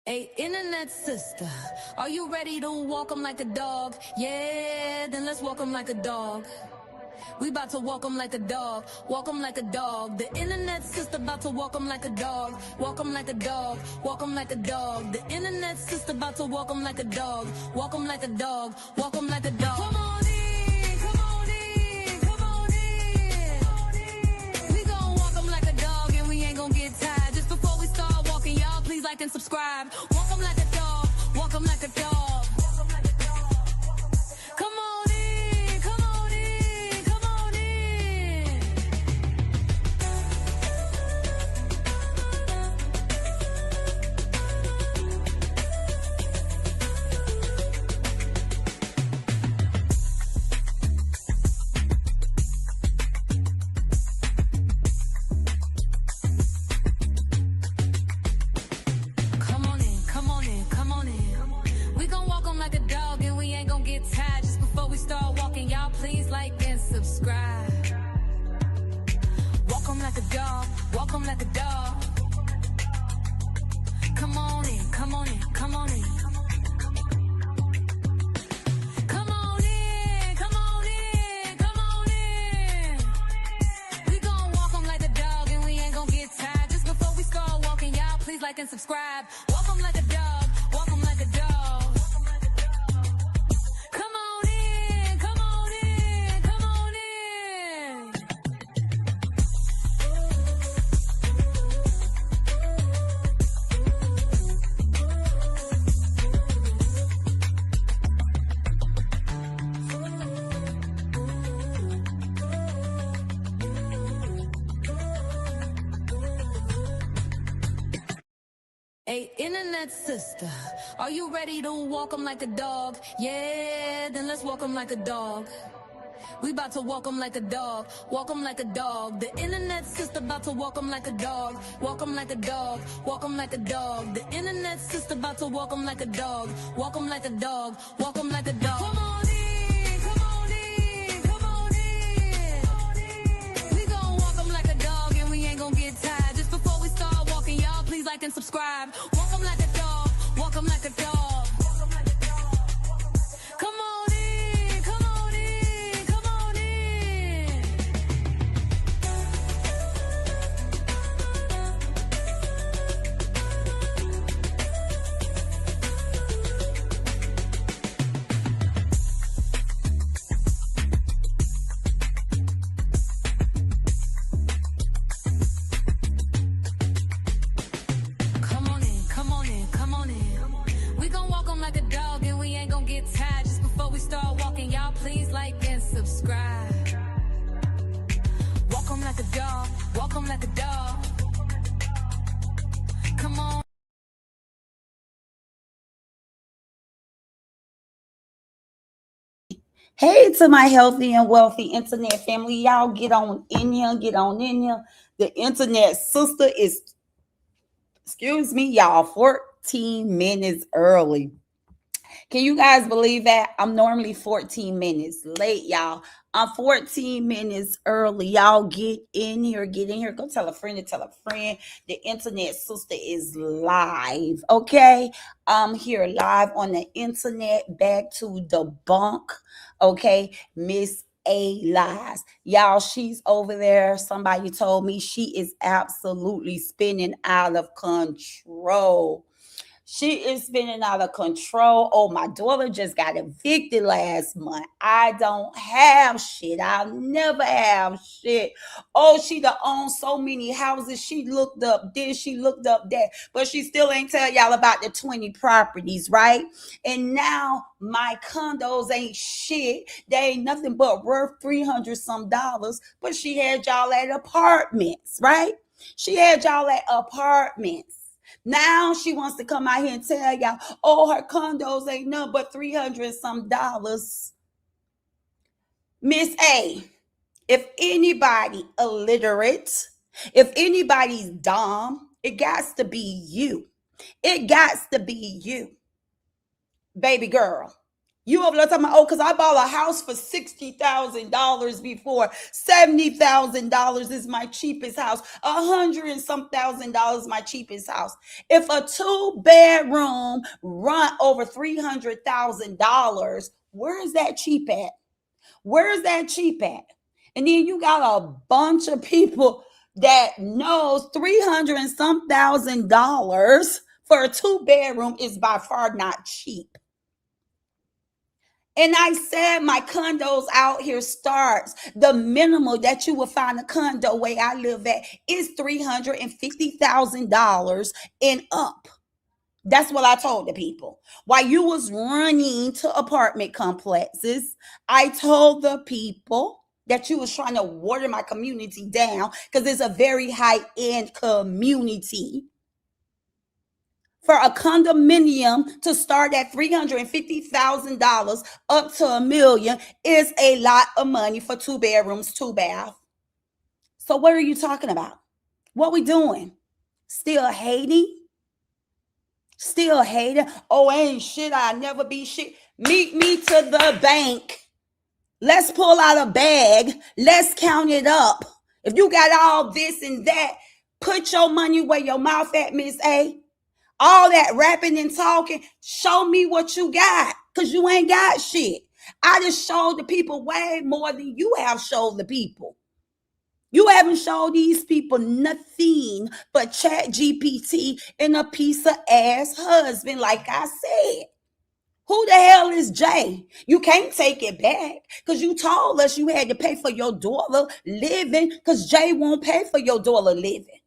Hey, internet sister, are you ready to walk 'em like a dog? Yeah, then let's walk 'em like a dog. We about to walk 'em like a dog, walk 'em like a dog. The internet sister about to walk 'em like a dog, walk 'em like a dog, walk 'em like a dog. The internet sister about to walk 'em like a dog, walk 'em like a dog, walk 'em like a dog. Come on in, come on in, come on in. We gon' walk 'em like a dog and we ain't gon' get tired. Just before we start walking, y'all please like and subscribe. Walk 'em like a dog, walk 'em like a dog. Come on in, come on in, come on in. Come on in, come on in, come on in. We gon' walk 'em like a dog and we ain't gon' get tired. Just before we start walking, y'all please like and subscribe. Walk 'em like a dog, walk 'em like a dog. Come on in, come on in, come on in. Come on in, come on in, come on in. We gon' walk 'em like a dog and we ain't gon' get tired. Just before we start walking, y'all please like and subscribe. Walk 'em like a dog, walk 'em like a dog. Come on in, come on in, come on in. Hey, internet sister, are you ready to walk 'em like a dog? Yeah, then let's walk 'em like a dog. We about to walk 'em like a dog, walk 'em like a dog. The internet sister about to walk 'em like a dog, walk 'em like a dog, walk 'em like a dog. The internet sister about to walk 'em like a dog, walk 'em like a dog, walk 'em like a dog. Come on in, come on in, come on in. We gon' walk 'em like a dog and we ain't gon' get tired. Just before we start walking, y'all please like and subscribe. Walk 'em like a dog, walk 'em like a dog. Come on in, come on in, come on in. Come on in, come on in, come on in. We gon' walk 'em like a dog and we ain't gon' get tired. Just before we start walking, y'all please like and subscribe. Walk 'em like a dog, walk 'em like a dog. Come on. Hey to my healthy and wealthy internet family. Y'all get on in here, get on in here. The internet sister is, y'all, 14 minutes early. Can you guys believe that? I'm normally 14 minutes late, y'all. I'm 14 minutes early. Y'all get in here, get in here. Go tell a friend to tell a friend. The internet sister is live, okay? I'm here live on the internet, back to debunk, okay? Miss A lies. Y'all, she's over there. Somebody told me she is absolutely spinning out of control. She is spinning out of control. Oh, my daughter just got evicted last month. I don't have shit. I'll never have shit. Oh, she done owned so many houses. She looked up this, she looked up that, but she still ain't tell y'all about the 20 properties, right? And now my condos ain't shit. They ain't nothing but worth 300 some dollars, but she had y'all at apartments, right? She had y'all at apartments. Now she wants to come out here and tell y'all, oh, her condos ain't nothing but 300 some dollars. Miss A, if anybody illiterate, if anybody's dumb, it got to be you. It got to be you. Baby girl, You over there talking about, oh, because I bought a house for $60,000 before. $70,000 is my cheapest house. 100 and some $1,000 my cheapest house. If a 2-bedroom run over $300,000, where is that cheap at? Where is that cheap at? And then you got a bunch of people that knows 300 and some $1,000 for a 2-bedroom is by far not cheap. And I said my condos out here starts. The minimal that you will find a condo where I live at is $350,000 and up. That's what I told the people. While you was running to apartment complexes, I told the people that you was trying to water my community down because it's a very high-end community. For a condominium to start at $350,000 up to $1 million is a lot of money for 2 bedrooms, 2 bath. So what are you talking about? What we doing? Still hating? Still hating? Oh, ain't shit. I'll never be shit. Meet me to the bank. Let's pull out a bag. Let's count it up. If you got all this and that, put your money where your mouth at, Miss A. All that rapping and talking, show me what you got, because you ain't got shit. I just showed the people way more than you have showed the people. You haven't showed these people nothing but Chat GPT and a piece of ass husband, like I said. Who the hell is Jay? You can't take it back because you told us you had to pay for your daughter living because Jay won't pay for your daughter living.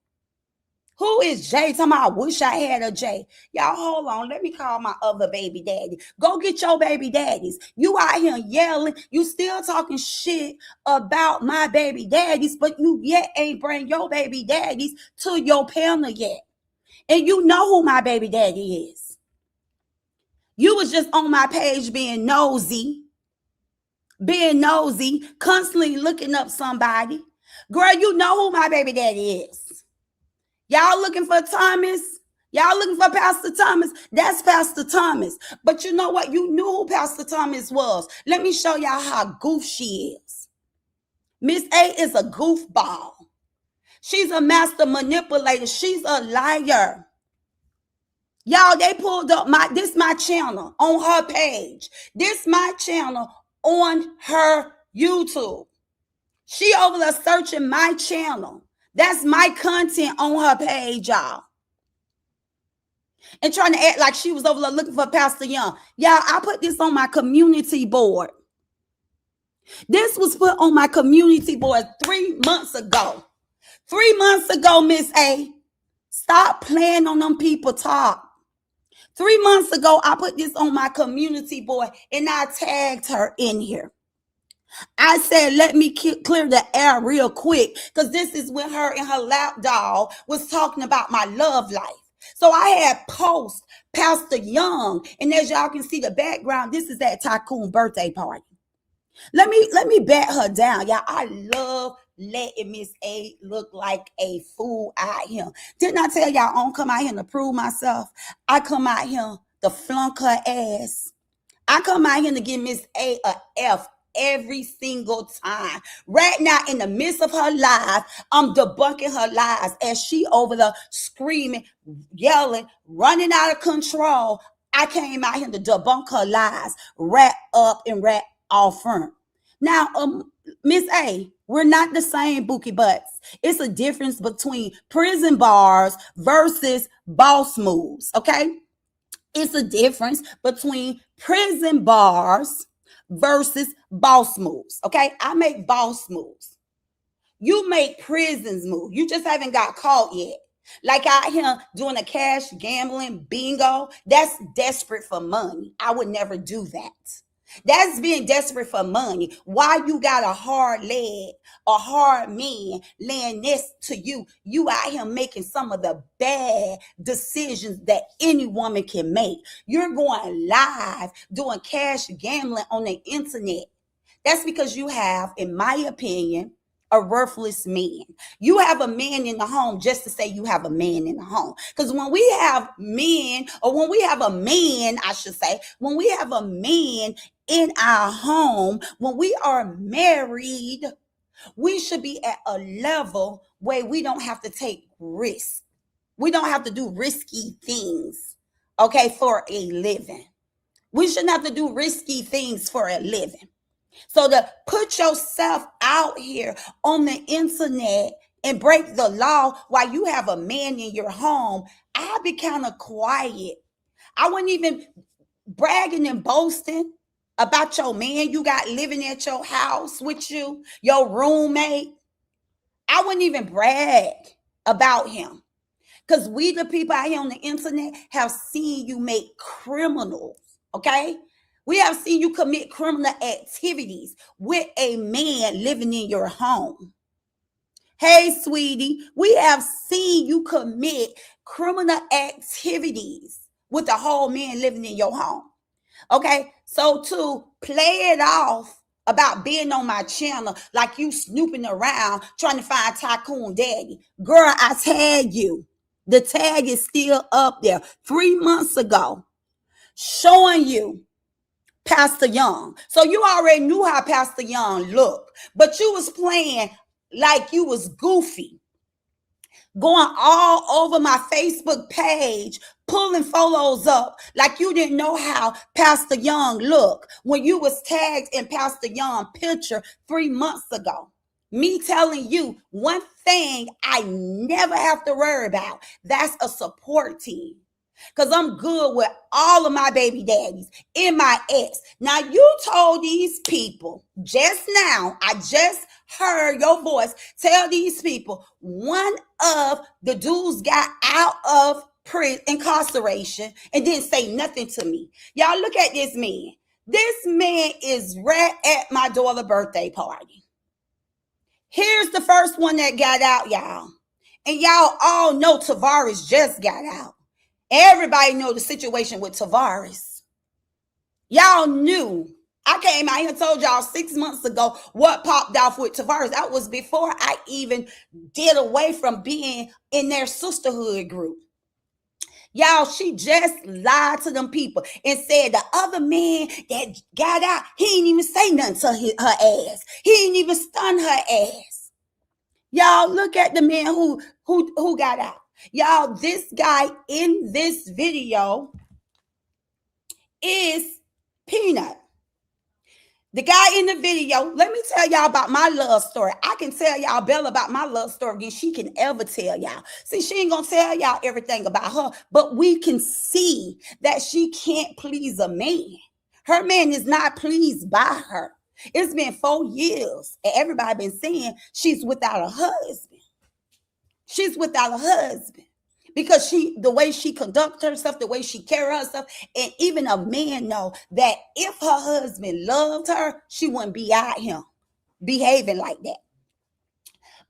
Who is Jay? Talking about, I wish I had a Jay. Y'all, hold on. Let me call my other baby daddy. Go get your baby daddies. You out here yelling. You still talking shit about my baby daddies, but you yet ain't bring your baby daddies to your panel yet. And you know who my baby daddy is. You was just on my page being nosy, constantly looking up somebody. Girl, you know who my baby daddy is. Y'all looking for Thomas? Y'all looking for Pastor Thomas? That's Pastor Thomas. But you know what? You knew who Pastor Thomas was. Let me show y'all how goof she is. Miss A is a goofball. She's a master manipulator. She's a liar. Y'all, they pulled up my channel on her page. This my channel on her YouTube. She over there searching my channel. That's my content on her page, y'all. And trying to act like she was over there looking for Pastor Young. Y'all, I put this on my community board. This was put on my community board 3 months ago. 3 months ago, Miss A. Stop playing on them people talk. 3 months ago, I put this on my community board and I tagged her in here. I said, let me clear the air real quick because this is when her and her lap doll was talking about my love life. So I had post Pastor Young, and as y'all can see the background, this is that Tycoon birthday party. Let me bat her down, y'all. I love letting Miss A look like a fool out here. Didn't I tell y'all I don't come out here to prove myself? I come out here to flunk her ass. I come out here to give Miss A F every single time. Right now, in the midst of her life, I'm debunking her lies as she over there screaming, yelling, running out of control. I came out here to debunk her lies, wrap up and wrap off front. Now, Miss A, we're not the same, Bookie Butts. It's a difference between prison bars versus boss moves, okay? It's a difference between prison bars versus boss moves, okay? I make boss moves. You make prisons move. You just haven't got caught yet. Like out here doing a cash gambling bingo, that's desperate for money. I would never do that. That's being desperate for money. Why you got a hard leg, a hard man laying next to you? You out here making some of the bad decisions that any woman can make. You're going live doing cash gambling on the internet. That's because you have, in my opinion, a worthless man. You have a man in the home just to say you have a man in the home. Because when we have men, or when we have a man, I should say, when we have a man in our home, when we are married, we should be at a level where we don't have to take risks. We don't have to do risky things, okay, for a living. We shouldn't have to do risky things for a living. So to put yourself out here on the internet and break the law while you have a man in your home, I'd be kind of quiet. I wouldn't even bragging and boasting about your man you got living at your house with you, your roommate. I wouldn't even brag about him. Because we, the people out here on the internet, have seen you make criminals, okay? We have seen you commit criminal activities with a man living in your home. Hey, sweetie, we have seen you commit criminal activities with a whole man living in your home. Okay, so to play it off about being on my channel like you snooping around trying to find Tycoon Daddy, girl, I tagged you. The tag is still up there 3 months ago showing you Pastor Young. So you already knew how Pastor Young looked, but you was playing like you was goofy, going all over my Facebook page, pulling photos up like you didn't know how Pastor Young looked when you was tagged in Pastor Young picture 3 months ago. Me telling you one thing I never have to worry about. That's a support team. Because I'm good with all of my baby daddies in my ex. Now, you told these people just now, I just heard your voice tell these people one of the dudes got out of prison, incarceration, and didn't say nothing to me. Y'all look at this man. This man is right at my daughter's birthday party. Here's the first one that got out, y'all. And y'all all know Tavares just got out. Everybody know the situation with Tavares. Y'all knew. I came out here and told y'all 6 months ago what popped off with Tavares. That was before I even did away from being in their sisterhood group. Y'all, she just lied to them people and said the other man that got out, he ain't even say nothing to her ass. He ain't even stun her ass. Y'all, look at the man who got out. Y'all, this guy in this video is Peanut. The guy in the video, let me tell y'all about my love story. I can tell y'all Bella about my love story than she can ever tell y'all. See, she ain't gonna tell y'all everything about her, but we can see that she can't please a man. Her man is not pleased by her. It's been 4 years, and everybody been saying she's without a husband. She's without a husband. Because the way she conducts herself, the way she carries herself, and even a man know that if her husband loved her, she wouldn't be out here behaving like that.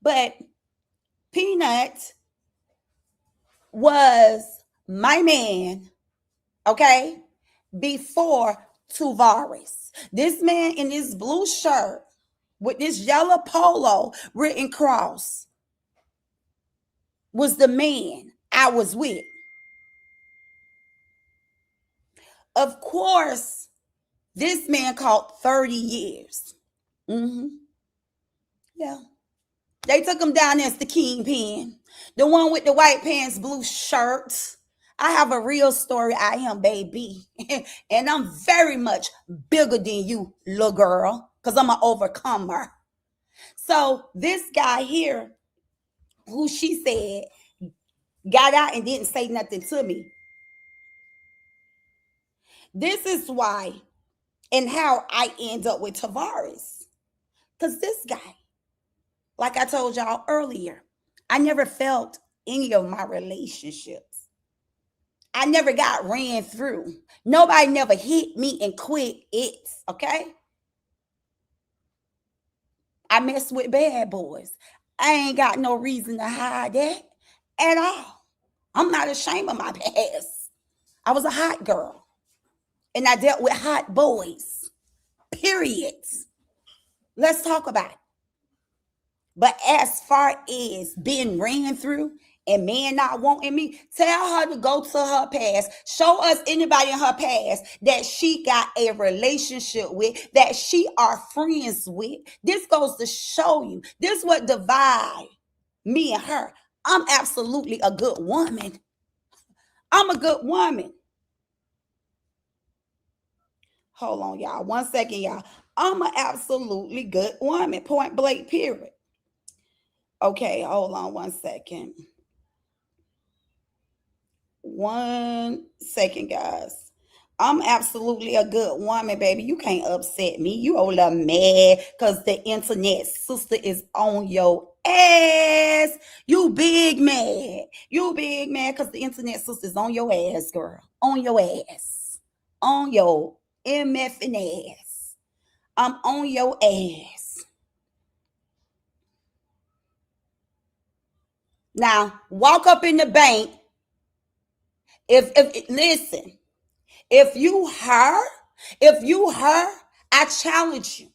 But Peanut was my man, okay, before Tavares. This man in this blue shirt with this yellow polo written cross was the man I was with. Of course, this man caught 30 years. Yeah. They took him down as the kingpin. The one with the white pants, blue shirt. I have a real story I am, baby. And I'm very much bigger than you, little girl, because I'm an overcomer. So this guy here, who she said got out and didn't say nothing to me. This is why and how I end up with Tavares. Because this guy, like I told y'all earlier, I never felt any of my relationships. I never got ran through. Nobody never hit me and quit it, okay? I mess with bad boys. I ain't got no reason to hide that at all. I'm not ashamed of my past. I was a hot girl. And I dealt with hot boys. Period. Let's talk about it. But as far as being ran through and men not wanting me, tell her to go to her past. Show us anybody in her past that she got a relationship with, that she are friends with. This goes to show you. This what divide me and her. I'm absolutely a good woman. I'm a good woman. Hold on, y'all. 1 second, y'all. I'm an absolutely good woman. Point blank, period. Okay, hold on 1 second. 1 second, guys. I'm absolutely a good woman, baby. You can't upset me. You all are mad because the internet sister is on your ass. You big mad. You big mad because the internet sister is on your ass, girl. On your ass. On your MFN ass. I'm on your ass. Now, walk up in the bank. If listen, If you her, if you her, I challenge you.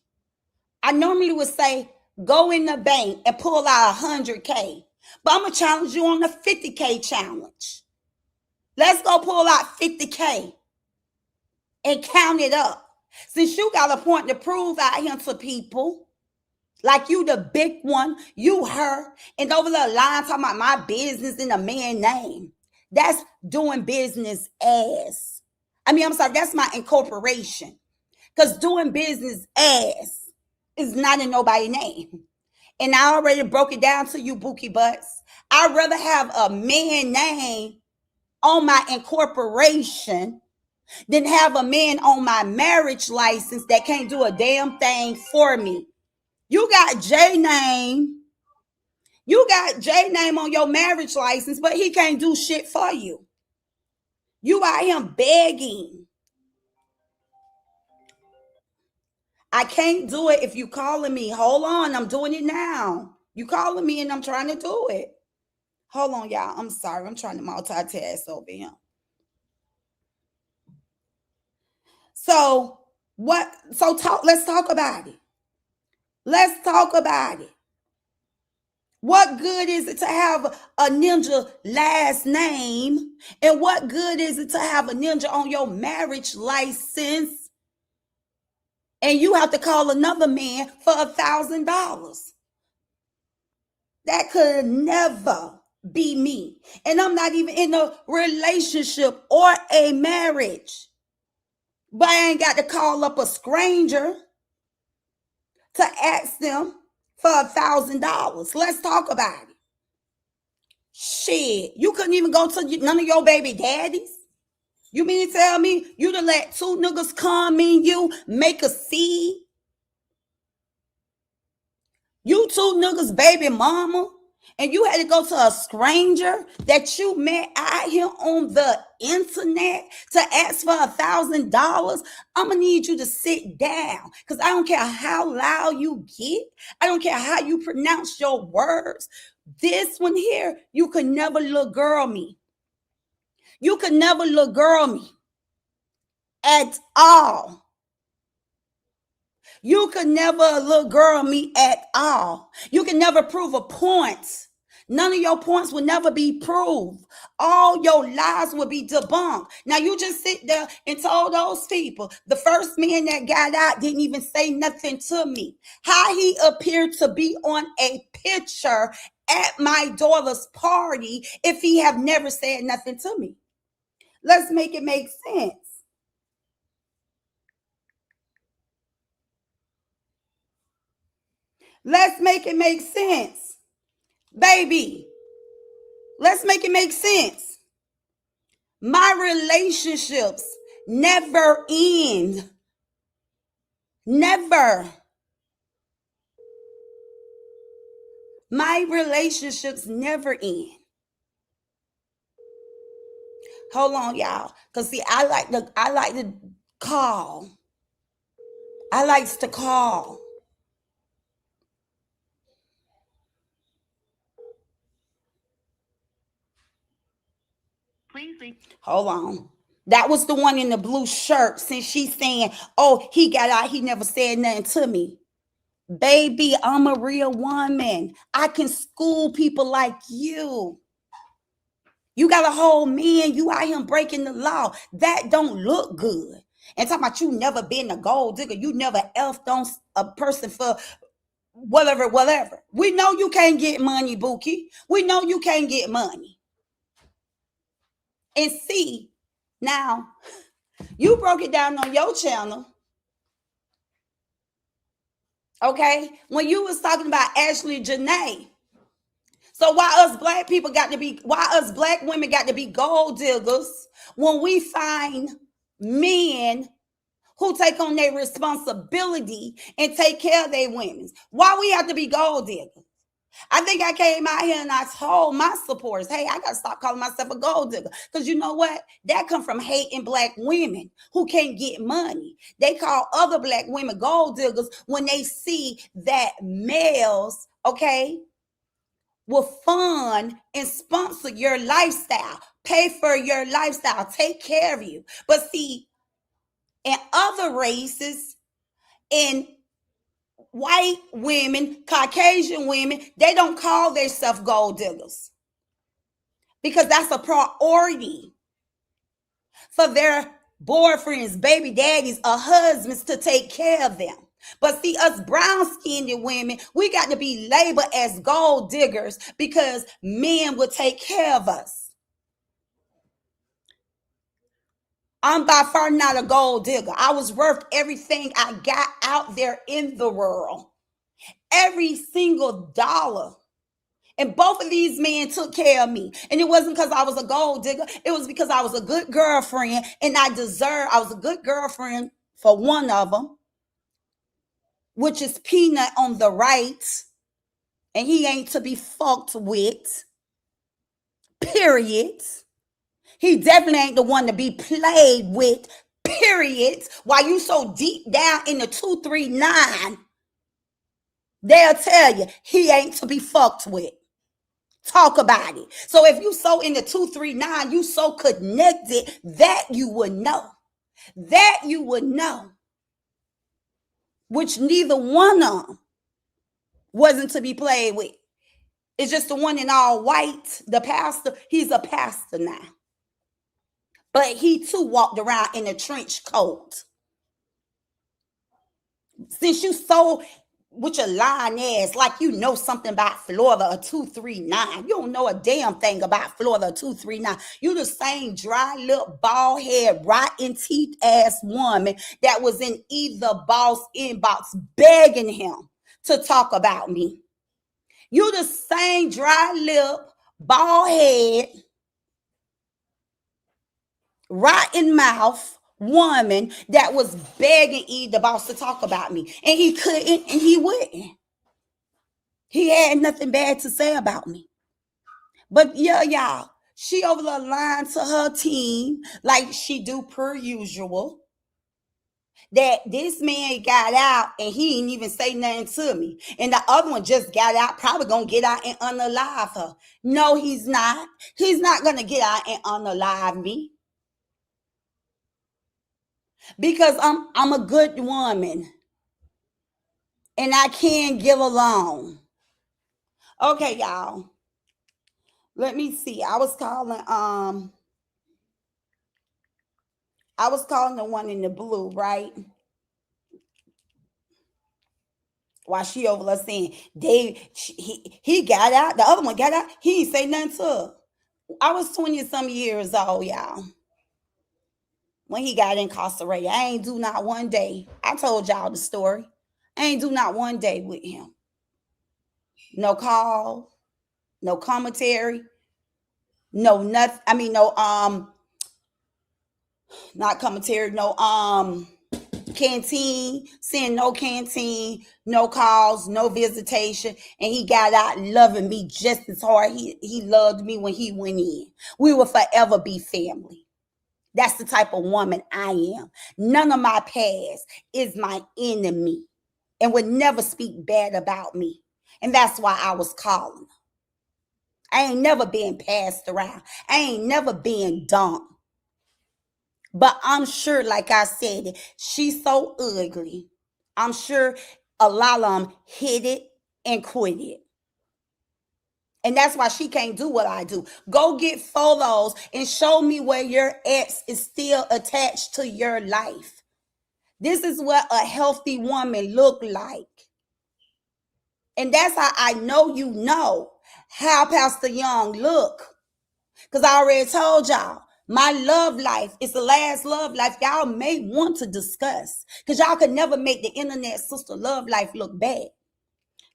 I normally would say go in the bank and pull out 100K, but I'm gonna challenge you on the 50K challenge. Let's go pull out 50K and count it up. Since you got a point to prove out here to people, like you the big one, you her, and over the line talking about my business in a man name. That's doing business as. I'm sorry, that's my incorporation. Because doing business as is not in nobody's name. And I already broke it down to you, Bookie Butts. I'd rather have a man name on my incorporation than have a man on my marriage license that can't do a damn thing for me. You got J name. You got J name on your marriage license, but he can't do shit for you. You out here begging. I can't do it if you calling me. Hold on, I'm doing it now. You calling me and I'm trying to do it. Hold on, y'all. I'm sorry. I'm trying to multitask over here. So what? So talk. Let's talk about it. Let's talk about it. What good is it to have a ninja last name? And what good is it to have a ninja on your marriage license? And you have to call another man for $1,000. That could never be me. And I'm not even in a relationship or a marriage. But I ain't got to call up a stranger to ask them for $1,000. Let's talk about it. Shit, you couldn't even go to none of your baby daddies. You mean to tell me you done let two niggas come in you, make a seed? You two niggas baby mama, and you had to go to a stranger that you met out here on the internet to ask for $1,000. I'm gonna need you to sit down because I don't care how loud you get. I don't care how you pronounce your words. This one here, you could never little girl me. You could never little girl me at all. You could never little girl me at all. You can never prove a point. None of your points will never be proved. All your lies will be debunked. Now you just sit there and told those people the first man that got out didn't even say nothing to me. How he appeared to be on a picture at my daughter's party if he have never said nothing to me. Let's make it make sense. Let's make it make sense. Baby, let's make it make sense. My relationships never end. Never. My relationships never end. Hold on, y'all. Cause see, I like to call. I likes to call. Hold on. That was the one in the blue shirt. Since she's saying, oh, he got out, he never said nothing to me. Baby, I'm a real woman. I can school people like you. You got a whole man, you out here breaking the law. That don't look good. And talking about you never been a gold digger. You never elfed on a person for whatever, whatever. We know you can't get money, Bookie. We know you can't get money. And see, now, you broke it down on your channel. Okay? When you was talking about Ashley Janae. So why us black people got to be, why us black women got to be gold diggers when we find men who take on their responsibility and take care of their women? Why we have to be gold diggers? I think I came out here and I told my supporters, hey, I got to stop calling myself a gold digger. Because you know what? That come from hating black women who can't get money. They call other black women gold diggers when they see that males, okay, will fund and sponsor your lifestyle, pay for your lifestyle, take care of you. But see, in other races, in white women, Caucasian women, they don't call themselves gold diggers because that's a priority for their boyfriends, baby daddies, or husbands to take care of them. But see, us brown-skinned women, we got to be labeled as gold diggers because men will take care of us. I'm by far not a gold digger. I was worth everything I got out there in the world. Every single dollar. And both of these men took care of me. And it wasn't because I was a gold digger. It was because I was a good girlfriend and I was a good girlfriend for one of them, which is Peanut on the right. And he ain't to be fucked with. Period. He definitely ain't the one to be played with. Period. While you so deep down in the 239, they'll tell you he ain't to be fucked with. Talk about it. So if you so in the 239, you so connected, that you would know. That you would know. Which neither one of them wasn't to be played with. It's just the one in all white, the pastor. He's a pastor now. But he too walked around in a trench coat. Since you so with your lying ass like you know something about Florida or 239. You don't know a damn thing about Florida or 239. You the same dry lip, bald head, rotten teeth ass woman that was in either boss inbox begging him to talk about me. You the same dry lip, bald head, rotten mouth woman that was begging Eve the boss to talk about me. And he couldn't and he wouldn't. He had nothing bad to say about me. But yeah, y'all, she over the line to her team like she do per usual. That this man got out and he didn't even say nothing to me. And the other one just got out, probably gonna get out and unalive her. No, he's not. He's not gonna get out and unalive me. Because I'm a good woman. And I can give along. Okay, y'all. Let me see. I was calling the one in the blue, right? While she over there saying, Dave, he got out. The other one got out. He ain't say nothing to her. I was 20-some years old, y'all, when he got incarcerated. I ain't do not one day. I told y'all the story. I ain't do not one day with him. No call, no commentary, no nothing. I mean, no, not commentary, no, canteen, seeing no canteen, no calls, no visitation, and he got out loving me just as hard he loved me when he went in. We will forever be family. That's the type of woman I am. None of my past is my enemy and would never speak bad about me. And that's why I was calling. I ain't never been passed around. I ain't never been dumped. But I'm sure, like I said, she's so ugly. I'm sure A lot of them hit it and quit it. And that's why she can't do what I do. Go get photos and show me where your ex is still attached to your life. This is what a healthy woman look like. And that's how I know how Pastor Young look. Because I already told y'all, my love life is the last love life y'all may want to discuss. Because y'all could never make the internet sister love life look bad.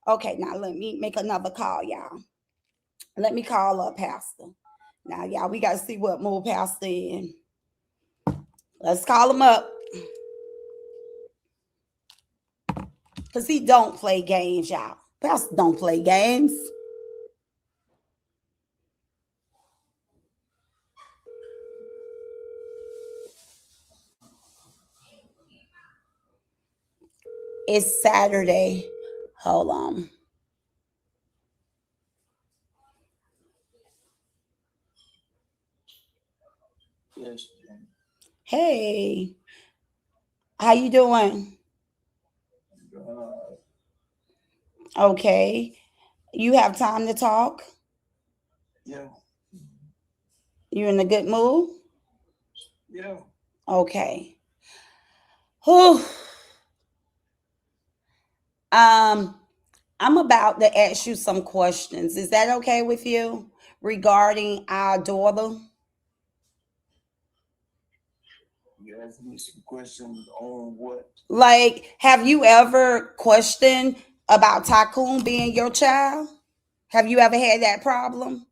Okay, now let me make another call, y'all. Let me call up Pastor. Now, y'all, we got to see what mood Pastor in. Let's call him up. Because he don't play games, y'all. Pastor don't play games. It's Saturday. Hold on. Yes. Hey. How you doing? Okay. You have time to talk? Yeah. You in a good mood? Yeah. Okay. Whew. I'm about to ask you some questions. Is that okay with you regarding our daughter? You asked me some questions on what? Like, have you ever questioned about Tycoon being your child? Have you ever had that problem?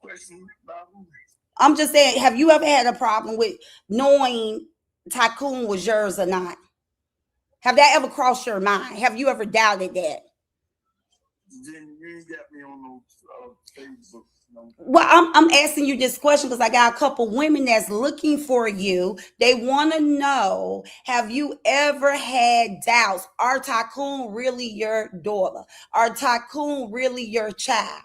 Question about who? I'm just saying, have you ever had a problem with knowing Tycoon was yours or not? Have that ever crossed your mind? Have you ever doubted that? Then you ain't got me on no Facebook. No. Well, I'm asking you this question because I got a couple women that's looking for you. They want to know, have you ever had doubts? Are Tycoon really your daughter? Are Tycoon really your child?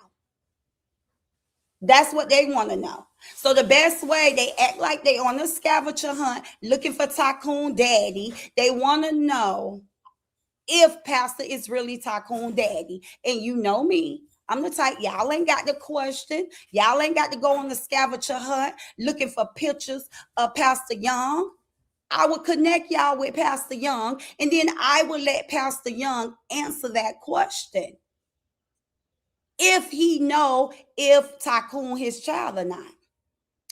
That's what they want to know. So the best way, they act like they on a scavenger hunt looking for Tycoon daddy. They want to know if Pastor is really Tycoon daddy. And you know me, I'm the type, y'all ain't got to question. Y'all ain't got to go on the scavenger hunt looking for pictures of Pastor Young. I would connect y'all with Pastor Young, and then I would let Pastor Young answer that question. If he know if Tycoon his child or not.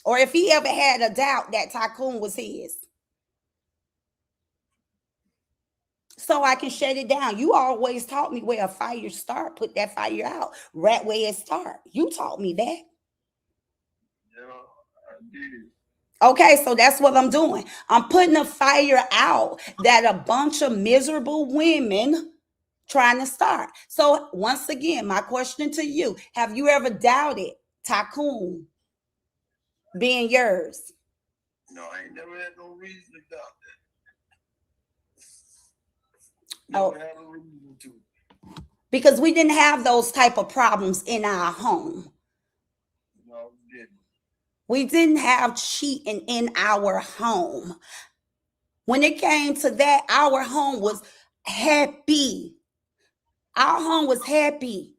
Or if he ever had a doubt that Tycoon was his. So I can shut it down. You always taught me where a fire start, put that fire out. Right where it start. You taught me that. Yeah, I did. Okay, so that's what I'm doing. I'm putting a fire out that a bunch of miserable women trying to start. So once again, my question to you, have you ever doubted Tycoon being yours? No, I ain't never had no reason to doubt that. Never had a reason to. Because we didn't have those type of problems in our home. No, we didn't. We didn't have cheating in our home. When it came to that, our home was happy. Our home was happy.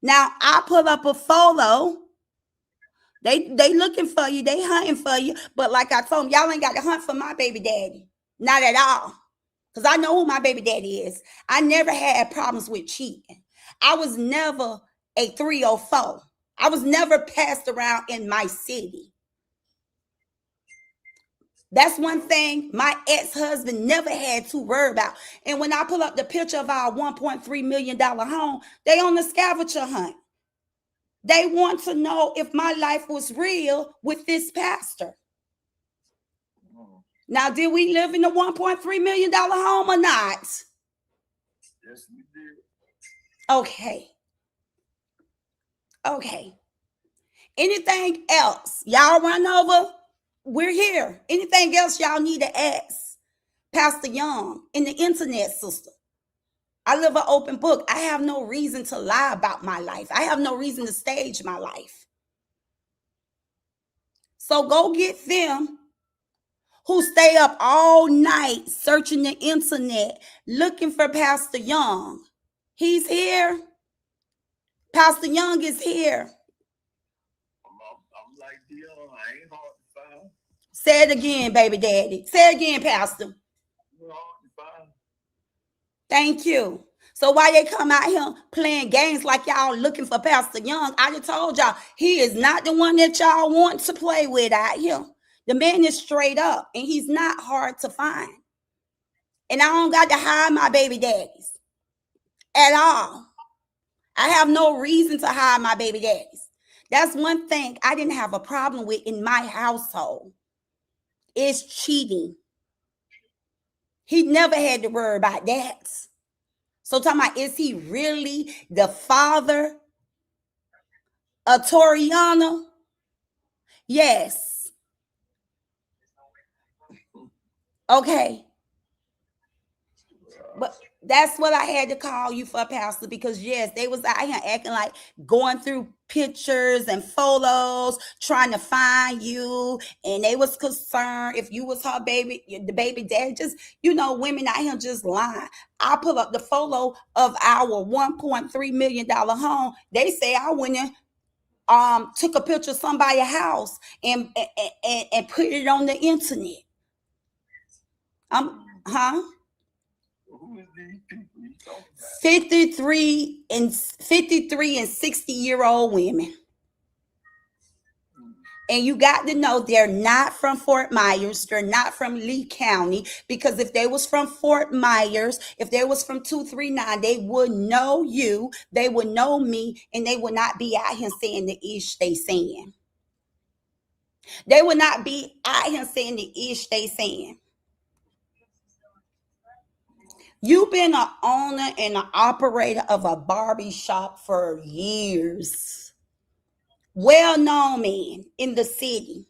Now I put up a photo. They looking for you. They hunting for you. But like I told them, y'all ain't got to hunt for my baby daddy. Not at all. Because I know who my baby daddy is. I never had problems with cheating. I was never a 304. I was never passed around in my city. That's one thing my ex-husband never had to worry about. And when I pull up the picture of our $1.3 million home, they on the scavenger hunt. They want to know if my life was real with this pastor. Now, did we live in a $1.3 million home or not? Yes, we did. Okay. Okay. Anything else? Y'all run over? We're here. Anything else y'all need to ask Pastor Young in the internet system? I live an open book. I have no reason to lie about my life. I have no reason to stage my life. So go get them who stay up all night searching the internet looking for Pastor Young. He's here. Pastor Young is here. I'm like Dion. I ain't hard to find. Say it again, baby daddy. Say it again, Pastor. You're hard to find. Thank you. So why they come out here playing games like y'all looking for Pastor Young? I just told y'all he is not the one that y'all want to play with out here. The man is straight up and he's not hard to find. And I don't got to hide my baby daddies at all. I have no reason to hide my baby daddies. That's one thing I didn't have a problem with in my household. Is cheating. He never had to worry about that. So talking about, is he really the father of Toriana? Yes. Okay. But that's what I had to call you for, Pastor, because yes, they was out here acting like going through pictures and photos, trying to find you, and they was concerned if you was her baby, the baby dad. Just, women out here just lying. I put up the photo of our $1.3 million home. They say I went in, took a picture of somebody's house and put it on the internet. Who is these people you talking about? 53 and 60-year-old women. And you got to know they're not from Fort Myers. They're not from Lee County. Because if they was from Fort Myers, if they was from 239, they would know you. They would know me. And they would not be out here saying the ish they saying. They would not be out here saying the ish they saying. You've been an owner and an operator of a barber shop for years. Well-known man in the city.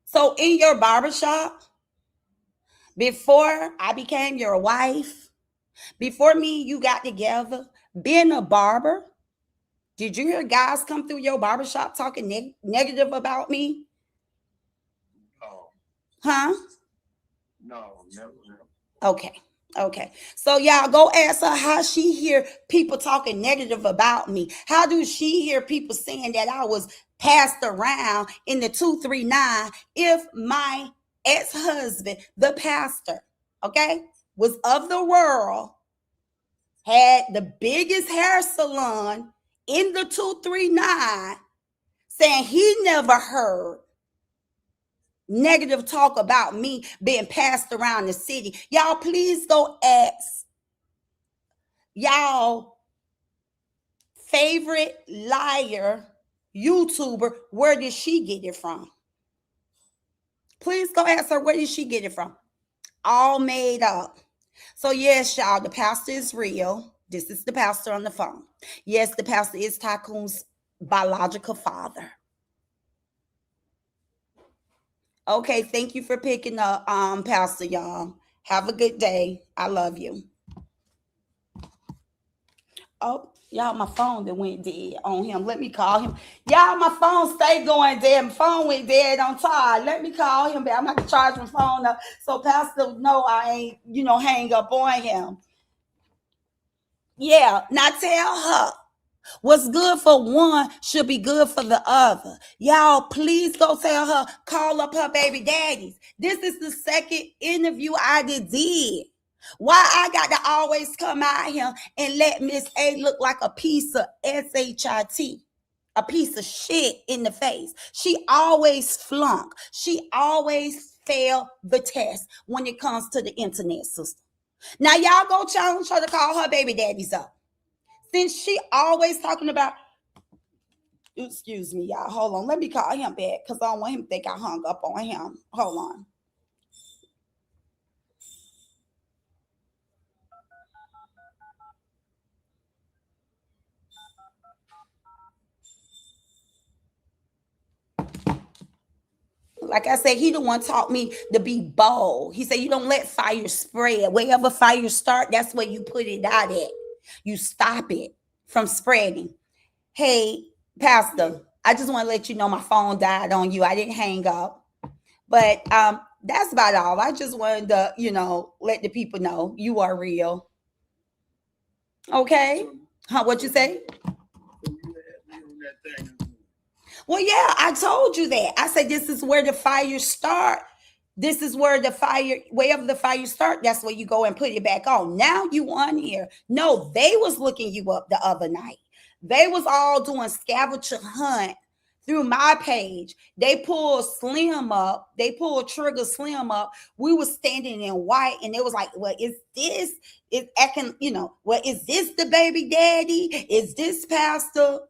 So in your barber shop, before I became your wife, before me and you got together, being a barber, did you hear guys come through your barber shop talking negative about me? No. Huh? No, never. Okay. So y'all go ask her how she hear people talking negative about me. How do she hear people saying that I was passed around in the 239 if my ex-husband, the pastor, okay, was of the world, had the biggest hair salon in the 239, saying he never heard negative talk about me being passed around the city. Y'all, please go ask y'all favorite liar YouTuber, where did she get it from? Please go ask her, where did she get it from? All made up. So yes, y'all, the pastor is real. This is the pastor on the phone. Yes, the pastor is Tycoon's biological father. Okay, thank you for picking up, Pastor, y'all. Have a good day. I love you. Oh, y'all, my phone that went dead on him. Let me call him. Y'all, my phone stay going dead. My phone went dead on Todd. Let me call him back. I'm not gonna charge my phone up so Pastor know I ain't, hang up on him. Yeah, now tell her. What's good for one should be good for the other. Y'all, please go tell her, call up her baby daddies. This is the second interview I did. Why I got to always come out here and let Miss A look like a piece of SHIT, a piece of shit in the face. She always flunk. She always fail the test when it comes to the internet system. Now y'all go challenge her to call her baby daddies up. Since she always talking about, excuse me, y'all, hold on. Let me call him back because I don't want him to think I hung up on him. Hold on. Like I said, he the one taught me to be bold. He said, you don't let fire spread. Wherever fire start, that's where you put it out at. You stop it from spreading. Hey, Pastor, I just want to let you know my phone died on you. I didn't hang up. But that's about all. I just wanted to, let the people know you are real. Okay. So, Huh? What so you you say? so you had me on that thing again. Well, yeah, I told you that. I said this is where the fire start. This is where the fire, wherever the fire start, that's where you go and put it back on. Now you on here. No, they was looking you up the other night. They was all doing scavenger hunt through my page. They pulled Slim up. They pulled Trigger Slim up. We was standing in white, and it was like, "Well, is this? Is acting? Well, is this the baby daddy? Is this Pastor?"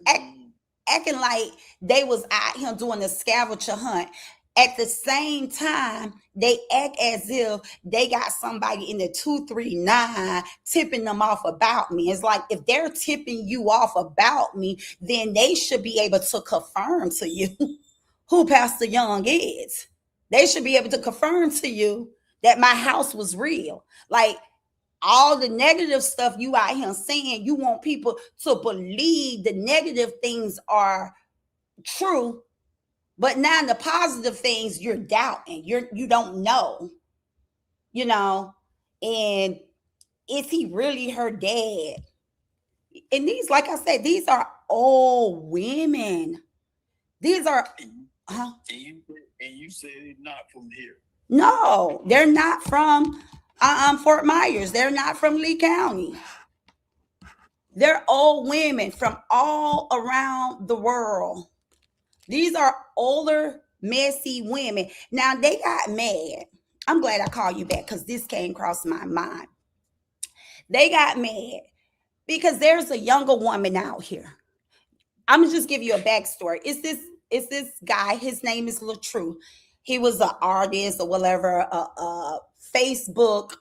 Mm. Acting like they was out here doing a scavenger hunt. At the same time, they act as if they got somebody in the 239 tipping them off about me. It's like if they're tipping you off about me, then they should be able to confirm to you who Pastor Young is. They should be able to confirm to you that my house was real. Like all the negative stuff you out here saying, you want people to believe the negative things are true, but now the positive things you're doubting. You don't know, you know. And is he really her dad? And these, like I said, these are old women. These are And you huh? and you said it's not from here. No, they're not from Fort Myers. They're not from Lee County. They're old women from all around the world. These are older, messy women. Now they got mad. I'm glad I called you back because this came across my mind. They got mad because there's a younger woman out here. I'm gonna just give you a backstory. It's this guy. His name is LaTrue. He was an artist or whatever, a Facebook,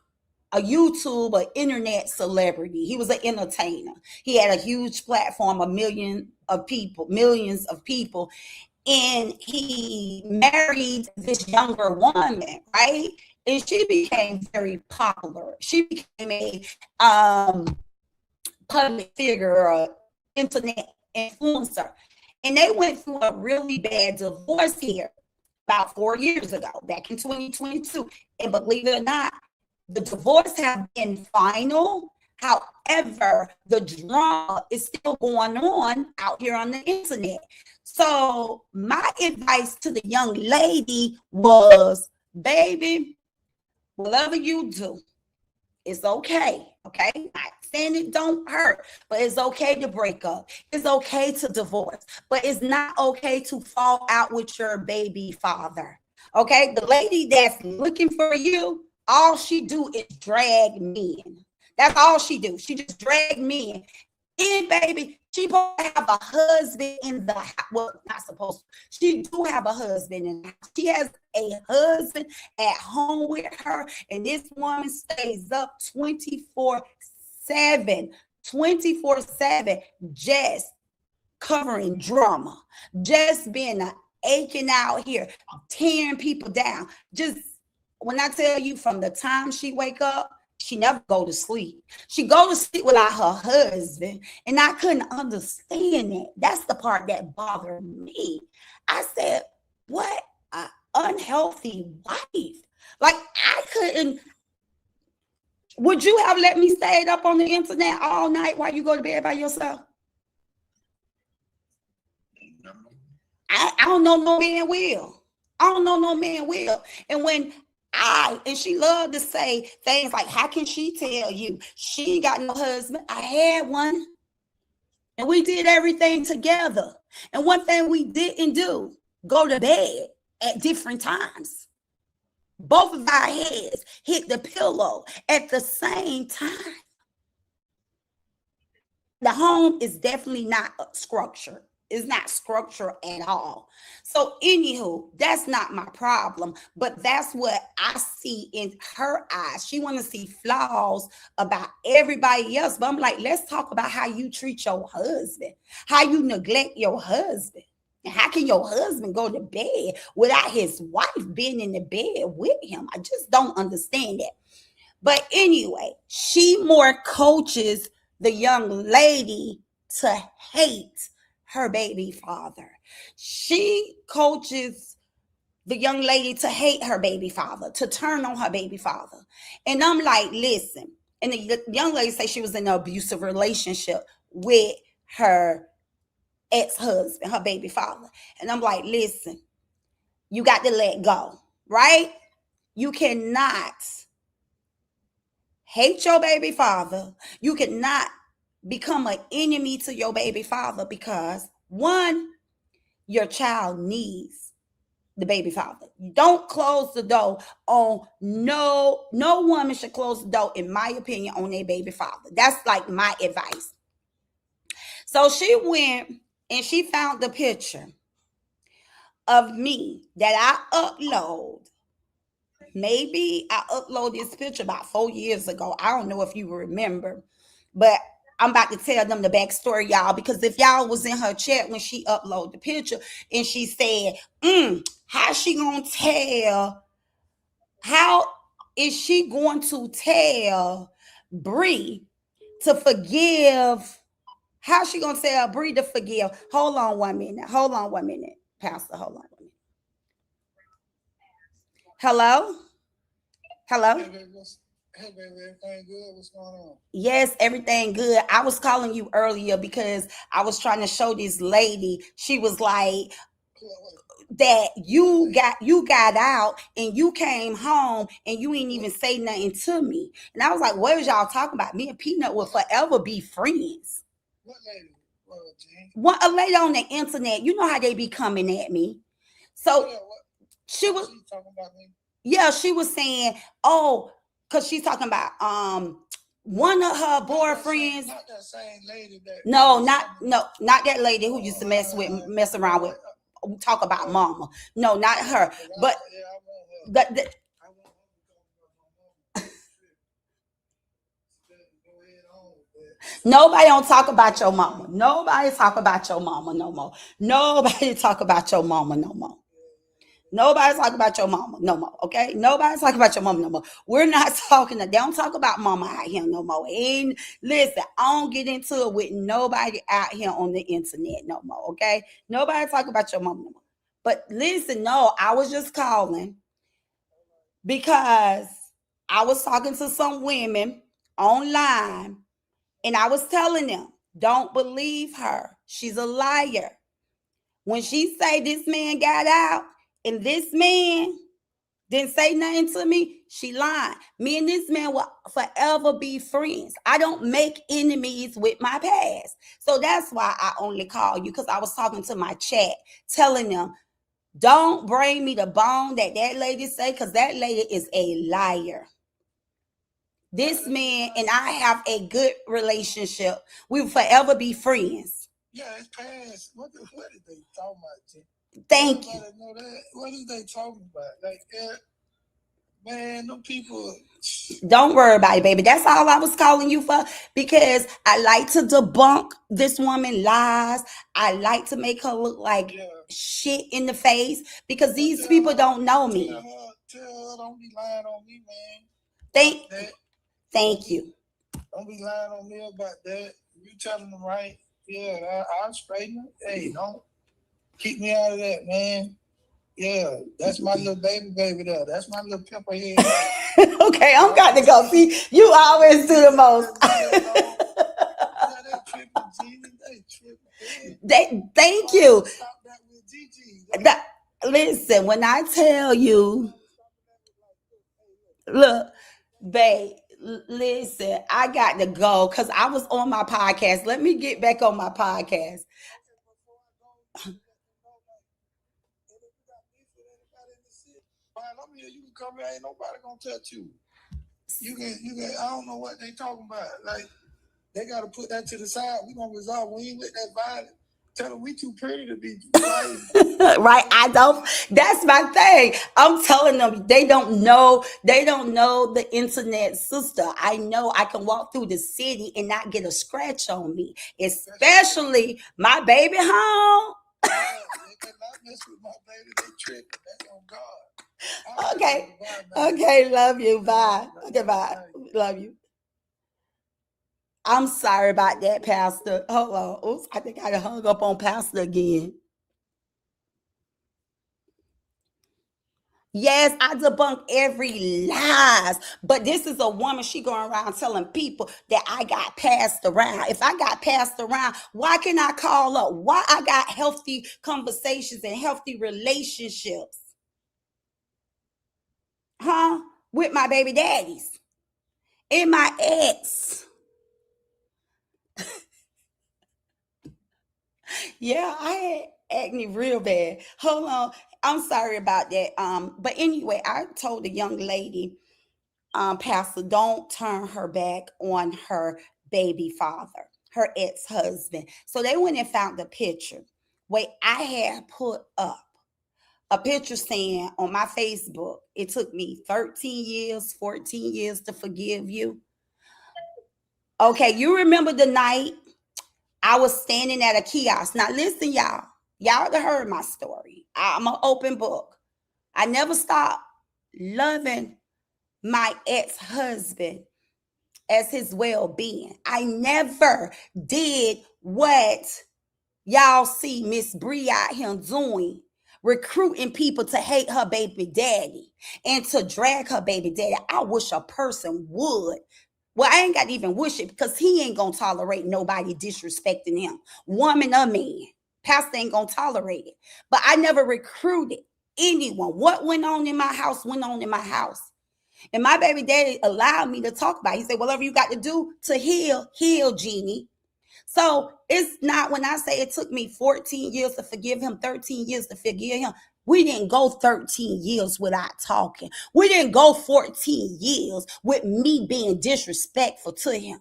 a YouTube, an internet celebrity. He was an entertainer. He had a huge platform, millions of people, and he married this younger woman, right? And she became very popular. She became a public figure, internet influencer. And they went through a really bad divorce here about 4 years ago, back in 2022. And believe it or not, the divorce have been final. However, the drama is still going on out here on the internet. So my advice to the young lady was, baby, whatever you do, it's okay. Okay. Not saying it don't hurt, but it's okay to break up. It's okay to divorce, but it's not okay to fall out with your baby father. Okay. The lady that's looking for you, all she do is drag men. That's all she do. She just drag men. And baby, she supposed to have a husband in the house. Well, not supposed to. She do have a husband in the house. She has a husband at home with her, and this woman stays up 24/7, 24/7, just covering drama, just being aching out here, tearing people down. Just when I tell you, from the time she wake up, she never go to sleep. She go to sleep without her husband, and I couldn't understand that. That's the part that bothered me. I said, "What an unhealthy wife!" Like I couldn't. Would you have let me stay up on the internet all night while you go to bed by yourself? No. I don't know no man will. I don't know no man will. And when and she loved to say things like, how can she tell you she ain't got no husband? I had one, and we did everything together. And one thing we didn't do, go to bed at different times. Both of our heads hit the pillow at the same time. The home is definitely not structured. It's not structured at all. So, anywho, that's not my problem, but that's what I see in her eyes. She want to see flaws about everybody else, but I'm like, let's talk about how you treat your husband, how you neglect your husband, and how can your husband go to bed without his wife being in the bed with him? I just don't understand that. But anyway, she more coaches the young lady to hate her baby father. She coaches the young lady to hate her baby father, to turn on her baby father. And I'm like, listen. And the young lady said she was in an abusive relationship with her ex-husband, her baby father. And I'm like, listen, you got to let go, right? You cannot hate your baby father. You cannot become an enemy to your baby father because one, your child needs the baby father. Don't close the door on no woman should close the door, in my opinion, on their baby father. That's like my advice. So she went and she found the picture of me that I upload. Maybe I uploaded this picture about 4 years ago. I don't know if you remember, but I'm about to tell them the backstory, y'all, because if y'all was in her chat when she uploaded the picture and she said, how she gonna tell? How is she going to tell Bree to forgive? How's she gonna tell Bree to forgive? Hold on 1 minute. Hold on 1 minute, Pastor. Hold on 1 minute. Hello? Hello? Hey, baby, everything good? What's going on? Yes, everything good. I was calling you earlier because I was trying to show this lady. She was like that you got out and you came home and you ain't even say nothing to me. And I was like, what is y'all talking about? Me and Peanut will forever be friends. What lady? What a lady on the internet, you know how they be coming at me. So she was talking about me. Yeah, she was saying, oh, because she's talking about one of her boyfriends. Not that same lady that No, not that lady who used to mess around with talk about mama. No, not her. But nobody don't talk about your mama. Nobody talk about your mama no more. Nobody talk about your mama no more. Nobody's talking about your mama no more, okay? Nobody's talking about your mama no more. We're not talking. They don't talk about mama out here no more. And listen, I don't get into it with nobody out here on the internet no more, okay? Nobody talk about your mama no more. But listen, no, I was just calling because I was talking to some women online, and I was telling them, don't believe her. She's a liar. When she say this man got out and this man didn't say nothing to me, she lied. Me and this man will forever be friends. I don't make enemies with my past. So that's why I only call you, because I was talking to my chat, telling them, don't bring me the bone that lady say, because that lady is a liar. This man and I have a good relationship. We will forever be friends. Yeah, it's past. What did they talking about? Thank you. Know that. What is they talking about? Like, man, them people. Don't worry about it, baby. That's all I was calling you for, because I like to debunk this woman lies. I like to make her look like shit in the face, because these people don't know me. Tell her don't be lying on me, man. Thank you. Don't be lying on me about that. You telling them right. Yeah, I'll straighten it. Hey, don't keep me out of that, man. Yeah, that's my little baby there. That's my little pepper head. Okay, I'm got to go. See, you always do the most. Thank you. Listen, when I tell you, look, babe, listen, I got to go because I was on my podcast. Let me get back on my podcast. You can come here, ain't nobody gonna touch you. You can. I don't know what they talking about. Like, they gotta put that to the side. We gonna resolve. We ain't with that violence. Tell them we too pretty to be right. I don't. That's my thing. I'm telling them they don't know. They don't know the internet, sister. I know I can walk through the city and not get a scratch on me, especially my baby home. They cannot mess with my baby. They tripping. That's on God. Okay. Okay. Love you. Bye. Okay. Bye. Love you. I'm sorry about that, Pastor. Hold on. Oops. I think I hung up on Pastor again. Yes, I debunk every lies. But this is a woman, she going around telling people that I got passed around. If I got passed around, why can I call up? Why I got healthy conversations and healthy relationships? Huh? With my baby daddies and my ex. Yeah, I had acne real bad. Hold on. I'm sorry about that. But anyway, I told the young lady, Pastor, don't turn her back on her baby father, her ex-husband. So they went and found the picture. Wait, I had put up a picture saying on my Facebook, it took me 13 years, 14 years to forgive you. Okay, you remember the night I was standing at a kiosk. Now listen, y'all. Y'all have heard my story. I'm an open book. I never stopped loving my ex-husband as his well-being. I never did what y'all see Miss Bree out here doing, recruiting people to hate her baby daddy and to drag her baby daddy. I wish a person would. Well, I ain't got to even wish it because he ain't going to tolerate nobody disrespecting him, woman or man. Pastor ain't going to tolerate it. But I never recruited anyone. What went on in my house went on in my house. And my baby daddy allowed me to talk about it. He said, whatever you got to do to heal, heal, Jeannie. So it's not, when I say it took me 14 years to forgive him, 13 years to forgive him, we didn't go 13 years without talking. We didn't go 14 years with me being disrespectful to him.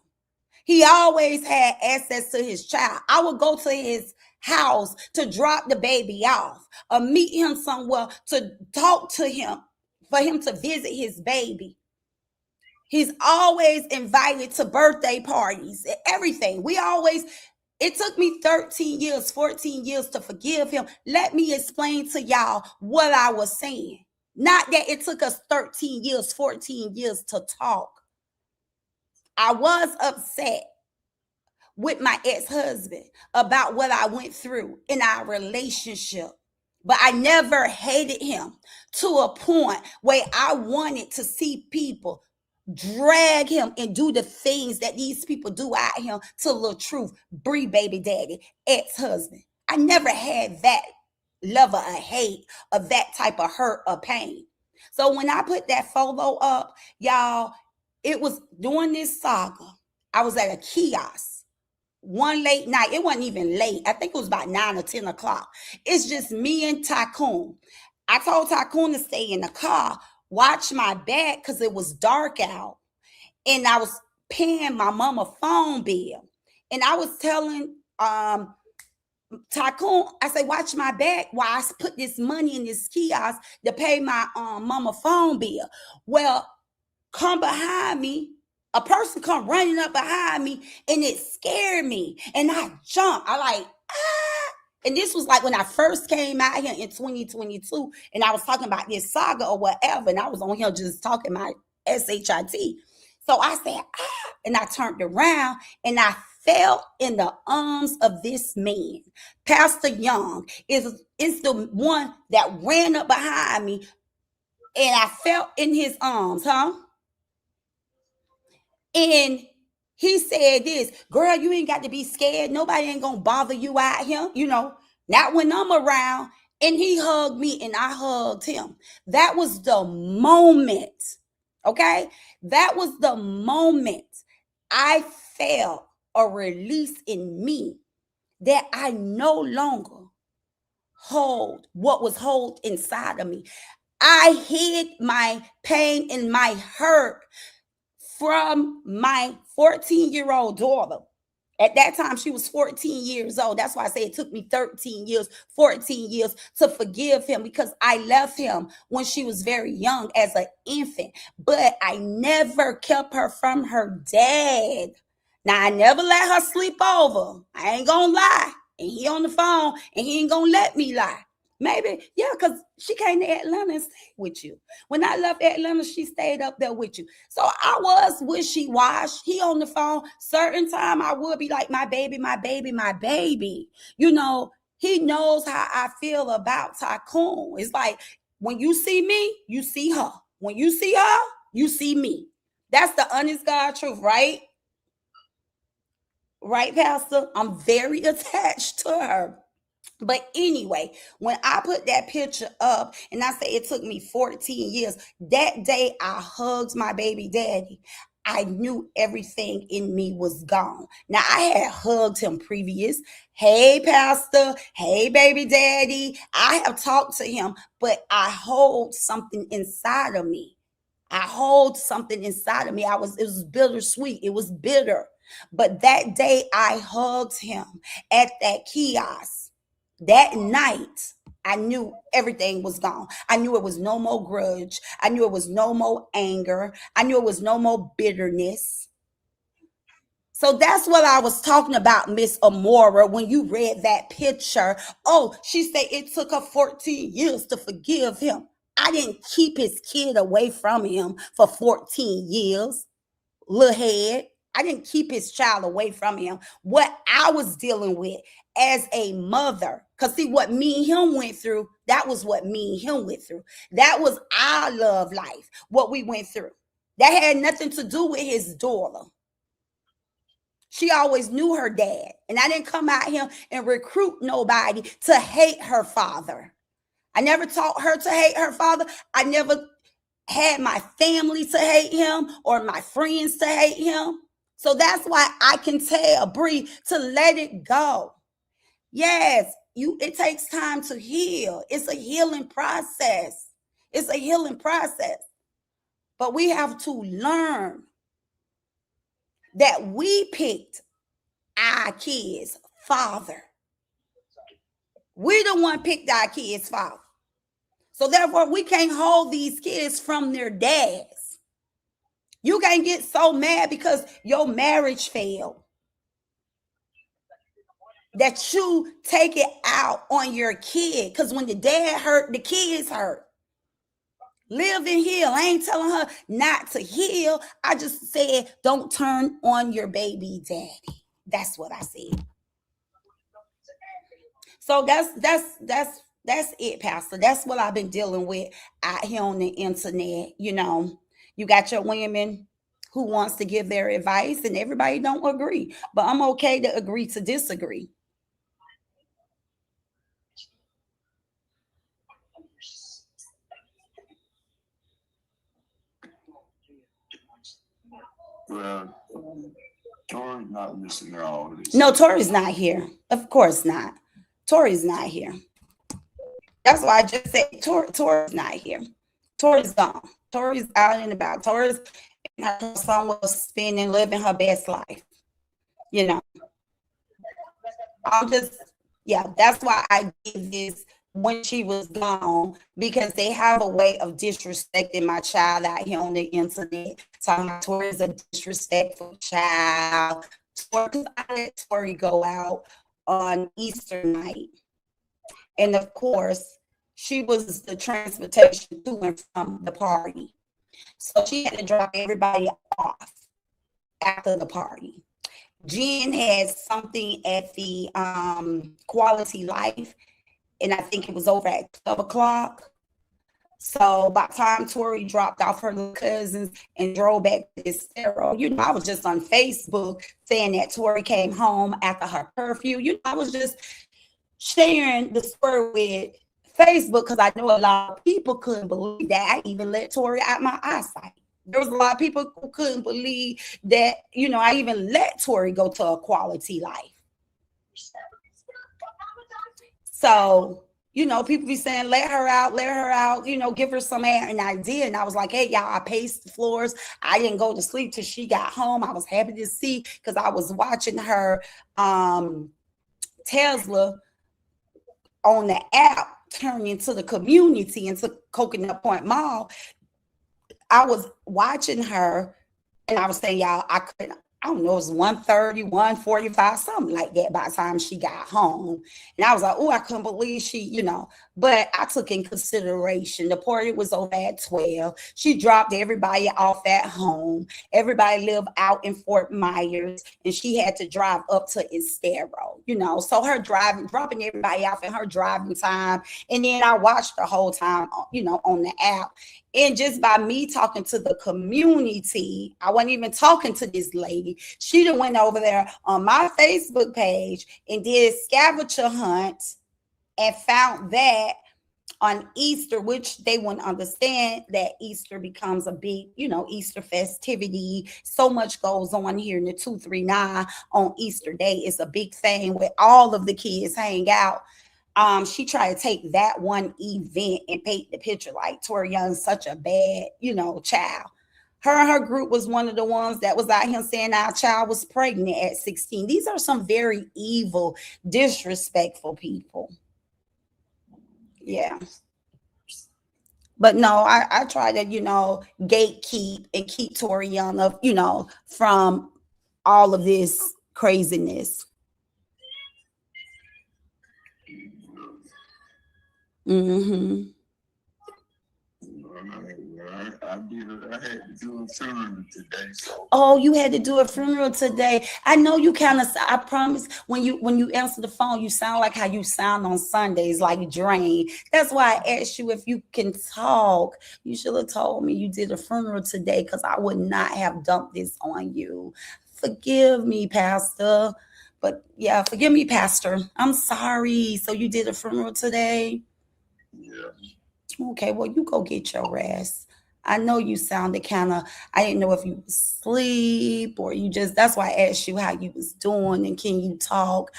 He always had access to his child. I would go to his house to drop the baby off or meet him somewhere to talk to him, for him to visit his baby. He's always invited to birthday parties, everything. It took me 13 years, 14 years to forgive him. Let me explain to y'all what I was saying. Not that it took us 13 years, 14 years to talk. I was upset with my ex-husband about what I went through in our relationship. But I never hated him to a point where I wanted to see people drag him and do the things that these people do out here to the truth. Bree baby daddy, ex-husband. I never had that level of hate or that type of hurt or pain. So when I put that photo up, y'all, it was during this saga. I was at a kiosk one late night. It wasn't even late. I think it was about 9 or 10 o'clock. It's just me and Tycoon. I told Tycoon to stay in the car, watch my back because it was dark out. And I was paying my mama phone bill. And I was telling Tycoon, I said, watch my back while I put this money in this kiosk to pay my mama phone bill. Well, come behind me. A person come running up behind me and it scared me. And I jumped. I like, ah. And this was like when I first came out here in 2022 and I was talking about this saga or whatever. And I was on here just talking my SHIT. So I said, ah, and I turned around and I fell in the arms of this man. Pastor Young is the one that ran up behind me and I fell in his arms, huh? And he said this, girl, you ain't got to be scared. Nobody ain't going to bother you out here, not when I'm around. And he hugged me and I hugged him. That was the moment, okay? That was the moment I felt a release in me that I no longer hold what was held inside of me. I hid my pain and my hurt from my 14-year-old daughter. At that time, she was 14 years old. That's why I say it took me 13 years, 14 years to forgive him because I left him when she was very young as an infant. But I never kept her from her dad. Now, I never let her sleep over. I ain't gonna lie. And he on the phone and he ain't gonna let me lie. Maybe, yeah, because she came to Atlanta and stayed with you. When I left Atlanta, she stayed up there with you. So I was wishy-washy. He on the phone. Certain time I would be like, my baby, my baby, my baby. He knows how I feel about Tycoon. It's like When you see me, you see her. When you see her, you see me. That's the honest God truth, right? Right, Pastor? I'm very attached to her. But anyway, when I put that picture up and I say it took me 14 years, that day I hugged my baby daddy. I knew everything in me was gone. Now I had hugged him previous. Hey, Pastor. Hey, baby daddy. I have talked to him, but I hold something inside of me. I hold something inside of me. It was bittersweet. It was bitter. But that day I hugged him at that kiosk. That night, I knew everything was gone. I knew it was no more grudge. I knew it was no more anger. I knew it was no more bitterness. So that's what I was talking about, Miss Amoira, when you read that picture. Oh, she said it took her 14 years to forgive him. I didn't keep his kid away from him for 14 years, little head. I didn't keep his child away from him. What I was dealing with as a mother, because see, what me and him went through, that was what me and him went through. That was our love life, what we went through. That had nothing to do with his daughter. She always knew her dad. And I didn't come out here and recruit nobody to hate her father. I never taught her to hate her father. I never had my family to hate him or my friends to hate him. So that's why I can tell Bree to let it go. Yes, it takes time to heal. It's a healing process. It's a healing process. But we have to learn that we picked our kids' father. We the one picked our kids' father. So therefore, we can't hold these kids from their dads. You can't get so mad because your marriage failed that you take it out on your kid. Because when the dad hurt, the kids hurt. Live and heal. I ain't telling her not to heal. I just said, don't turn on your baby daddy. That's what I said. So that's it, Pastor. That's what I've been dealing with out here on the internet. You know, you got your women who wants to give their advice, and everybody don't agree. But I'm okay to agree to disagree. Well, Tori's not listening to all of this. No, Tori's not here. Of course not. Tori's not here. That's why I just said Tori's not here. Tori's gone. Tori's out and about. Tori's in her somewhere spending, living her best life. You know. I'm just, yeah, that's why I did this when she was gone, because they have a way of disrespecting my child out here on the internet. Talking about Tori's a disrespectful child. Because I let Tori go out on Easter night. And of course, she was the transportation to and from the party. So she had to drop everybody off after the party. Jen had something at the Quality Life, and I think it was over at 12 o'clock. So by the time Tori dropped off her little cousins and drove back to this sterile, I was just on Facebook saying that Tori came home after her curfew. I was just sharing the story with Facebook because I know a lot of people couldn't believe that I even let Tori out my eyesight. There was a lot of people who couldn't believe that, I even let Tori go to a Quality Life. So, people be saying, let her out, give her some air. And I did. And I was like, hey, y'all, I paced the floors. I didn't go to sleep till she got home. I was happy to see because I was watching her Tesla on the app turn into the community, into Coconut Point Mall. I was watching her and I was saying, y'all, I don't know, it was 1:30, 1:45, something like that by the time she got home. And I was like, oh, I couldn't believe she. But I took in consideration the party was over at 12. She dropped everybody off at home. Everybody lived out in Fort Myers, and she had to drive up to Estero. So her dropping everybody off in her driving time. And then I watched the whole time, on the app. And just by me talking to the community, I wasn't even talking to this lady. She done went over there on my Facebook page and did scavenger hunt and found that on Easter, which they wouldn't understand that Easter becomes a big, Easter festivity. So much goes on here in the 239 on Easter Day. It's a big thing where all of the kids hang out. She tried to take that one event and paint the picture like Tori Young's such a bad, child. Her and her group was one of the ones that was out here saying our child was pregnant at 16. These are some very evil, disrespectful people. Yeah. But no, I try to, gatekeep and keep Tori Young up, from all of this craziness. Mm-hmm. I had to do a funeral today. So. Oh, you had to do a funeral today. I know you kind of. I promise. When you answer the phone, you sound like how you sound on Sundays, like drained. That's why I asked you if you can talk. You should have told me you did a funeral today, because I would not have dumped this on you. Forgive me, Pastor. But yeah, forgive me, Pastor. I'm sorry. So you did a funeral today? Yeah. Okay, well, you go get your rest. I know you sounded kind of, I didn't know if you was asleep or that's why I asked you how you was doing and can you talk.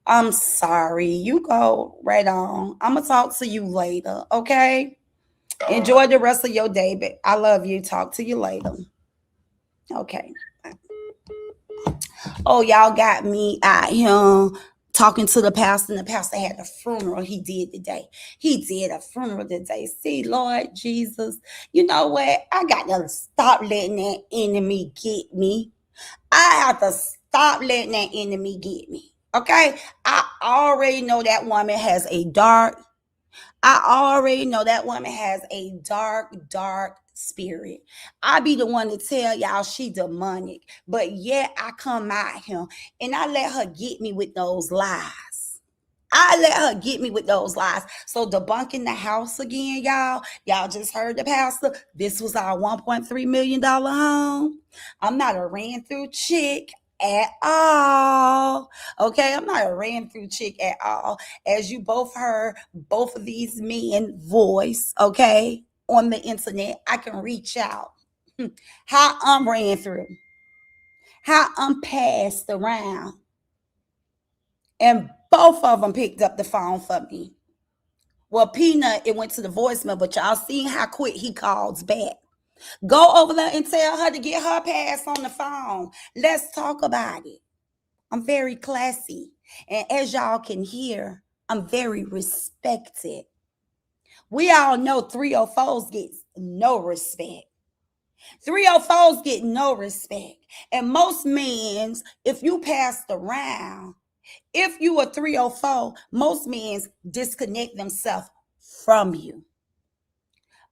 I'm sorry. You go right on. I'm going to talk to you later, okay? Enjoy the rest of your day, but I love you. Talk to you later. Okay. Oh, y'all got me out here talking to the pastor, and the pastor had a funeral he did today. He did a funeral today. See, Lord Jesus, you know what? I got to stop letting that enemy get me. I have to stop letting that enemy get me. Okay? I already know that woman has a dark dark spirit. I be the one to tell y'all she demonic, but yet I come out here and I let her get me with those lies. So debunking the house again, y'all. Y'all just heard the pastor. This was our $1.3 million home. I'm not a ran through chick at all. Okay, I'm not a ran through chick at all. As you both heard, both of these men voice, okay, on the internet, I can reach out. How I'm ran through, how I'm passed around. And both of them picked up the phone for me. Well, Peanut, it went to the voicemail, but y'all seen how quick he calls back. Go over there and tell her to get her pass on the phone. Let's talk about it. I'm very classy. And as y'all can hear, I'm very respected. We all know 304s get no respect. 304s get no respect. And most men's, if you passed around, if you are 304, most men disconnect themselves from you.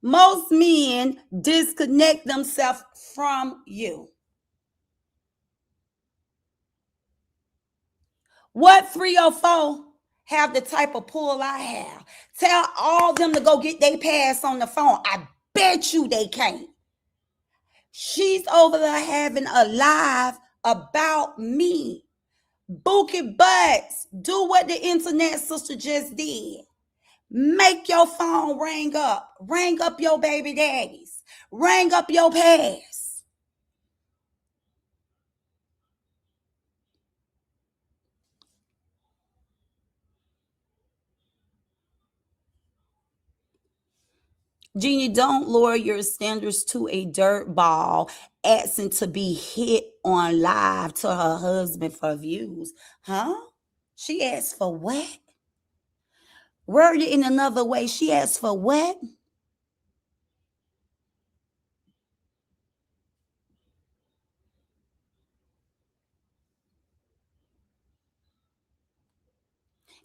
Most men disconnect themselves from you. What 304 have the type of pull I have? Tell all them to go get their pass on the phone. I bet you they can't. She's over there having a live about me. Bookie Butts, do what the internet sister just did. Make your phone ring up. Ring up your baby daddies. Ring up your pass. Jeannie, don't lower your standards to a dirt ball asking to be hit on live to her husband for views. Huh? She asked for what? Word it in another way. She asked for what?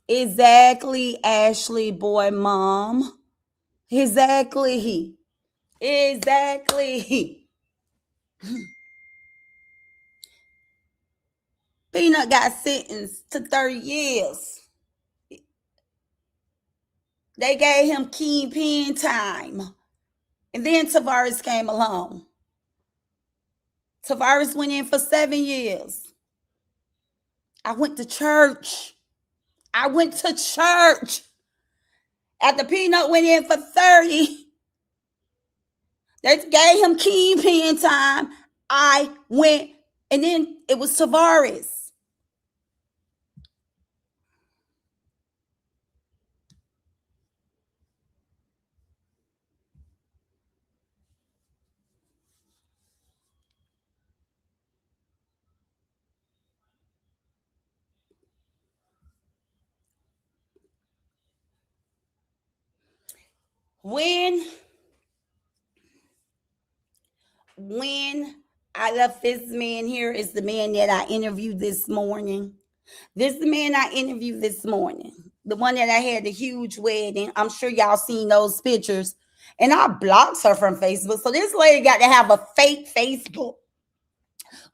Exactly, Ashley, boy, mom. Exactly. Exactly. Peanut got sentenced to 30 years. They gave him kingpin time. And then Tavares came along. Tavares went in for 7 years. I went to church. I went to church. After Peanut went in for 30, they gave him kingpin time. I went, and then it was Tavares. When I left this man here is the man that I interviewed this morning. This is the man I interviewed this morning. The one that I had the huge wedding. I'm sure y'all seen those pictures. And I blocked her from Facebook. So this lady got to have a fake Facebook.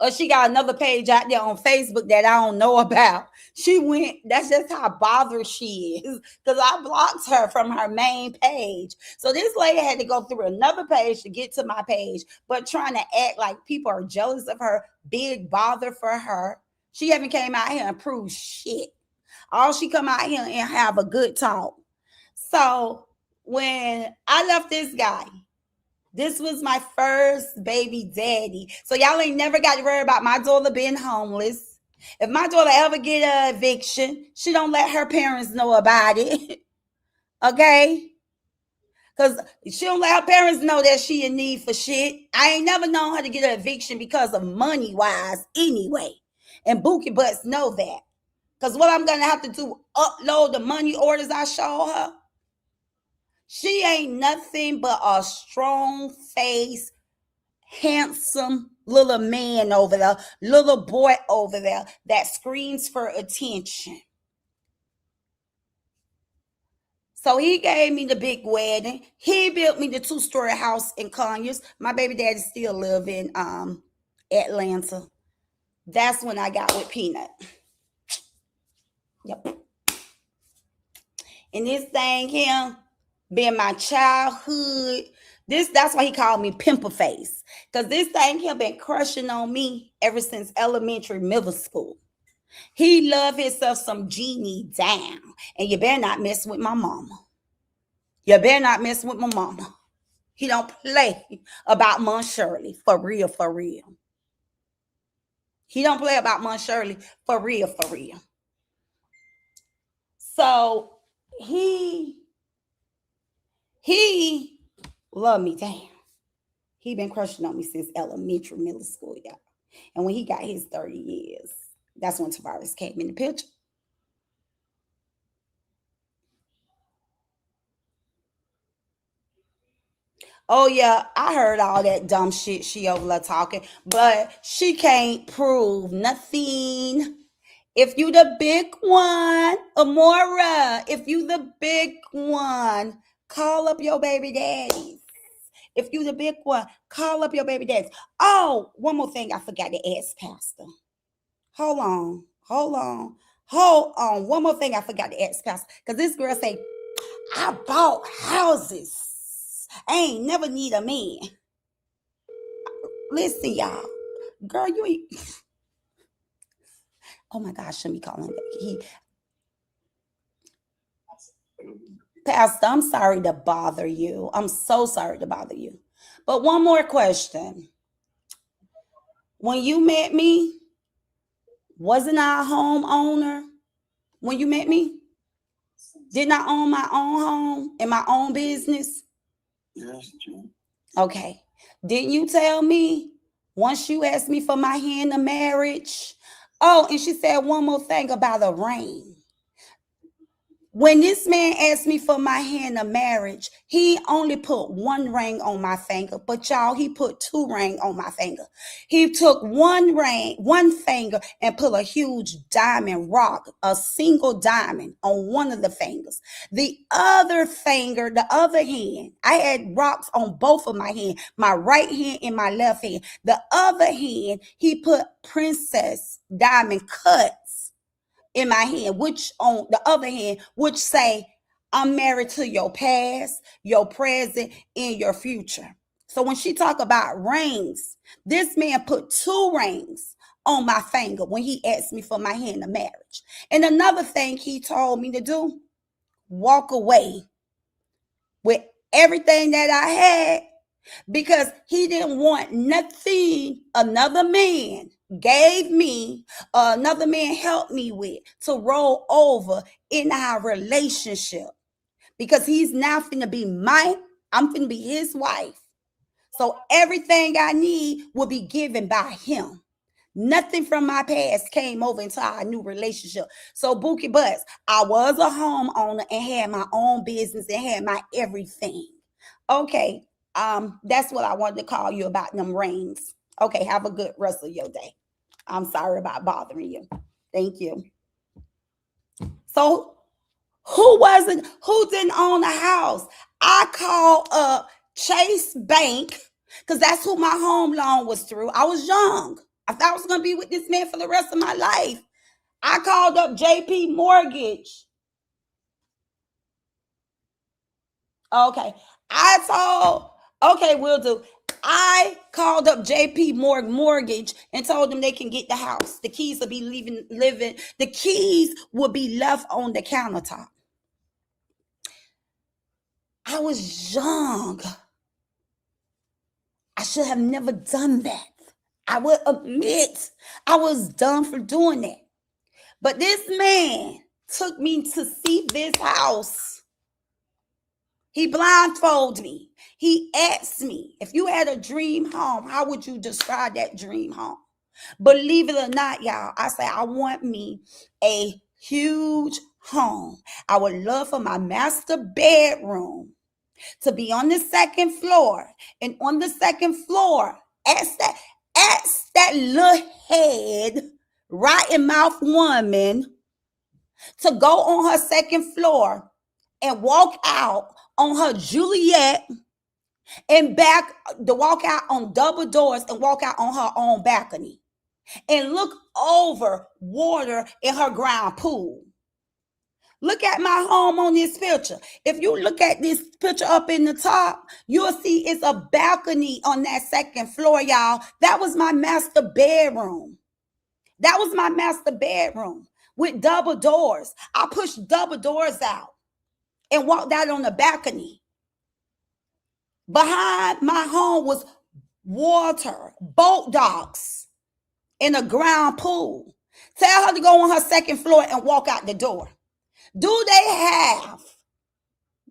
Or she got another page out there on Facebook that I don't know about. She went, that's just how bothered she is. Because I blocked her from her main page. So this lady had to go through another page to get to my page, but trying to act like people are jealous of her, big bother for her. She haven't came out here and proved shit. All she come out here and have a good talk. So when I left this guy, this was my first baby daddy. So y'all ain't never got to worry about my daughter being homeless. If my daughter ever get an eviction, she don't let her parents know about it. Okay? Because she don't let her parents know that she in need for shit. I ain't never known her to get an eviction because of money-wise anyway. And Bookie Butts know that. Because what I'm going to have to do, upload the money orders I show her. She ain't nothing but a strong face, handsome little man over there, little boy over there that screams for attention. So he gave me the big wedding. He built me the 2-story house in Conyers. My baby daddy still live in Atlanta. That's when I got with Peanut. Yep. And this thing here, being my childhood, that's why he called me Pimple Face. Because this thing here been crushing on me ever since elementary, middle school. He love himself some Genie down. And you better not mess with my mama. You better not mess with my mama. He don't play about Mom Shirley. For real, for real. He don't play about Mom Shirley. For real, for real. So he loved me down. He been crushing on me since elementary, middle school, y'all. And when he got his 30 years, that's when Tavares came in the picture. Oh, yeah, I heard all that dumb shit she over there talking, but she can't prove nothing. If you the big one, Amoira, if you the big one, call up your baby daddies. If you the big one, call up your baby daddies. Oh, one more thing I forgot to ask Pastor. Hold on. One more thing I forgot to ask Pastor. Because this girl say, I bought houses. I ain't never need a man. Listen, y'all. Girl, you ain't. Oh my gosh, let me call him back. Pastor, I'm sorry to bother you. I'm so sorry to bother you. But one more question. When you met me, wasn't I a homeowner when you met me? Didn't I own my own home and my own business? Yes, Jim. Okay. Didn't you tell me once you asked me for my hand of marriage? Oh, and she said one more thing about a ring. When this man asked me for my hand of marriage, he only put one ring on my finger, but y'all, he put two rings on my finger. He took one ring, one finger, and put a huge diamond rock, a single diamond on one of the fingers. The other finger, the other hand, I had rocks on both of my hands, my right hand and my left hand. The other hand, he put princess diamond cuts in my hand, which on the other hand, which say, I'm married to your past, your present, and your future. So when she talk about rings, this man put two rings on my finger when he asked me for my hand of marriage. And another thing he told me to do, walk away with everything that I had, because he didn't want nothing another man gave me, another man helped me with, to roll over in our relationship, because he's now finna be I'm finna be his wife. So everything I need will be given by him. Nothing from my past came over into our new relationship. So Bookie Butts, I was a homeowner and had my own business and had my everything. Okay, that's what I wanted to call you about them rings. Okay, have a good rest of your day. I'm sorry about bothering you. Thank you. So who didn't own a house? I called up Chase Bank, because that's who my home loan was through. I was young. I thought I was going to be with this man for the rest of my life. I called up JP Mortgage. Okay. Okay, we'll do. I called up JP Mortgage and told them they can get the house. The keys will be the keys will be left on the countertop. I was young. I should have never done that. I will admit I was dumb for doing that. But this man took me to see this house. He blindfolded me. He asked me, if you had a dream home, how would you describe that dream home? Believe it or not, y'all, I say I want me a huge home. I would love for my master bedroom to be on the second floor. And on the second floor, ask that little head, rotten mouth woman to go on her second floor and walk out on her Juliet and walk out on double doors and walk out on her own balcony and look over water in her ground pool. Look at my home on this picture. If you look at this picture up in the top, you'll see it's a balcony on that second floor, y'all. That was my master bedroom. That was my master bedroom with double doors. I pushed double doors out and walked out on the balcony. Behind my home was water, boat docks, and a ground pool. Tell her to go on her second floor and walk out the door. Do they have?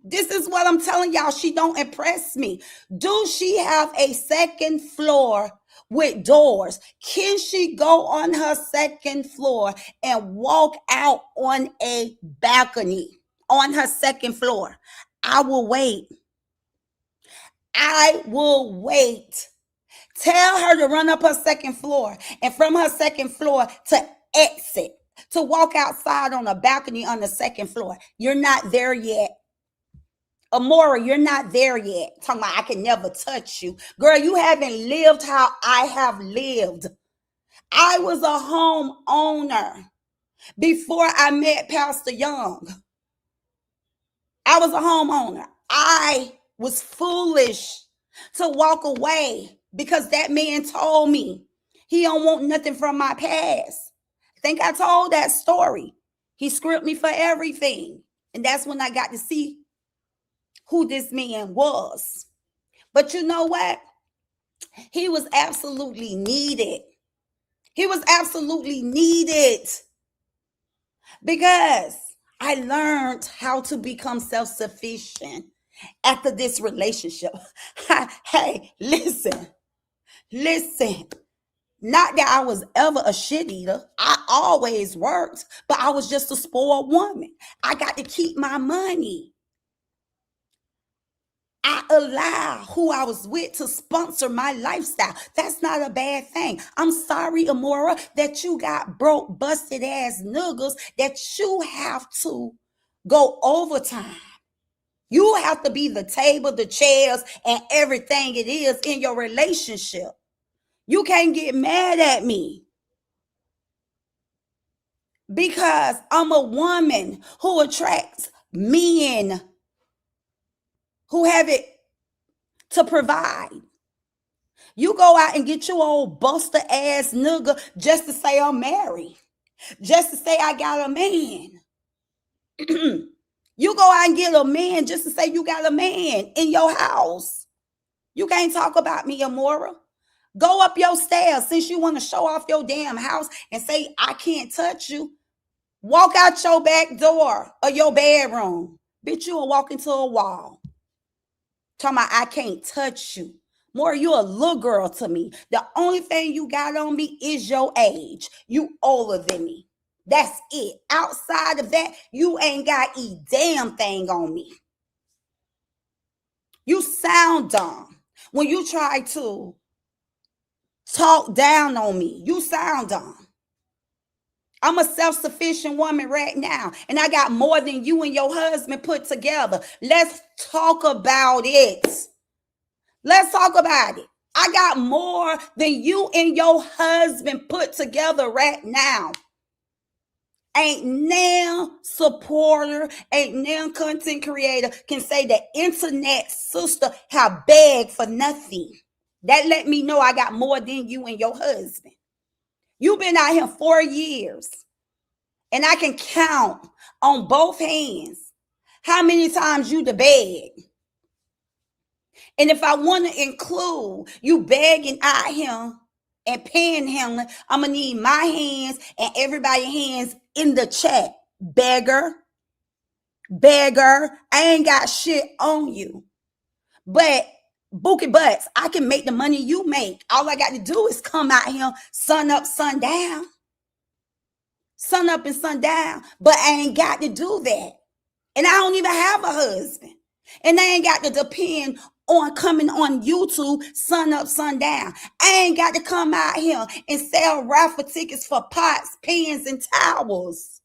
This is what I'm telling y'all. She don't impress me. Do she have a second floor with doors? Can she go on her second floor and walk out on a balcony on her second floor? I will wait. I will wait. Tell her to run up her second floor and from her second floor to exit, to walk outside on a balcony on the second floor. You're not there yet. Amoira, you're not there yet. Talking about I can never touch you. Girl, you haven't lived how I have lived. I was a homeowner before I met Pastor Young. I was a homeowner. I was foolish to walk away because that man told me he don't want nothing from my past. I think I told that story. He scripted me for everything. And that's when I got to see who this man was. But you know what? He was absolutely needed. He was absolutely needed because I learned how to become self-sufficient after this relationship. Hey, listen. Not that I was ever a shit eater. I always worked, but I was just a spoiled woman. I got to keep my money. I allow who I was with to sponsor my lifestyle. That's not a bad thing. I'm sorry, Amoira, that you got broke, busted ass niggas that you have to go overtime. You have to be the table, the chairs, and everything it is in your relationship. You can't get mad at me because I'm a woman who attracts men who have it to provide. You go out and get your old buster ass nigga just to say I'm married, just to say I got a man. You go out and get a man just to say you got a man in your house. You can't talk about me, Amoira. Go up your stairs since you want to show off your damn house and say I can't touch you. Walk out your back door or your bedroom. Bitch, you will walk into a wall. Talking about I can't touch you. More, you a little girl to me. The only thing you got on me is your age. You older than me. That's it. Outside of that, you ain't got a damn thing on me. You sound dumb when you try to talk down on me. You sound dumb. I'm a self-sufficient woman right now, and I got more than you and your husband put together. Let's talk about it. Let's talk about it. I got more than you and your husband put together right now. Ain't now supporter, ain't now content creator can say the internet sister have begged for nothing. That let me know I got more than you and your husband. You've been out here 4 years, and I can count on both hands how many times you beg. And if I want to include you begging out here and panhandling, I'm going to need my hands and everybody's hands in the chat. Beggar. I ain't got shit on you. But Bookie Butts, I can make the money you make. All I got to do is come out here, sun up, sun down. Sun up and sun down. But I ain't got to do that. And I don't even have a husband. And I ain't got to depend on coming on YouTube, sun up, sun down. I ain't got to come out here and sell raffle tickets for pots, pans, and towels.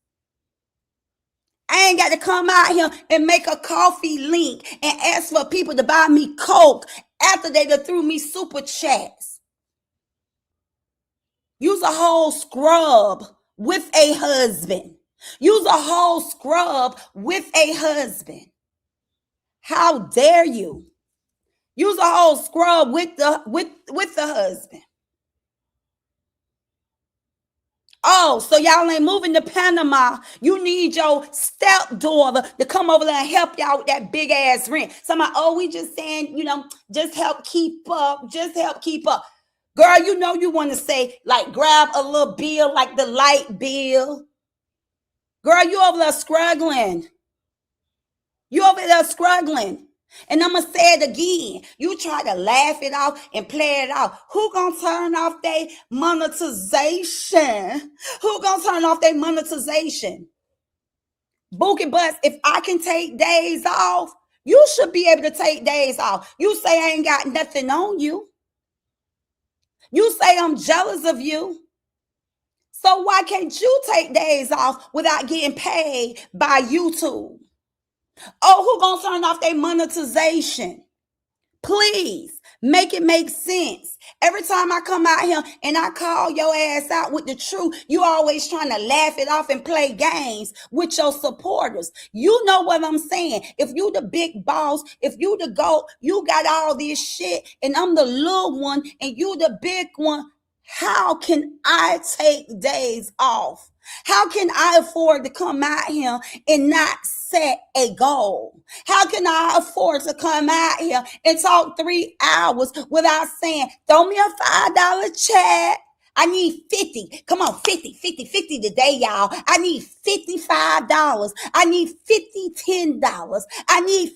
I ain't got to come out here and make a coffee link and ask for people to buy me Coke after they done threw me super chats. Use a whole scrub with a husband. Use a whole scrub with a husband. How dare you? Use a whole scrub with the husband. Oh, so y'all ain't moving to Panama. You need your stepdaughter to come over there and help y'all with that big ass rent. Somebody, oh, we just saying, just help keep up. Just help keep up. Girl, you know you want to say, like, grab a little bill, like the light bill. Girl, you over there struggling. You over there struggling. And I'm going to say it again. You try to laugh it off and play it off. Who going to turn off their monetization? Who going to turn off their monetization? Bookie Butts, if I can take days off, you should be able to take days off. You say I ain't got nothing on you. You say I'm jealous of you. So why can't you take days off without getting paid by YouTube? Oh, who gonna turn off their monetization? Please make it make sense. Every time I come out here and I call your ass out with the truth, you always trying to laugh it off and play games with your supporters. You know what I'm saying. If you the big boss, if you the GOAT, you got all this shit, and I'm the little one and you the big one. How can I take days off? How can I afford to come out here and not set a goal? How can I afford to come out here and talk 3 hours without saying, throw me a $5 check? I need 50. Come on, 50 today, y'all. I need $55. I need $10. I need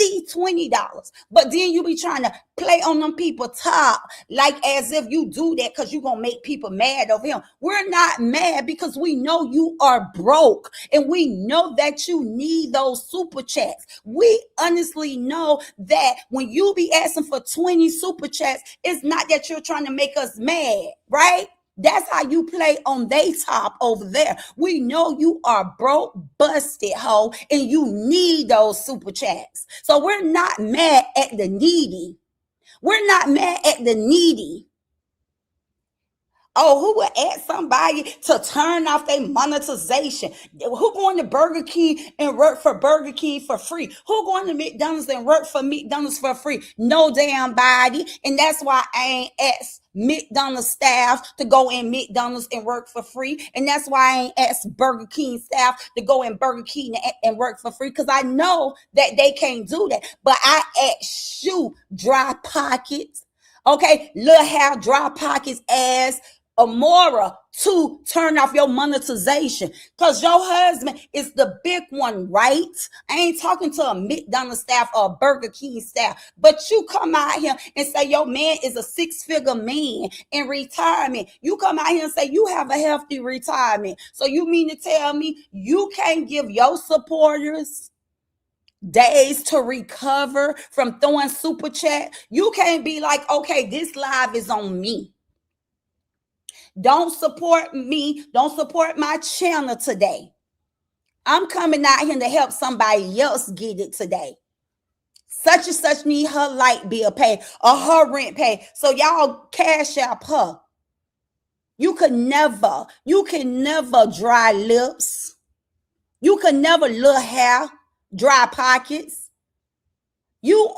$20. But then you be trying to play on them people top like as if you do that because you're going to make people mad over him. We're not mad because we know you are broke and we know that you need those super chats. We honestly know that when you be asking for 20 super chats, it's not that you're trying to make us mad, right? That's how you play on they top over there. We know you are broke, busted, hoe, and you need those super chats. So we're not mad at the needy. We're not mad at the needy. Oh, who would ask somebody to turn off their monetization? Who going to Burger King and work for Burger King for free? Who going to McDonald's and work for McDonald's for free? No damn body. And that's why I ain't asked McDonald's staff to go in McDonald's and work for free. And that's why I ain't asked Burger King staff to go in Burger King and work for free. Because I know that they can't do that. But I asked you, dry pockets. Okay, little hair, dry pockets, ass, Amoira, to turn off your monetization because your husband is the big one, right? I ain't talking to a McDonald's staff or a Burger King staff, but you come out here and say your man is a 6-figure man in retirement. You come out here and say you have a healthy retirement. So you mean to tell me you can't give your supporters days to recover from throwing super chat? You can't be like, okay, this live is on me. Don't support me. Don't support my channel today. I'm coming out here to help somebody else get it today. Such and such need her light bill paid or her rent paid. So y'all cash out her. You can never dry lips. You can never little hair, dry pockets. You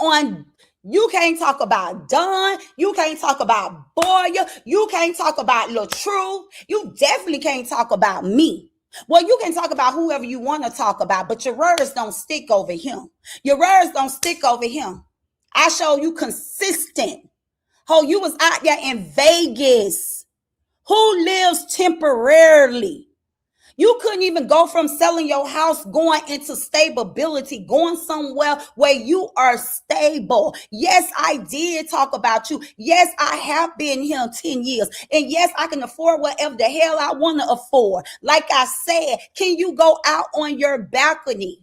can't talk about Don. You can't talk about Boya. You can't talk about LaTrue. You definitely can't talk about me. Well, you can talk about whoever you want to talk about, but your words don't stick over him. Your words don't stick over him. I show you consistent. Oh, you was out there in Vegas. Who lives temporarily? You couldn't even go from selling your house, going into stability, going somewhere where you are stable. Yes, I did talk about you. Yes, I have been here 10 years. And yes, I can afford whatever the hell I want to afford. Like I said, can you go out on your balcony?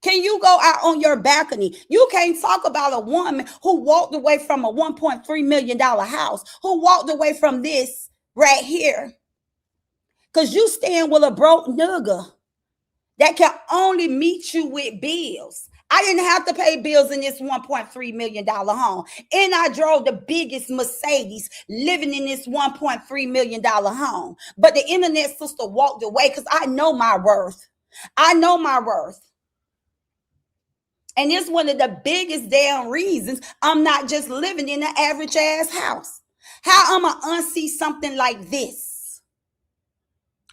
Can you go out on your balcony? You can't talk about a woman who walked away from a $1.3 million house, who walked away from this right here. Because you stand with a broke nigga that can only meet you with bills. I didn't have to pay bills in this $1.3 million home. And I drove the biggest Mercedes living in this $1.3 million home. But the internet sister walked away because I know my worth. I know my worth. And it's one of the biggest damn reasons I'm not just living in an average ass house. How am I unsee something like this?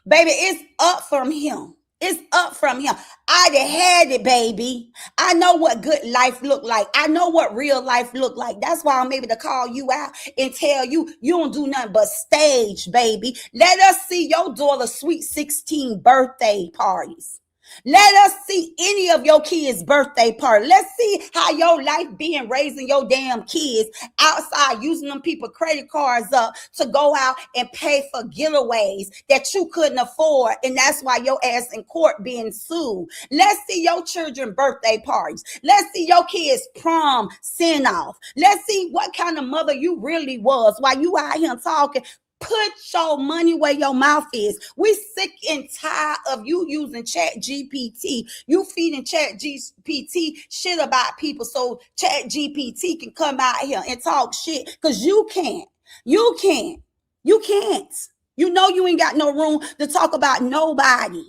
Baby, it's up from him. It's up from him. I done had it, baby. I know what good life look like. I know what real life look like. That's why I'm able to call you out and tell you, you don't do nothing but stage, baby. Let us see your daughter's sweet 16 birthday parties. Let us see any of your kids' birthday party. Let's see how your life being raising your damn kids outside using them people credit cards up to go out and pay for giveaways that you couldn't afford. And that's why your ass in court being sued. Let's see your children birthday parties. Let's see your kids prom send off. Let's see what kind of mother you really was while you out here talking. Put your money where your mouth is. We sick and tired of you using Chat GPT. You feeding Chat GPT shit about people so Chat GPT can come out here and talk shit because you can't. You can't. You can't. You know you ain't got no room to talk about nobody.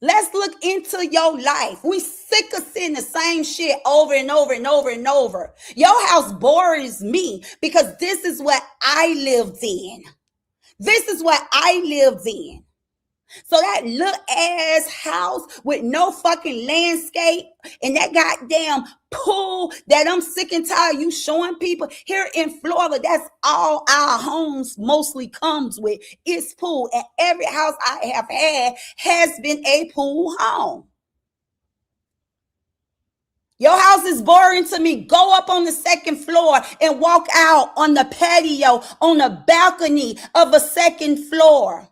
Let's look into your life. We sick of seeing the same shit over and over and over and over. Your house bores me because this is what I lived in. This is what I lived in. So that little ass house with no fucking landscape and that goddamn pool that I'm sick and tired of you showing people here in Florida, that's all our homes mostly comes with is pool. And every house I have had has been a pool home. Your house is boring to me. Go up on the second floor and walk out on the patio, on the balcony of a second floor.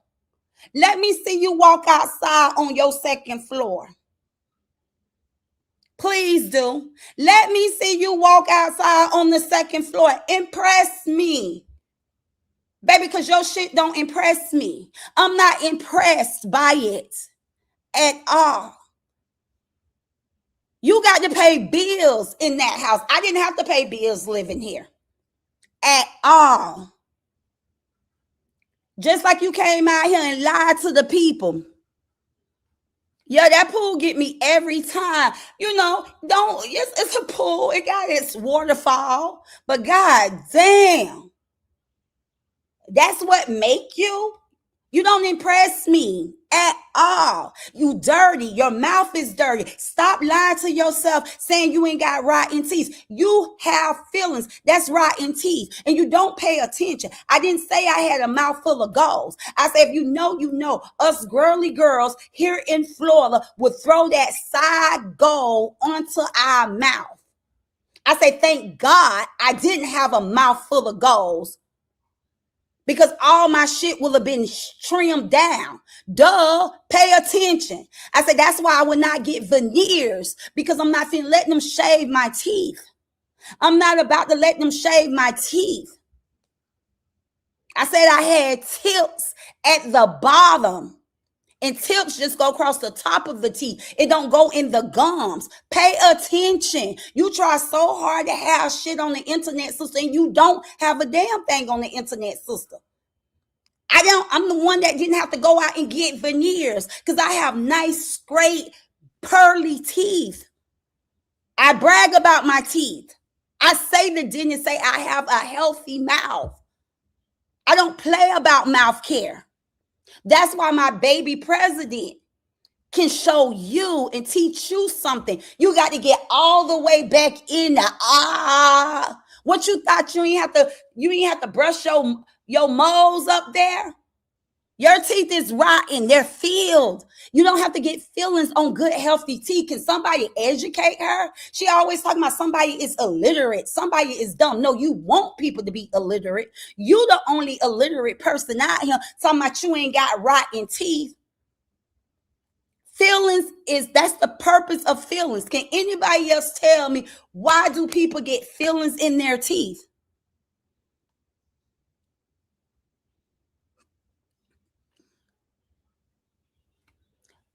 Let me see you walk outside on your second floor. Please do. Let me see you walk outside on the second floor. Impress me. Baby, because your shit don't impress me. I'm not impressed by it at all. You got to pay bills in that house. I didn't have to pay bills living here at all. Just like you came out here and lied to the people. Yeah, that pool get me every time. You know, it's a pool. It got its waterfall. But god damn. That's what make you? You don't impress me at all. You dirty. Your mouth is dirty. Stop lying to yourself saying you ain't got rotten teeth. You have feelings. That's rotten teeth. And you don't pay attention. I didn't say I had a mouth full of goals. I said, if you know, you know. Us girly girls here in Florida would throw that side goal onto our mouth. I say, thank God I didn't have a mouth full of goals, because all my shit will have been trimmed down. Duh, pay attention. I said, that's why I would not get veneers, because I'm not finna let them shave my teeth. I'm not about to let them shave my teeth. I said I had tips at the bottom, and tips just go across the top of the teeth. It don't go in the gums. Pay attention. You try so hard to have shit on the internet, sister, and you don't have a damn thing on the internet, sister. I'm the one that didn't have to go out and get veneers, because I have nice, straight, pearly teeth. I brag about my teeth. I say the dentist say I have a healthy mouth. I don't play about mouth care. That's why my baby president can show you and teach you something. You got to get all the way back in the what you thought you ain't have to brush your moles up there? Your teeth is rotten. They're filled. You don't have to get fillings on good, healthy teeth. Can somebody educate her? She always talking about somebody is illiterate. Somebody is dumb. No, you want people to be illiterate. You the only illiterate person out here talking about you ain't got rotten teeth. Fillings that's the purpose of fillings. Can anybody else tell me, why do people get fillings in their teeth?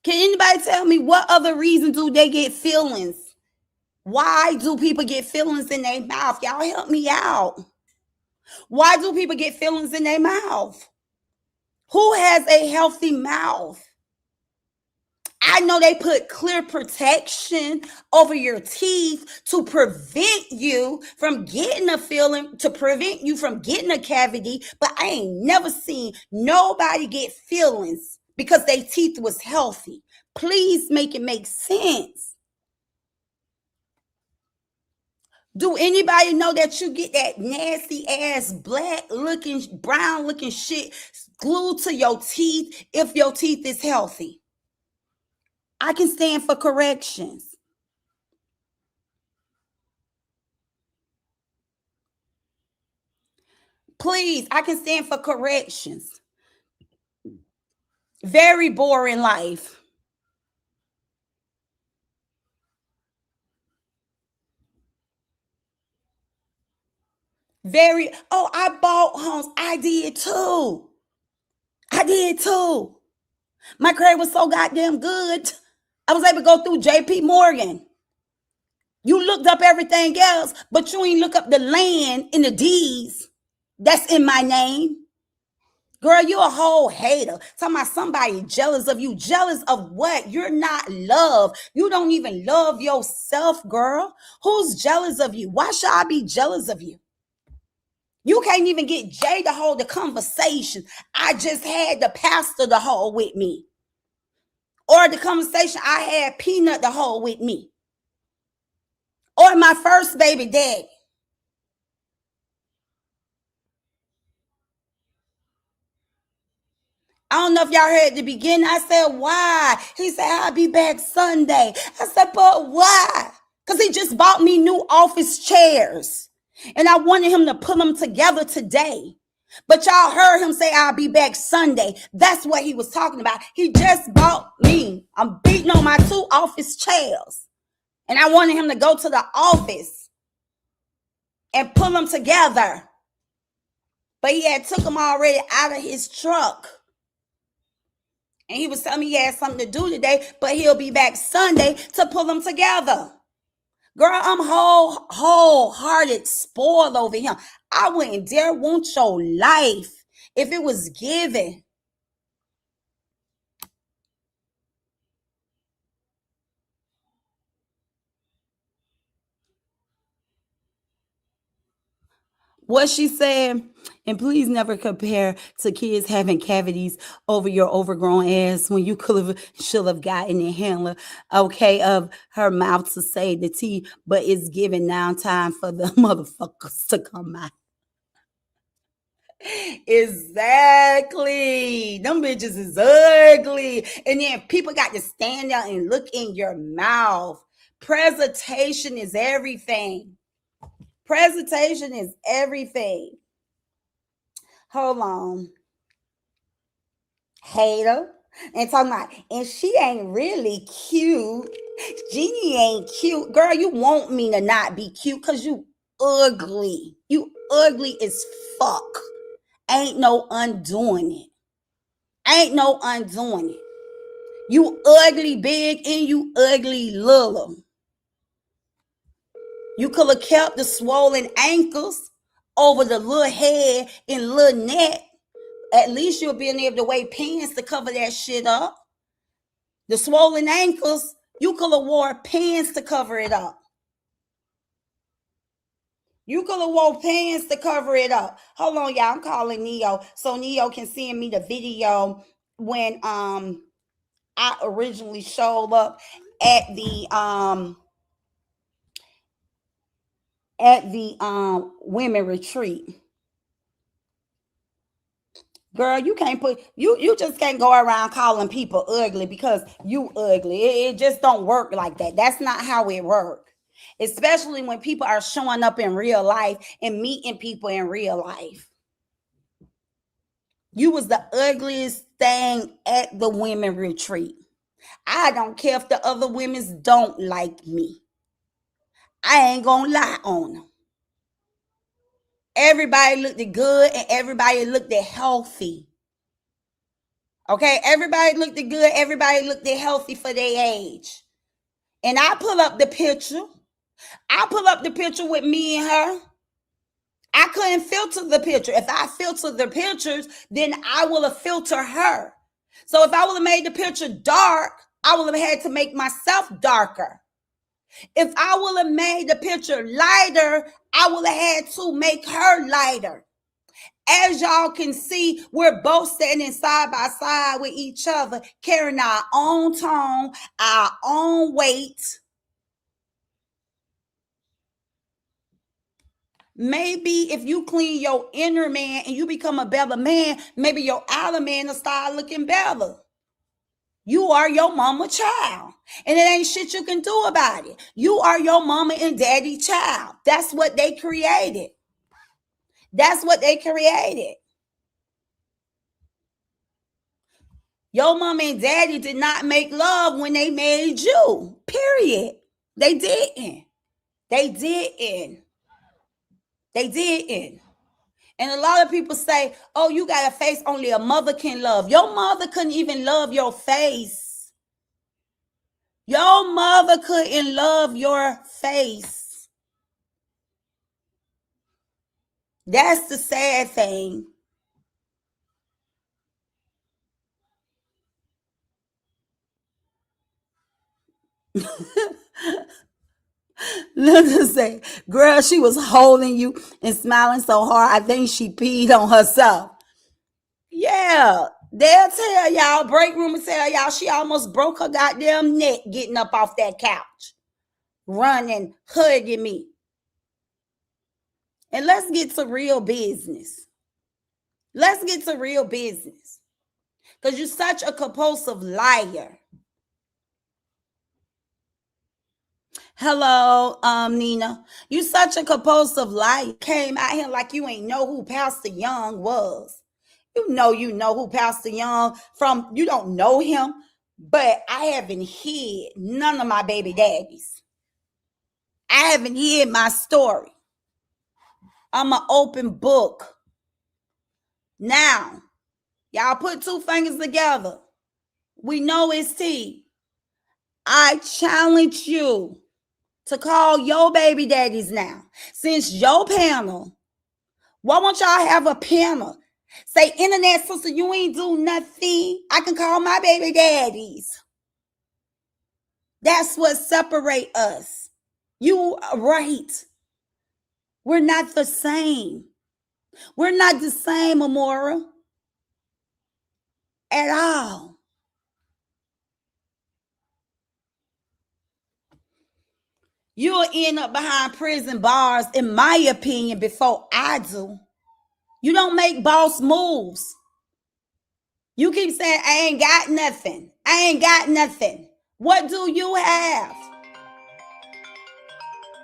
Can anybody tell me what other reason do they get fillings? Why do people get fillings in their mouth? Y'all help me out. Why do people get fillings in their mouth? Who has a healthy mouth? I know they put clear protection over your teeth to prevent you from getting a filling, to prevent you from getting a cavity, but I ain't never seen nobody get fillings because their teeth was healthy. Please make it make sense. Do anybody know that you get that nasty ass black looking, brown looking shit glued to your teeth if your teeth is healthy? I can stand for corrections. Please, I can stand for corrections. Very boring life. I bought homes. I did too. My credit was so goddamn good. I was able to go through JP Morgan. You looked up everything else, but you ain't look up the land in the deeds that's in my name. Girl, you a whole hater. Talking about somebody jealous of you. Jealous of what? You're not loved. You don't even love yourself, girl. Who's jealous of you? Why should I be jealous of you? You can't even get Jay to hold the conversation I just had the pastor to hold with me. Or the conversation I had Peanut to hold with me. Or my first baby daddy. I don't know if y'all heard at the beginning. I said, why? He said, I'll be back Sunday. I said, but why? Because he just bought me new office chairs. And I wanted him to put them together today. But y'all heard him say, I'll be back Sunday. That's what he was talking about. He just bought me. I'm beating on my two office chairs. And I wanted him to go to the office and pull them together. But he had took them already out of his truck. And he was telling me he had something to do today, but he'll be back Sunday to pull them together. Girl, I'm wholehearted spoiled over him. I wouldn't dare want your life if it was given. What she said, and please never compare to kids having cavities over your overgrown ass when you should have gotten a handler, okay, of her mouth to say the tea, but it's given now time for the motherfuckers to come out. Exactly. Them bitches is ugly. And then people got to stand out and look in your mouth. Presentation is everything. Presentation is everything. Hold on. Hater. And talking about, and she ain't really cute. Jeannie ain't cute. Girl, you want me to not be cute because you ugly. You ugly as fuck. Ain't no undoing it. Ain't no undoing it. You ugly big and you ugly little. You could have kept the swollen ankles over the little head and little neck. At least you'll be able to wear pants to cover that shit up. The swollen ankles, you could have wore pants to cover it up. You could have wore pants to cover it up. Hold on, y'all. I'm calling Neo so Neo can send me the video when I originally showed up at the women retreat. Girl, you can't put you just can't go around calling people ugly because you ugly. It just don't work like that. That's not how it works. Especially when people are showing up in real life and meeting people in real life. You was the ugliest thing at the women retreat. I don't care if the other women's don't like me. I ain't gonna lie on them. Everybody looked good and everybody looked healthy. Okay, everybody looked good. Everybody looked healthy for their age. And I pull up the picture. I pull up the picture with me and her. I couldn't filter the picture. If I filter the pictures, then I will have filtered her. So if I would have made the picture dark, I would have had to make myself darker. If I would have made the picture lighter, I would have had to make her lighter. As y'all can see, we're both standing side by side with each other, carrying our own tone, our own weight. Maybe if you clean your inner man and you become a better man, maybe your outer man will start looking better. You are your mama child. And it ain't shit you can do about it. You are your mama and daddy child. That's what they created. That's what they created. Your mama and daddy did not make love when they made you. Period. They didn't. They didn't. They didn't. And a lot of people say, oh, you got a face only a mother can love. Your mother couldn't even love your face. Your mother couldn't love your face. That's the sad thing. Let's say, girl, she was holding you and smiling so hard, I think she peed on herself. Yeah, they'll tell y'all, break room will tell y'all she almost broke her goddamn neck getting up off that couch, running, hugging me. And let's get to real business. Let's get to real business. Because you're such a compulsive liar. Hello, Nina. You such a compulsive liar. Came out here like you ain't know who Pastor Young was. You know who Pastor Young from. You don't know him, but I haven't hid none of my baby daddies. I haven't hid my story. I'm an open book. Now, y'all put two fingers together. We know it's T. I challenge you to call your baby daddies now. Since your panel, why won't y'all have a panel? Say, internet sister, you ain't do nothing. I can call my baby daddies. That's what separate us. You are right. We're not the same. We're not the same, Amoira, at all. You'll end up behind prison bars, in my opinion, before I do. You don't make boss moves. You keep saying, I ain't got nothing. I ain't got nothing. What do you have?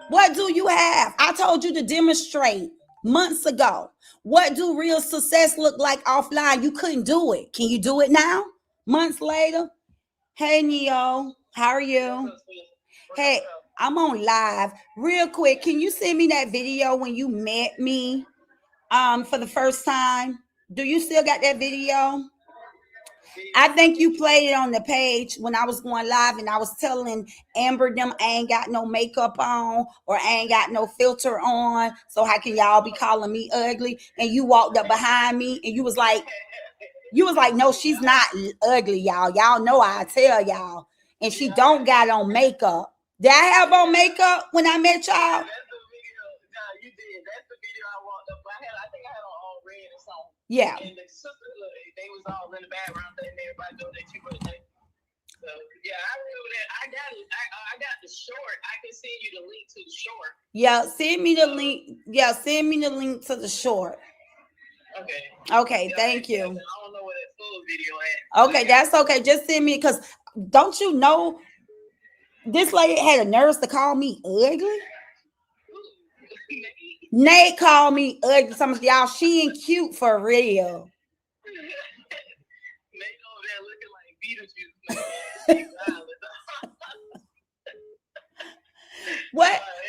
What do you have? I told you to demonstrate months ago. What do real success look like offline? You couldn't do it. Can you do it now? Months later? Hey, Neo. How are you? Hey, I'm on live. Real quick, can you send me that video when you met me for the first time? Do you still got that video? I think you played it on the page when I was going live and I was telling Amber them I ain't got no makeup on or I ain't got no filter on. So how can y'all be calling me ugly? And you walked up behind me and you was like, no, she's not ugly, y'all. Y'all know I tell y'all. And she don't got on makeup. Did I have on makeup when I met y'all? You did. That's the video I walked up. I think I had on all red or something. Yeah. And the sisterhood, they was all in the background letting everybody know that you were there. So yeah, I remember that. I got the short. I can send you the link to the short. Yeah, send me the link. Yeah, send me the link to the short. Okay. Okay, yeah, thank you. I don't know where that full video at. Okay, that's okay. Just send me because don't you know this lady had a nerve to call me ugly? Nate called me ugly. Some of y'all, she ain't cute for real. Nate over there looking like Beetlejuice.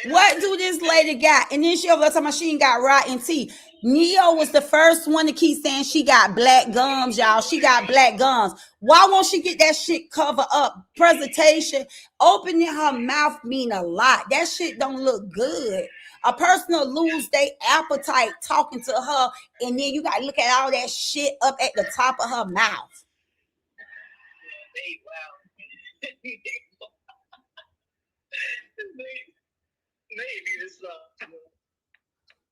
What do this lady got? And then she over there talking about she ain't got rotten teeth. Neo was the first one to keep saying she got black gums, y'all. She got black gums. Why won't she get that shit covered up? Presentation, opening her mouth mean a lot. That shit don't look good. A person will lose their appetite talking to her, and then you got to look at all that shit up at the top of her mouth. Maybe this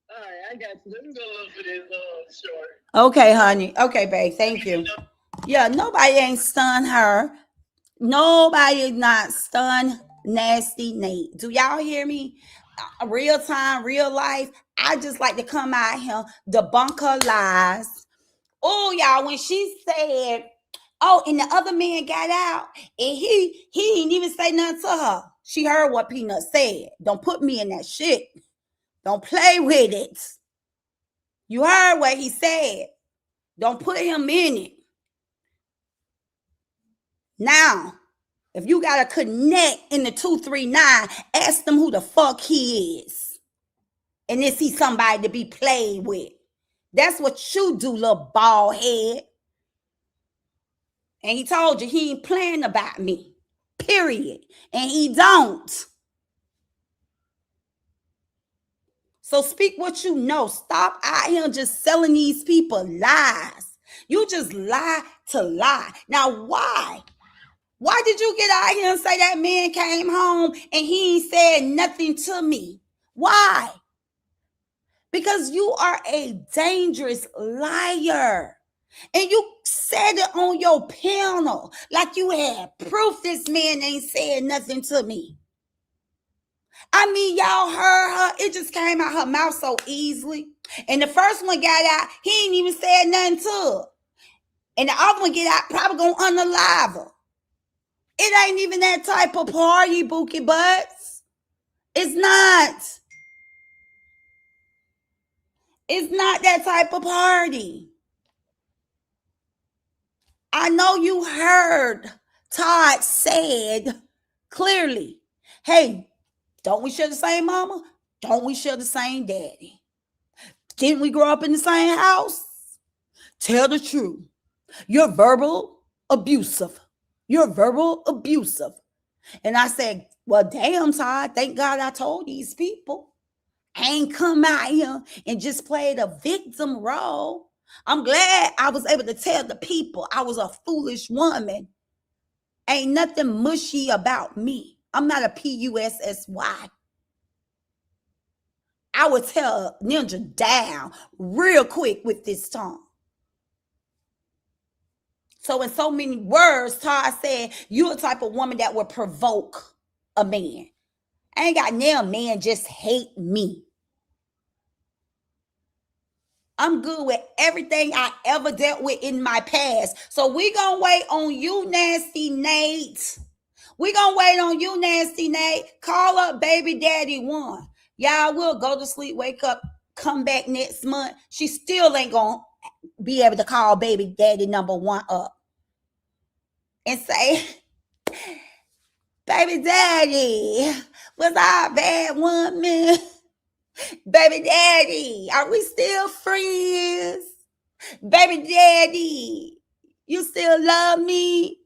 all right, I got you. Let me go look for this short. Okay, honey. Okay, babe. Thank you. Yeah, nobody ain't stunned her. Nobody not stunned Nasty Nate. Do y'all hear me? Real time, real life. I just like to come out here, debunk her lies. Oh, y'all, when she said, oh, and the other man got out, and he didn't even say nothing to her. She heard what Peanut said. Don't put me in that shit. Don't play with it. You heard what he said. Don't put him in it. Now, if you got to connect in the 239, ask them who the fuck he is. And is he somebody to be played with? That's what you do, little bald head. And he told you he ain't playing about me. Period. And he don't. So speak what you know. Stop out here just selling these people lies. You just lie to lie. Now, why? Why did you get out here and say that man came home and he ain't said nothing to me? Why? Because you are a dangerous liar. And you said it on your panel like you had proof this man ain't said nothing to me. I mean, y'all heard her. It just came out her mouth so easily. And the first one got out, he ain't even said nothing to her. And the other one get out, probably gonna unalive her. It ain't even that type of party, Bookie Butts. It's not. It's not that type of party. I know you heard Todd said clearly, hey, don't we share the same mama? Don't we share the same daddy? Didn't we grow up in the same house? Tell the truth. You're verbal abusive. You're verbal abusive. And I said, well, damn, Todd, thank God I told these people. I ain't come out here and just played a victim role. I'm glad I was able to tell the people I was a foolish woman. Ain't nothing mushy about me. I'm not a PUSSY. I would tell Ninja down real quick with this tongue. So in so many words, Todd said, you're the type of woman that would provoke a man. I ain't got no man just hate me. I'm good with everything I ever dealt with in my past. So we gonna wait on you, Nasty Nate. We gonna wait on you, Nasty Nate. Call up baby daddy one. Y'all will go to sleep, wake up, come back next month. She still ain't gonna be able to call baby daddy number one up and say, baby daddy, was I a bad woman? Baby daddy, are we still friends? Baby daddy, you still love me?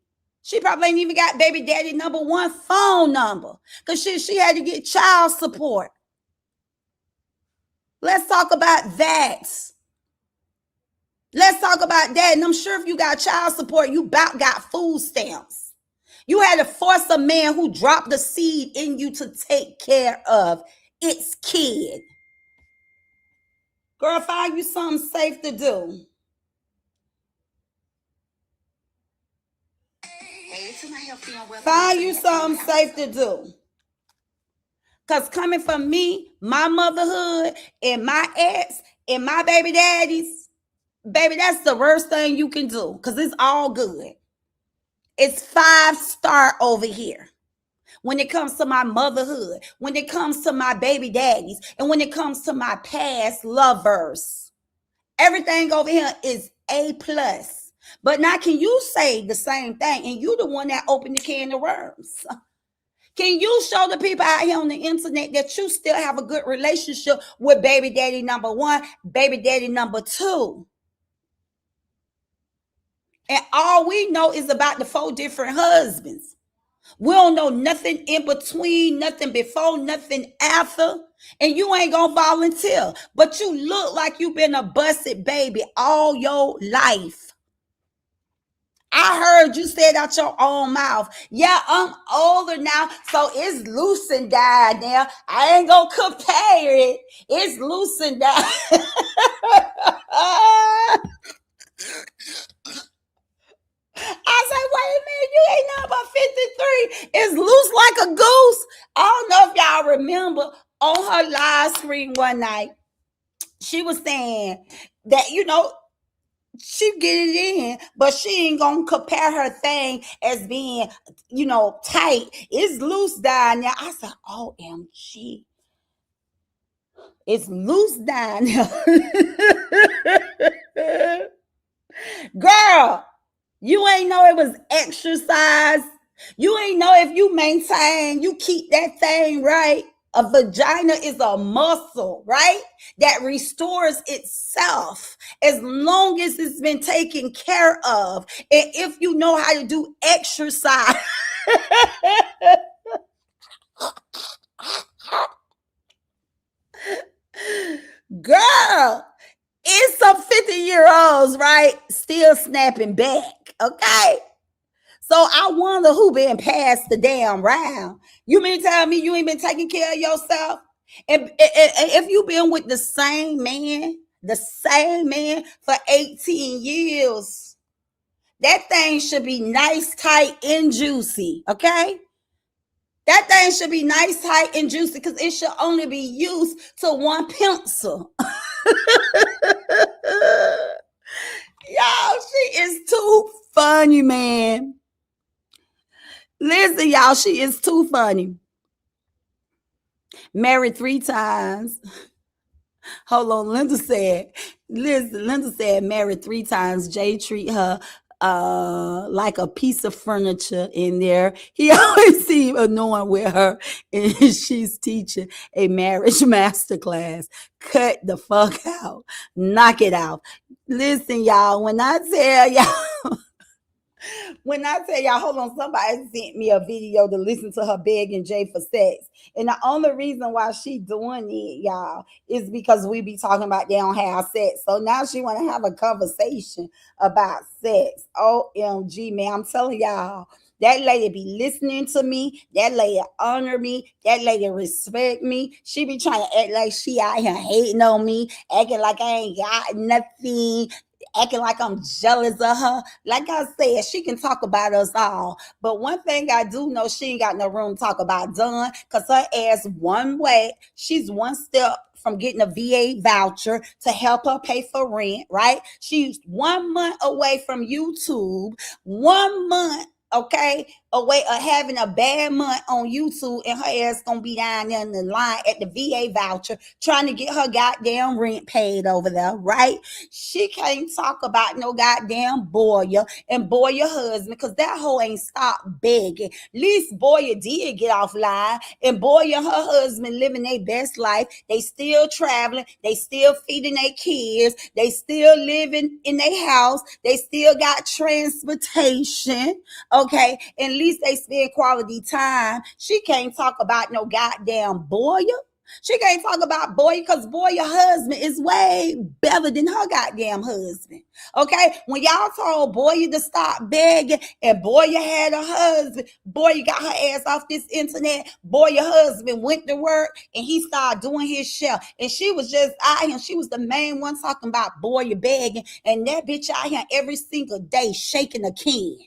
She probably ain't even got baby daddy number one phone number because she had to get child support. Let's talk about that. Let's talk about that. And I'm sure if you got child support, you about got food stamps. You had to force a man who dropped the seed in you to take care of its kid. Girl, find you something safe to do. Find you something safe to do. Because coming from me, my motherhood, and my ex, and my baby daddies, baby, that's the worst thing you can do. Because it's all good. It's 5-star over here. When it comes to my motherhood, when it comes to my baby daddies, and when it comes to my past lovers, everything over here is A+. But now can you say the same thing? And you the one that opened the can of worms. Can you show the people out here on the internet that you still have a good relationship with baby daddy number one, baby daddy number two? And all we know is about the 4 different husbands. We don't know nothing in between, nothing before, nothing after. And you ain't gonna volunteer. But you look like you've been a busted baby all your life. I heard you say it out your own mouth. Yeah, I'm older now, so it's loosened down now. I ain't gonna compare it. It's loosened down. I say, wait a minute, you ain't nothing but 53. It's loose like a goose. I don't know if y'all remember on her live screen one night, she was saying that, she get it in, but she ain't gonna compare her thing as being, tight. It's loose down there. I said, OMG. It's loose down there. Girl, you ain't know it was exercise. You ain't know if you maintain, you keep that thing right. A vagina is a muscle, right? That restores itself as long as it's been taken care of. And if you know how to do exercise. Girl, it's some 50-year-olds, right? Still snapping back, okay? So I wonder who been passed the damn round. You mean tell me you ain't been taking care of yourself? And if you been with the same man for 18 years, that thing should be nice, tight, and juicy, okay? That thing should be nice, tight, and juicy because it should only be used to one pencil. Y'all, she is too funny, man. Listen, y'all, she is too funny. Married 3 times. Hold on, Linda said married 3 times. Jay treat her like a piece of furniture in there. He always seem annoying with her, and she's teaching a marriage masterclass. Cut the fuck out. Knock it out. Listen, y'all, when I tell y'all, hold on, somebody sent me a video to listen to her begging Jay for sex. And the only reason why she doing it, y'all, is because we be talking about they don't have sex. So now she want to have a conversation about sex. OMG, man. I'm telling y'all, that lady be listening to me. That lady honor me. That lady respect me. She be trying to act like she out here hating on me, acting like I ain't got nothing, acting like I'm jealous of her. Like I said, she can talk about us all. But one thing I do know, she ain't got no room to talk about Dawn, because her ass one way, she's one step from getting a VA voucher to help her pay for rent, right? She's 1 month away from YouTube, 1 month, okay, away of having a bad month on YouTube, and her ass gonna be down there in the line at the VA voucher trying to get her goddamn rent paid over there, right? She can't talk about no goddamn Boya and Boya husband, because that hoe ain't stopped begging. At least Boya did get offline, and Boya and her husband living their best life. They still traveling. They still feeding their kids. They still living in their house. They still got transportation. Okay, at least they spend quality time. She can't talk about no goddamn Boya. She can't talk about Boya, because Boya husband is way better than her goddamn husband. Okay, when y'all told Boya to stop begging, and Boya had a husband, Boya got her ass off this internet. Boya husband went to work and he started doing his share, and she was just out here. She was the main one talking about Boya begging, and that bitch out here every single day shaking a can.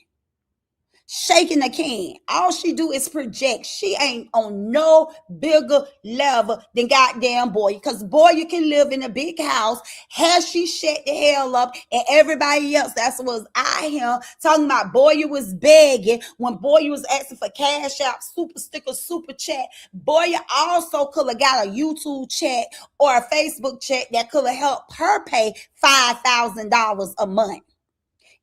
Shaking a can. All she do is project. She ain't on no bigger level than goddamn Boya. Because Boya can live in a big house. Has she shut the hell up? And everybody else that's was out here talking about Boya was begging when Boya was asking for cash out, super sticker, super chat. Boya also could have got a YouTube chat or a Facebook chat that could have helped her pay $5,000 a month.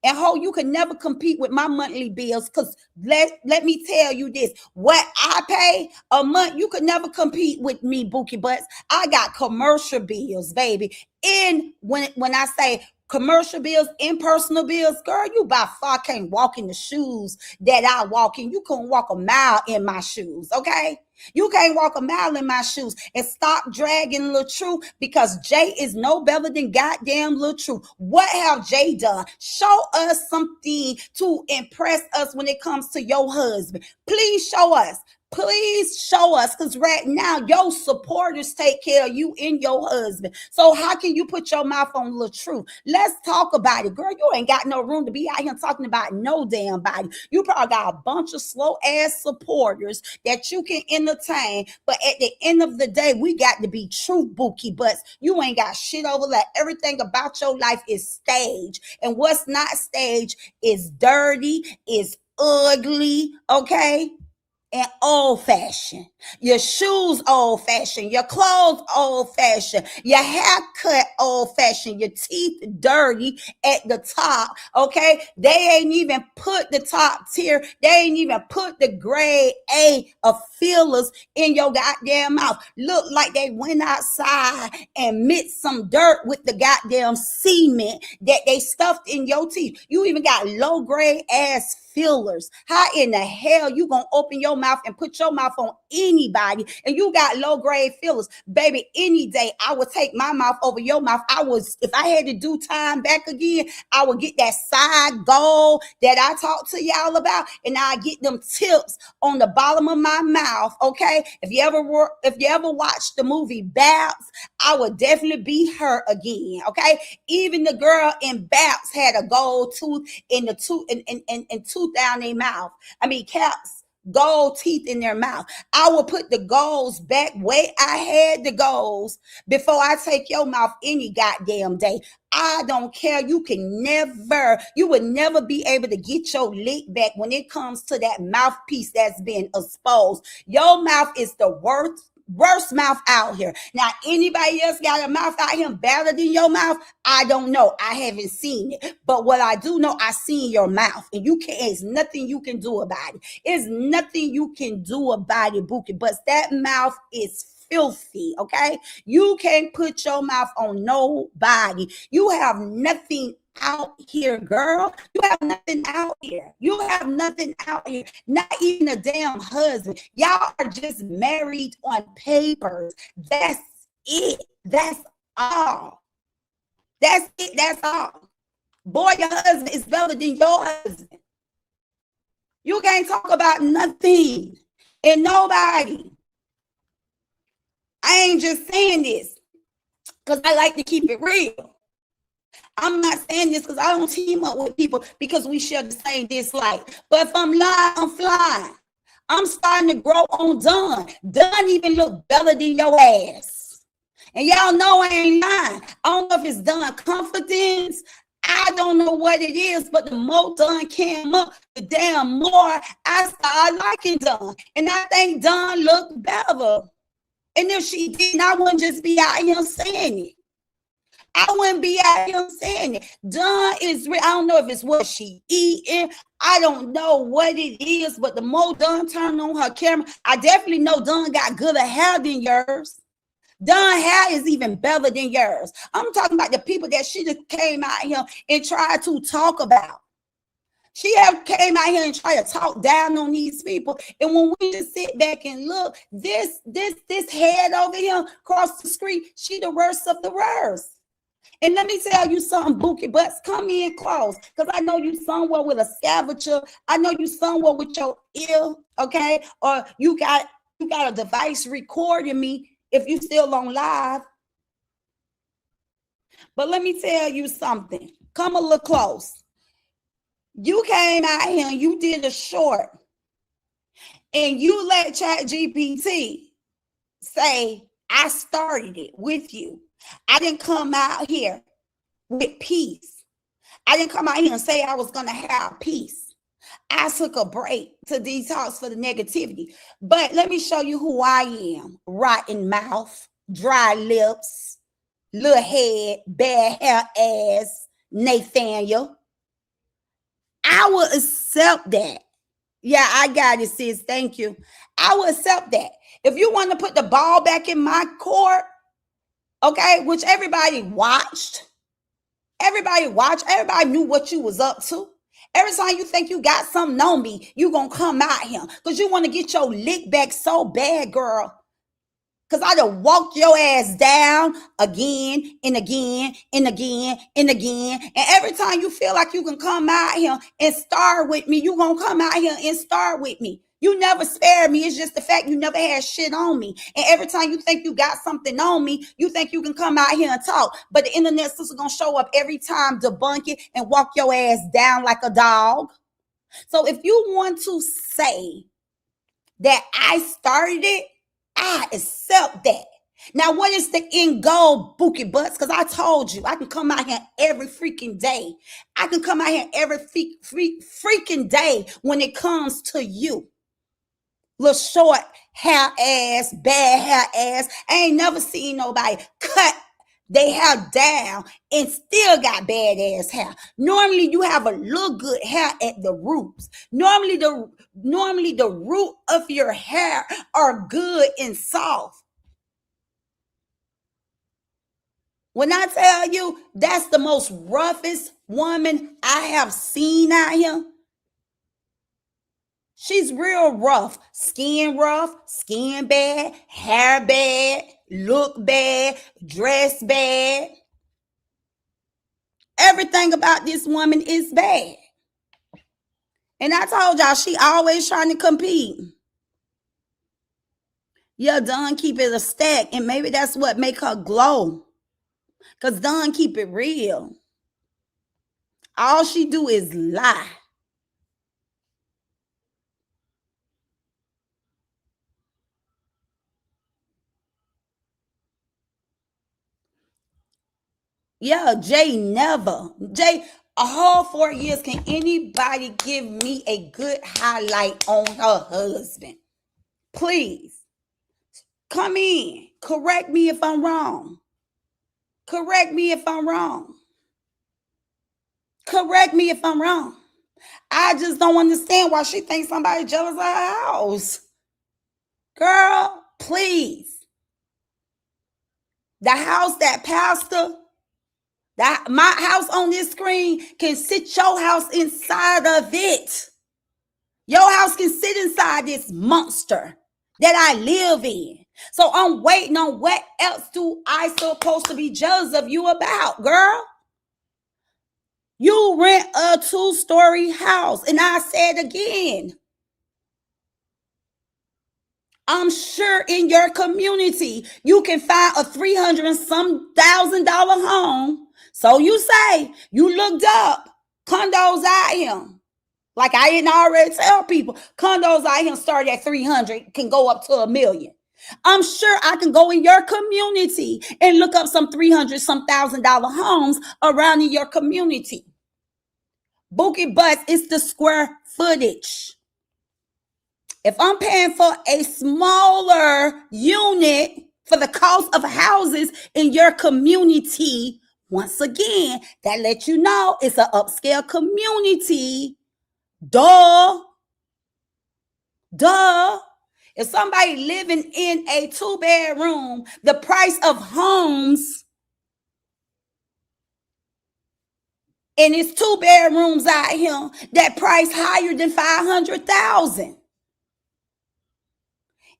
And ho, you can never compete with my monthly bills, because let me tell you this. What I pay a month, you could never compete with me, Bookie Butts. I got commercial bills, baby. And when I say commercial bills and personal bills, girl, you by far can't walk in the shoes that I walk in. You couldn't walk a mile in my shoes, okay? You can't walk a mile in my shoes. And stop dragging Lil True, because Jay is no better than goddamn Lil True. What have Jay done? Show us something to impress us when it comes to your husband. Please show us. Please show us, because right now your supporters take care of you and your husband. So how can you put your mouth on Lil True? Let's talk about it, girl. You ain't got no room to be out here talking about no damn body. You probably got a bunch of slow ass supporters that you can entertain, but at the end of the day, we got to be true, Bookie Butts. You ain't got shit over that. Everything about your life is stage, and what's not stage is dirty, is ugly, okay? And old fashioned. Your shoes old fashioned. Your clothes old fashioned. Your haircut old fashioned. Your teeth dirty at the top. Okay. They ain't even put the top tier. They ain't even put the grade A of fillers in your goddamn mouth. Look like they went outside and mixed some dirt with the goddamn cement that they stuffed in your teeth. You even got low grade ass fillers. How in the hell you gonna open your mouth and put your mouth on anybody, and you got low grade fillers? Baby, any day I would take my mouth over your mouth. If I had to do time back again, I would get that side goal that I talked to y'all about, and I get them tips on the bottom of my mouth. Okay, if you ever watched the movie Babs, I would definitely be her again. Okay, even the girl in Babs had a gold tooth in the tooth and tooth down their mouth. I mean, caps, gold teeth in their mouth. I will put the goals back where I had the goals before I take your mouth any goddamn day. I don't care. You would never be able to get your lick back when it comes to that mouthpiece that's been exposed. Your mouth is the worst worst mouth out here. Now, anybody else got a mouth out here better than your mouth? I don't know. I haven't seen it. But what I do know, I seen your mouth. And you can't, it's nothing you can do about it. It's nothing you can do about it, Bookie. But that mouth is filthy, okay? You can't put your mouth on nobody. You have nothing out here, girl. You have nothing out here. You have nothing out here. Not even a damn husband. Y'all are just married on papers. That's it. That's all. That's it. That's all. Boy, your husband is better than your husband. You can't talk about nothing and nobody. I ain't just saying this because I like to keep it real. I'm not saying this because I don't team up with people because we share the same dislike. But if I'm lying, I'm flying. I'm starting to grow on Don. Don even look better than your ass. And y'all know I ain't lying. I don't know if it's Don confidence. I don't know what it is, but the more Don came up, the damn more I started liking Don. And I think Don looked better. And if she didn't, I wouldn't just be out here saying it. I wouldn't be out here saying it. Don is real. I don't know if it's what she eating. I don't know what it is, but the more Don turned on her camera, I definitely know Don got gooder hair than yours. Don hair is even better than yours. I'm talking about the people that she just came out here and tried to talk about. She came out here and tried to talk down on these people. And when we just sit back and look, this head over here across the street, she the worst of the worst. And let me tell you something, Bookie Butts, come in close, because I know you somewhere with a scavenger. I know you somewhere with your ear, okay? Or you got a device recording me if you still on live. But let me tell you something. Come a little close. You came out here and you did a short, and you let ChatGPT say, I started it with you. I didn't come out here with peace. I didn't come out here and say I was going to have peace. I took a break to detox for the negativity. But let me show you who I am. Rotten mouth, dry lips, little head, bad hair ass, Nathaniel. I will accept that. Yeah, I got it, sis. Thank you. I will accept that. If you want to put the ball back in my court, okay, which everybody watched. Everybody knew what you was up to. Every time you think you got something on me, you gonna come out here because you want to get your lick back so bad, girl. Because I done walked your ass down again and again and again and again. And every time you feel like you can come out here and start with me, you gonna come out here and start with me. You never spared me. It's just the fact you never had shit on me. And every time you think you got something on me, you think you can come out here and talk. But the internet sister gonna show up every time, debunk it, and walk your ass down like a dog. So if you want to say that I started it, I accept that. Now, what is the end goal, Bookie Butts? Because I told you, I can come out here every freaking day. I can come out here every freaking day when it comes to you. Little short hair ass, bad hair ass. I ain't never seen nobody cut they hair down and still got bad ass hair. Normally you have a little good hair at the roots. Normally the root of your hair are good and soft. When I tell you that's the most roughest woman I have seen out here, she's real rough, skin bad, hair bad, look bad, dress bad. Everything about this woman is bad. And I told y'all, she always trying to compete. Yeah, Dawn keep it a stack, and maybe that's what make her glow. Because Dawn keep it real. All she do is lie. Yeah, Jay never. Jay, a whole 4 years, can anybody give me a good highlight on her husband? Please. Come in. Correct me if I'm wrong. Correct me if I'm wrong. Correct me if I'm wrong. I just don't understand why she thinks somebody jealous of her house. Girl, please. The house that pastor, that my house on this screen can sit your house inside of it. Your house can sit inside this monster that I live in. So I'm waiting on what else do I supposed to be jealous of you about, girl? You rent a 2-story house. And I said again, I'm sure in your community, you can find a $300 and some thousand home. So you say, you looked up condos out here. Like I didn't already tell people, condos out here start at 300, can go up to $1 million. I'm sure I can go in your community and look up some 300 some thousand homes around in your community. Bookie Butts, it's the square footage. If I'm paying for a smaller unit for the cost of houses in your community, once again, that lets you know it's an upscale community. Duh. If somebody living in a 2-bedroom, the price of homes, and it's 2 bedrooms out here, that price higher than $500,000.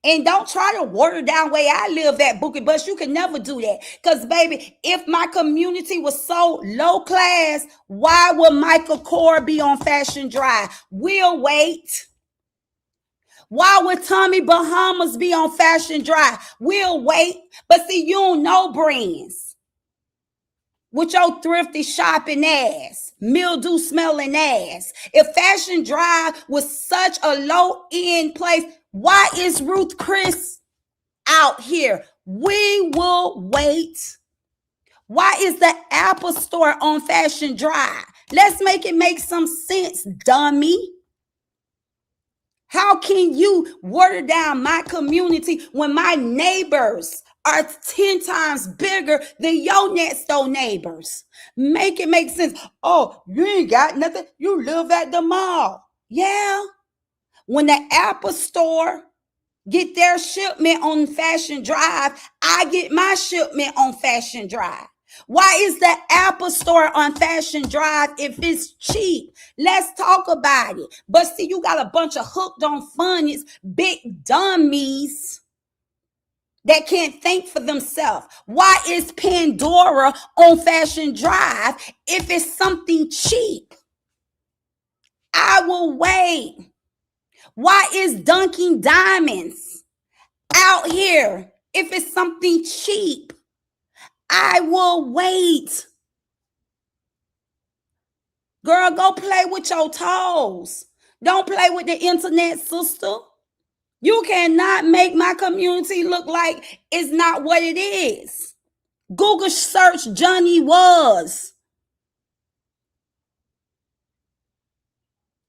And don't try to water down where I live at, Bookie Bus. You can never do that. Because, baby, if my community was so low class, why would Michael Kors be on Fashion Drive? We'll wait. Why would Tommy Bahamas be on Fashion Drive? We'll wait. But see, you don't know brands. With your thrifty shopping ass, mildew smelling ass. If Fashion Drive was such a low end place, why is Ruth Chris out here? We will wait. Why is the Apple Store on Fashion Drive? Let's make it make some sense, dummy. How can you water down my community when my neighbors are 10 times bigger than your next door neighbors? Make it make sense. Oh, you ain't got nothing. You live at the mall. Yeah. When the Apple Store get their shipment on Fashion Drive, I get my shipment on Fashion Drive. Why is the Apple Store on Fashion Drive if it's cheap? Let's talk about it. But see, you got a bunch of hooked on funnies, big dummies that can't think for themselves. Why is Pandora on Fashion Drive if it's something cheap? I will wait. Why is Dunkin' Diamonds out here if it's something cheap? I will wait. Girl, go play with your toes. Don't play with the internet, sister. You cannot make my community look like it's not what it is. Google search Johnny Was.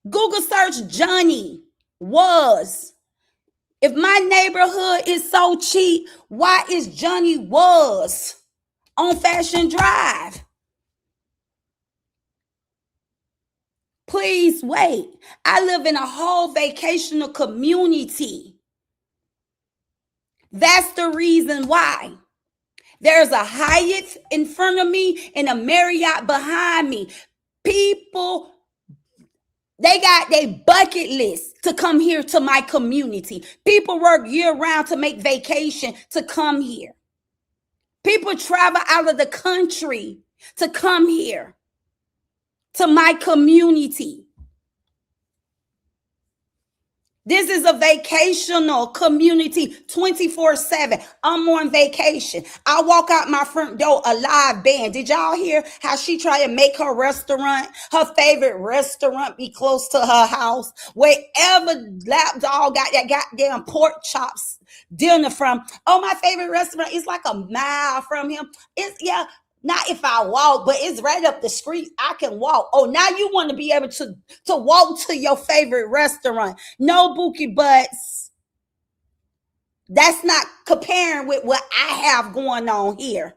Google search Johnny Was. If my neighborhood is so cheap, why is Johnny Was on Fashion Drive? Please wait. I live in a whole vacational community. That's the reason why. There's a Hyatt in front of me and a Marriott behind me. People, they got their bucket list to come here to my community. People work year round to make vacation to come here. People travel out of the country to come here to my community. This is a vacational community 24/7. I'm on vacation. I walk out my front door, a live band. Did y'all hear how she tried to make her restaurant, her favorite restaurant, be close to her house? Wherever Lapdog got that goddamn pork chops dinner from. Oh, my favorite restaurant is like a mile from him. Not if I walk, but it's right up the street. I can walk. Oh, now you want to be able to walk to your favorite restaurant. No, Bookie Butts. That's not comparing with what I have going on here.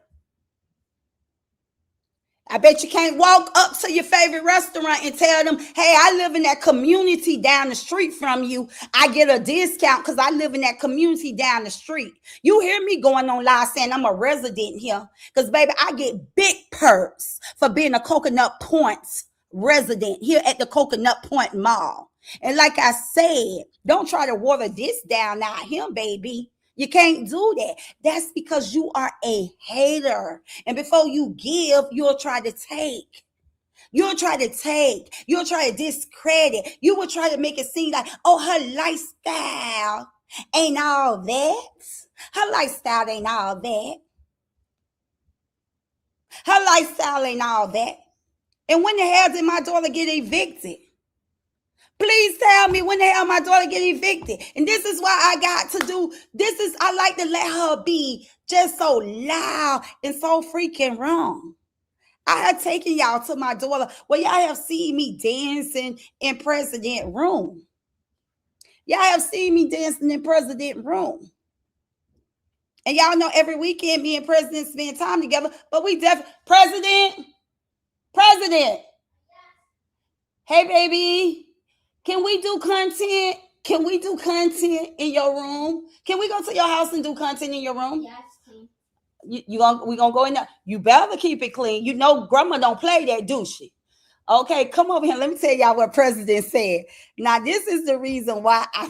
I bet you can't walk up to your favorite restaurant and tell them, hey, I live in that community down the street from you. I get a discount because I live in that community down the street. You hear me going on live saying I'm a resident here because, baby, I get big perks for being a Coconut Points resident here at the Coconut Point Mall. And like I said, don't try to water this down out here, baby. You can't do that. That's because you are a hater. And before you give, you'll try to take. You'll try to take. You'll try to discredit. You will try to make it seem like, oh, her lifestyle ain't all that. Her lifestyle ain't all that. Her lifestyle ain't all that. And when the hell did my daughter get evicted? Please tell me when the hell my daughter get evicted. And this is why I got to do, I like to let her be just so loud and so freaking wrong. I have taken y'all to my daughter where y'all have seen me dancing in President Room. Y'all have seen me dancing in President Room. And y'all know every weekend me and President spend time together, but we definitely, President. Hey, baby. Can we do content? Can we do content in your room? Can we go to your house and do content in your room? Yes, please. We gonna go in there. You better keep it clean. You know grandma don't play that, do she? Okay, come over here. Let me tell y'all what President said. Now, this is the reason why I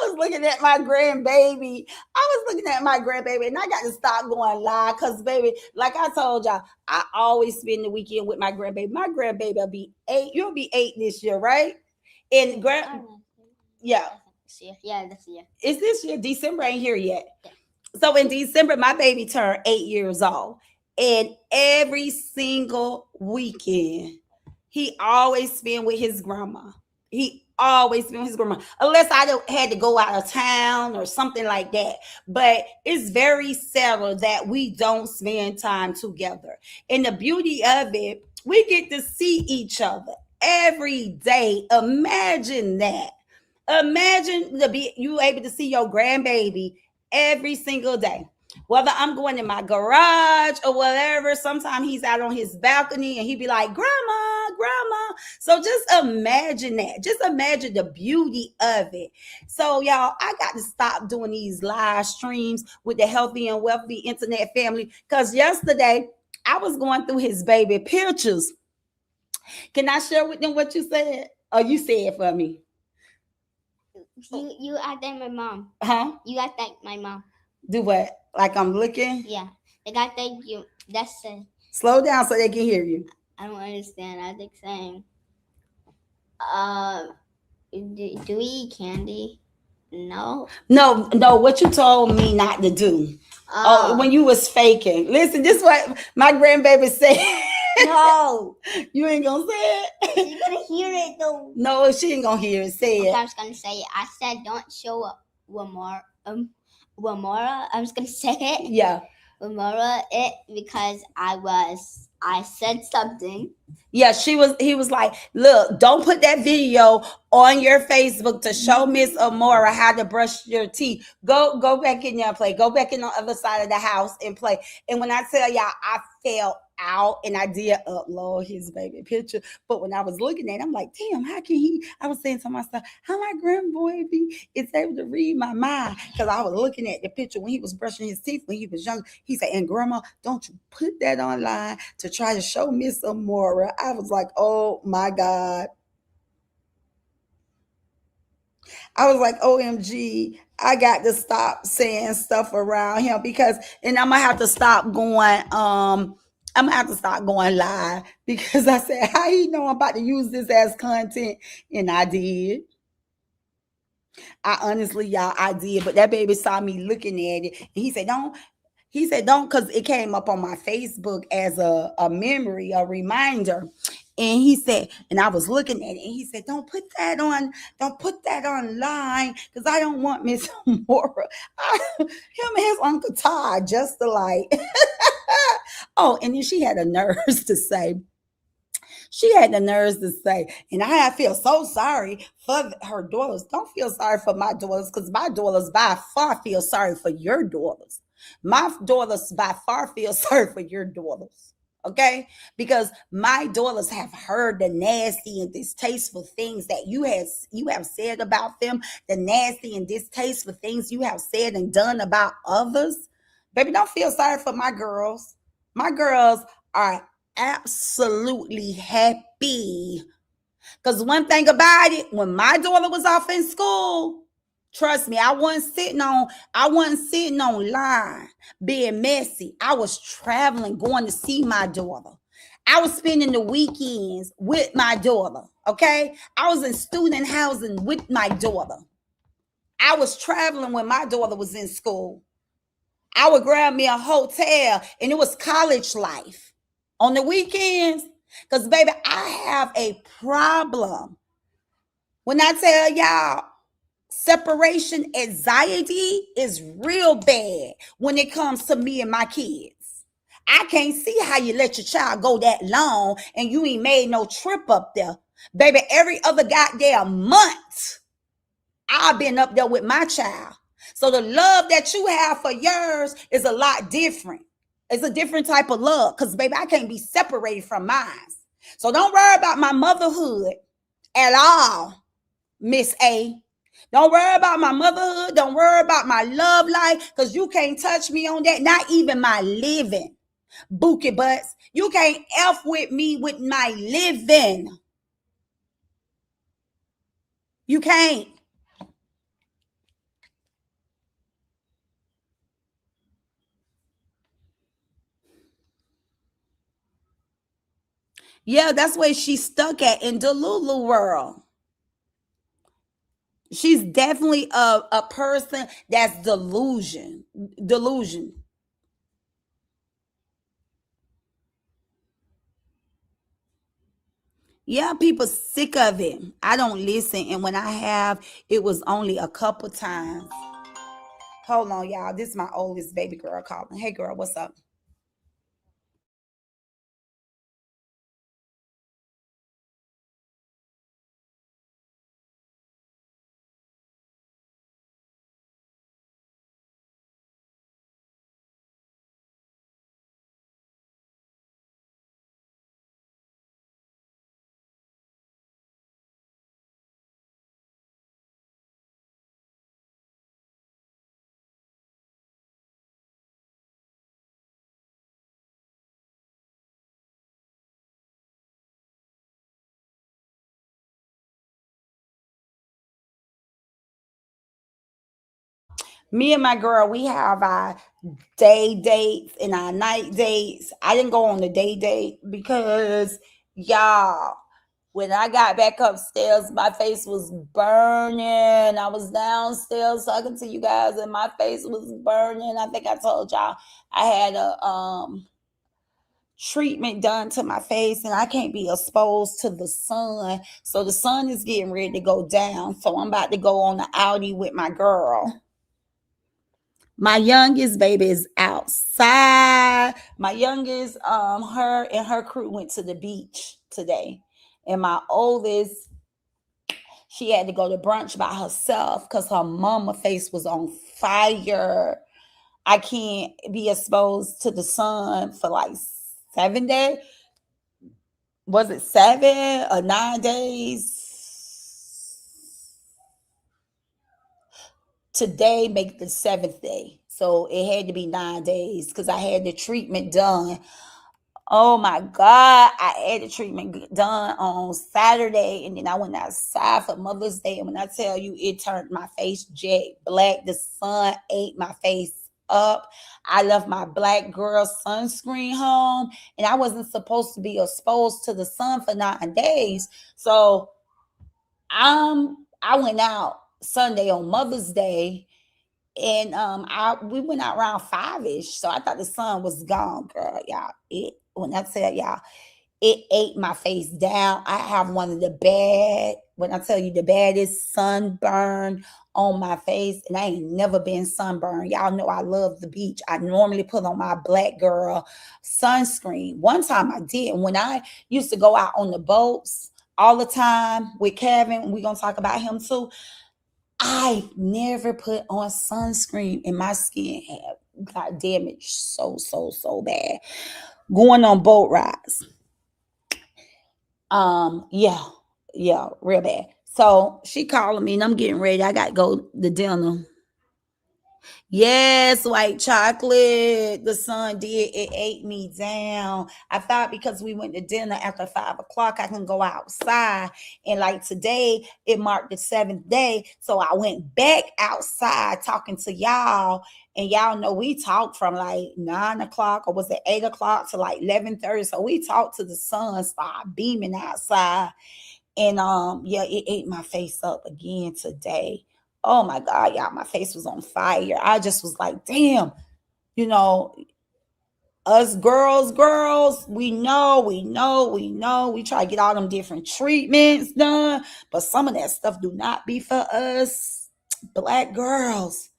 was looking at my grandbaby. And I got to stop going live because, baby, like I told y'all, I always spend the weekend with my grandbaby. My grandbaby will be 8. You'll be 8 this year, right? And yeah. Yeah, this year. Is this year? December ain't here yet. Yeah. So in December, my baby turned 8 years old. And every single weekend, he always spend with his grandma. Unless I had to go out of town or something like that. But it's very seldom that we don't spend time together. And the beauty of it, we get to see each other every day. Imagine that. Imagine you able to see your grandbaby every single day. Whether I'm going in my garage or whatever, sometimes he's out on his balcony and he'd be like, grandma, grandma. So just imagine that. Just imagine the beauty of it. So y'all, I got to stop doing these live streams with the Healthy and Wealthy Internet family because yesterday I was going through his baby pictures. Can I share with them what you said? Or you said it for me? You act like my mom. Huh? You act like my mom. Do what? Like I'm looking? Yeah. Like I think you. That's it. Slow down so they can hear you. I don't understand. I think saying, do we eat candy? No. No. What you told me not to do. When you was faking. Listen, this is what my grandbaby said. No. You ain't gonna say it. She's gonna hear it though. No, she ain't gonna hear it. Say Okay, it. I was gonna say it. I said don't show up Wamora. I was gonna say it. Yeah. Wamora it because I said something. Yeah, he was like, look, don't put that video on your Facebook to show Miss Amoira how to brush your teeth. Go back in there and play. Go back in on the other side of the house and play. And when I tell y'all, I fell out and I did upload his baby picture. But when I was looking at it, I'm like, damn, how can I was saying to myself, how my grandbaby is able to read my mind? Because I was looking at the picture when he was brushing his teeth when he was young. He said, and grandma, don't you put that online to try to show Miss Amoira. I was like, oh my God. I was like, OMG, I got to stop saying stuff around him and I'm gonna have to stop going, live because I said, how you know I'm about to use this as content? And I did. I honestly, y'all, I did. But that baby saw me looking at it and he said, don't, because it came up on my Facebook as a memory, a reminder. And he said, and I was looking at it, and he said, don't put that online, because I don't want Miss Amoira. Him and his Uncle Todd, just alike. Oh, and then she had a nerve to say, She had the nerves to say, and I feel so sorry for her daughters. Don't feel sorry for my daughters because my daughters by far feel sorry for your daughters. My daughters by far feel sorry for your daughters. Okay? Because my daughters have heard the nasty and distasteful things that you have said about them, the nasty and distasteful things you have said and done about others. Baby, don't feel sorry for my girls. My girls are absolutely happy. Because one thing about it, when my daughter was off in school, trust me, I wasn't sitting on line being messy. I was traveling, going to see my daughter. I was spending the weekends with my daughter. Okay. I was in student housing with my daughter. I was traveling when my daughter was in school. I would grab me a hotel and it was college life on the weekends. Because, baby, I have a problem. When I tell y'all, separation anxiety is real bad when it comes to me and my kids. I can't see how you let your child go that long and you ain't made no trip up there. Baby, every other goddamn month, I've been up there with my child. So the love that you have for yours is a lot different. It's a different type of love because, baby, I can't be separated from mine. So don't worry about my motherhood at all, Miss A. Don't worry about my motherhood. Don't worry about my love life because you can't touch me on that. Not even my living. Bookie butts. You can't F with me with my living. You can't. Yeah, that's where she's stuck at in the Lulu world. She's definitely a person that's delusion. Yeah, people sick of it. I don't listen, and when I have, it was only a couple times. Hold on, y'all. This is my oldest baby girl calling. Hey, girl, what's up? Me and my girl, we have our day dates and our night dates. I didn't go on the day date because, y'all, when I got back upstairs, my face was burning. I was downstairs talking to you guys, and my face was burning. I think I told y'all I had a treatment done to my face, and I can't be exposed to the sun. So the sun is getting ready to go down. So I'm about to go on the Audi with my girl. My youngest baby is outside. My youngest, her and her crew went to the beach today. And my oldest, she had to go to brunch by herself because her mama face was on fire. I can't be exposed to the sun for like 7 days. Was it 7 or 9 days? Today make the seventh day. So it had to be 9 days because I had the treatment done. Oh my God. I had the treatment done on Saturday and then I went outside for Mother's Day. And when I tell you it turned my face jet black, the sun ate my face up. I left my black girl sunscreen home and I wasn't supposed to be exposed to the sun for 9 days. So I went out Sunday on Mother's Day and we went out around 5ish. So I thought the sun was gone, girl. Y'all. When I tell y'all, It ate my face down. I have one of the when I tell you the baddest sunburn on my face, and I ain't never been sunburned. Y'all know I love the beach. I normally put on my black girl sunscreen. One time I did when I used to go out on the boats all the time with Kevin. We're gonna talk about him too. I never put on sunscreen, and my skin got damaged so bad going on boat rides. Yeah, yeah, real bad. So she calling me and I'm getting ready. I got to go to dinner. Yes, white chocolate. The sun did. It ate me down. I thought because we went to dinner after 5 o'clock, I can go outside. And like today, it marked the 7th day. So I went back outside talking to y'all. And y'all know we talked from like 9 o'clock, or was it 8 o'clock to like 11:30. So we talked to the sun start beaming outside. And yeah, it ate my face up again today. Oh my God, y'all, my face was on fire. I just was like, damn, you know, us girls, we know. We try to get all them different treatments done, but some of that stuff do not be for us black girls.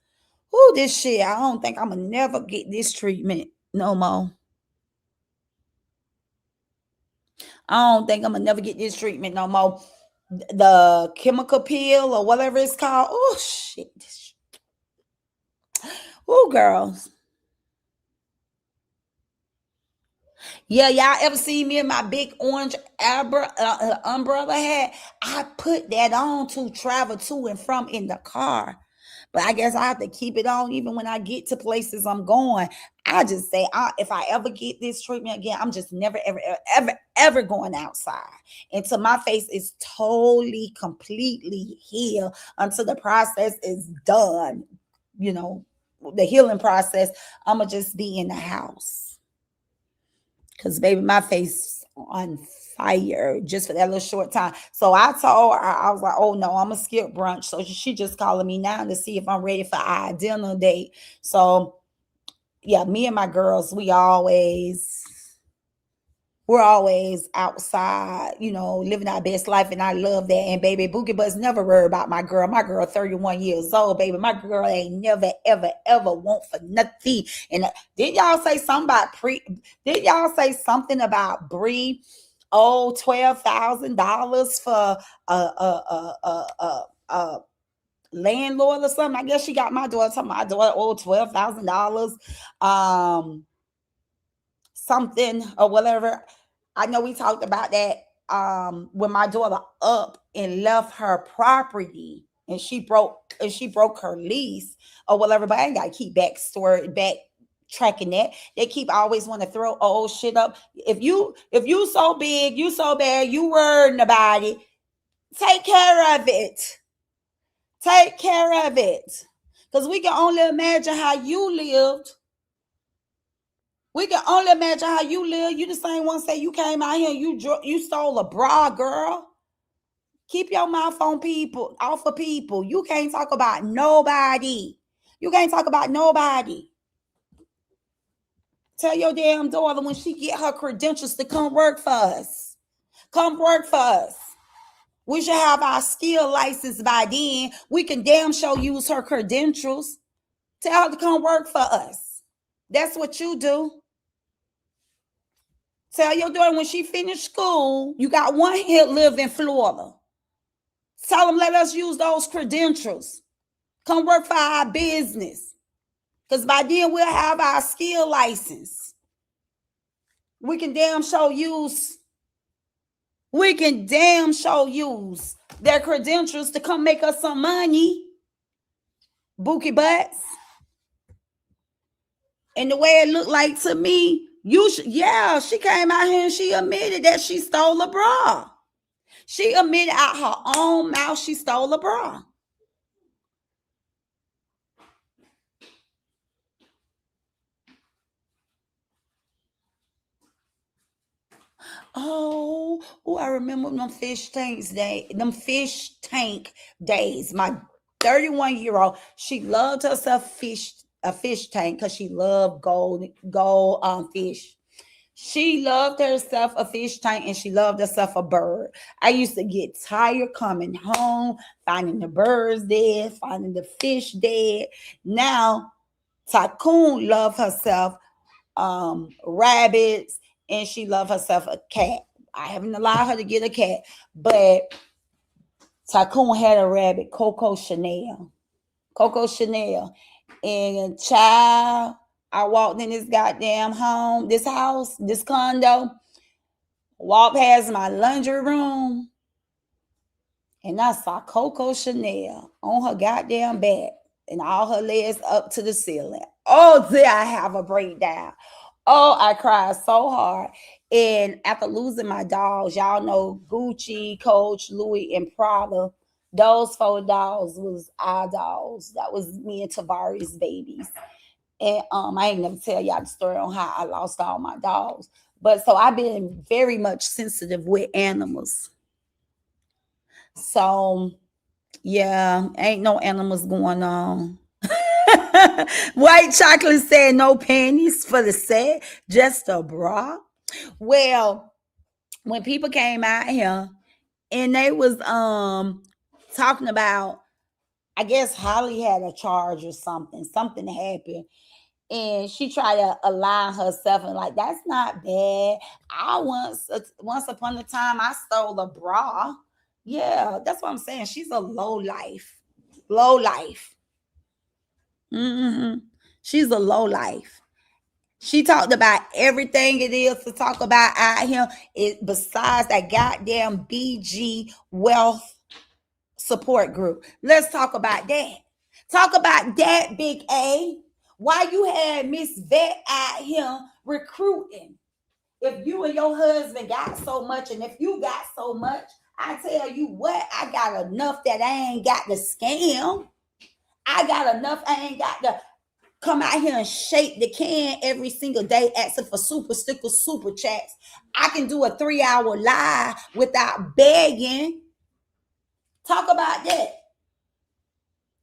Who this shit, I don't think I'm gonna never get this treatment no more. I don't think I'm gonna never get this treatment no more. The chemical peel or whatever it's called. Oh shit. Oh, girls. Yeah, y'all ever see me in my big orange umbrella hat? I put that on to travel to and from in the car. But I guess I have to keep it on even when I get to places I'm going. I just say, if I ever get this treatment again, I'm just never, ever going outside until my face is totally, completely healed, until the process is done. You know, the healing process. I'm going to just be in the house. Because, baby, my face on fire just for that little short time. So I told her, I was like, oh, no, I'm going to skip brunch. So she just calling me now to see if I'm ready for our dinner date. So, yeah, me and my girls, we're always outside, living our best life, and I love that. And baby, Boogie Buzz never worry about my girl. My girl, 31 years old, baby. My girl ain't never, ever want for nothing. And did y'all say something about Did y'all say something about Bree? Oh, $12,000 for a landlord or something. I guess she got my daughter. Talking my daughter, $12,000. Something or whatever. I know we talked about that when my daughter up and left her property, and she broke her lease or whatever. But I ain't gotta keep tracking that. They keep always want to throw old shit up. If you so big, you so bad, you worrying about it. Take care of it. Take care of it. Because we can only imagine how you lived. We can only imagine how you live. You the same one say you came out here and you stole a bra, girl. Keep your mouth on people, off of people. You can't talk about nobody. You can't talk about nobody. Tell your damn daughter when she get her credentials to come work for us. Come work for us. We should have our skill license by then. We can damn sure use her credentials. Tell her to come work for us. That's what you do. Tell your daughter when she finished school, you got one here live in Florida. Tell them let us use those credentials. Come work for our business. Because by then we'll have our skill license. We can damn sure use their credentials to come make us some money. Bookie butts. And the way it looked like to me, she came out here and she admitted that she stole a bra. She admitted out her own mouth she stole a bra. Oh, I remember them fish tank days. My 31-year-old, she loved herself a fish tank because she loved gold fish. She loved herself a fish tank and she loved herself a bird. I used to get tired coming home, finding the birds dead, finding the fish dead. Now, Tycoon loved herself rabbits and she loved herself a cat. I haven't allowed her to get a cat, but Tycoon had a rabbit, Coco Chanel. Coco Chanel. And child, I walked in this goddamn home, this house, this condo, walked past my laundry room, and I saw Coco Chanel on her goddamn back and all her legs up to the ceiling. Oh, did I have a breakdown? Oh, I cried so hard. And after losing my dogs, y'all know Gucci, Coach, Louis, and Prada, those four dogs was our dogs. That was me and Tavari's babies. And I ain't never tell y'all the story on how I lost all my dogs. But so I've been very much sensitive with animals. So yeah, ain't no animals going on. White chocolate said no panties for the set, just a bra. Well, when people came out here and they was talking about, I guess Holly had a charge or something. Something happened. And she tried to align herself and like that's not bad. I once upon a time I stole a bra. Yeah, that's what I'm saying. She's a low life, low life. Hmm. She's a low life. She talked about everything it is to talk about out here. It besides that goddamn BG wealth support group. Let's talk about that. Talk about that, Big A. Why you had Miss Vet out here recruiting? If you and your husband got so much, and if you got so much, I tell you what, I got enough that I ain't got to scam. I got enough I ain't got to come out here and shake the can every single day asking for super stickers, super chats. I can do a 3 hour live without begging. Talk about that.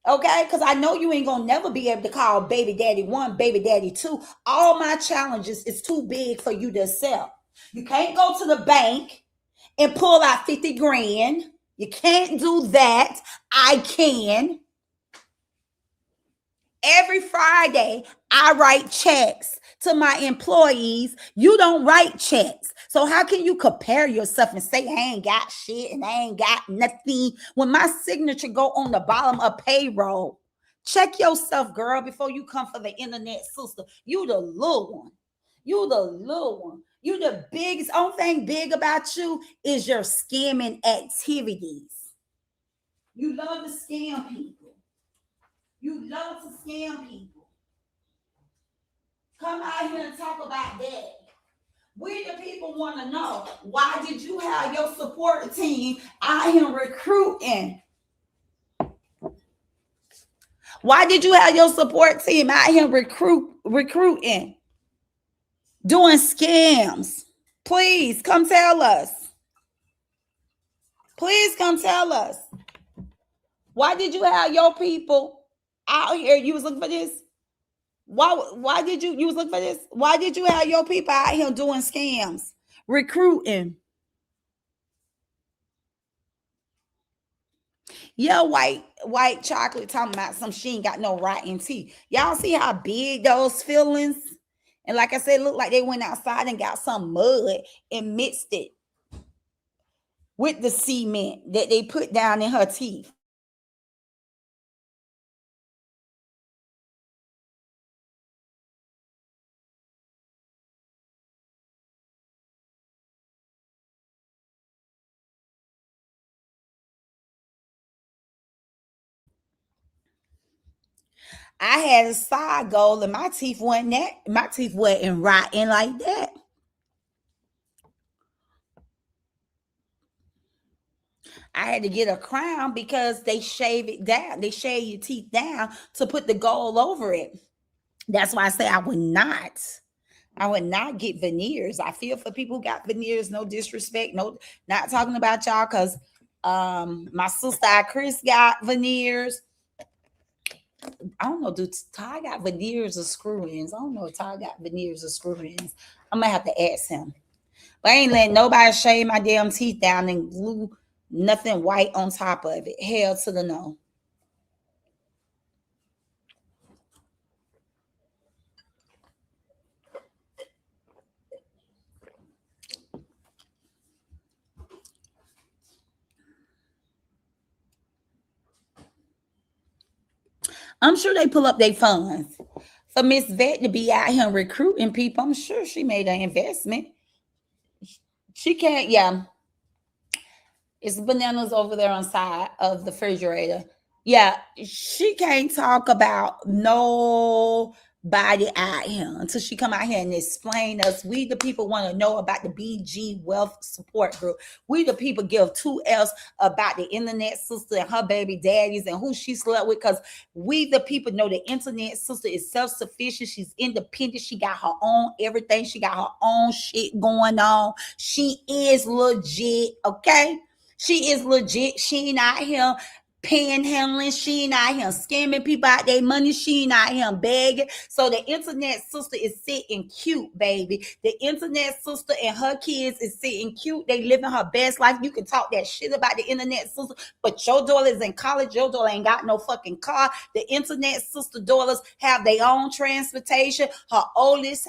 Okay, because I know you ain't gonna never be able to call baby daddy one, baby daddy two. All my challenges is too big for you to accept. You can't go to the bank and pull out 50 grand. You can't do that. I can. Every Friday, I write checks to my employees. You don't write checks. So how can you compare yourself and say I ain't got shit and I ain't got nothing when my signature go on the bottom of payroll? Check yourself, girl, before you come for the internet sister. You the little one. You the little one. You the biggest. Only thing big about you is your scamming activities. You love to scam people. You love to scam people. Come out here and talk about that. We the people want to know why did you have your support team out here recruiting? Why did you have your support team out here recruiting? Doing scams? Please come tell us. Please come tell us. Why did you have your people out here? You was looking for this? Why did you was looking for this? Why did you have your people out here doing scams, recruiting? Yeah, white chocolate talking about some she ain't got no rotten teeth. Y'all see how big those feelings? And like I said, look like they went outside and got some mud and mixed it with the cement that they put down in her teeth. I had a side goal and my teeth wasn't rotting like that. I had to get a crown because they shave it down. They shave your teeth down to put the gold over it. That's why I say I would not. I would not get veneers. I feel for people who got veneers. No disrespect. No, not talking about y'all because my sister Chris got veneers. I don't know. Do Ty got veneers or screw ins? I don't know if Ty got veneers or screw ins. I'm gonna have to ask him. But I ain't letting nobody shave my damn teeth down and glue nothing white on top of it. Hell to the no. I'm sure they pull up their funds for Miss Vet to be out here recruiting people. I'm sure she made an investment. She can't, yeah. It's bananas over there on side of the refrigerator. Yeah, she can't talk about nobody out here until she come out here and explain us. We the people want to know about the BG Wealth Support Group. We the people give 2 F's about the internet sister and her baby daddies and who she slept with, because we the people know the internet sister is self-sufficient. She's independent. She got her own everything. She got her own shit going on. She is legit, okay? She is legit. She ain't out here panhandling. She ain't out here scamming people out their money. She ain't out here begging. So the internet sister is sitting cute, baby. The internet sister and her kids is sitting cute. They living her best life. You can talk that shit about the internet sister, but your daughter is in college. Your daughter ain't got no fucking car. The internet sister daughters have their own transportation. Her oldest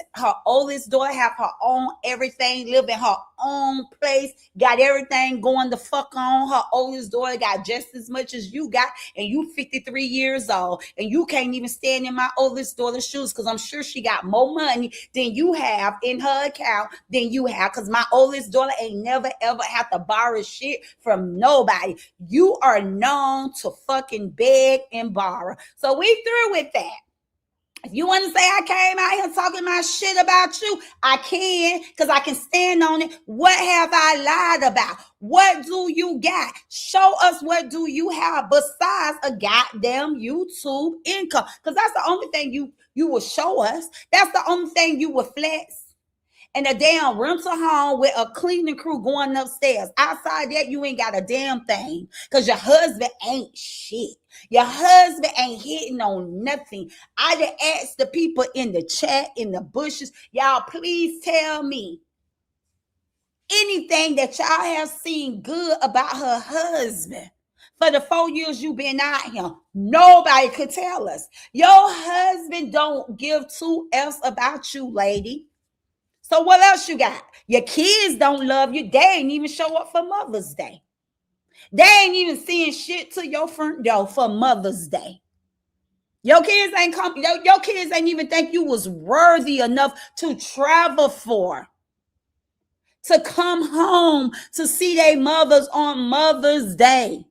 daughter have her own everything, live in her own place, got everything going the fuck on. Her oldest daughter got just as much as you got, and you 53 years old, and you can't even stand in my oldest daughter's shoes, because I'm sure she got more money than you have in her account than you have, because my oldest daughter ain't never ever have to borrow shit from nobody. You are known to fucking beg and borrow. So we through with that. If you want to say I came out here talking my shit about you, I can, because I can stand on it. What have I lied about? What do you got? Show us what do you have besides a goddamn YouTube income, because that's the only thing you will show us. That's the only thing you will flex. And a damn rental home with a cleaning crew going upstairs. Outside that, you ain't got a damn thing, because your husband ain't shit. Your husband ain't hitting on nothing. I done asked the people in the chat, in the bushes, y'all please tell me anything that y'all have seen good about her husband. For the 4 years you been out here, nobody could tell us. Your husband don't give 2 F's about you, lady. So what else you got? Your kids don't love you. They ain't even show up for Mother's Day. They ain't even seeing shit to your front door for Mother's Day. Your kids ain't come. Your kids ain't even think you was worthy enough to travel for, to come home to see their mothers on Mother's Day.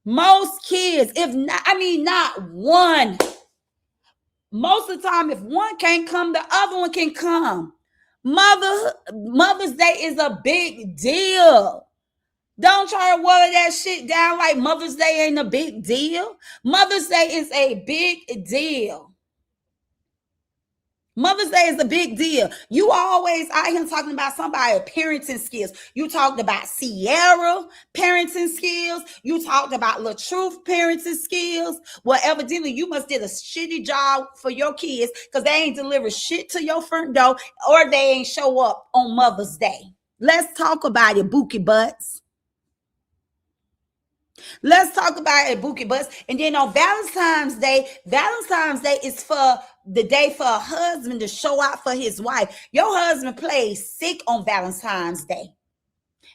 Most kids, if not, not one. Most of the time, if one can't come, the other one can come. Mother's Day is a big deal. Don't try to water that shit down like Mother's Day ain't a big deal. Mother's Day is a big deal. Mother's Day is a big deal. You always out here talking about somebody's parenting skills. You talked about Sierra parenting skills. You talked about LaTruth parenting skills. Well, evidently you must did a shitty job for your kids, because they ain't deliver shit to your front door, or they ain't show up on Mother's Day. Let's talk about it, Bookie Butts. Let's talk about it, Bookie Butts. And then on Valentine's Day is for the day for a husband to show out for his wife. Your husband plays sick on Valentine's Day.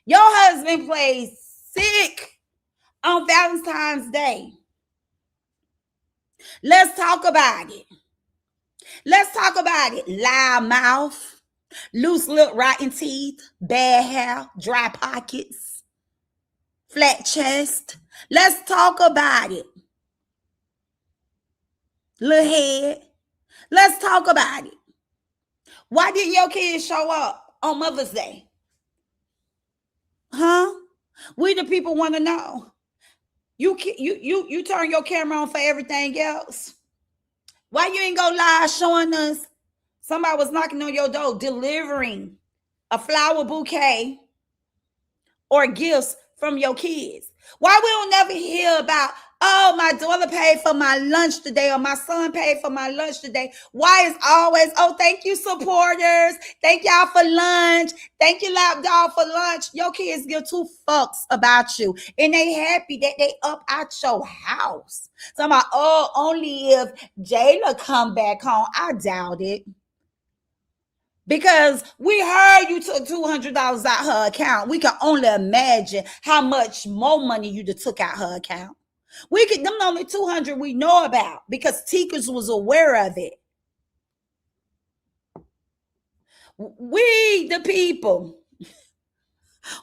Your husband plays sick on Valentine's Day. Let's talk about it. Let's talk about it. Loud mouth, loose lip, rotten teeth, bad hair, dry pockets, flat chest. Let's talk about it. Little head. Let's talk about it. Why didn't your kids show up on Mother's Day? Huh? We the people want to know. You turn your camera on for everything else. Why you ain't go live showing us somebody was knocking on your door delivering a flower bouquet or gifts from your kids? Why we don't never hear about, oh, my daughter paid for my lunch today or my son paid for my lunch today? Why is always, oh, thank you, supporters. Thank y'all for lunch. Thank you, lap dog, for lunch. Your kids give two fucks about you. And they happy that they up out your house. Somebody, oh, only if Jayla come back home. I doubt it. Because we heard you took $200 out her account. We can only imagine how much more money you took out her account. We could, them only 200 we know about because Tikas was aware of it. We, the people.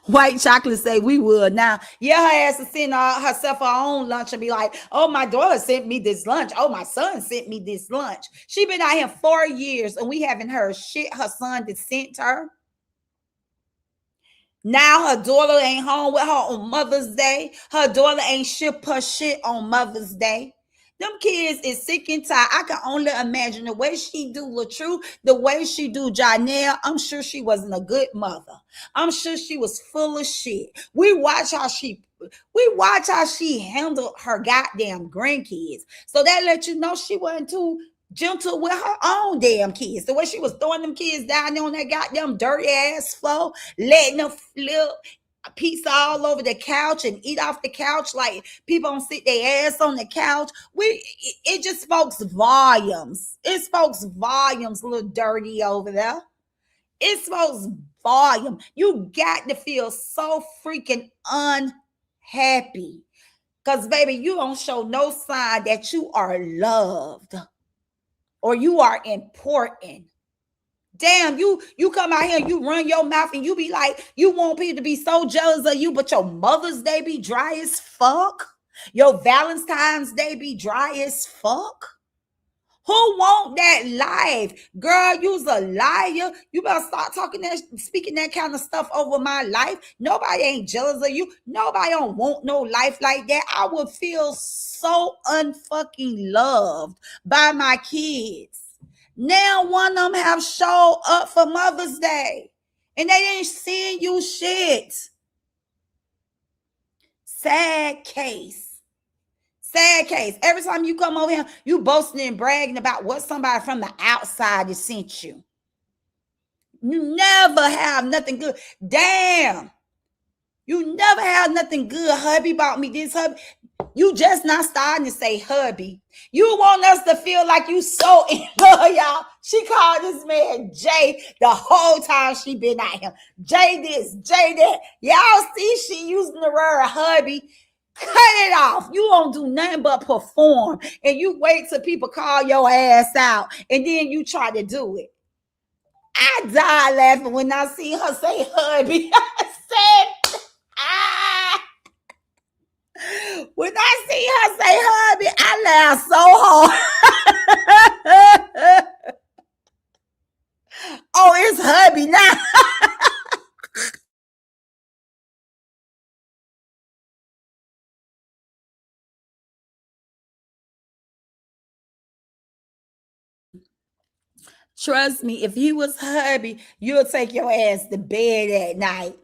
White Chocolate say we would now. Yeah, her ass to send herself her own lunch and be like, oh, my daughter sent me this lunch. Oh, my son sent me this lunch. She been out here 4 years and we haven't heard shit her son that sent her. Now her daughter ain't home with her on Mother's Day. Her daughter ain't ship her shit on Mother's Day. Them kids is sick and tired. I can only imagine the way she do LaTrue, the way she do Janelle. I'm sure she wasn't a good mother. I'm sure she was full of shit. We watch how she handled her goddamn grandkids. So that let you know she wasn't too gentle with her own damn kids. The way she was throwing them kids down there on that goddamn dirty ass floor, letting them flip pizza all over the couch and eat off the couch like people don't sit their ass on the couch. It just spoke volumes. It spoke volumes, little dirty over there. It spoke volume. You got to feel so freaking unhappy. Because, baby, you don't show no sign that you are loved or you are important. Damn, you come out here and you run your mouth and you be like, you want people to be so jealous of you, but your Mother's Day be dry as fuck. Your Valentine's Day be dry as fuck. Who want that life? Girl, you's a liar. You better start speaking that kind of stuff over my life. Nobody ain't jealous of you. Nobody don't want no life like that. I would feel so unfucking loved by my kids. Now one of them have showed up for Mother's Day and they ain't seeing you shit. Sad case. Sad case. Every time you come over here, you boasting and bragging about what somebody from the outside has sent you. You never have nothing good. Damn. You never have nothing good. Hubby bought me this, hubby. You just not starting to say hubby. You want us to feel like you so in love, y'all. She called this man Jay the whole time she been out here. Jay this, Jay that. Y'all see she using the word hubby. Cut it off. You won't do nothing but perform. And you wait till people call your ass out. And then you try to do it. I died laughing when I see her say hubby. I said, when I see her say hubby, I laugh so hard. Oh, it's hubby now. Trust me, if you was hubby, you'll take your ass to bed at night.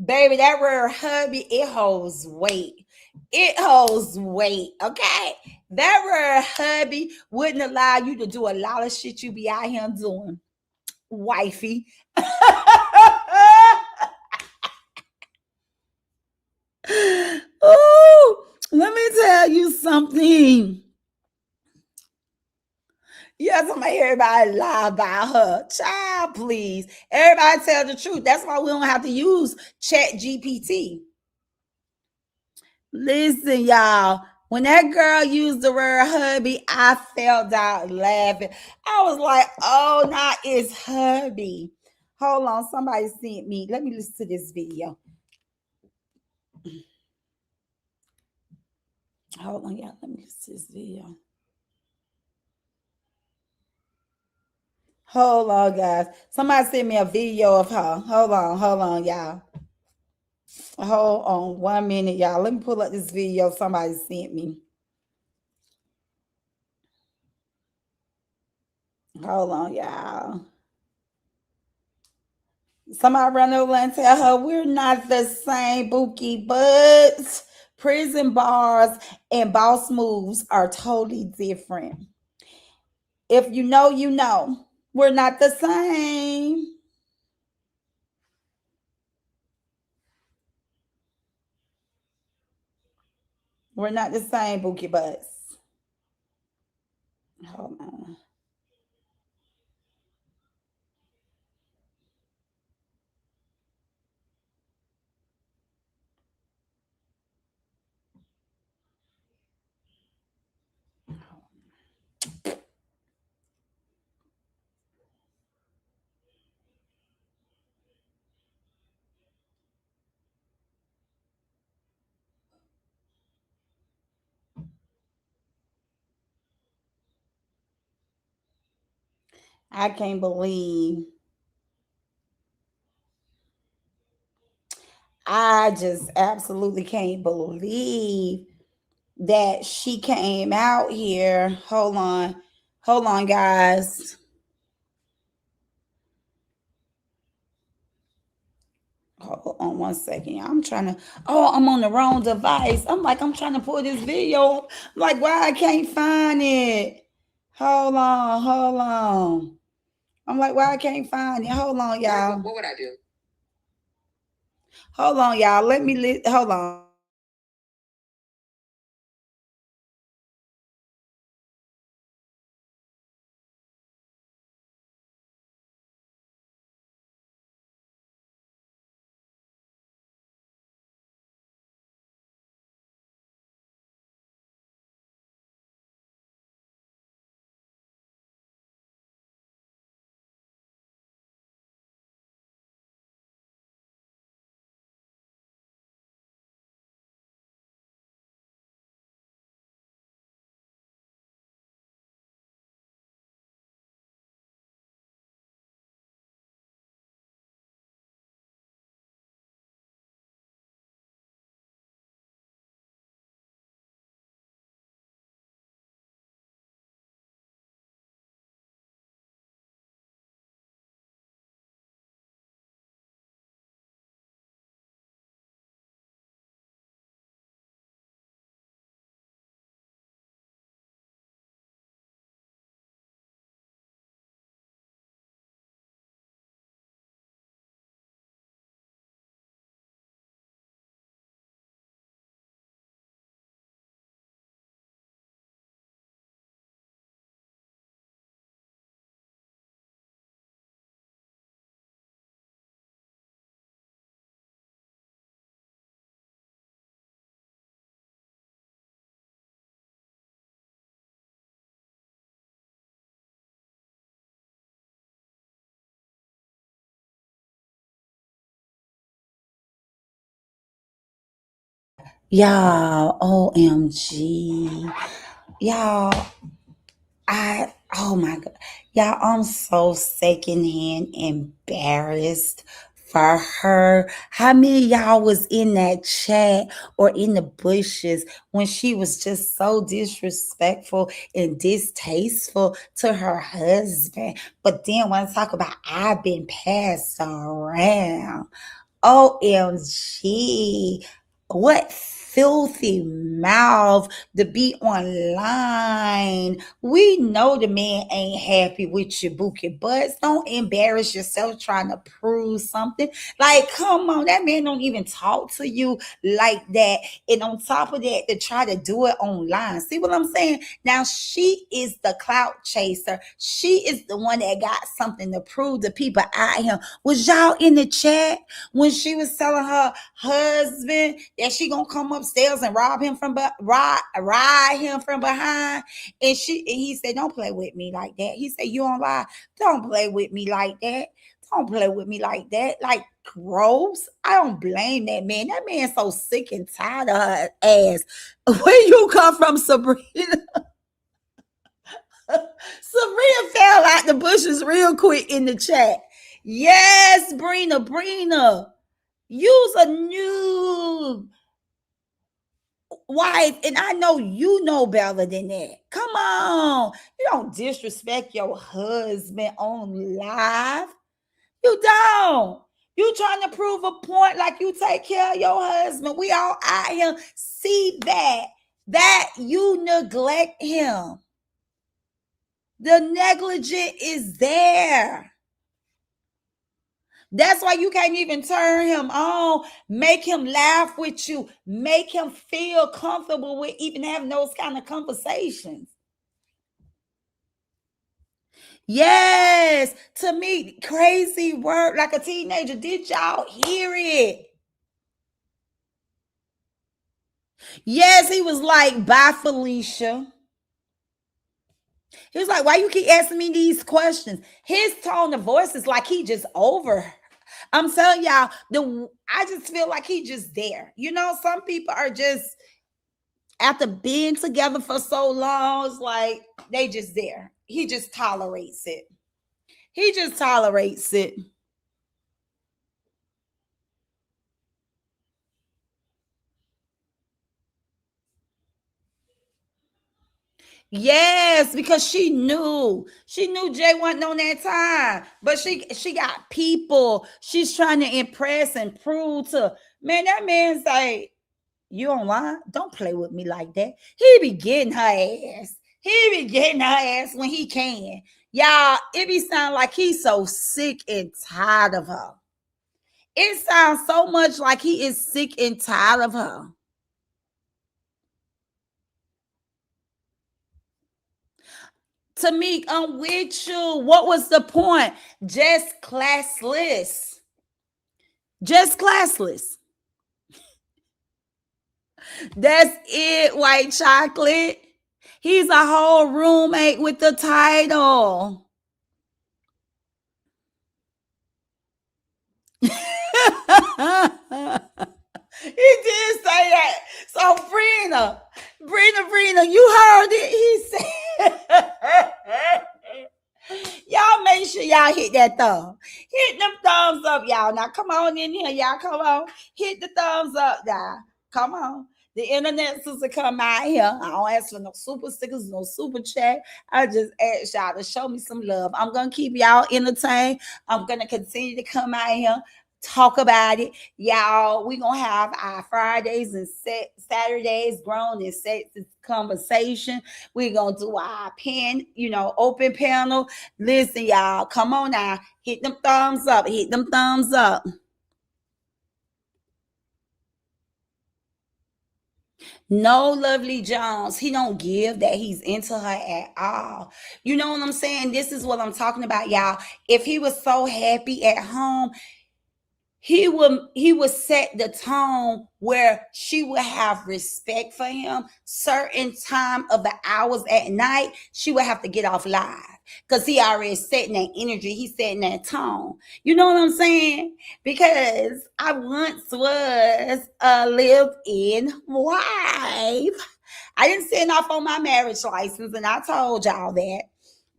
Baby, that word hubby, it holds weight. It holds weight, okay? That word hubby wouldn't allow you to do a lot of shit you be out here doing, wifey. Oh, let me tell you something. Yes, I'm gonna hear everybody lie about her. Child, please. Everybody tell the truth. That's why we don't have to use Chat GPT. Listen, y'all. When that girl used the word hubby, I fell down laughing. I was like, oh, now it's hubby. Hold on, somebody sent me. Let me listen to this video. Hold on, y'all. Let me listen to this video. Hold on, guys. Somebody sent me a video of her. Hold on, y'all. Hold on 1 minute, y'all. Let me pull up this video somebody sent me. Hold on, y'all. Somebody run over and tell her we're not the same, Bookie, but prison bars and boss moves are totally different. If you know, you know. We're not the same. We're not the same, Bookie Butts. Hold on. I can't believe. I just absolutely can't believe that she came out here. Hold on. Hold on, guys. Hold on one second. I'm trying to. Oh, I'm on the wrong device. I'm trying to pull this video up. I'm like, why I can't find it? Hold on. Hold on. I'm like, why I can't find it? Hold on, y'all. What would I do? Hold on, y'all. Hold on. Y'all, OMG. Y'all, oh my God. Y'all, I'm so secondhand embarrassed for her. How many of y'all was in that chat or in the bushes when she was just so disrespectful and distasteful to her husband? But then when I talk about I've been passed around. OMG. What filthy mouth to be online. We know the man ain't happy with your bookie butts. Don't embarrass yourself trying to prove something. Like, come on, that man don't even talk to you like that. And on top of that, to try to do it online. See what I'm saying? Now she is the clout chaser. She is the one that got something to prove to people out here. Was y'all in the chat when she was telling her husband that she gonna come upstairs and ride him from behind? And he said, "Don't play with me like that." He said, "You don't lie. Don't play with me like that. Don't play with me like that." Like, gross. I don't blame that man. That man's so sick and tired of her ass. Where you come from, Sabrina? Sabrina fell out the bushes real quick in the chat. Yes, Brina. Use a new wife, and I know you know better than that. Come on. You don't disrespect your husband on live. You don't. You trying to prove a point like you take care of your husband. We all out here see that you neglect him. The negligence is there. That's why you can't even turn him on, make him laugh with you, make him feel comfortable with even having those kind of conversations. Yes, to me, crazy word like a teenager. Did y'all hear it? Yes, he was like, bye, Felicia. He was like, why you keep asking me these questions? His tone of voice is like he just over. I'm telling y'all, I just feel like he just there. You know, some people are just after being together for so long, it's like they just there. He just tolerates it. He just tolerates it. Yes, because she knew Jay wasn't on that time, but she got people she's trying to impress and prove to. Man, that man say, you online? Don't play with me like that. He be getting her ass. He be getting her ass when he can. Y'all, it be sound like he's so sick and tired of her. It sounds so much like he is sick and tired of her. Tamik, I'm with you. What was the point? Just classless. Just classless. That's it, white chocolate. He's a whole roommate with the title. He did say that. So, Brina, you heard it. He said, y'all make sure y'all hit that thumb. Hit them thumbs up, y'all. Now, come on in here, y'all. Come on. Hit the thumbs up, y'all. Come on. The internet sister come out here. I don't ask for no super stickers, no super chat. I just ask y'all to show me some love. I'm going to keep y'all entertained. I'm going to continue to come out here, talk about it. Y'all, we going to have our Fridays and Saturdays grown and sexy conversation. We're going to do our open panel. Listen, y'all, come on now. Hit them thumbs up. Hit them thumbs up. No, Lovely Jones, he don't give that he's into her at all. You know what I'm saying? This is what I'm talking about, y'all. If he was so happy at home, he would set the tone where she would have respect for him. Certain time of the hours at night, she would have to get off live because he already setting that energy. He's setting that tone. You know what I'm saying? Because I once was a live-in wife. I didn't sign off on my marriage license, and I told y'all that.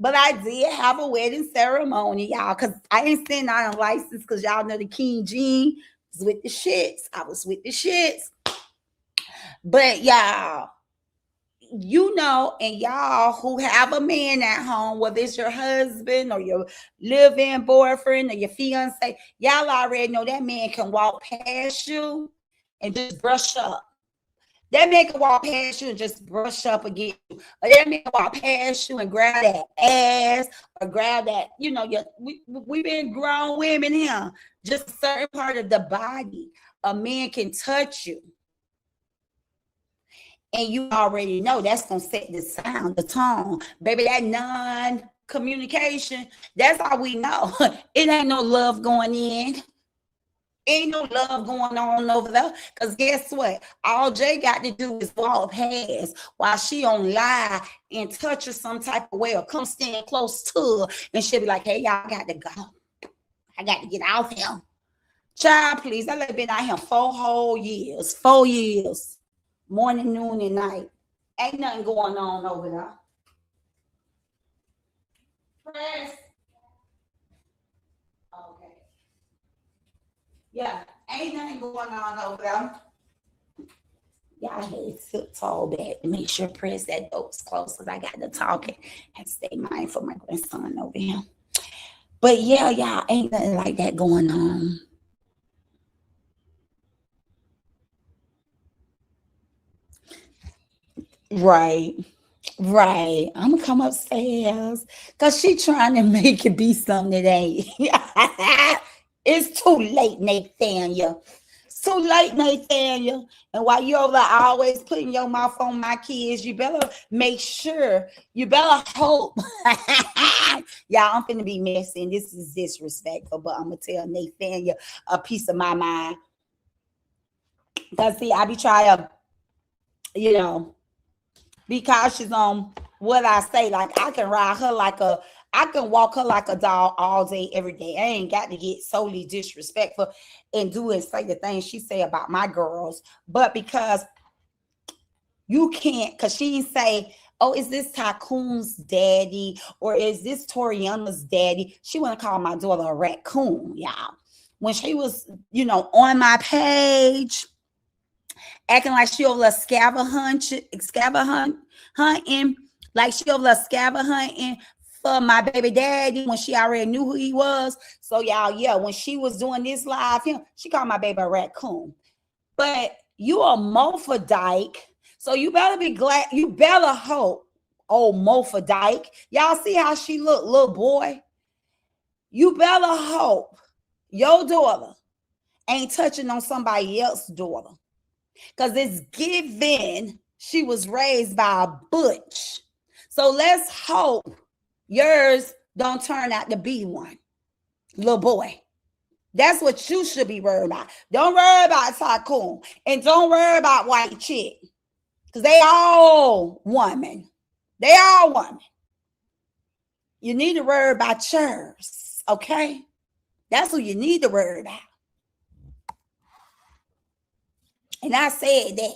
But I did have a wedding ceremony, y'all, because I ain't sitting on a license because y'all know the King Jean was with the shits. I was with the shits. But y'all, and y'all who have a man at home, whether it's your husband or your live-in boyfriend or your fiance, y'all already know that man can walk past you and just brush up. That man can walk past you and just brush up again. Or that man can walk past you and grab that ass or grab that, we been grown women here. Just a certain part of the body. A man can touch you. And you already know that's going to set the sound, the tone. Baby, that non-communication, that's how we know. It ain't no love going in. Ain't no love going on over there. Because guess what? All Jay got to do is walk past while she on live and touch her some type of way or come stand close to her. And she'll be like, hey, y'all got to go. I got to get out here. Child, please. I've been out here 4 whole years. 4 years. Morning, noon, and night. Ain't nothing going on over there. Press. Okay. Yeah, ain't nothing going on over there. Y'all had to sit tall back to make sure press that dope's close because I got to talking and stay mindful for my grandson over here. But yeah, y'all ain't nothing like that going on. Right. Right. I'm gonna come upstairs because she trying to make it be something it ain't. It's too late, Nathaniel. It's too late, Nathaniel. And while you over there always putting your mouth on my kids, you better make sure, you better hope. Y'all, I'm finna be messy and this is disrespectful, but I'm gonna tell Nathaniel a piece of my mind. Because see, I be trying to, you know, be cautious on what I say. Like I can ride her like a, I can walk her like a dog all day, every day. I ain't got to get solely disrespectful and do and say the things she say about my girls. But because you can't, because she say, oh, is this Tycoon's daddy or is this Toriana's daddy? She want to call my daughter a raccoon, y'all. When she was, on my page, acting like she over there hunting, like she over there scavenger hunting for my baby daddy when she already knew who he was. So y'all, yeah, when she was doing this live, she called my baby a raccoon. But you a Mofa Dyke, so you better be glad. You better hope, old Mofa Dyke. Y'all see how she look, little boy. You better hope your daughter ain't touching on somebody else's daughter. Because it's given she was raised by a butch. So let's hope yours don't turn out to be one, little boy. That's what you should be worried about. Don't worry about Tycoon. And don't worry about White Chick. Because they all women. They all women. You need to worry about yours. Okay? That's who you need to worry about. And I said that.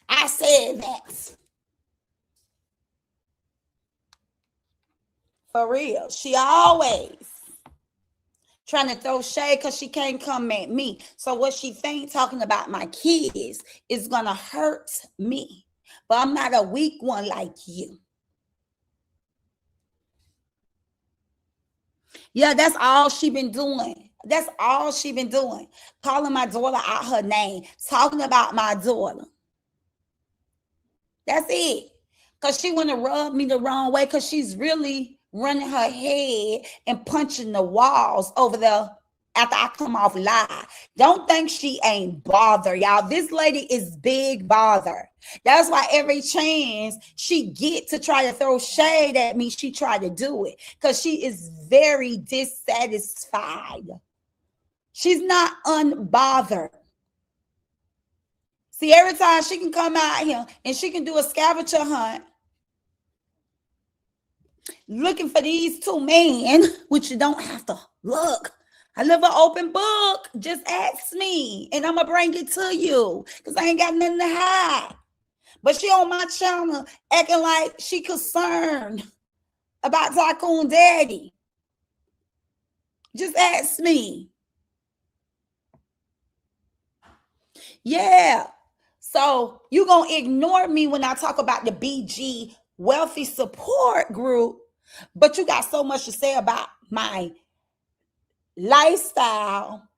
I said that. For real. She always trying to throw shade because she can't come at me. So what she think talking about my kids is going to hurt me. But I'm not a weak one like you. Yeah, that's all she been doing. That's all she been doing. Calling my daughter out her name. Talking about my daughter. That's it. Because she want to rub me the wrong way because she's really running her head and punching the walls over there after I come off live. Don't think she ain't bothered, y'all. This lady is big bother. That's why every chance she get to try to throw shade at me, she try to do it because she is very dissatisfied. She's not unbothered. See, every time she can come out here and she can do a scavenger hunt looking for these two men, which you don't have to look. I live an open book. Just ask me and I'm going to bring it to you because I ain't got nothing to hide. But she on my channel acting like she concerned about Tycoon Daddy. Just ask me. Yeah. So you going to ignore me when I talk about the BG Wealthy Support Group, but you got so much to say about my lifestyle,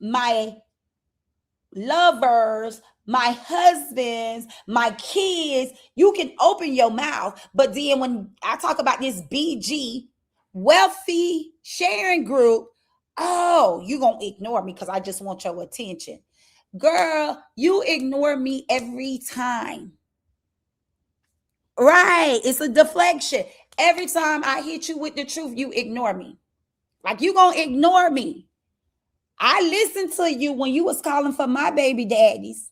my lovers, my husbands, my kids. You can open your mouth, but then when I talk about this BG Wealthy Sharing Group, oh, you're going to ignore me because I just want your attention. Girl, you ignore me every time. Right. It's a deflection. Every time I hit you with the truth, you ignore me. Like you gonna ignore me. I listened to you when you was calling for my baby daddies.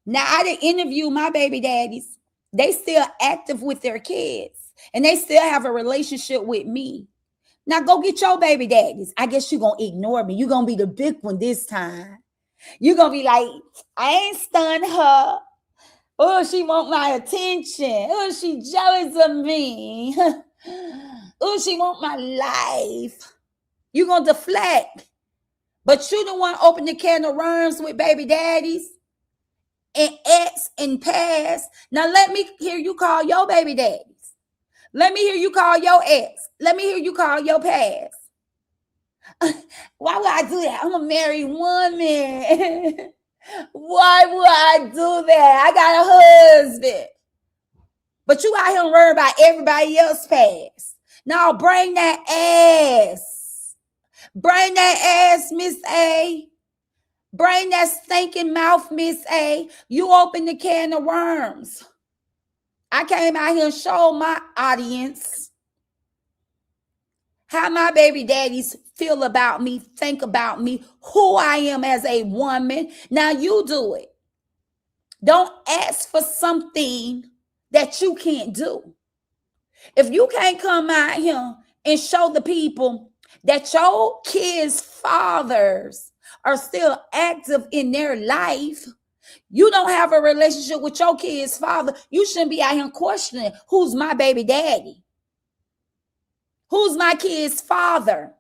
Now I didn't interview my baby daddies. They still active with their kids. And they still have a relationship with me. Now go get your baby daddies. I guess you're gonna ignore me. You're gonna be the big one this time. You're going to be like, I ain't stunned her. Oh, she want my attention. Oh, she jealous of me. Oh, she want my life. You're going to deflect. But you the one open the can of worms with baby daddies and ex and past. Now let me hear you call your baby daddies. Let me hear you call your ex. Let me hear you call your past. Why would I do that? I'm a married woman. Why would I do that? I got a husband. But you out here worrying about everybody else past. Now bring that ass. Bring that ass, Miss A. Bring that stinking mouth, Miss A. You open the can of worms. I came out here and showed my audience how my baby daddies feel about me, think about me, who I am as a woman. Now you do it. Don't ask for something that you can't do. If you can't come out here and show the people that your kids' fathers are still active in their life, you don't have a relationship with your kid's father, you shouldn't be out here questioning who's my baby daddy. Who's my kid's father?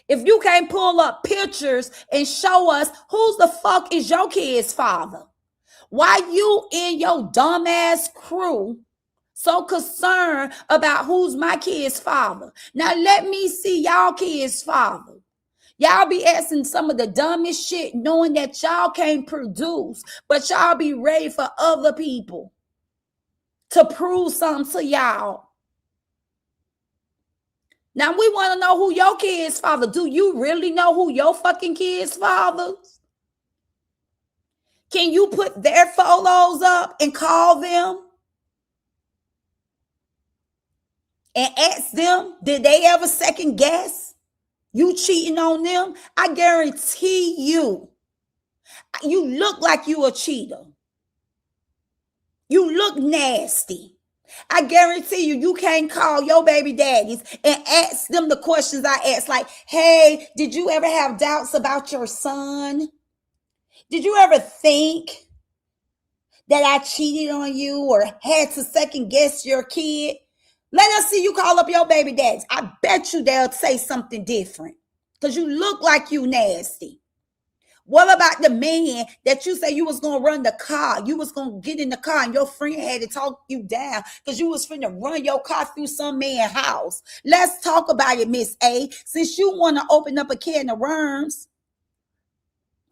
If you can't pull up pictures and show us who's the fuck is your kid's father, why you and your dumbass crew so concerned about who's my kid's father? Now let me see y'all kid's father. Y'all be asking some of the dumbest shit knowing that y'all can't produce, but y'all be ready for other people to prove something to y'all. Now we want to know who your kid's father. Do you really know who your fucking kid's father? Can you put their photos up and call them? And ask them, did they ever second guess you cheating on them? I guarantee you, you look like you a cheater. You look nasty. I guarantee you, you can't call your baby daddies and ask them the questions I asked, like, hey, did you ever have doubts about your son? Did you ever think that I cheated on you or had to second guess your kid? Let us see you call up your baby daddies. I bet you they'll say something different because you look like you nasty. What about the man that you say you was going to run the car? You was going to get in the car and your friend had to talk you down because you was finna run your car through some man's house. Let's talk about it, Miss A. Since you want to open up a can of worms,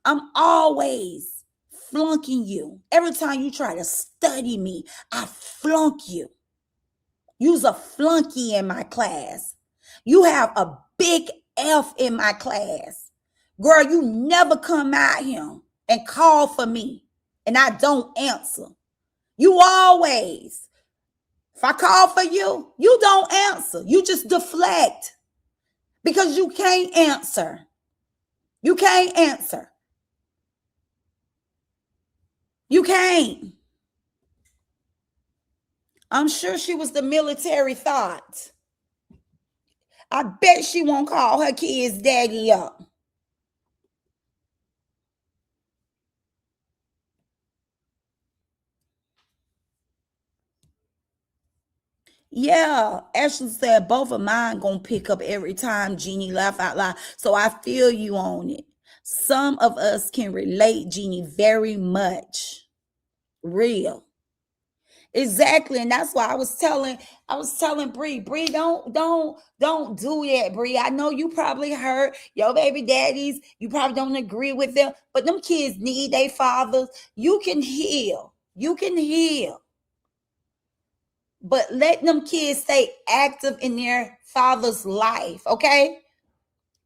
I'm always flunking you. Every time you try to study me, I flunk you. You's a flunky in my class. You have a big F in my class. Girl, you never come out here and call for me and I don't answer. You always, if I call for you, you don't answer. You just deflect because you can't answer. You can't answer. You can't. I'm sure she was the military thought. I bet she won't call her kid's daddy up. Yeah, Ashley said both of mine gonna pick up every time Jeannie laugh out loud. So I feel you on it. Some of us can relate, Jeannie, very much. Real. Exactly. And that's why I was telling Bree, don't do that, Bree. I know you probably hurt your baby daddies. You probably don't agree with them, but them kids need their fathers. You can heal. You can heal. But let them kids stay active in their father's life, okay?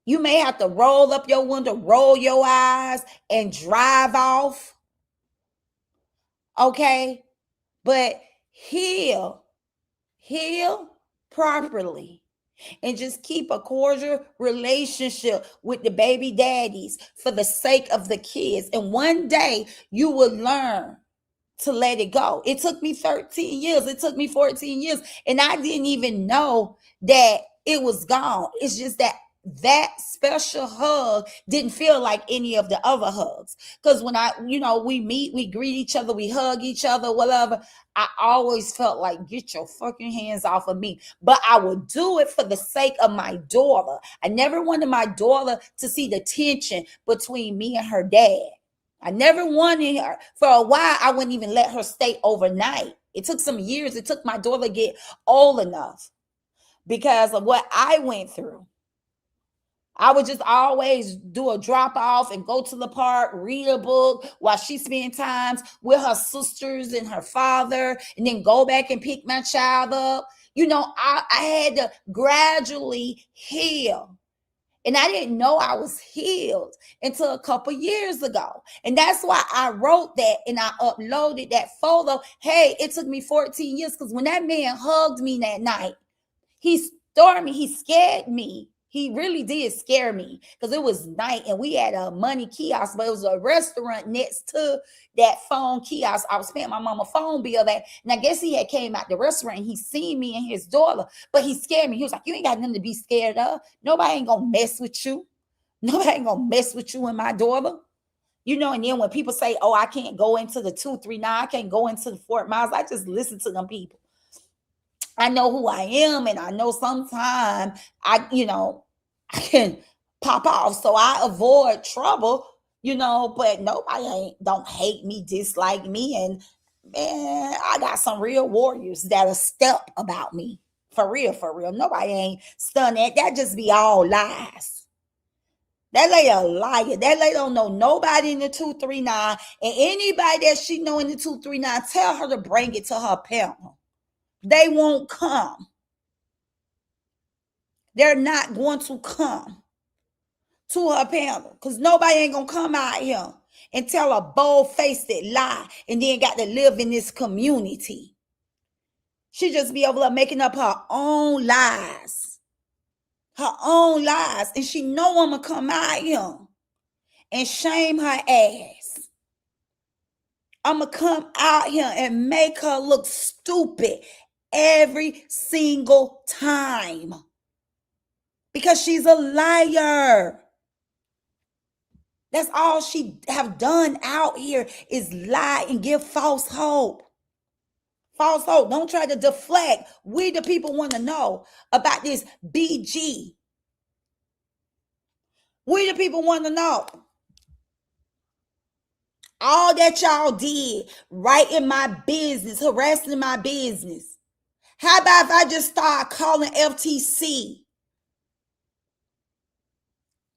You may have to roll up your window, roll your eyes, and drive off, okay? But heal properly, and just keep a cordial relationship with the baby daddies for the sake of the kids. And one day you will learn to let it go. It took me 13 years. It took me 14 years. And I didn't even know that it was gone. It's just that special hug didn't feel like any of the other hugs. Because when we meet, we greet each other, we hug each other, whatever. I always felt like, get your fucking hands off of me. But I would do it for the sake of my daughter. I never wanted my daughter to see the tension between me and her dad. I never wanted her. For a while, I wouldn't even let her stay overnight. It took some years. It took my daughter to get old enough because of what I went through. I would just always do a drop off and go to the park, read a book while she spent times with her sisters and her father, and then go back and pick my child up. I had to gradually heal. And I didn't know I was healed until a couple years ago. And that's why I wrote that and I uploaded that photo. Hey, it took me 14 years because when that man hugged me that night, he stormed me. He scared me. He really did scare me because it was night and we had a money kiosk, but it was a restaurant next to that phone kiosk. I was paying my mama phone bill that, and I guess he had came out the restaurant and he seen me and his daughter, but he scared me. He was like, "You ain't got nothing to be scared of. Nobody ain't gonna mess with you. Nobody ain't gonna mess with you and my daughter." And then when people say, "Oh, I can't go into the 239, I can't go into the Fort Miles," I just listen to them people. I know who I am, and I know sometimes I can pop off. So I avoid trouble, but nobody don't hate me, dislike me. And man, I got some real warriors that'll step about me. For real, for real. Nobody ain't stunned that. That just be all lies. That lady a liar. That lady don't know nobody in the 239. And anybody that she know in the 239, tell her to bring it to her panel. They won't come. They're not going to come to her panel because nobody ain't going to come out here and tell a bold-faced lie and then got to live in this community. She just be over there making up her own lies. Her own lies. And she know I'm going to come out here and shame her ass. I'm going to come out here and make her look stupid every single time. Because she's a liar. That's all she have done out here is lie and give false hope. False hope. Don't try to deflect. We the people want to know about this BG. We the people want to know. All that y'all did right in my business, harassing my business. How about if I just start calling FTC?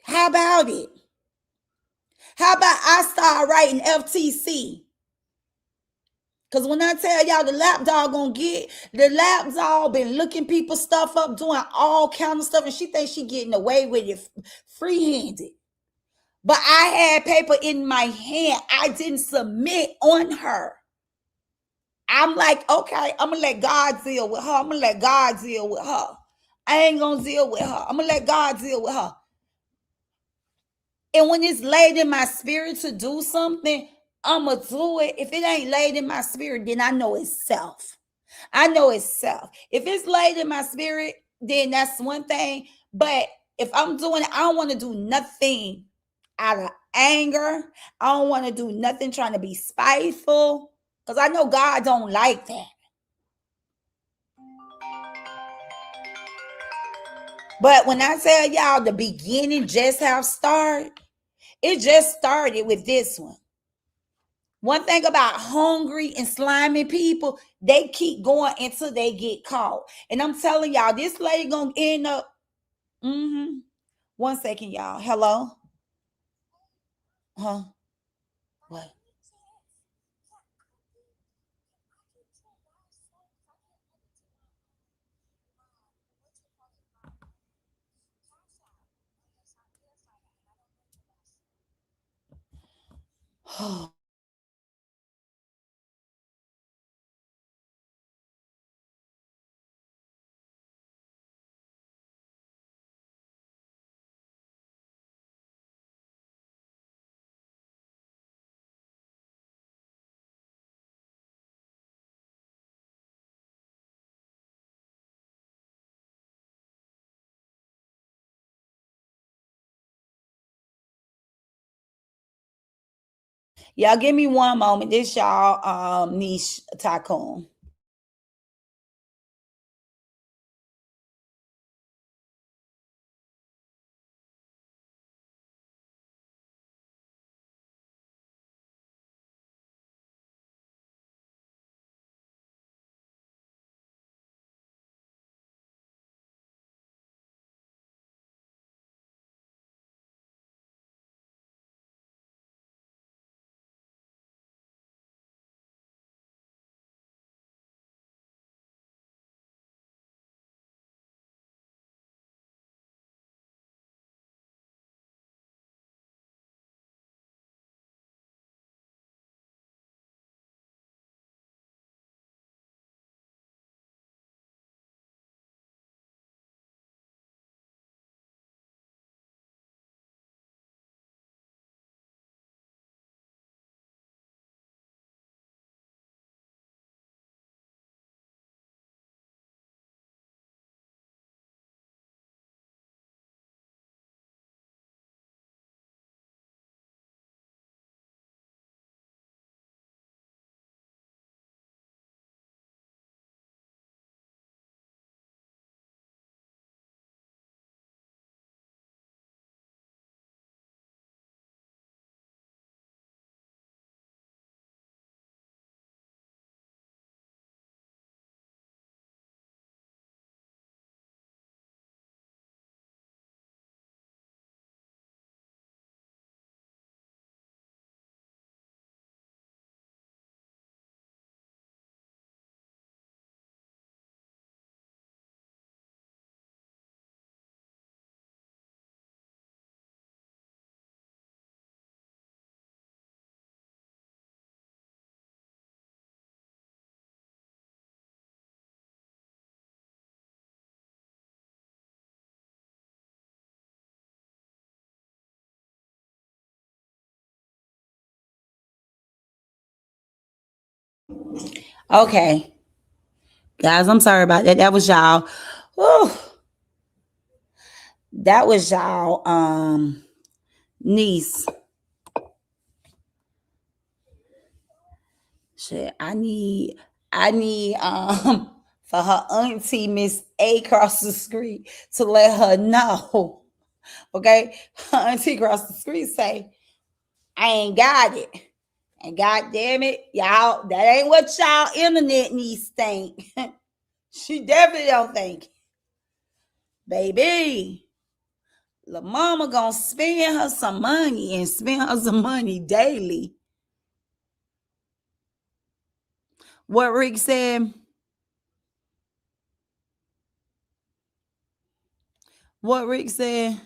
How about it? How about I start writing FTC? Because when I tell y'all the lapdog gonna get, the lapdog been looking people's stuff up, doing all kind of stuff, and she thinks she getting away with it free-handed. But I had paper in my hand. I didn't submit on her. I'm like, okay, I'm gonna let God deal with her. I'm gonna let God deal with her. I ain't gonna deal with her. I'm gonna let God deal with her. And when it's laid in my spirit to do something, I'm going to do it. If it ain't laid in my spirit, then I know it's self. I know it's self. If it's laid in my spirit, then that's one thing. But if I'm doing it, I don't want to do nothing out of anger. I don't want to do nothing trying to be spiteful because I know God don't like that. But when I tell y'all the beginning just have started, it just started with this one. One thing about hungry and slimy people, they keep going until they get caught. And I'm telling y'all, this lady gonna end up. 1 second, y'all. Hello? Huh? What? Y'all give me one moment. This y'all niche tycoon. Okay, guys, I'm sorry about that. That was y'all. Whew, that was y'all niece. Shit, I need for her auntie Miss A across the street to let her know. Okay, her auntie across the street say, I ain't got it. And god damn it, y'all, that ain't what y'all internet needs think. She definitely don't think. Baby, La mama gonna spend her some money and spend her some money daily. What Rick said? What Rick said?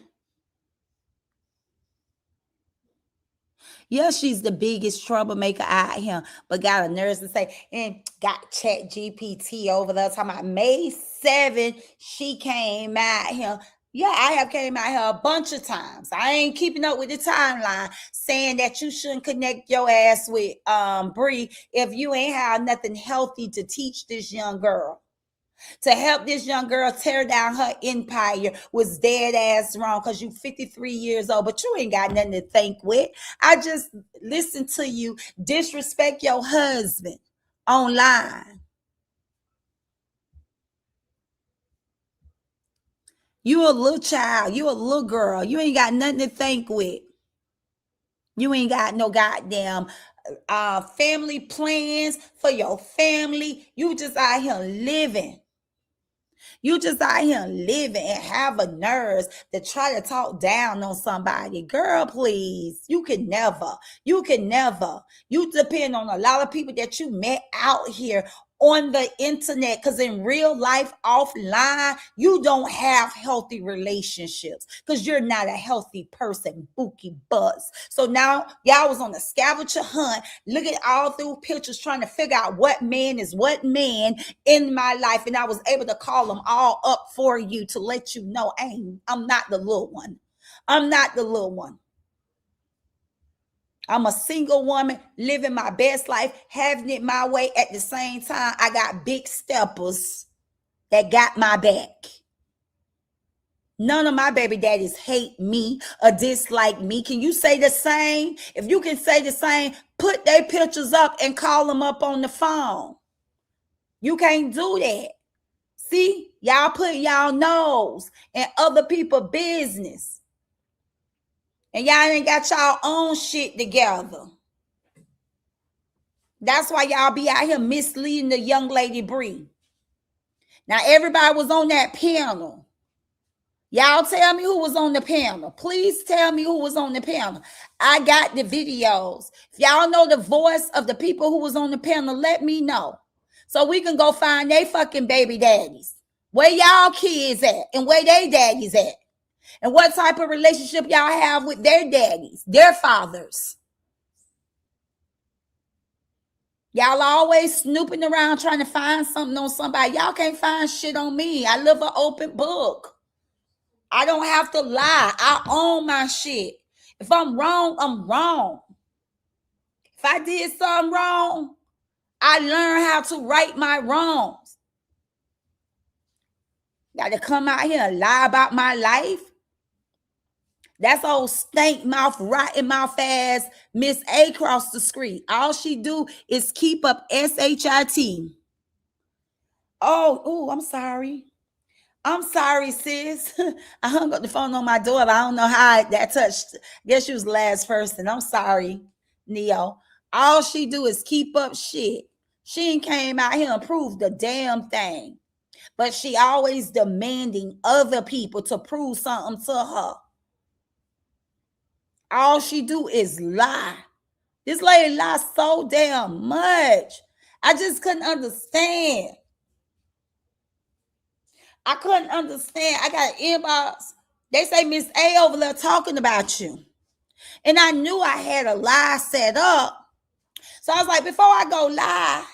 Yeah, she's the biggest troublemaker out here, but got a nurse to say, and got Chat GPT over there talking about May 7th, she came out here. Yeah, I have came out here a bunch of times. I ain't keeping up with the timeline saying that you shouldn't connect your ass with Bree if you ain't have nothing healthy to teach this young girl. To help this young girl tear down her empire was dead ass wrong because you 53 years old, but you ain't got nothing to think with. I just listened to you disrespect your husband online. You a little child, you a little girl, you ain't got nothing to think with. You ain't got no goddamn family plans for your family. You just out here living. You just out here living and have a nerve to try to talk down on somebody. Girl, please. You can never. You depend on a lot of people that you met out here on the internet because in real life offline you don't have healthy relationships because you're not a healthy person, bookie buzz. So now y'all was on a scavenger hunt looking all through pictures trying to figure out what man is what man in my life, and I was able to call them all up for you to let you know I'm not the little one. I'm not the little one. I'm a single woman living my best life, having it my way. At the same time, I got big steppers that got my back. None of my baby daddies hate me or dislike me. Can you say the same? If you can say the same, put their pictures up and call them up on the phone. You can't do that. See, y'all put y'all nose in other people's business. And y'all ain't got y'all own shit together. That's why y'all be out here misleading the young lady Bree. Now, everybody was on that panel. Y'all tell me who was on the panel. Please tell me who was on the panel. I got the videos. If y'all know the voice of the people who was on the panel, let me know. So we can go find they fucking baby daddies. Where y'all kids at and where they daddies at. And what type of relationship y'all have with their daddies, their fathers. Y'all always snooping around trying to find something on somebody. Y'all can't find shit on me. I live an open book. I don't have to lie. I own my shit. If I'm wrong, I'm wrong. If I did something wrong, I learned how to right my wrongs. Got to come out here and lie about my life. That's old stank mouth, rotten mouth ass Miss A across the street. All she do is keep up SHIT. Oh, I'm sorry. I'm sorry, sis. I hung up the phone on my daughter. I don't know how that touched. Guess she was the last person. I'm sorry, Neo. All she do is keep up shit. She ain't came out here and proved the damn thing. But she always demanding other people to prove something to her. All she do is lie. This lady lies so damn much. I just couldn't understand. I couldn't understand. I got an inbox. They say Miss A over there talking about you. And I knew I had a lie set up. So I was like, before I go live,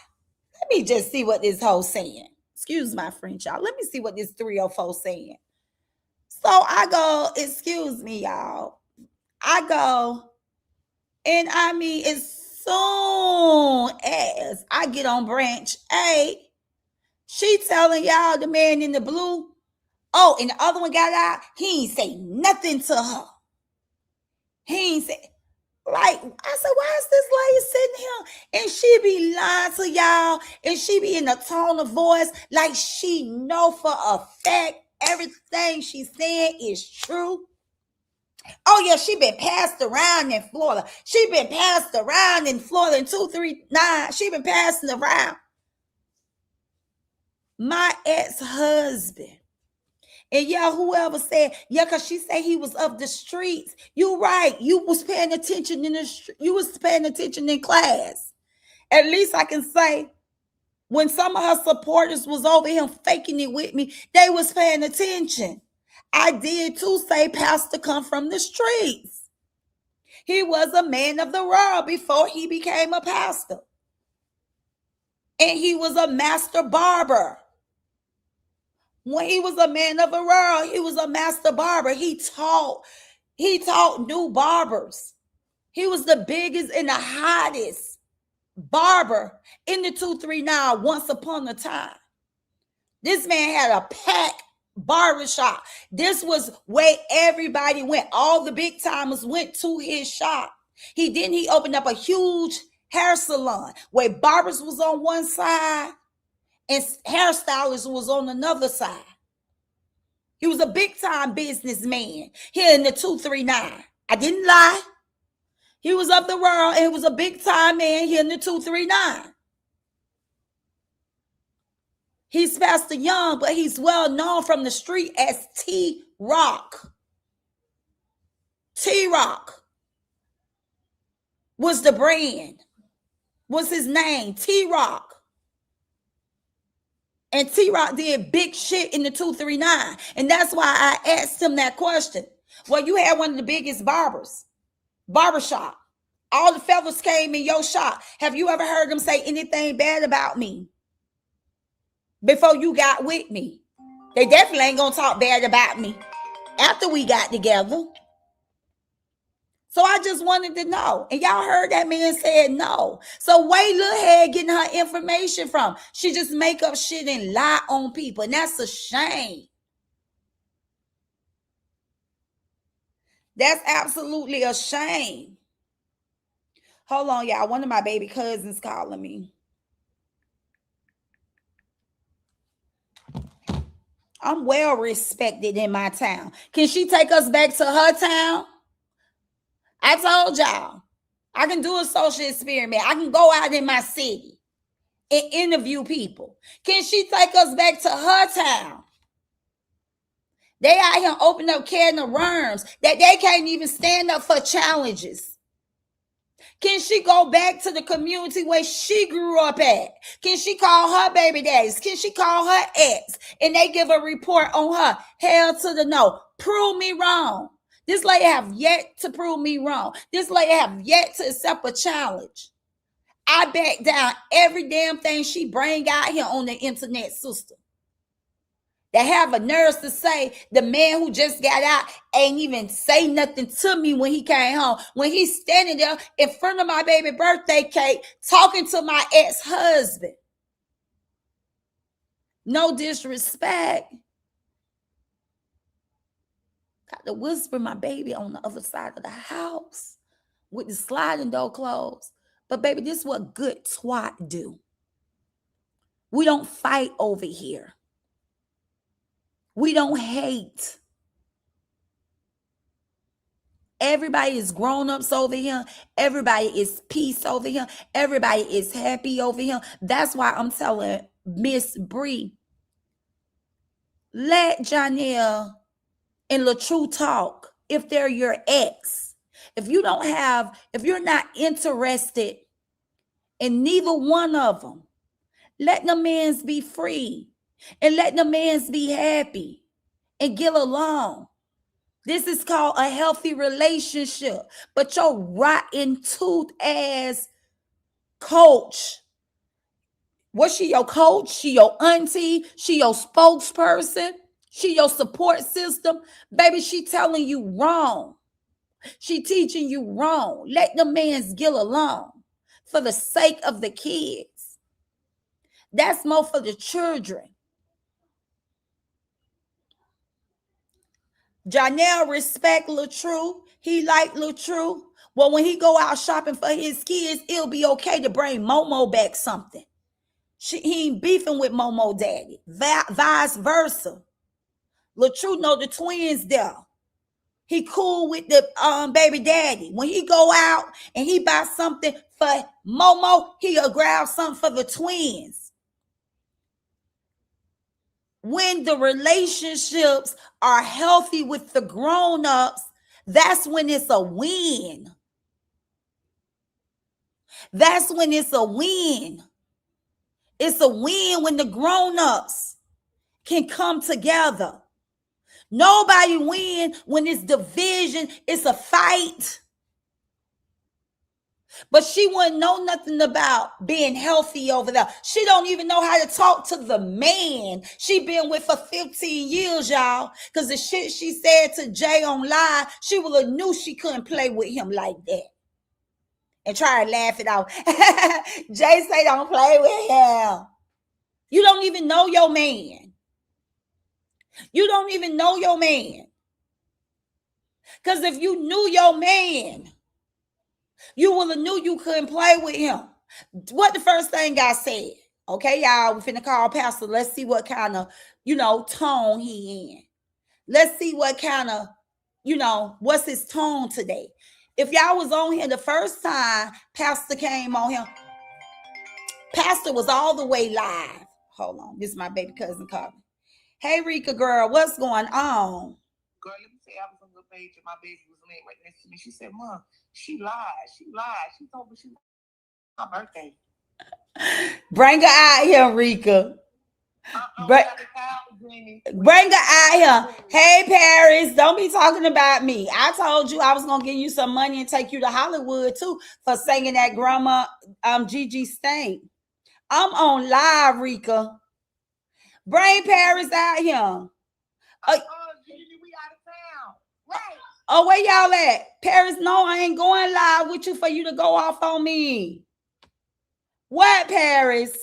let me just see what this hoe saying. Excuse my French, y'all. Let me see what this 304 saying. So I go, excuse me, y'all. I go, and I mean, as soon as I get on branch 8, she telling y'all the man in the blue. Oh, and the other one got out. He ain't say nothing to her. He ain't say, like, I said, why is this lady sitting here? And she be lying to y'all, and she be in a tone of voice like she know for a fact everything she's saying is true. Oh, yeah, she been passed around in Florida. She been passed around in Florida in 239. She been passing around. My ex-husband. And yeah, whoever said, yeah, because she said he was of the streets. You right. You was paying attention in you was paying attention in class. At least I can say when some of her supporters was over him faking it with me, they was paying attention. I did too say Pastor come from the streets. He was a man of the world before he became a pastor. And he was a master barber. When he was a man of the world, he was a master barber. He taught new barbers. He was the biggest and the hottest barber in the 239 once upon a time. This man had a packed barbershop. This was where everybody went. All the big timers went to his shop. He opened up a huge hair salon where barbers was on one side and hairstylists was on another side. He was a big time businessman here in the 239. I didn't lie. He was of the world and he was a big time man here in the 239. He's Pastor Young, but he's well known from the street as T-Rock. T-Rock was the brand, was his name, T-Rock. And T-Rock did big shit in the 239. And that's why I asked him that question. Well, you had one of the biggest barbershop. All the fellas came in your shop. Have you ever heard them say anything bad about me before you got with me? They definitely ain't gonna talk bad about me after we got together. So I just wanted to know. And y'all heard that man said no. So where Lil Head getting her information from? She just make up shit and lie on people. And that's a shame. That's absolutely a shame. Hold on, y'all. One of my baby cousins calling me. I'm well respected in my town. Can she take us back to her town? I told y'all, I can do a social experiment. I can go out in my city and interview people. Can she take us back to her town? They out here opening up can of worms that they can't even stand up for challenges. Can she go back to the community where she grew up at? Can she call her baby daddies? Can she call her ex? And they give a report on her. Hell to the no. Prove me wrong. This lady have yet to prove me wrong. This lady have yet to accept a challenge. I back down every damn thing she bring out here on the internet system. They have a nerve to say the man who just got out ain't even say nothing to me when he came home. When he's standing there in front of my baby birthday cake talking to my ex-husband. No disrespect. Got to whisper my baby on the other side of the house with the sliding door closed. But baby, this is what good twat do. We don't fight over here. We don't hate. Everybody is grown-ups over here. Everybody is peace over here. Everybody is happy over here. That's why I'm telling Miss Bree, let Janelle and LaTrue talk if they're your ex. If you're not interested in neither one of them, let the mans be free and let the mans be happy and get along. This is called a healthy relationship. But your rotten tooth ass coach, was she your coach? She your auntie? She your spokesperson? She your support system? Baby, she telling you wrong. She teaching you wrong. Let the mans get along. for the sake of the kids. That's more for the children. Janelle respect LaTrue. He like LaTrue. Well, when he go out shopping for his kids, it'll be okay to bring Momo back something. He ain't beefing with Momo daddy. Vice versa. LaTrue know the twins there. He cool with the baby daddy. When he go out and he buy something for Momo, he'll grab something for the twins. When the relationships are healthy with the grown-ups, that's when it's a win. That's when it's a win. It's a win when the grown-ups can come together. Nobody win when it's division. It's a fight. But she wouldn't know nothing about being healthy over there. She don't even know how to talk to the man she been with for 15 years, y'all. Because the shit she said to Jay on live, she would have knew she couldn't play with him like that. And try to laugh it out. Jay say don't play with him. You don't even know your man. You don't even know your man. Because if you knew your man, you would have knew you couldn't play with him. What the first thing I said? Okay, y'all, we finna call Pastor. Let's see what kind of, tone he in. Let's see what kind of, what's his tone today. If y'all was on here the first time Pastor came on here, Pastor was all the way live. Hold on, this is my baby cousin calling. Hey, Rika girl, what's going on? Girl, let me say I was on the page and my baby was laying right next to me. She said, Mom, she lied. She told me she was my birthday. Bring her out here, Rika. Bring her out here. Hey, Paris, don't be talking about me. I told you I was going to give you some money and take you to Hollywood, too, for singing that Grandma Gigi Stank. I'm on live, Rika. Bring Paris out here. We out of town. Right. Oh, where y'all at? Paris, no, I ain't going live with you for you to go off on me. What, Paris?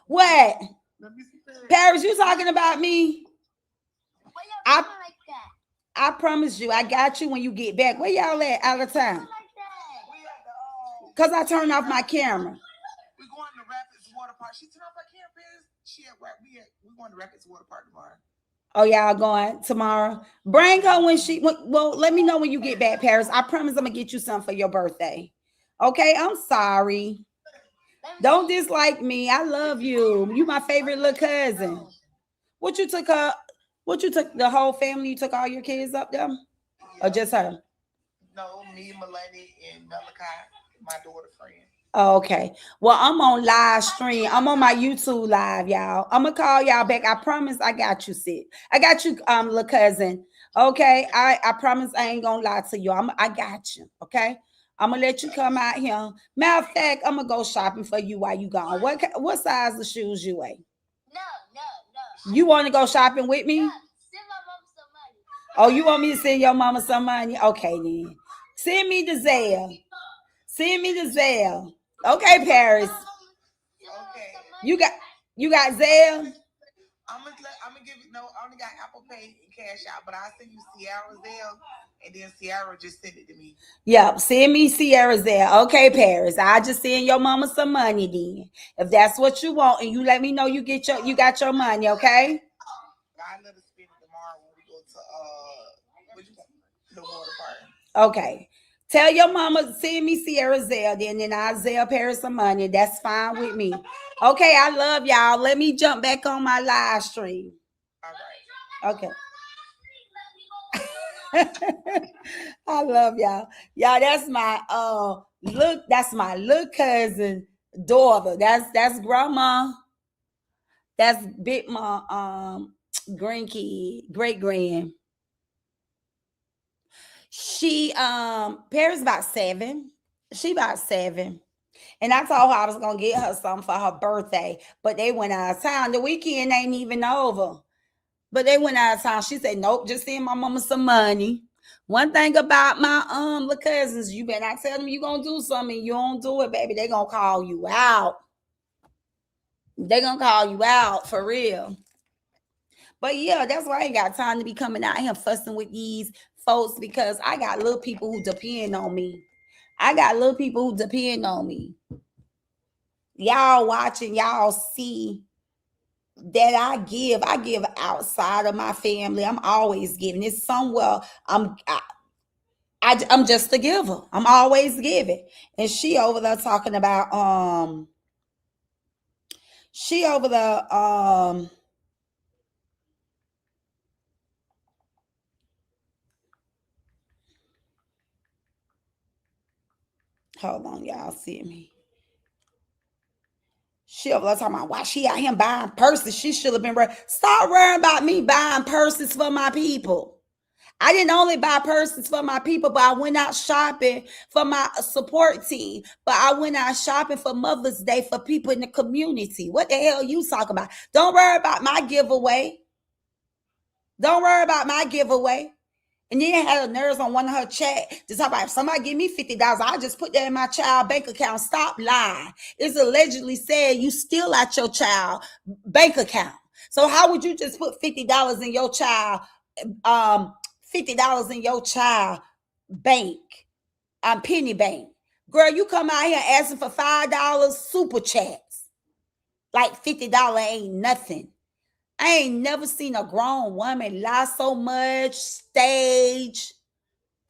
What? Paris, you talking about me? I promise you, I got you when you get back. Where y'all at out of town? Because I turned off my camera. We're going to Rapids Water Park. She turned off her camera, Paris. We're going to Rapids Water Park tomorrow. Oh, y'all going tomorrow? Bring her well, let me know when you get back, Paris. I promise I'm going to get you something for your birthday. Okay, I'm sorry. Don't dislike me. I love you. You my favorite little cousin. What you took the whole family? You took all your kids up there? Or just her? No, me, Melanie, and Malachi, my daughter friend. Okay. Well, I'm on live stream. I'm on my YouTube live, y'all. I'm gonna call y'all back. I promise I got you, Sid. I got you, little cousin. Okay. I promise I ain't gonna lie to you. I got you. Okay. I'm gonna let you come out here. Matter of fact, I'm gonna go shopping for you while you gone. What size of shoes you wear? No. You want to go shopping with me? No, send my mama some money. Oh, you want me to send your mama some money? Okay, then. Send me the Zelle. Send me the Zelle. Okay, Paris. Okay. You got Zelle? I'm gonna give you I only got Apple Pay and Cash Out, but I'll send you Sierra's Zelle, and then Sierra just send it to me. Yep, send me Sierra's Zelle. Okay, Paris. I'll just send your mama some money then. If that's what you want, and you let me know you got your money, okay? I'll let us spend it tomorrow when we go to the water park. Okay. Tell your mama, send me Sierra's Zelle, then I'll Zelle Paris some money. That's fine with me. Okay, I love y'all. Let me jump back on my live stream. All right. Okay. I love y'all. Y'all, that's my that's my little cousin daughter. That's grandma. That's big mom grandkid, great grand. She Paris about 7. She about 7. And I told her I was gonna get her something for her birthday, but they went out of town. The weekend ain't even over. But they went out of town. She said, nope, just send my mama some money One thing about my little cousins, you better not tell them you gonna do something. You don't do it, baby. They gonna call you out. They gonna call you out for real. But yeah, that's why I ain't got time to be coming out here fussing with these folks because I got little people who depend on me. I got little people who depend on me. Y'all watching, y'all see that I give outside of my family. I'm always giving. It's somewhere I'm just a giver. I'm always giving. And she over there talking about she over there hold on, y'all see me. She over there talking about why she out here buying purses. She should have been stop worrying about me buying purses for my people. I didn't only buy purses for my people, but I went out shopping for my support team. But I went out shopping for Mother's Day for people in the community. What the hell you talking about? Don't worry about my giveaway. Don't worry about my giveaway. And then had a nurse on one of her chat to talk about if somebody give me $50, I'll just put that in my child bank account. Stop lying. It's allegedly said you steal out your child bank account. So how would you just put $50 in your child $50 in your child bank, penny bank? Girl, you come out here asking for $5 super chats. Like $50 ain't nothing. I ain't never seen a grown woman lie so much stage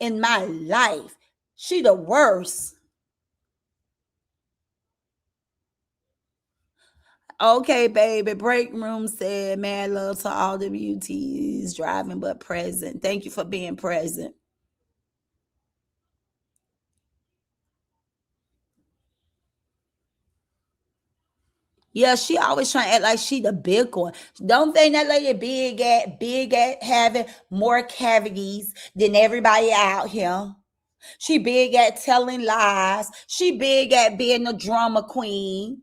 in my life. She the worst. Okay, baby. Break room said, man, love to all the beauties, driving but present. Thank you for being present. Yeah, she always trying to act like she the big one. Don't think that lady big at having more cavities than everybody out here. She big at telling lies. She big at being a drama queen.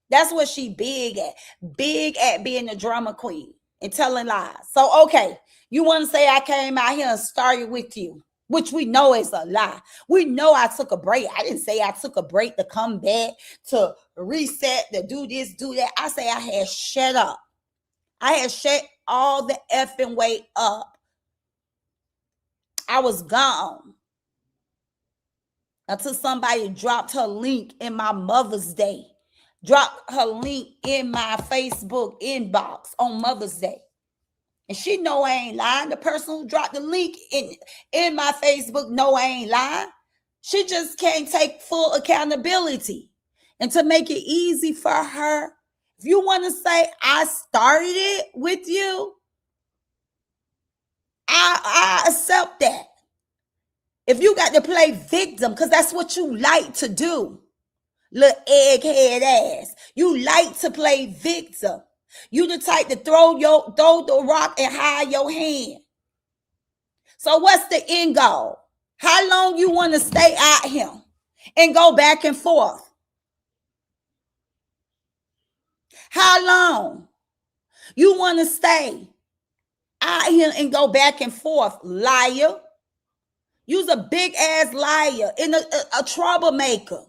That's what she big at. Big at being a drama queen and telling lies. So, okay, you want to say I came out here and started with you, which we know is a lie. We know I took a break. I didn't say I took a break to come back, to reset, to do this, do that. I say I had shut up. I had shut all the effing way up. I was gone until somebody dropped her link in my Mother's Day. Dropped her link in my Facebook inbox on Mother's Day. And she know I ain't lying. The person who dropped the link in my Facebook know I ain't lying. She just can't take full accountability. And to make it easy for her, if you want to say I started it with you, I accept that. If you got to play victim, because that's what you like to do, little egghead ass. You like to play victim. You the type to throw the rock and hide your hand. So what's the end goal? How long you want to stay out here and go back and forth? How long you want to stay out here and go back and forth, liar? You's a big ass liar and a troublemaker.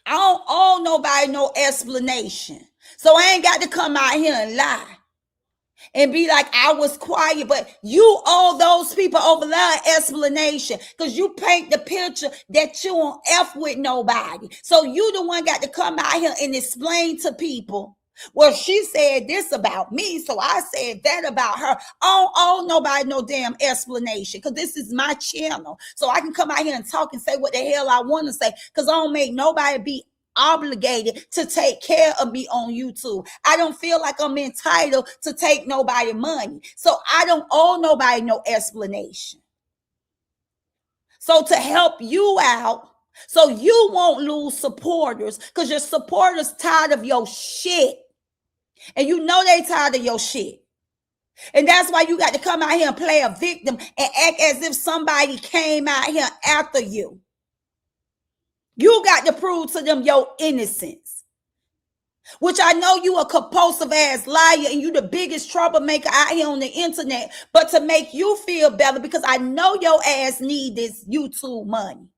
I don't owe nobody no explanation. So I ain't got to come out here and lie and be like, I was quiet. But you owe those people over there an explanation because you paint the picture that you don't F with nobody. So you the one got to come out here and explain to people, well, she said this about me, so I said that about her. I don't owe nobody no damn explanation because this is my channel. So I can come out here and talk and say what the hell I want to say because I don't make nobody be obligated to take care of me on YouTube. I don't feel like I'm entitled to take nobody money. So I don't owe nobody no explanation. So to help you out, so you won't lose supporters because your supporters tired of your shit. And you know they tired of your shit. And that's why you got to come out here and play a victim and act as if somebody came out here after you. You got to prove to them your innocence. which I know you a compulsive ass liar and you the biggest troublemaker out here on the internet, but to make you feel better, because I know your ass need this YouTube money.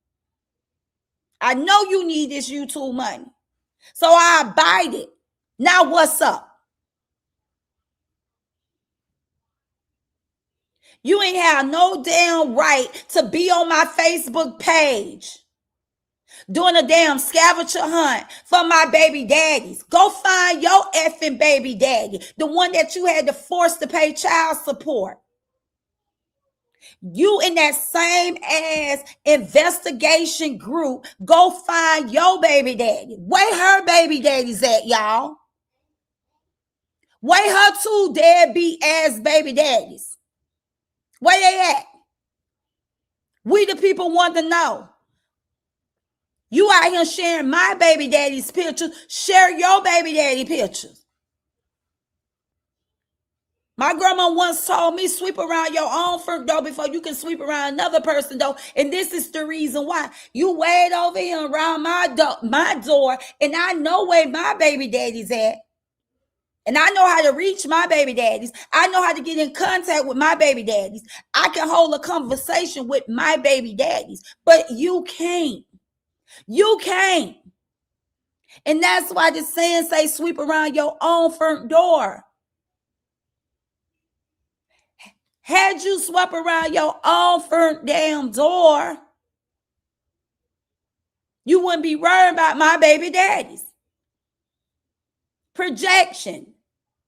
I know you need this YouTube money. So I bite it. Now what's up? You ain't have no damn right to be on my Facebook page doing a damn scavenger hunt for my baby daddies. Go find your effing baby daddy, the one that you had to force to pay child support. You in that same ass investigation group, go find your baby daddy. Where her baby daddies at, y'all? Where her two deadbeat ass baby daddies? Where they at? We the people want to know. You out here sharing my baby daddy's pictures. Share your baby daddy pictures. My grandma once told me, sweep around your own front door before you can sweep around another person's door. And this is the reason why. You wait over here around my door, and I know where my baby daddy's at. And I know how to reach my baby daddies. I know how to get in contact with my baby daddies. I can hold a conversation with my baby daddies. But you can't. You can't. And that's why the saying say sweep around your own front door. Had you swept around your own front damn door, you wouldn't be worried about my baby daddies. Projection.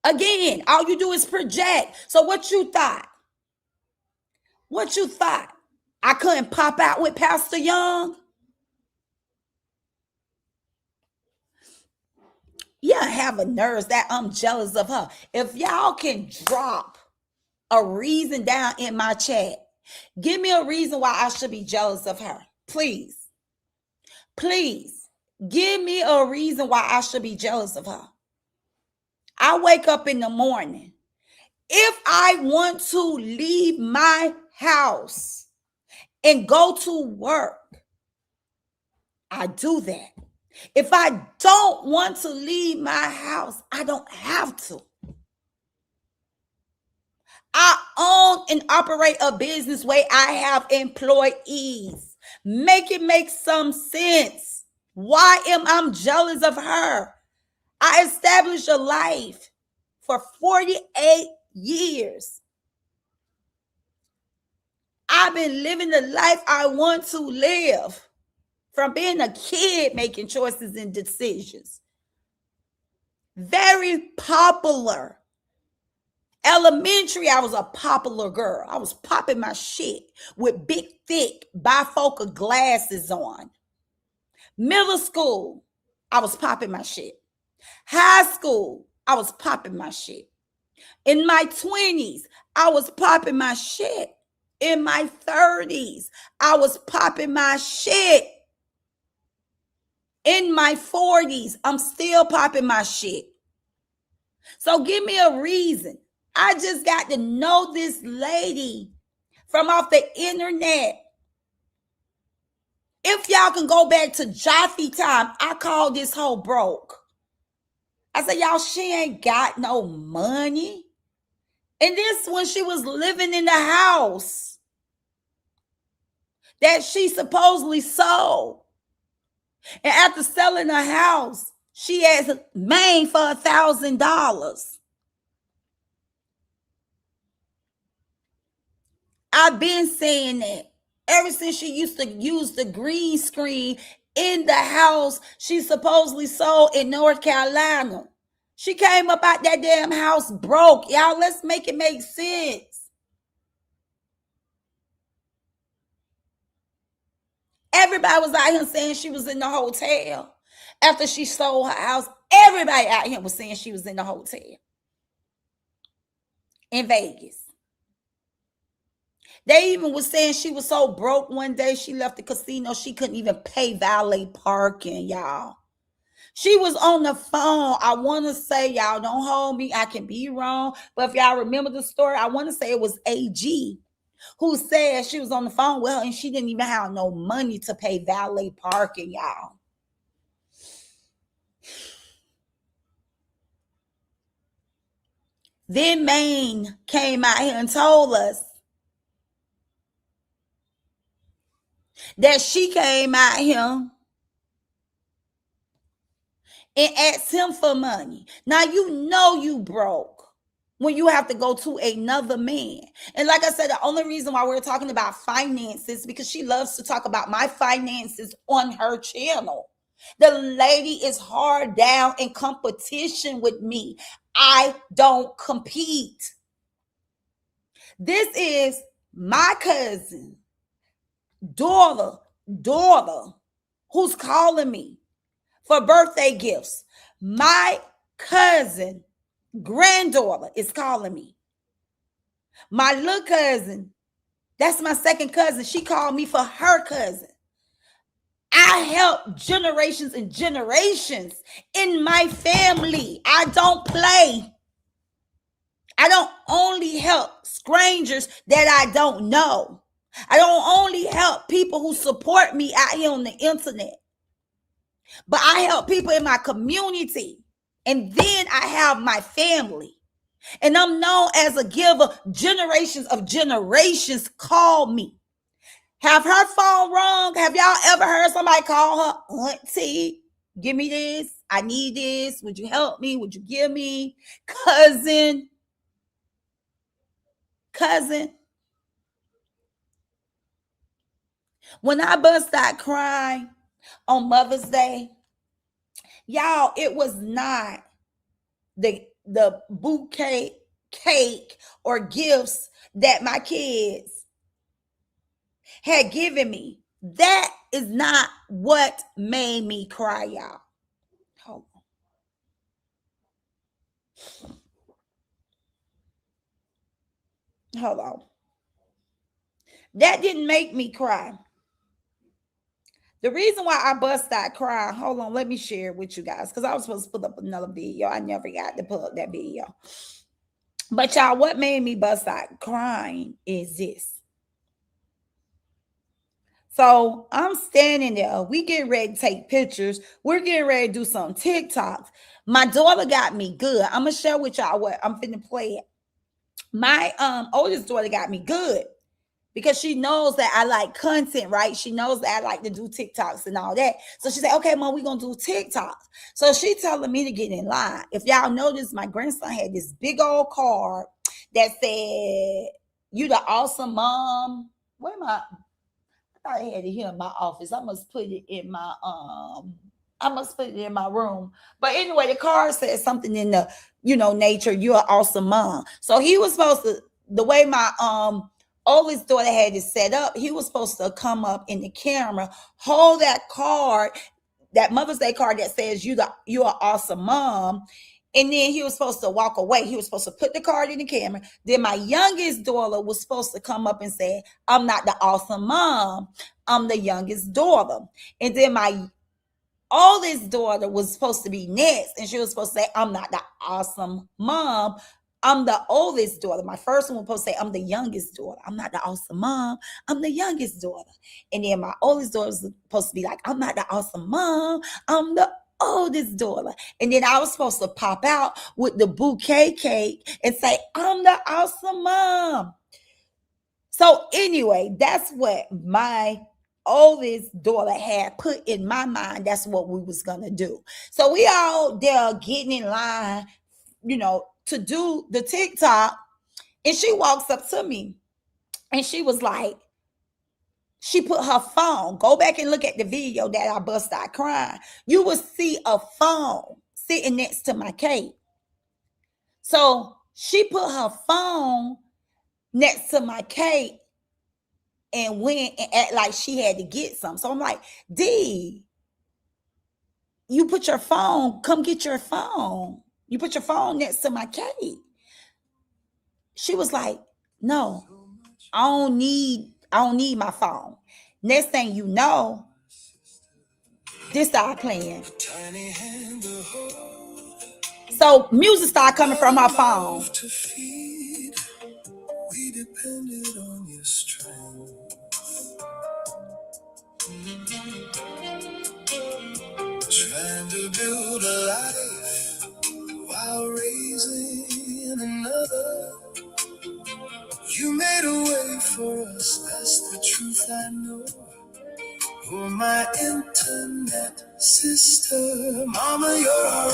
Again, all you do is project. So what you thought? What you thought? I couldn't pop out with Pastor Young? Yeah, have a nerves that I'm jealous of her. If y'all can drop a reason down in my chat, give me a reason why I should be jealous of her. Please. Please. Give me a reason why I should be jealous of her. I wake up in the morning. If I want to leave my house and go to work, I do that. If I don't want to leave my house, I don't have to. I own and operate a business where I have employees. Make it make some sense. Why am I jealous of her? I established a life for 48 years. I've been living the life I want to live. From being a kid, making choices and decisions. Very popular. Elementary, I was a popular girl. I was popping my shit with big, thick, bifocal glasses on. Middle school, I was popping my shit. High school, I was popping my shit. In my 20s, I was popping my shit. In my 30s, I was popping my shit. In my 40s, I'm still popping my shit. So give me a reason. I just got to know this lady from off the internet. If y'all can go back to Jaffe time, I called this hoe broke. I said, y'all, she ain't got no money. And this when she was living in the house that she supposedly sold. And after selling her house, she has made for $1,000. I've been saying that ever since she used to use the green screen in the house she supposedly sold in North Carolina. She came up out that damn house broke. Y'all, let's make it make sense. Everybody was out here saying she was in the hotel after she sold her house. Everybody out here was saying she was in the hotel in Vegas. They even was saying she was so broke one day she left the casino. She couldn't even pay valet parking, y'all. She was on the phone. I want to say, y'all, don't hold me. I can be wrong. But if y'all remember the story, I want to say it was AG who said she was on the phone with her and she didn't even have no money to pay valet parking, y'all. Then Maine came out here and told us that she came out here and asked him for money. Now you know you broke when you have to go to another man. And like I said, the only reason why we're talking about finances because she loves to talk about my finances on her channel. The lady is hard down in competition with me. I don't compete. This is my cousin, daughter, who's calling me for birthday gifts. My cousin, granddaughter, is calling me. My little cousin, that's my second cousin, she called me for her cousin. I help generations and generations in my family. I don't play. I don't only help strangers that I don't know. I don't only help people who support me out here on the internet, but I help people in my community. And then I have my family. And I'm known as a giver. Generations of generations call me. Have her phone wrong? Have y'all ever heard somebody call her auntie? Give me this. I need this. Would you help me? Would you give me? Cousin. When I bust out crying on Mother's Day, y'all, it was not the bouquet, cake, or gifts that my kids had given me. That is not what made me cry, y'all. Hold on. That didn't make me cry. The reason why I bust out crying, hold on, let me share it with you guys, because I was supposed to put up another video. I never got to put up that video. But y'all, what made me bust out crying is this. So I'm standing there. We getting ready to take pictures. We're getting ready to do some TikToks. My daughter got me good. I'm going to share with y'all what I'm finna play it. My oldest daughter got me good because she knows that I like content, right? She knows that I like to do TikToks and all that. So she said, okay, Mom, we're going to do TikToks. So she telling me to get in line. If y'all notice, my grandson had this big old card that said, you the awesome mom. Where am I? I had it here in my office. I must put it in my room. But anyway, the card said something in the, nature, you're an awesome mom. So he was supposed to, the way my oldest daughter had it set up, he was supposed to come up in the camera, hold that card, that Mother's Day card that says you're an awesome mom. And then he was supposed to walk away. He was supposed to put the card in the camera. Then my youngest daughter was supposed to come up and say, I'm not the awesome mom. I'm the youngest daughter. And then my oldest daughter was supposed to be next. And she was supposed to say, I'm not the awesome mom. I'm the oldest daughter. My first one was supposed to say, I'm the youngest daughter. I'm not the awesome mom. I'm the youngest daughter. And then my oldest daughter was supposed to be like, I'm not the awesome mom. I'm the oldest daughter. And then I was supposed to pop out with the bouquet cake and say, I'm the awesome mom. So anyway, that's what my oldest daughter had put in my mind. That's what we was going to do. So we all there getting in line, to do the TikTok. And she walks up to me and she was like, she put her phone, go back and look at the video that I bust out crying. You will see a phone sitting next to my cake. So she put her phone next to my cake and went and act like she had to get some. So I'm like, D, you put your phone, come get your phone. You put your phone next to my cake. She was like, no, I don't need my phone. Next thing you know, this started playing. So music started coming from her phone. We depended on your strength. Trying to build a life while raising another. yes, I know. Oh, my internet sister, Mama, you're alright.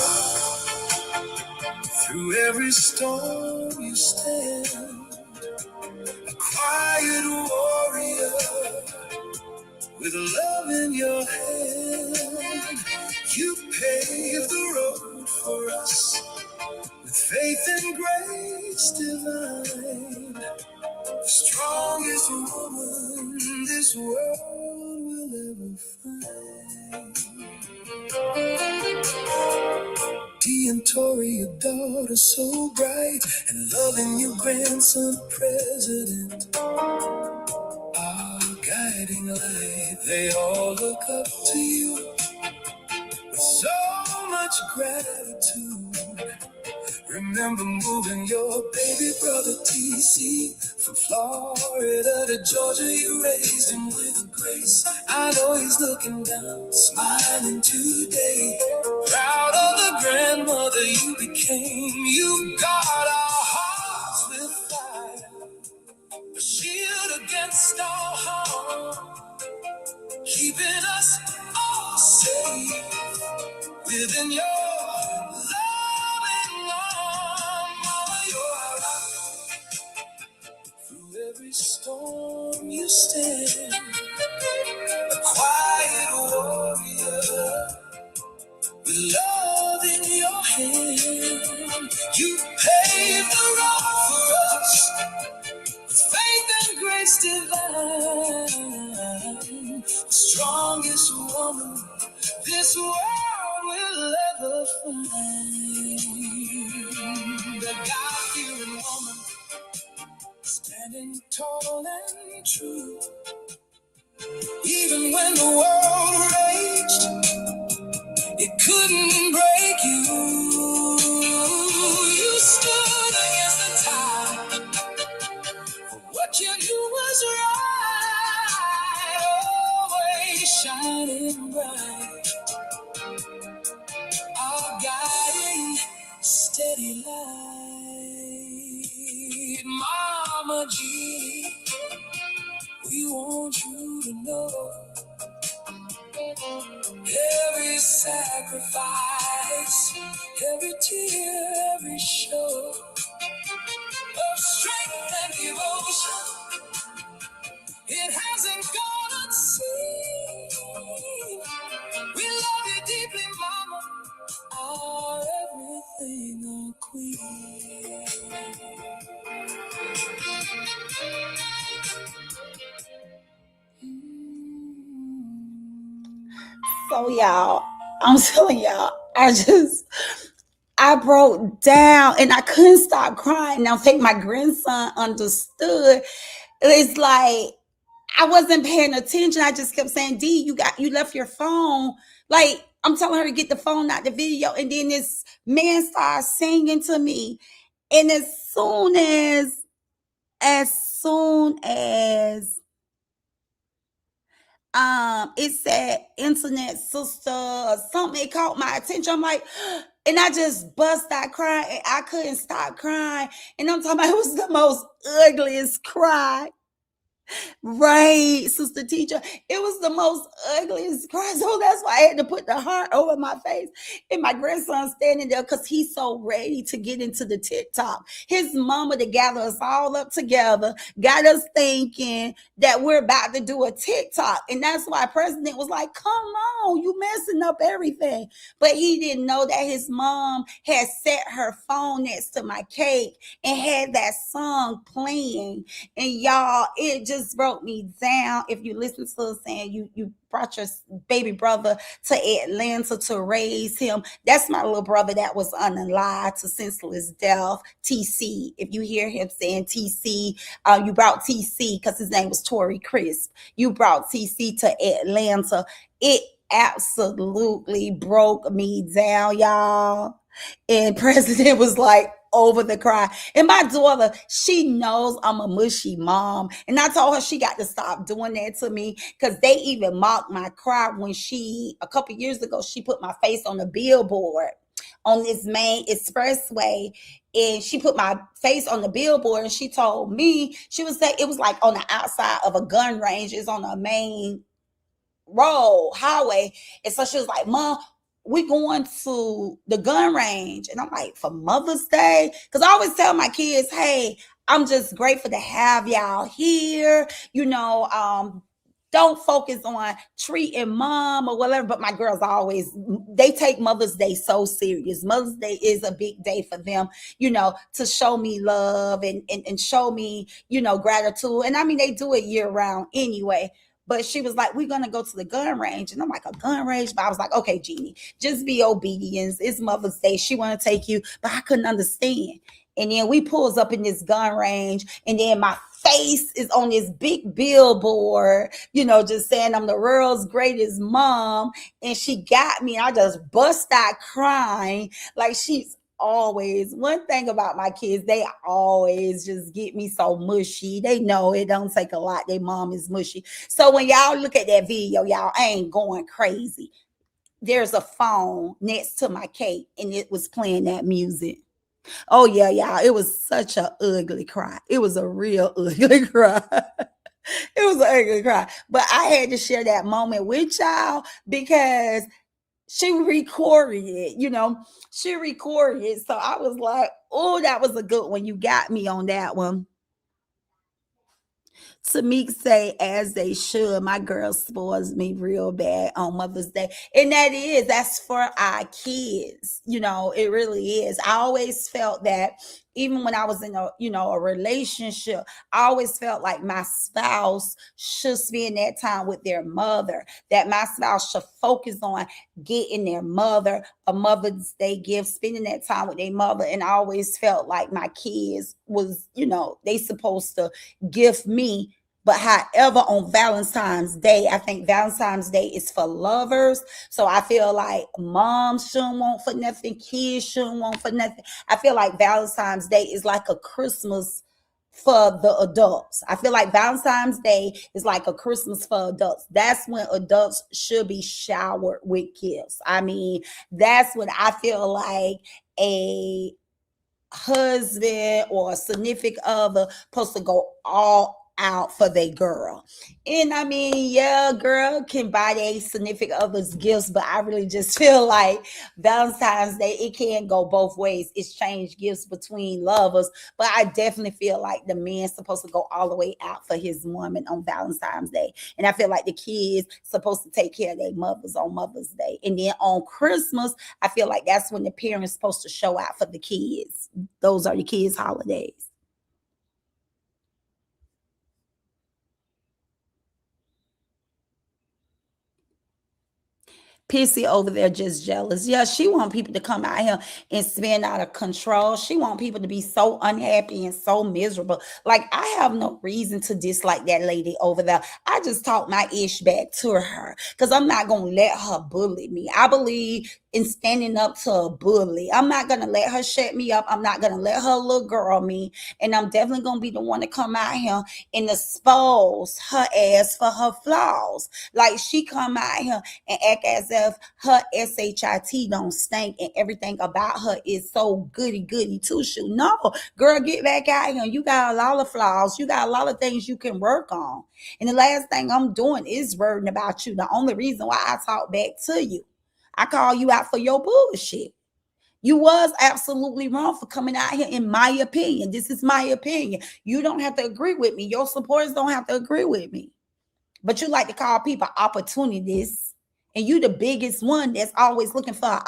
Through every storm you stand, a quiet warrior with love in your hand. You paved the road for us with faith and grace divine. The strongest woman this world will ever find. Dee and Tori, your daughter so bright, and loving your grandson president, our guiding light. They all look up to you with so much gratitude. Remember moving your baby brother TC from Florida to Georgia. You raised him with grace. I know he's looking down, smiling today. Proud of the grandmother you became. You got our hearts with fire, a shield against all harm, keeping us all safe within your loving arm. Mama, you're our rock. Through every storm you stand, a quiet warrior with love in your hand. You paved the road for us, faith and grace divine. The strongest woman this world will ever find. The God-fearing woman, standing tall and true. Even when the world raged, it couldn't break you. You stood against the tide. What you knew was right, always shining bright. Our guiding steady light. Mama G, we want you to know every sacrifice, every tear, every show of strength and devotion, it hasn't gone unseen. We love you deeply, Mama, our everything, our queen. So y'all, I'm telling y'all, I broke down and I couldn't stop crying. Now, I think my grandson understood. It's like I wasn't paying attention. I just kept saying, D, you left your phone. Like, I'm telling her to get the phone out the video. And then this man starts singing to me. And as soon as it said internet sister or something, it caught my attention. I'm like, and I just bust out crying and I couldn't stop crying. And I'm talking about it was the most ugliest cry. Right, sister teacher. It was the most ugliest cry. So that's why I had to put the heart over my face. And my grandson standing there because he's so ready to get into the TikTok. His mama to gather us all up together, got us thinking that we're about to do a TikTok. And that's why President was like, come on, you messing up everything. But he didn't know that his mom had set her phone next to my cake and had that song playing. And y'all, it just broke me down. If you listen to us saying you brought your baby brother to Atlanta to raise him, that's my little brother that was unalive to senseless death, TC. If you hear him saying TC, you brought TC because his name was Tory Crisp. You brought TC to Atlanta. It absolutely broke me down, y'all. And President was like over the cry. And my daughter, she knows I'm a mushy mom. And I told her she got to stop doing that to me because they even mocked my cry when a couple years ago, she put my face on the billboard on this main expressway, and she put my face on the billboard, and she told me, she was saying it was like on the outside of a gun range. It's on a main road highway. And so she was like, Mom, we going to the gun range. And I'm like, for Mother's Day? Because I always tell my kids, hey, I'm just grateful to have y'all here. Don't focus on treating mom or whatever. But my girls always, they take Mother's Day so serious. Mother's Day is a big day for them, to show me love and show me, gratitude. And I mean, they do it year round anyway. But she was like, we're going to go to the gun range. And I'm like, a gun range? But I was like, okay, Jeannie, just be obedient. It's Mother's Day. She want to take you. But I couldn't understand. And then we pulls up in this gun range. And then my face is on this big billboard, just saying I'm the world's greatest mom. And she got me. And I just bust out crying. Like, she's always, one thing about my kids, they always just get me so mushy. They know it don't take a lot. Their mom is mushy. So when y'all look at that video, y'all ain't going crazy. There's a phone next to my cake, and it was playing that music. Oh yeah, y'all, it was such a ugly cry. It was a real ugly cry. It was an ugly cry. But I had to share that moment with y'all because she recorded it, she recorded it. So I was like, oh, that was a good one. You got me on that one. Tamik say, as they should. My girl spoils me real bad on Mother's Day. And that's for our kids. It really is. I always felt that even when I was in a relationship, I always felt like my spouse should spend that time with their mother, that my spouse should focus on getting their mother a Mother's Day gift, spending that time with their mother. And I always felt like my kids was, they supposed to gift me. But however, on Valentine's Day, I think Valentine's Day is for lovers. So I feel like moms shouldn't want for nothing, kids shouldn't want for nothing. I feel like Valentine's Day is like a Christmas for the adults. I feel like Valentine's Day is like a Christmas for adults. That's when adults should be showered with gifts. I mean, that's when I feel like a husband or a significant other supposed to go all out for their girl. And I mean, yeah, girl can buy their significant others gifts, but I really just feel like Valentine's Day, it can go both ways. Exchange gifts between lovers, but I definitely feel like the man's supposed to go all the way out for his woman on Valentine's Day. And I feel like the kids supposed to take care of their mothers on Mother's Day. And then on Christmas, I feel like that's when the parents supposed to show out for the kids. Those are the kids' holidays. Pissy over there just jealous. Yeah, she want people to come out here and spin out of control. She want people to be so unhappy and so miserable. Like, I have no reason to dislike that lady over there. I just talk my ish back to her because I'm not going to let her bully me. I believe in standing up to a bully. I'm not going to let her shut me up. I'm not going to let her little girl me. And I'm definitely going to be the one to come out here and expose her ass for her flaws. Like, she come out here and act as if her shit don't stink and everything about her is so goody two shoe. No, girl, get back out here. You got a lot of flaws. You got a lot of things you can work on. And the last thing I'm doing is worrying about you. The only reason why I talk back to you, I call you out for your bullshit. You was absolutely wrong for coming out here, in my opinion. This is my opinion. You don't have to agree with me. Your supporters don't have to agree with me. But you like to call people opportunists, and you the biggest one that's always looking for an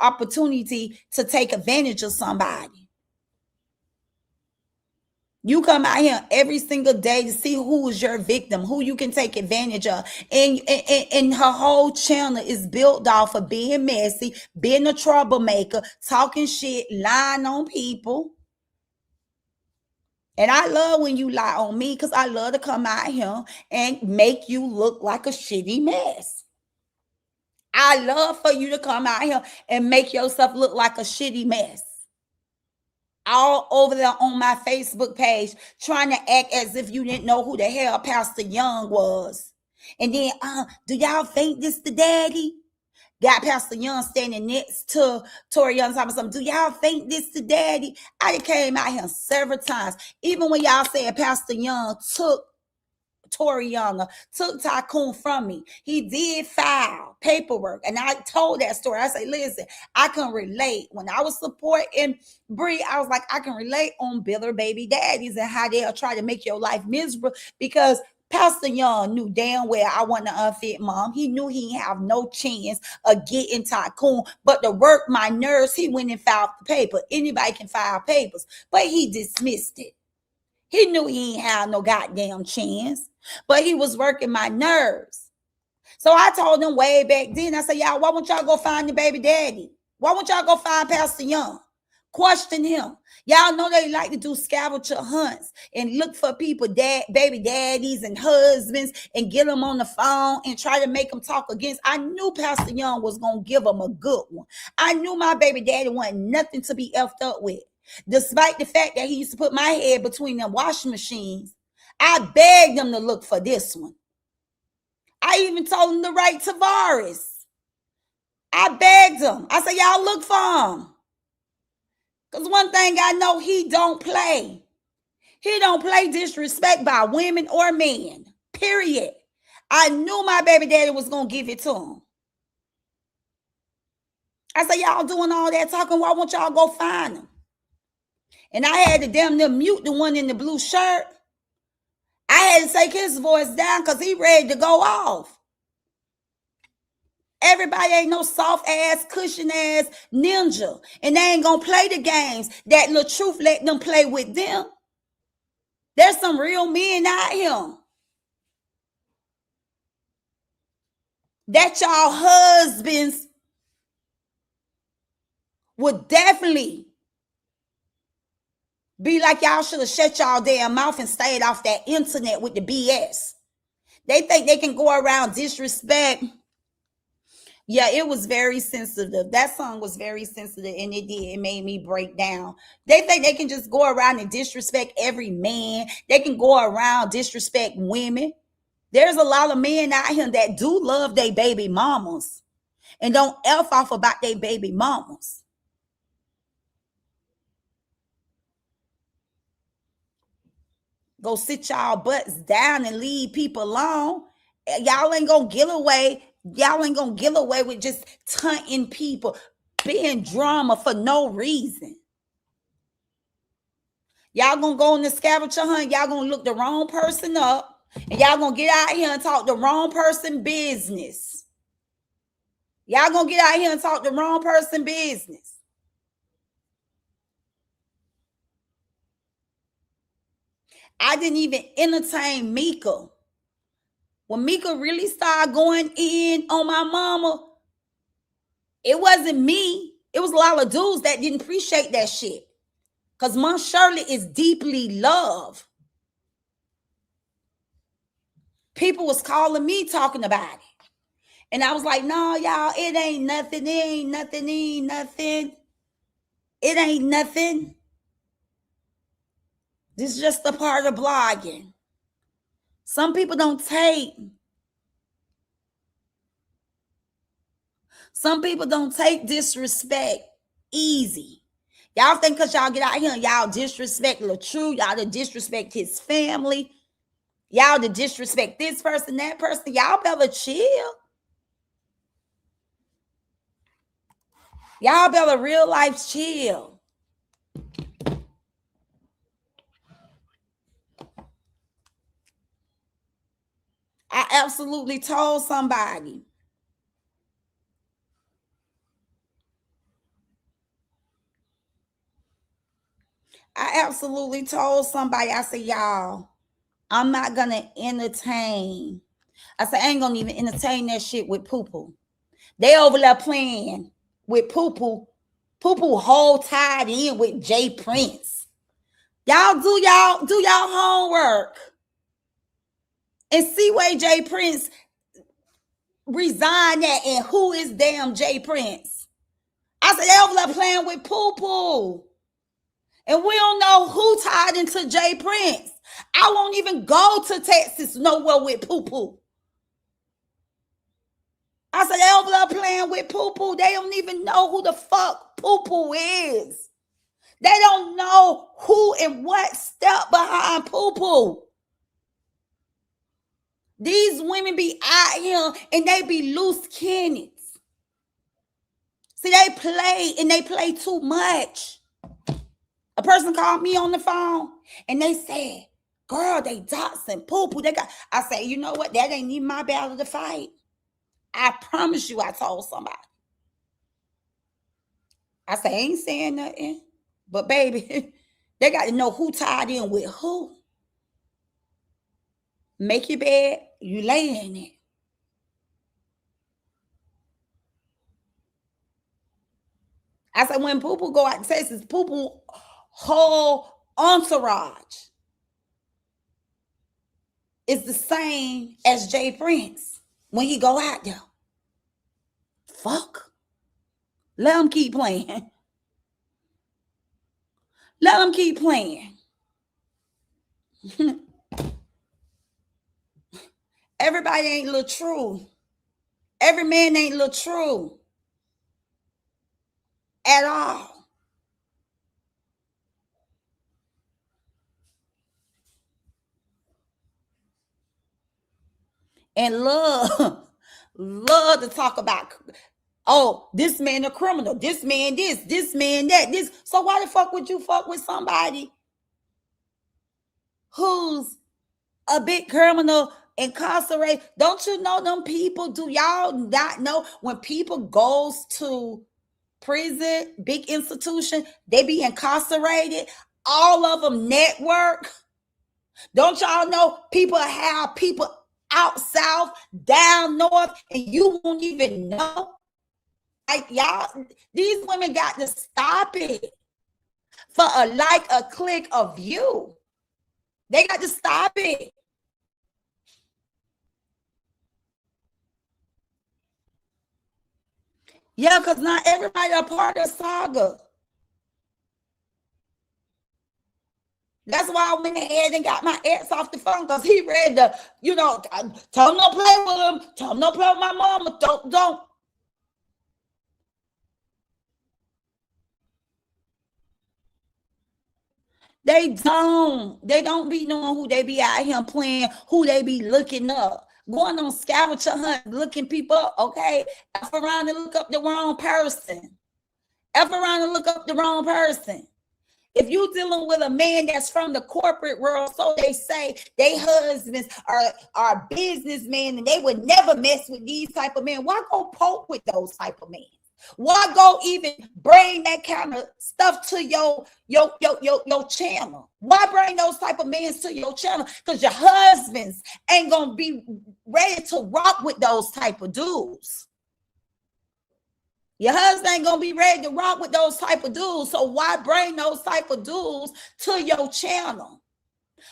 opportunity to take advantage of somebody. You come out here every single day to see who is your victim, who you can take advantage of. And her whole channel is built off of being messy, being a troublemaker, talking shit, lying on people. And I love when you lie on me because I love to come out here and make you look like a shitty mess. I love for you to come out here and make yourself look like a shitty mess. All over there on my Facebook page, trying to act as if you didn't know who the hell Pastor Young was. And then, do y'all think this the daddy? Got Pastor Young standing next to Tori Young talking something. Do y'all think this to daddy? I done came out here several times. Even when y'all said Pastor Young took Tori Young, took Tycoon from me. He did file paperwork. And I told that story. I say, listen, I can relate. When I was supporting Bree, I was like, I can relate on Biller baby daddies and how they'll try to make your life miserable, because Pastor Young knew damn well I wasn't an unfit mom. He knew he didn't have no chance of getting Tycoon. But to work my nerves, he went and filed the paper. Anybody can file papers. But he dismissed it. He knew he ain't had no goddamn chance, but he was working my nerves. So I told him way back then, I said, y'all, why won't y'all go find the baby daddy? Why won't y'all go find Pastor Young? Question him. Y'all know they like to do scavenger hunts and look for people, baby daddies and husbands, and get them on the phone and try to make them talk against. I knew Pastor Young was going to give them a good one. I knew my baby daddy wasn't nothing to be effed up with. Despite the fact that he used to put my head between them washing machines, I begged him to look for this one. I even told him to write Tavares. I begged him. I said, y'all look for him. Because one thing I know, he don't play. He don't play disrespect by women or men, period. I knew my baby daddy was going to give it to him. I said, y'all doing all that talking, why won't y'all go find him? And I had to damn near mute the one in the blue shirt. I had to take his voice down because he ready to go off. Everybody ain't no soft ass, cushion ass ninja. And they ain't gonna play the games that Lil Truth let them play with them. There's some real men out here that y'all husbands would definitely be like, y'all should have shut y'all damn mouth and stayed off that internet with the BS. They think they can go around disrespect. Yeah, it was very sensitive. That song was very sensitive, and it did. It made me break down. They think they can just go around and disrespect every man. They can go around disrespect women. There's a lot of men out here that do love their baby mamas and don't F off about their baby mamas. Go sit y'all butts down and leave people alone. Y'all ain't gonna get away. Y'all ain't gonna get away with just taunting people, being drama for no reason. Y'all gonna go on the scavenger hunt. Y'all gonna look the wrong person up, and y'all gonna get out here and talk the wrong person business. Y'all gonna get out here and talk the wrong person business. I didn't even entertain Mika. When Mika really started going in on my mama, it wasn't me. It was a lot of dudes that didn't appreciate that shit. Because Mom Shirley is deeply loved. People was calling me talking about it. And I was like, no, y'all, it ain't nothing. It ain't nothing. It ain't nothing. It ain't nothing. This is just a part of blogging. Some people don't take. Some people don't take disrespect easy. Y'all think because y'all get out here and y'all disrespect LaTrue, y'all to disrespect his family, y'all to disrespect this person, that person, y'all better chill. Y'all better real life chill. I absolutely told somebody. I said, y'all, I'm not going to entertain. I said, I ain't going to even entertain that shit with Poo-Poo. They over there playing with Poo-Poo. Poo-Poo whole tied in with Jay Prince. Y'all do y'all homework and see where Jay Prince resigned at and who is damn Jay Prince. I said, they over there playing with Poo-Poo. And we don't know who tied into Jay Prince. I won't even go to Texas nowhere with Poo-Poo. I said, they over there playing with Poo-Poo. Poo. They don't even know who the fuck Poo is. They don't know who and what step behind Poo. These women be out here and they be loose cannons. See, they play and they play too much. A person called me on the phone and they said, girl, they doxing Poo. They got. I say, you know what? That ain't even my battle to fight. I promise you, I told somebody. I say, I ain't saying nothing. But baby, they got to know who tied in with who. Make your bed, you lay in it. I said, when Poo go out to Texas, Poo whole entourage is the same as Jay Prince when he go out there. Fuck. Let him keep playing. Let him keep playing. Everybody ain't little true. Every man ain't little true at all. And love to talk about, oh, this man a criminal, this man this man that, this. So why the fuck would you fuck with somebody who's a big criminal, incarcerated? Don't you know them people? Do y'all not know when people goes to prison, big institution, they be incarcerated, all of them network? Don't y'all know people have people out south, down north, and you won't even know? Like, y'all, these women got to stop it for a click, a view. They got to stop it. Yeah, because not everybody a part of the saga. That's why I went ahead and got my ex off the phone, because he read the, tell him don't play with him. Tell him don't play with my mama. Don't. They don't be knowing who they be out here playing, who they be looking up. Going on scavenger hunt, looking people up, okay? F around and look up the wrong person. F around and look up the wrong person. If you dealing with a man that's from the corporate world, so they say, they husbands are businessmen and they would never mess with these type of men, why go poke with those type of men? Why go even bring that kind of stuff to your channel? Why bring those type of men to your channel? Because your husbands ain't gonna be ready to rock with those type of dudes. Your husband ain't gonna be ready to rock with those type of dudes. So why bring those type of dudes to your channel?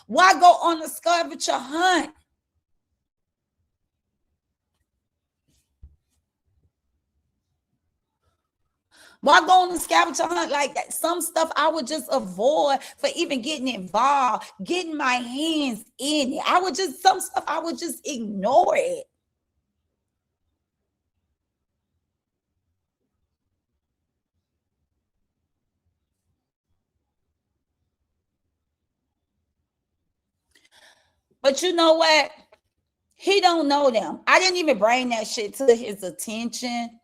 Why go on a scavenger hunt? Why go on a scavenger hunt like that? Some stuff I would just avoid for even getting involved, getting my hands in it. Some stuff I would just ignore it. But you know what? He don't know them. I didn't even bring that shit to his attention.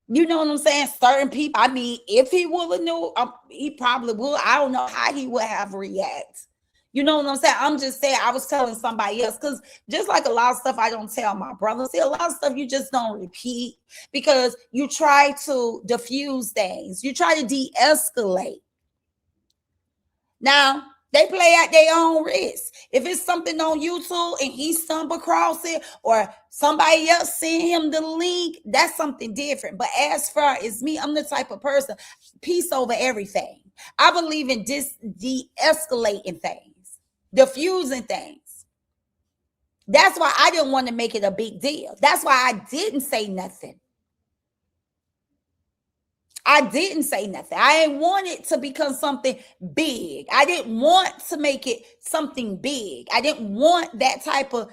You know what I'm saying? Certain people, I mean, if he would have knew, he probably would. I don't know how he would have reacted. You know what I'm saying? I'm just saying, I was telling somebody else, because just like a lot of stuff I don't tell my brother. See, a lot of stuff you just don't repeat because you try to diffuse things. You try to de-escalate. Now, they play at their own risk. If it's something on YouTube and he stumbled across it, or somebody else sent him the link, that's something different. But as far as me, I'm the type of person, peace over everything. I believe in de-escalating things, diffusing things. That's why I didn't want to make it a big deal. That's why I didn't say nothing. I didn't say nothing. I didn't want it to become something big. I didn't want to make it something big. I didn't want that type of,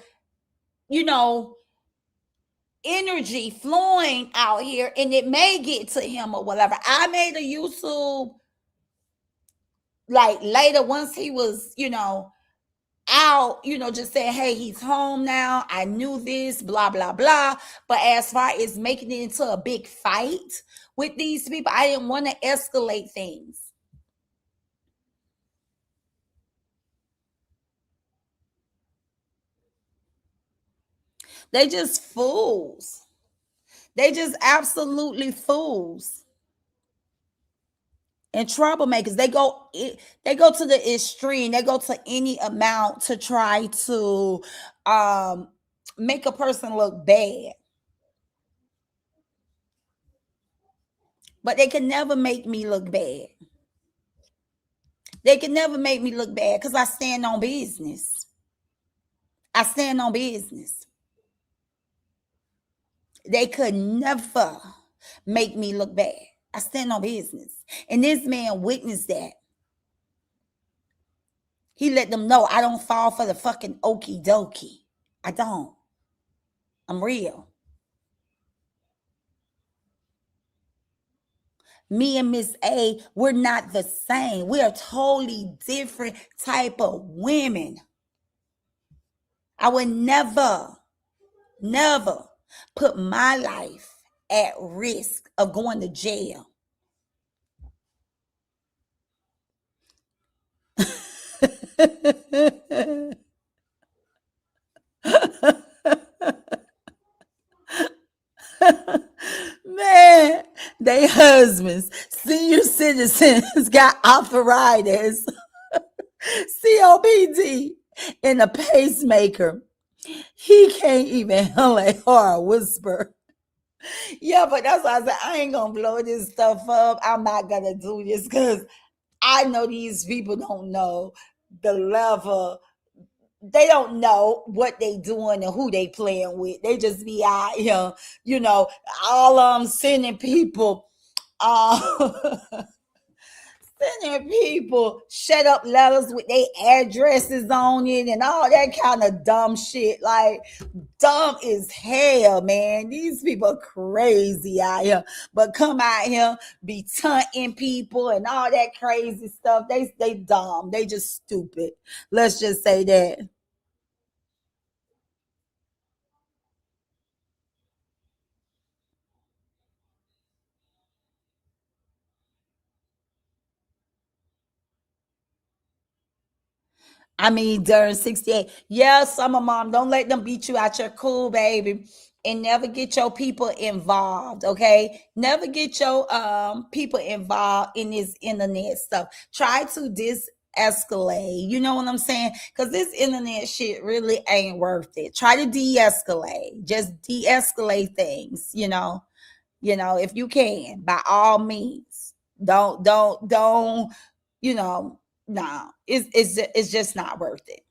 energy flowing out here, and it may get to him or whatever. I made a YouTube like later once he was, out, just saying, hey, he's home now. I knew this, blah, blah, blah. But as far as making it into a big fight with these people, I didn't want to escalate things. They just fools. They just absolutely fools and troublemakers. They go to the extreme. They go to any amount to try to make a person look bad. But they can never make me look bad. They can never make me look bad because I stand on business. I stand on business. They could never make me look bad. I stand on business. And this man witnessed that. He let them know I don't fall for the fucking okie dokie. I don't. I'm real. Me and Miss A, we're not the same. We are totally different type of women. I would never put my life at risk of going to jail. Man, they husbands, senior citizens got arthritis, COPD, and a pacemaker. He can't even handle a hard whisper. Yeah, but that's why I said I ain't gonna blow this stuff up. I'm not gonna do this because I know these people don't know the level. They don't know what they doing and who they playing with. They just be out here, all sending people, sending people shut up letters with their addresses on it and all that kind of dumb shit. Like, dumb as hell, man. These people are crazy out here. But come out here, be taunting people and all that crazy stuff. They dumb. They just stupid. Let's just say that. I mean, during 68. Yeah, summer mom, don't let them beat you out your cool, baby. And never get your people involved, okay? Never get your people involved in this internet stuff. Try to de-escalate. You know what I'm saying? Because this internet shit really ain't worth it. Try to de-escalate. Just de-escalate things, if you can, by all means. Don't, no, it's just not worth it.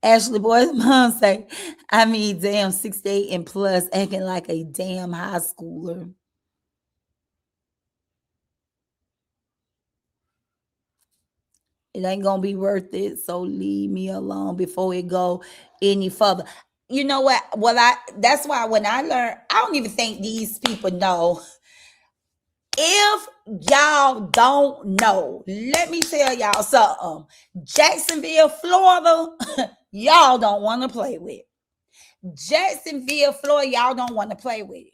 Ashley Boy's mom say, I mean, damn, 68 and plus acting like a damn high schooler. It ain't gonna be worth it, so leave me alone before it go any further. You know what? That's why when I learned, I don't even think these people know. If y'all don't know, let me tell y'all something. Jacksonville, Florida, y'all don't want to play with. Jacksonville, Florida, y'all don't want to play with it.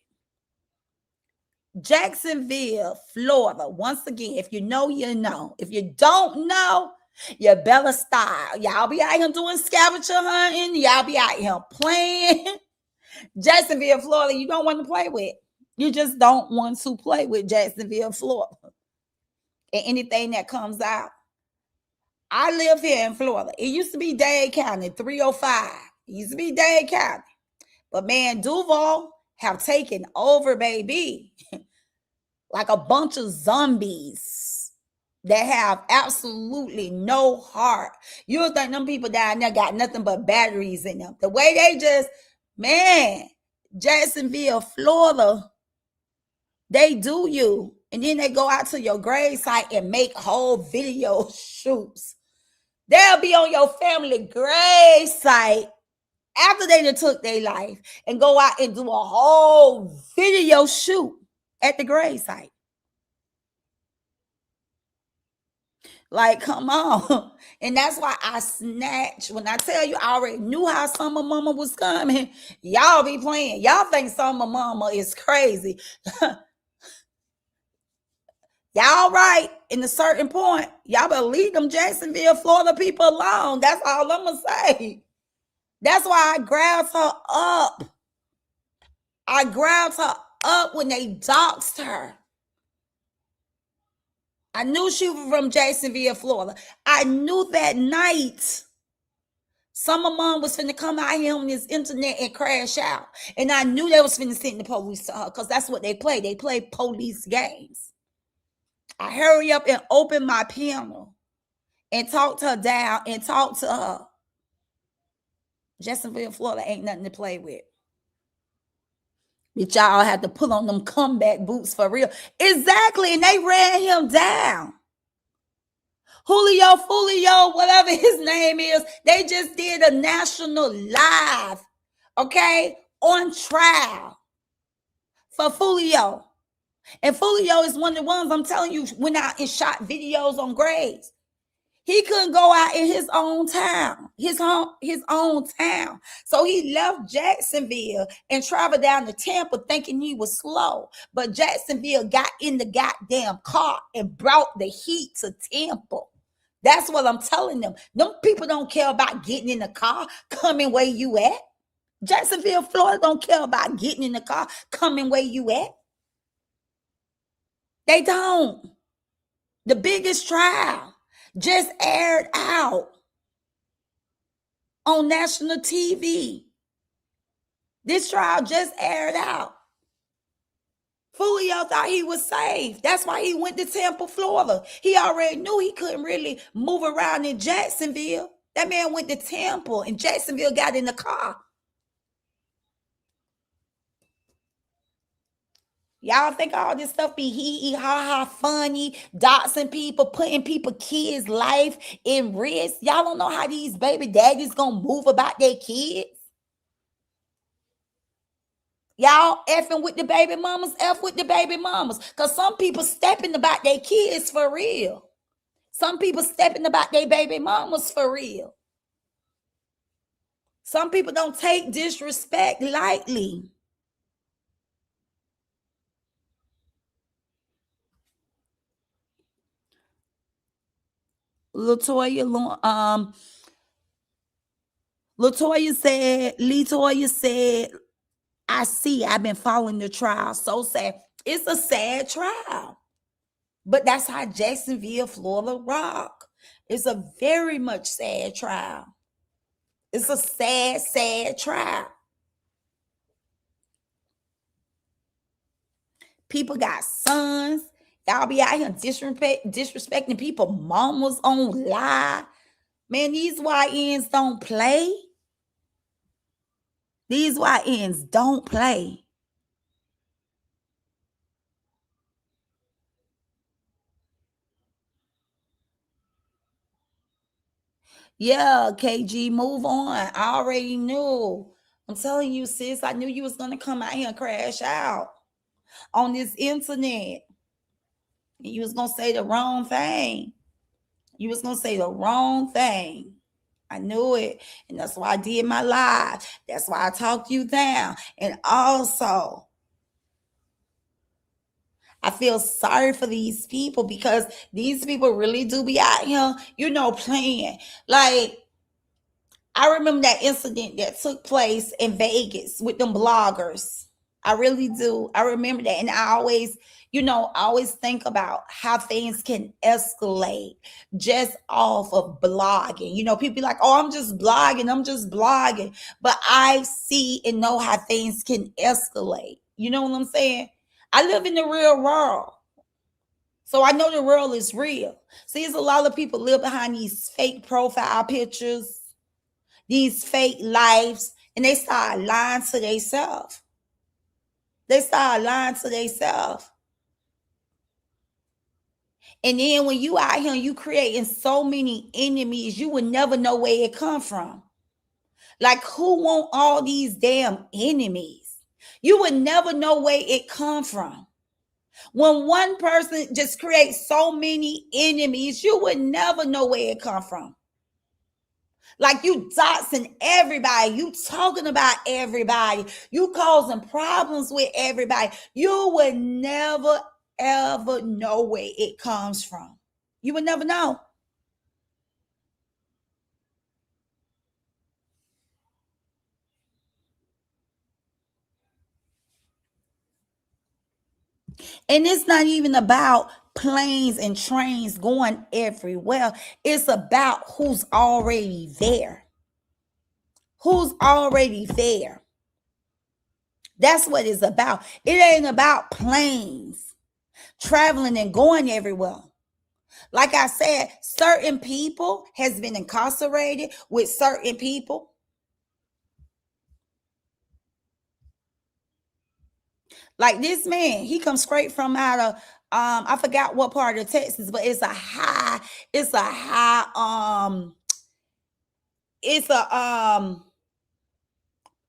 Jacksonville, Florida, once again, if you know, you know. If you don't know, you better start. Y'all be out here doing scavenger hunting. Y'all be out here playing. Jacksonville, Florida, you don't want to play with. You just don't want to play with Jacksonville, Florida. And anything that comes out. I live here in Florida. It used to be Dade County, 305. It used to be Dade County. But man, Duval have taken over, baby. Like a bunch of zombies that have absolutely no heart. You'll think them people down there got nothing but batteries in them. The way they just, man, Jacksonville, Florida, they do you. And then they go out to your grave site and make whole video shoots. They'll be on your family grave site after they done took their life, and go out and do a whole video shoot at the grave site. Like, come on. And that's why I snatched. When I tell you, I already knew how Summer Mama was coming. Y'all be playing. Y'all think Summer Mama is crazy. Y'all right in a certain point. Y'all better leave them Jacksonville, Florida people alone. That's all I'm going to say. That's why I grabbed her up. I grabbed her up when they doxed her. I knew she was from Jacksonville, Florida. I knew that night Summer Mom was finna come out here on this internet and crash out. And I knew they was finna send the police to her because that's what they play. They play police games. I hurry up and open my panel and talked her down and talked to her. Jacksonville, Florida ain't nothing to play with. But y'all had to put on them comeback boots for real. Exactly. And they ran him down. Fulio, whatever his name is, they just did a national live, okay, on trial for Fulio. And Fulio is one of the ones I'm telling you went out and shot videos on graves. He couldn't go out in his own town, his own town. So he left Jacksonville and traveled down to Tampa thinking he was slow. But Jacksonville got in the goddamn car and brought the heat to Tampa. That's what I'm telling them. Them people don't care about getting in the car, coming where you at. Jacksonville, Florida don't care about getting in the car, coming where you at. They don't. The biggest trial just aired out on national TV. This trial just aired out. Fulio thought he was safe. That's why he went to Tampa, Florida. He already knew he couldn't really move around in Jacksonville. That man went to Tampa and Jacksonville got in the car. Y'all think all this stuff be hee ha ha funny, doxing people, putting people kids' life in risk. Y'all don't know how these baby daddies gonna move about their kids. Y'all effing with the baby mamas, F with the baby mamas. Because some people stepping about their kids for real. Some people stepping about their baby mamas for real. Some people don't take disrespect lightly. Latoya said, I see, I've been following the trial. So sad. It's a sad trial. But that's how Jacksonville, Florida rock. It's a very much sad trial. It's a sad, sad trial. People got sons. Y'all be out here disrespecting people, mamas on live. Man, these YNs don't play. These YNs don't play. Yeah, KG, move on. I already knew. I'm telling you, sis, I knew you was going to come out here and crash out on this internet. And you was going to say the wrong thing. You was going to say the wrong thing. I knew it. And that's why I did my live. That's why I talked you down. And also, I feel sorry for these people because these people really do be out here, playing. Like, I remember that incident that took place in Vegas with them bloggers. I really do. I remember that. And I always think about how things can escalate just off of blogging. People be like, oh, I'm just blogging. But I see and know how things can escalate. You know what I'm saying? I live in the real world. So I know the world is real. See, there's a lot of people live behind these fake profile pictures, these fake lives, and they start lying to themselves. And then when you out here, you creating so many enemies, you would never know where it come from. Like, who want all these damn enemies? You would never know where it come from. When one person just creates so many enemies, you would never know where it come from. Like, you doxing everybody, you talking about everybody, you causing problems with everybody. You would never ever know where it comes from. You would never know. And it's not even about planes and trains going everywhere. It's about who's already there. Who's already there. That's what it's about. It ain't about planes traveling and going everywhere. Like I said, certain people has been incarcerated with certain people. Like this man, he comes straight from out of I forgot what part of Texas, but it's a high it's a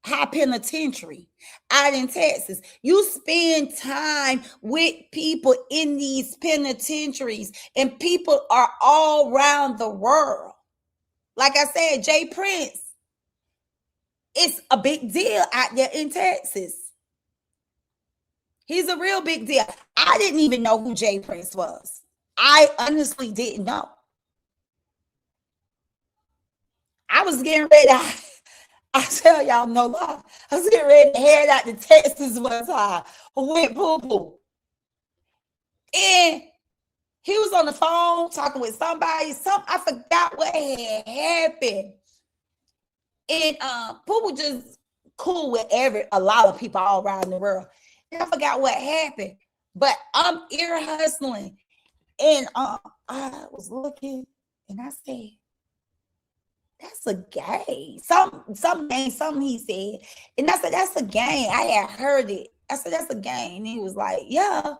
high penitentiary out in Texas. You spend time with people in these penitentiaries, and people are all around the world. Like I said, Jay Prince, it's a big deal out there in Texas. He's a real big deal. I didn't even know who Jay Prince was. I honestly didn't know. I was getting ready to, I tell y'all no lie. I was getting ready to head out to Texas one time with Poo Poo. And he was on the phone talking with somebody. I forgot what had happened. And Poo Poo just cool with a lot of people all around the world. And I forgot what happened. But I'm ear hustling. And I was looking and I said, that's a game. Something he said. And I said, that's a game. I had heard it. I said, that's a game. And he was like, yeah.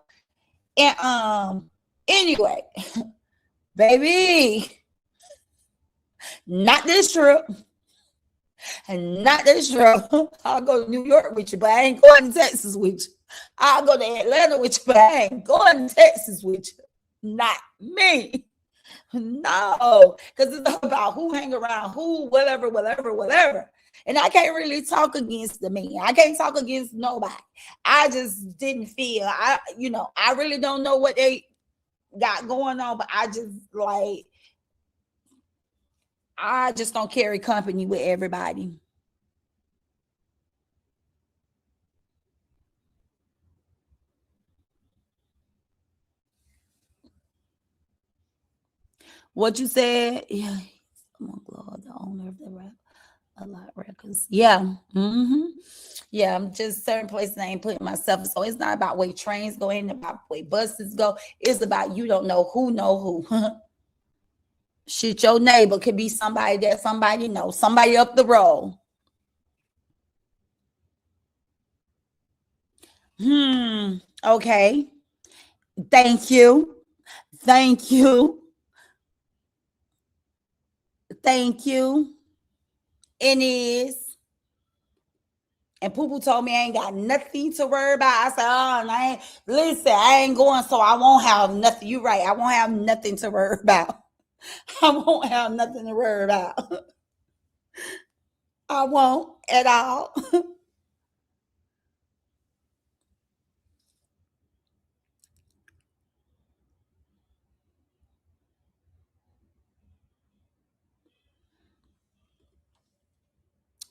And anyway, baby, not this trip. And not this trip. I'll go to New York with you, but I ain't going to Texas with you. I'll go to Atlanta with you, but I ain't going to Texas with you. Not me. No, because it's about who hang around who, whatever. And I can't really talk against the man. I can't talk against nobody. I just didn't feel I really don't know what they got going on, but I just don't carry company with everybody. What you said? Yeah. Oh Lord, the owner of the rap a lot records. Yeah. Mm-hmm. Yeah, I'm just certain places I ain't putting myself. So it's not about where trains go in, about where buses go. It's about you don't know who. Shit, your neighbor could be somebody that somebody knows, somebody up the road. Okay. Thank you. Thank you. Thank you. It is. And Poo Poo told me I ain't got nothing to worry about. I said, oh, listen, I ain't going, so I won't have nothing. You're right. I won't have nothing to worry about. I won't have nothing to worry about. I won't at all.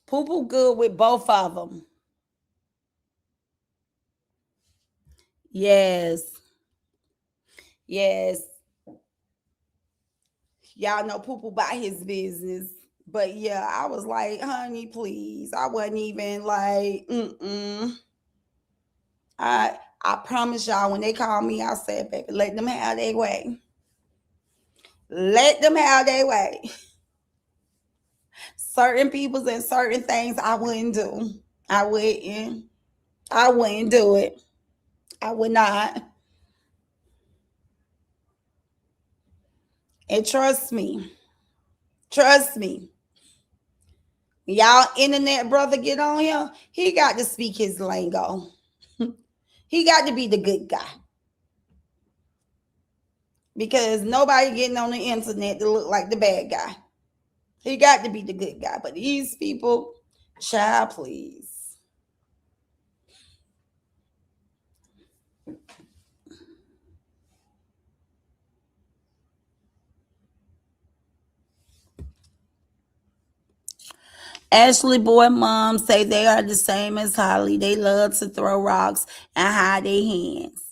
Poo Poo good with both of them. Yes. Yes. Y'all know Poo Poo about his business. But yeah, I was like, honey, please. I wasn't even like, I promise y'all when they called me, I said, baby, let them have their way. Let them have their way. Certain peoples and certain things I wouldn't do. I wouldn't. I wouldn't do it. I would not. And trust me. Trust me. Y'all internet brother get on here. He got to speak his lingo. He got to be the good guy. Because nobody getting on the internet to look like the bad guy. He got to be the good guy. But these people, child, please. Ashley Boy mom say they are the same as Holly. They love to throw rocks and hide their hands.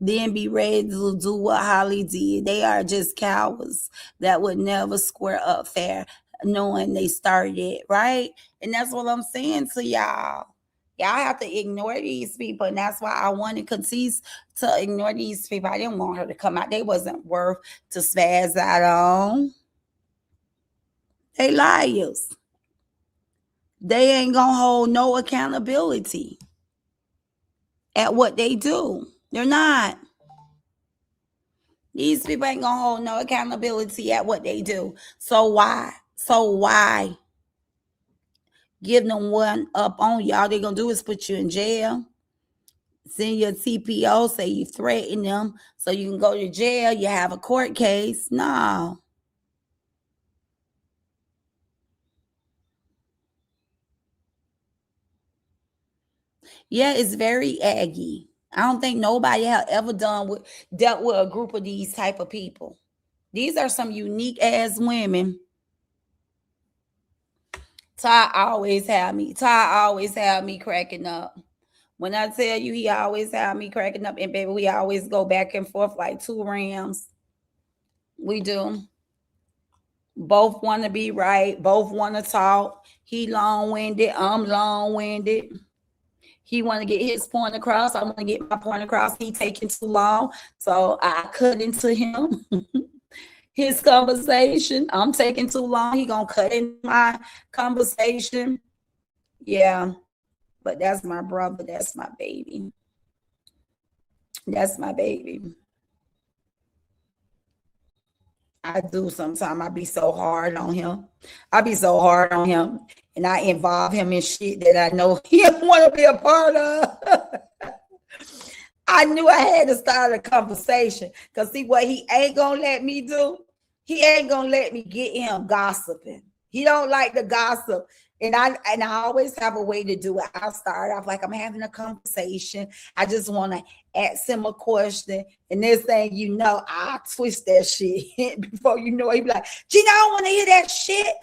Then be ready to do what Holly did. They are just cowards that would never square up fair, knowing they started it, right? And that's what I'm saying to y'all. Y'all have to ignore these people. And that's why I wanted Catisse to ignore these people. I didn't want her to come out. They wasn't worth to spaz out on. They liars. They ain't gonna hold no accountability at what they do. They're not. These people ain't gonna hold no accountability at what they do. So why? Give them one up on you? All they gonna do is put you in jail. Send your TPO, say you threaten them so you can go to jail. You have a court case. No. Yeah, it's very aggy. I don't think nobody have ever dealt with a group of these type of people. These are some unique ass women. Ty always have me cracking up. When I tell you he always have me cracking up, and baby, we always go back and forth like two rams. We do. Both want to be right. Both want to talk. He long-winded. I'm long-winded. He want to get his point across. I want to get my point across. He taking too long. So I cut into him. His conversation. I'm taking too long. He gonna cut in my conversation. Yeah. But that's my brother. That's my baby. That's my baby. I do sometimes. I be so hard on him. I be so hard on him. And I involve him in shit that I know he don't want to be a part of. I knew I had to start a conversation. Because see what he ain't gonna let me do? He ain't gonna let me get him gossiping. He don't like the gossip. And I always have a way to do it. I'll start off like I'm having a conversation. I just want to ask him a question. And this thing, you know, I twist that shit before you know it. He be like, Gina, I don't want to hear that shit.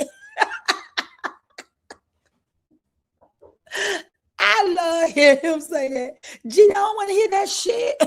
I love hearing him say that. Gina, I don't want to hear that shit.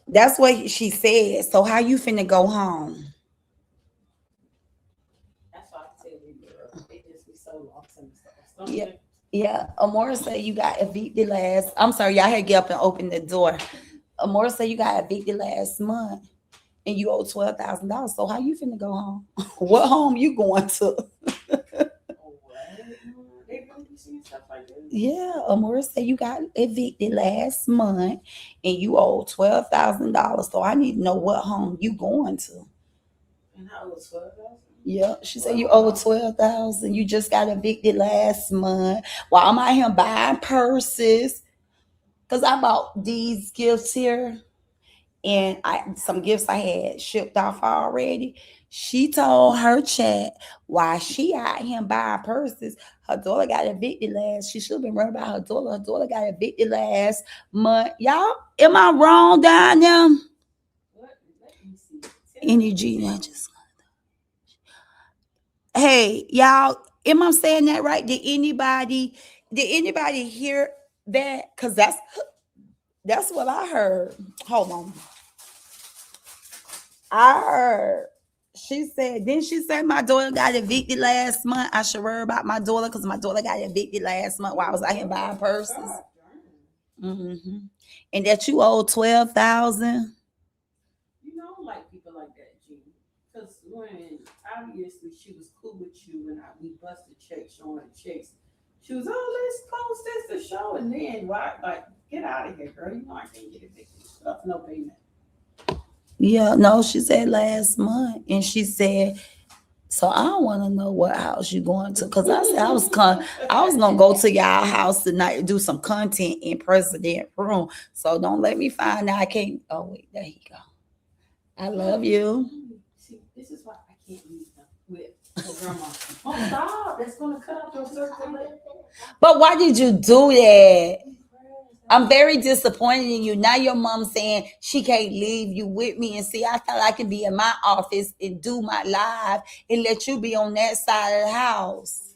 That's what she said. So how you finna go home? That's why I tell you, girl. They just be so lost in stuff. Yeah. Yeah. Amora said you got evicted last. I'm sorry, y'all had to get up and open the door. Amora said you got evicted last month and you owe $12,000. So how you finna go home? What home you going to? Yeah, Amora said you got evicted last month and you owe $12,000. So I need to know what home you going to. And how old 12,000? Yeah, she said you owe 12,000. You just got evicted last month. While I'm out here buying purses, cause I bought these gifts here, and some gifts I had shipped off already. She told her chat why she out here buying purses. Her daughter got evicted last. She should have been worried about her daughter. Her daughter got evicted last month. Y'all, am I wrong down there? Energy, I just. Hey, y'all, am I saying that right? Did anybody hear that? Because that's what I heard. Hold on. I heard She said, didn't she say my daughter got evicted last month? I should worry about my daughter because my daughter got evicted last month while I was out here buying purses. Mm-hmm. And that you owe 12,000. You know, I don't like people like that, G. Because when obviously she was cool with you and we busted checks, showing the checks. She was, oh, let's post this to show. And then, why? Like, get out of here, girl. You know I can't get evicted. Stuff, no payment. Yeah, no, she said last month. And she said, so I don't want to know what house you going to. Because I said I was gonna go to y'all house tonight to do some content in President Room. So don't let me find out I can't. Oh wait, there you go. I love you. See, this is why I can't leave them with her grandma. Oh, stop. That's going to cut off your circulation. But why did you do that? I'm very disappointed in you. Now your mom saying she can't leave you with me. And see, I thought I could be in my office and do my live and let you be on that side of the house.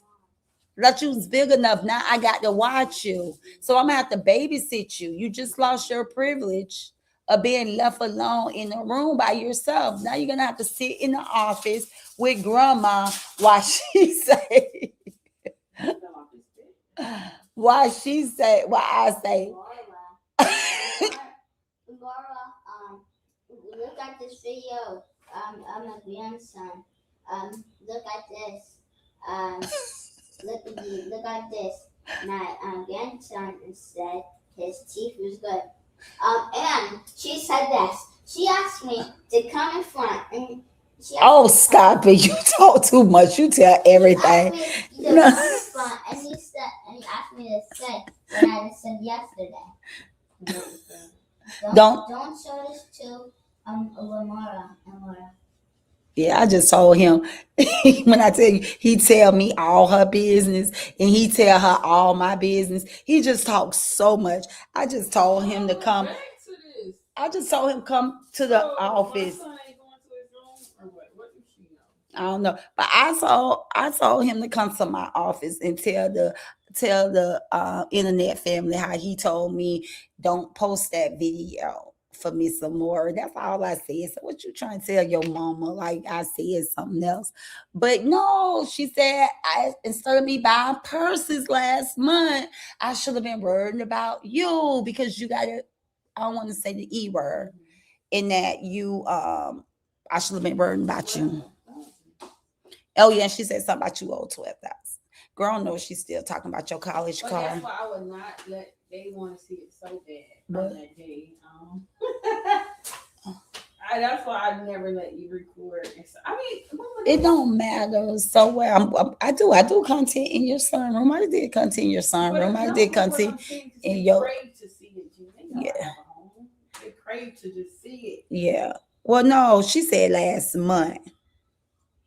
That you was big enough. Now I got to watch you. So I'm gonna have to babysit you. You just lost your privilege of being left alone in a room by yourself. Now you're gonna have to sit in the office with grandma while she say while I say Laura, look at this video. I'm a grandson. Look at this. Look at this. My grandson said his teeth was good. And she said this. She asked me to come in front and oh, stop it. You talk too much. You tell everything. He asked me he asked me to say what I said yesterday. Don't show this to Amoira. Yeah, I just told him when I tell you, he tell me all her business and he tell her all my business. He just talks so much. I just told him to come. I just told him come to the office. I don't know, but I told him to come to my office and tell the internet family how he told me don't post that video for Miss Amoira. That's all I said. So what you trying to tell your mama? Like I said something else, but no, she said instead of me buying purses last month, I should have been worried about you because you got to. I don't want to say the E word, in that you I should have been worried about you. Oh yeah, and she said something about you owe 12,000. Girl, no, she's still talking about your college but car. That's why I would not let. They want to see it so bad on that day. That's why I never let you record. I mean, it don't matter. So well, I do content in your sunroom. I did content in your sunroom. I did content in your. Crave to see it, yeah. They crave to just see it. Yeah. Well, no, she said last month.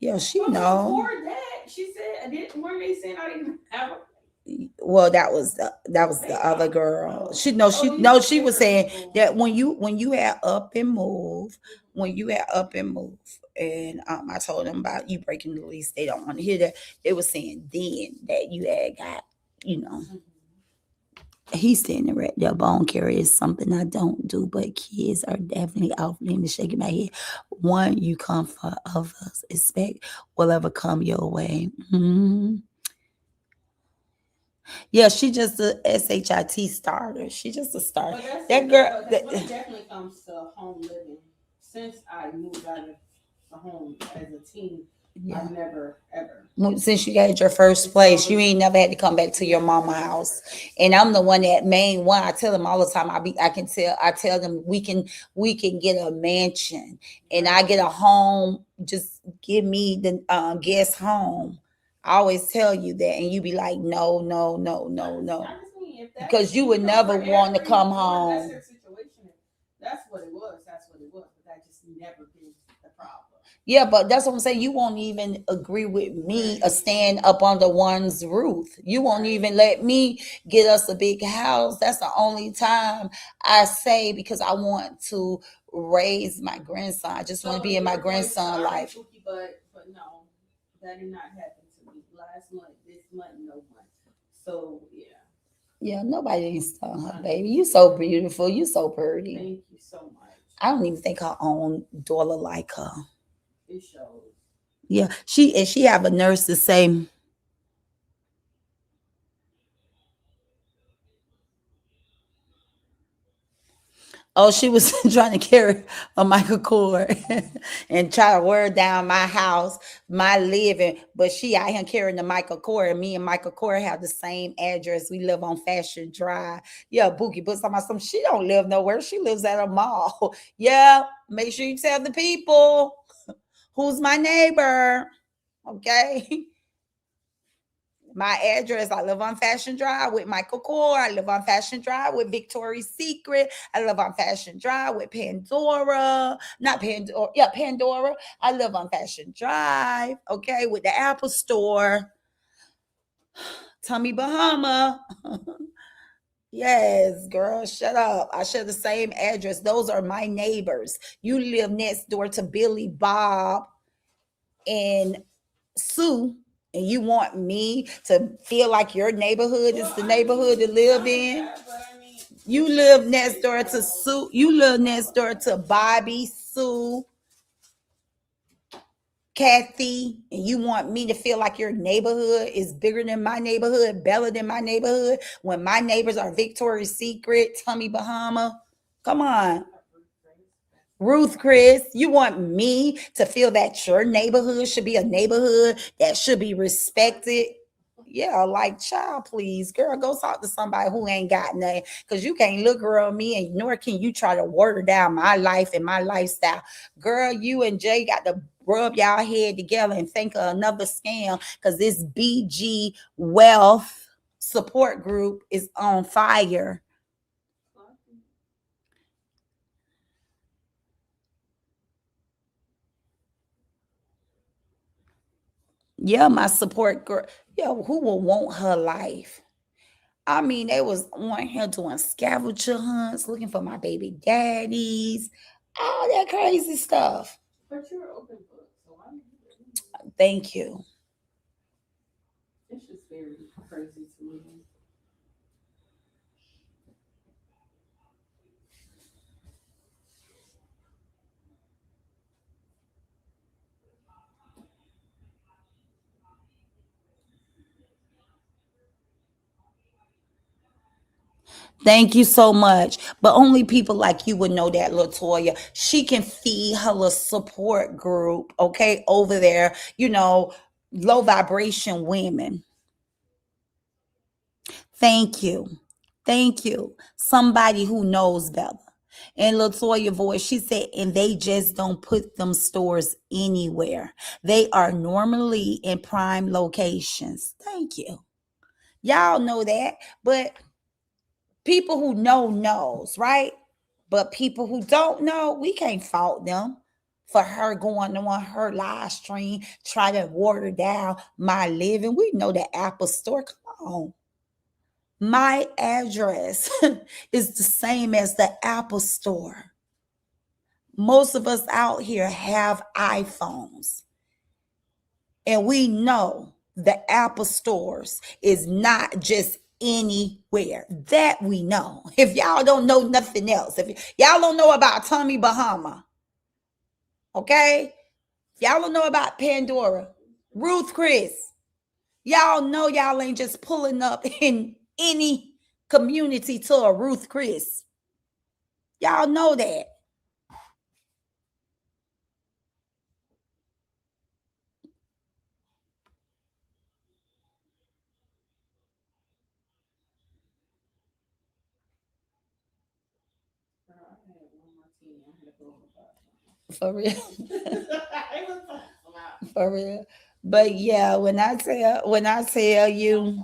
Yeah, she know. Before that, she said, weren't they saying I didn't have a. Well, that was the other girl. She was saying that when you had up and move, and I told them about you breaking the lease. They don't want to hear that. They were saying then that you had got, he's standing right there. Bone carrier is something I don't do, but kids are definitely off limits. Shaking my head. One, you come for others. Expect whatever come your way. Mm-hmm. Yeah, she just a SHIT starter. She just a starter. That girl. That definitely comes to home living. Since I moved out of the home as a teen, I've never ever. Since you got your first place, you ain't never had to come back to your mama house. And I'm the one that main one. I tell them all the time. I tell them we can get a mansion, and I get a home. Just give me the guest home. I always tell you that, and you be like, no, because you would never want to come home. That's what it was. But that just never been the problem. Yeah, but that's what I'm saying. You won't even agree with me or stand up under one's roof. You won't even let me get us a big house. That's the only time I say, because I want to raise my grandson. I just want to be in my grandson life. But no, that did not happen. Last month, this month, no month. So yeah. Yeah, nobody ain't stung her, baby. You so beautiful. You so pretty. Thank you so much. I don't even think her own daughter like her. It shows. Yeah, she have a nurse to say, oh, she was trying to carry a Michael cord and try to wear down my house, my living. But she out here carrying the Michael cord, and me and Michael cord have the same address. We live on Fashion Drive. Yeah, Bookie, but some she don't live nowhere. She lives at a mall. Yeah, make sure you tell the people who's my neighbor. Okay. My address, I live on Fashion Drive with Michael Kors. I live on Fashion Drive with Victoria's Secret. I live on Fashion Drive with Pandora. Not Pandora. Yeah, Pandora. I live on Fashion Drive, okay, with the Apple Store. Tommy Bahama. Yes, girl, shut up. I share the same address. Those are my neighbors. You live next door to Billy Bob and Sue, and you want me to feel like your neighborhood is the neighborhood to live in? You live next door to Sue. You live next door to Bobby, Sue, Kathy, and you want me to feel like your neighborhood is bigger than my neighborhood, better than my neighborhood, when my neighbors are Victoria's Secret, Tommy Bahama? Come on. Ruth Chris, you want me to feel that your neighborhood should be a neighborhood that should be respected? Yeah, like, child, please, girl, go talk to somebody who ain't got nothing, because you can't look around me, and nor can you try to water down my life and my lifestyle. Girl, you and Jay got to rub y'all head together and think of another scam, because this BG Wealth support group is on fire. Yeah, my support girl. Yeah, who will want her life? I mean, they was on here doing scavenger hunts, looking for my baby daddies, all that crazy stuff. But you're open book, so why? Thank you. It's just very crazy to me. Thank you so much. But only people like you would know that, Latoya. She can feed her little support group, okay, over there, low vibration women. Thank you. Thank you. Somebody who knows better. And Latoya voice, she said, and they just don't put them stores anywhere. They are normally in prime locations. Thank you. Y'all know that. But people who know knows, right? But people who don't know, we can't fault them for her going on her live stream, trying to water down my living. We know the Apple Store. Come on. My address is the same as the Apple Store. Most of us out here have iPhones, and we know the Apple stores is not just anywhere. That we know. If y'all don't know nothing else, if y'all don't know about Tommy Bahama, okay? If y'all don't know about Pandora, Ruth Chris, y'all know y'all ain't just pulling up in any community to a Ruth Chris. Y'all know that. Girl, I had one martini. I had to go over 5 times. For real. It was a lot. For real. But yeah, when I tell you,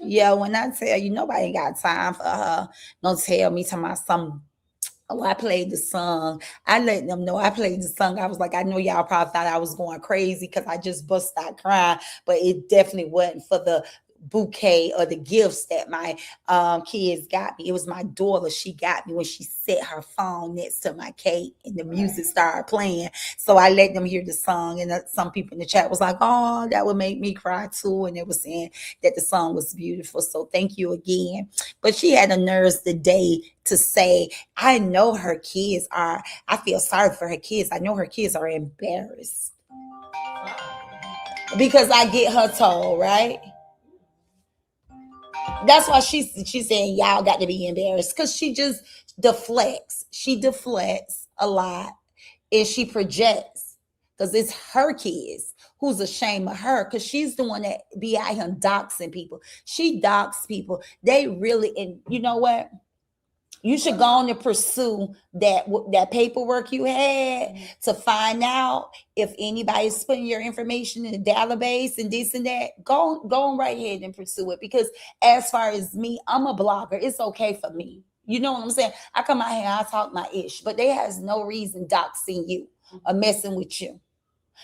yeah, when I tell you, nobody ain't got time for her. Don't tell me to my some. Oh, I played the song. I let them know I played the song. I was like, I know y'all probably thought I was going crazy because I just bust out crying, but it definitely wasn't for the bouquet or the gifts that my kids got me. It was my daughter. She got me when she set her phone next to my cake and the music started playing. So I let them hear the song, and some people in the chat was like, "Oh, that would make me cry too," and they were saying that the song was beautiful. So thank you again. But she had the nerves today to say, I know her kids are, I feel sorry for her kids. I know her kids are embarrassed because I get her told, right? That's why she's saying y'all got to be embarrassed because she just deflects. She deflects a lot and she projects because it's her kids who's ashamed of her because she's the one that be out here doxing people. She dox people. They really, and you know what? You should go on and pursue that paperwork you had to find out if anybody's putting your information in the database and this and that. Go on right ahead and pursue it because as far as me, I'm a blogger. It's okay for me. You know what I'm saying? I come out here, I talk my ish, but they has no reason doxing you or messing with you.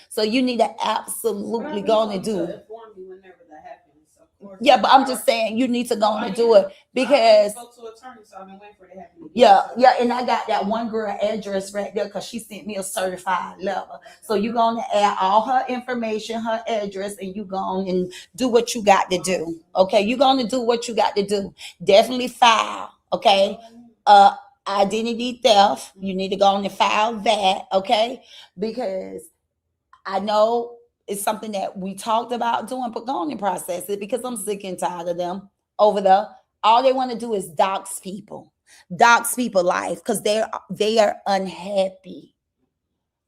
So you need to absolutely go on and do. Yeah, but I'm just saying you need to go on and do it because yeah, and I got that one girl address right there because she sent me a certified letter. So you're gonna add all her information, her address, and you go on and do what you got to do. Okay, you're gonna do what you got to do. Definitely file. Okay, identity theft. You need to go on and file that. Okay, because I know it's something that we talked about doing, but go on and process it because I'm sick and tired of them over there. All they want to do is dox people life because they are unhappy.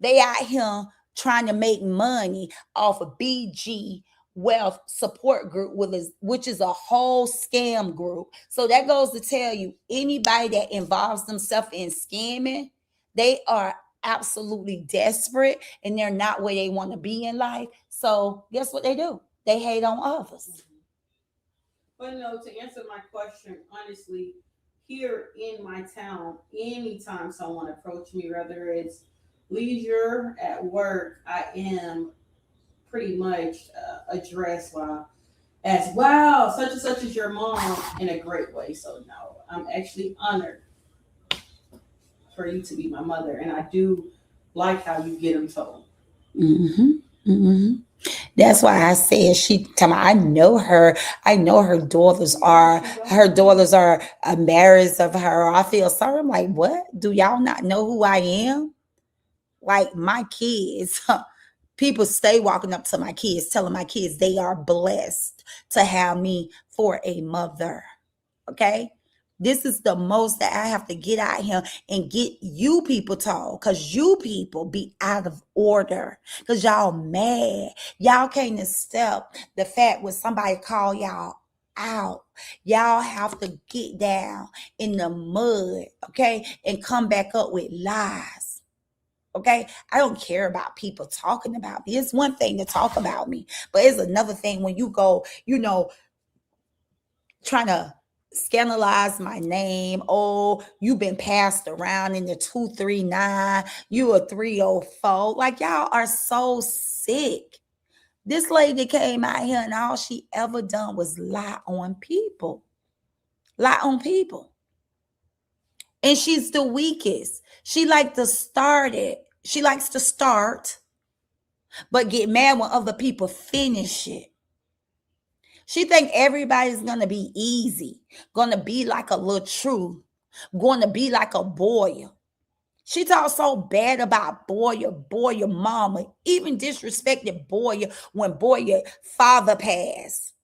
They out here trying to make money off of BG Wealth Support Group, which is a whole scam group. So that goes to tell you anybody that involves themselves in scamming, they are absolutely desperate and they're not where they want to be in life. So guess what they do? They hate on others. But no, to answer my question, honestly, here in my town, anytime someone approaches me, whether it's leisure at work, I am pretty much addressed as wow, such and such is your mom in a great way. So no, I'm actually honored for you to be my mother, and I do like how you get them told. That's why I said I know her. I know her daughters are embarrassed of her. I feel sorry. I'm like, what? Do y'all not know who I am? Like my kids, people stay walking up to my kids, telling my kids they are blessed to have me for a mother. Okay. This is the most that I have to get out here and get you people told because you people be out of order because y'all mad. Y'all can't accept the fact when somebody call y'all out. Y'all have to get down in the mud, okay, and come back up with lies. Okay, I don't care about people talking about me. It's one thing to talk about me, but it's another thing when you go, trying to scandalize my name. Oh, you've been passed around in the 239. You a 304. Like y'all are so sick. This lady came out here and all she ever done was lie on people. Lie on people. And she's the weakest. She likes to start it. She likes to start, but get mad when other people finish it. She think everybody's going to be easy, going to be like a little truth, going to be like a Boyer. She talked so bad about Boyer mama, even disrespected Boyer when Boyer father passed.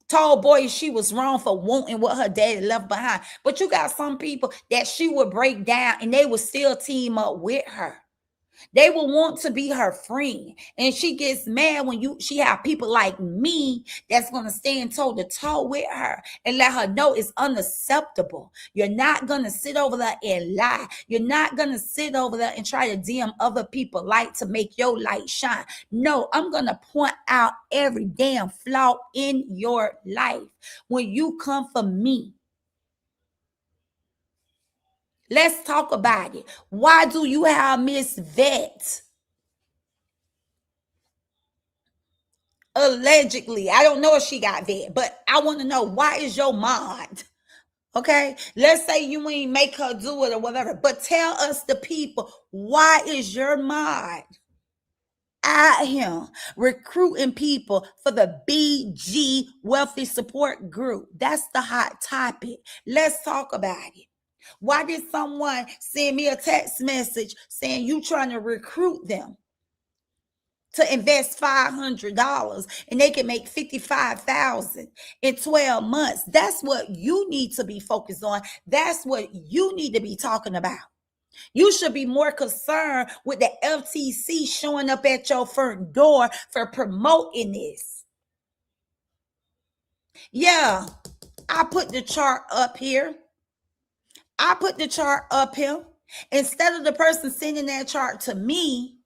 Told Boyer she was wrong for wanting what her daddy left behind. But you got some people that she would break down and they would still team up with her. They will want to be her friend. And she gets mad when she have people like me that's going to stand toe to toe with her and let her know it's unacceptable. You're not going to sit over there and lie. You're not going to sit over there and try to dim other people's light to make your light shine. No, I'm going to point out every damn flaw in your life when you come for me. Let's talk about it. Why do you have Miss Vet? Allegedly, I don't know if she got vet, but I want to know why is your mind? Okay, let's say you ain't make her do it or whatever, but tell us the people, why is your mind out here recruiting people for the BG Wealthy Support Group. That's the hot topic. Let's talk about it. Why did someone send me a text message saying you trying to recruit them to invest $500 and they can make $55,000 in 12 months? That's what you need to be focused on. That's what you need to be talking about. You should be more concerned with the FTC showing up at your front door for promoting this. Yeah, I put the chart up here. Instead of the person sending that chart to me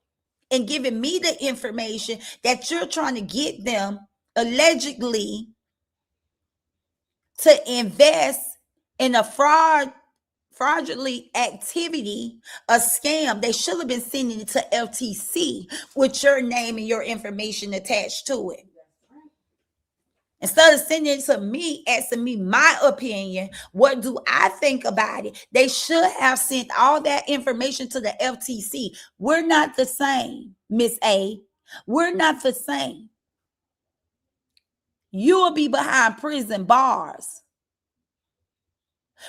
and giving me the information that you're trying to get them allegedly to invest in a fraudulent activity, a scam, they should have been sending it to FTC with your name and your information attached to it. Instead of sending it to me, asking me my opinion, what do I think about it? They should have sent all that information to the FTC. We're not the same, Miss A. We're not the same. You will be behind prison bars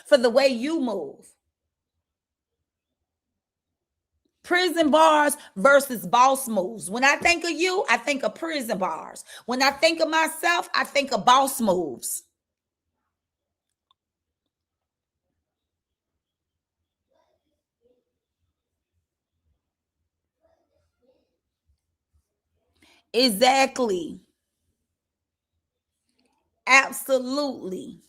for the way you move. Prison bars versus boss moves. When I think of you, I think of prison bars. When I think of myself, I think of boss moves. Exactly. Absolutely.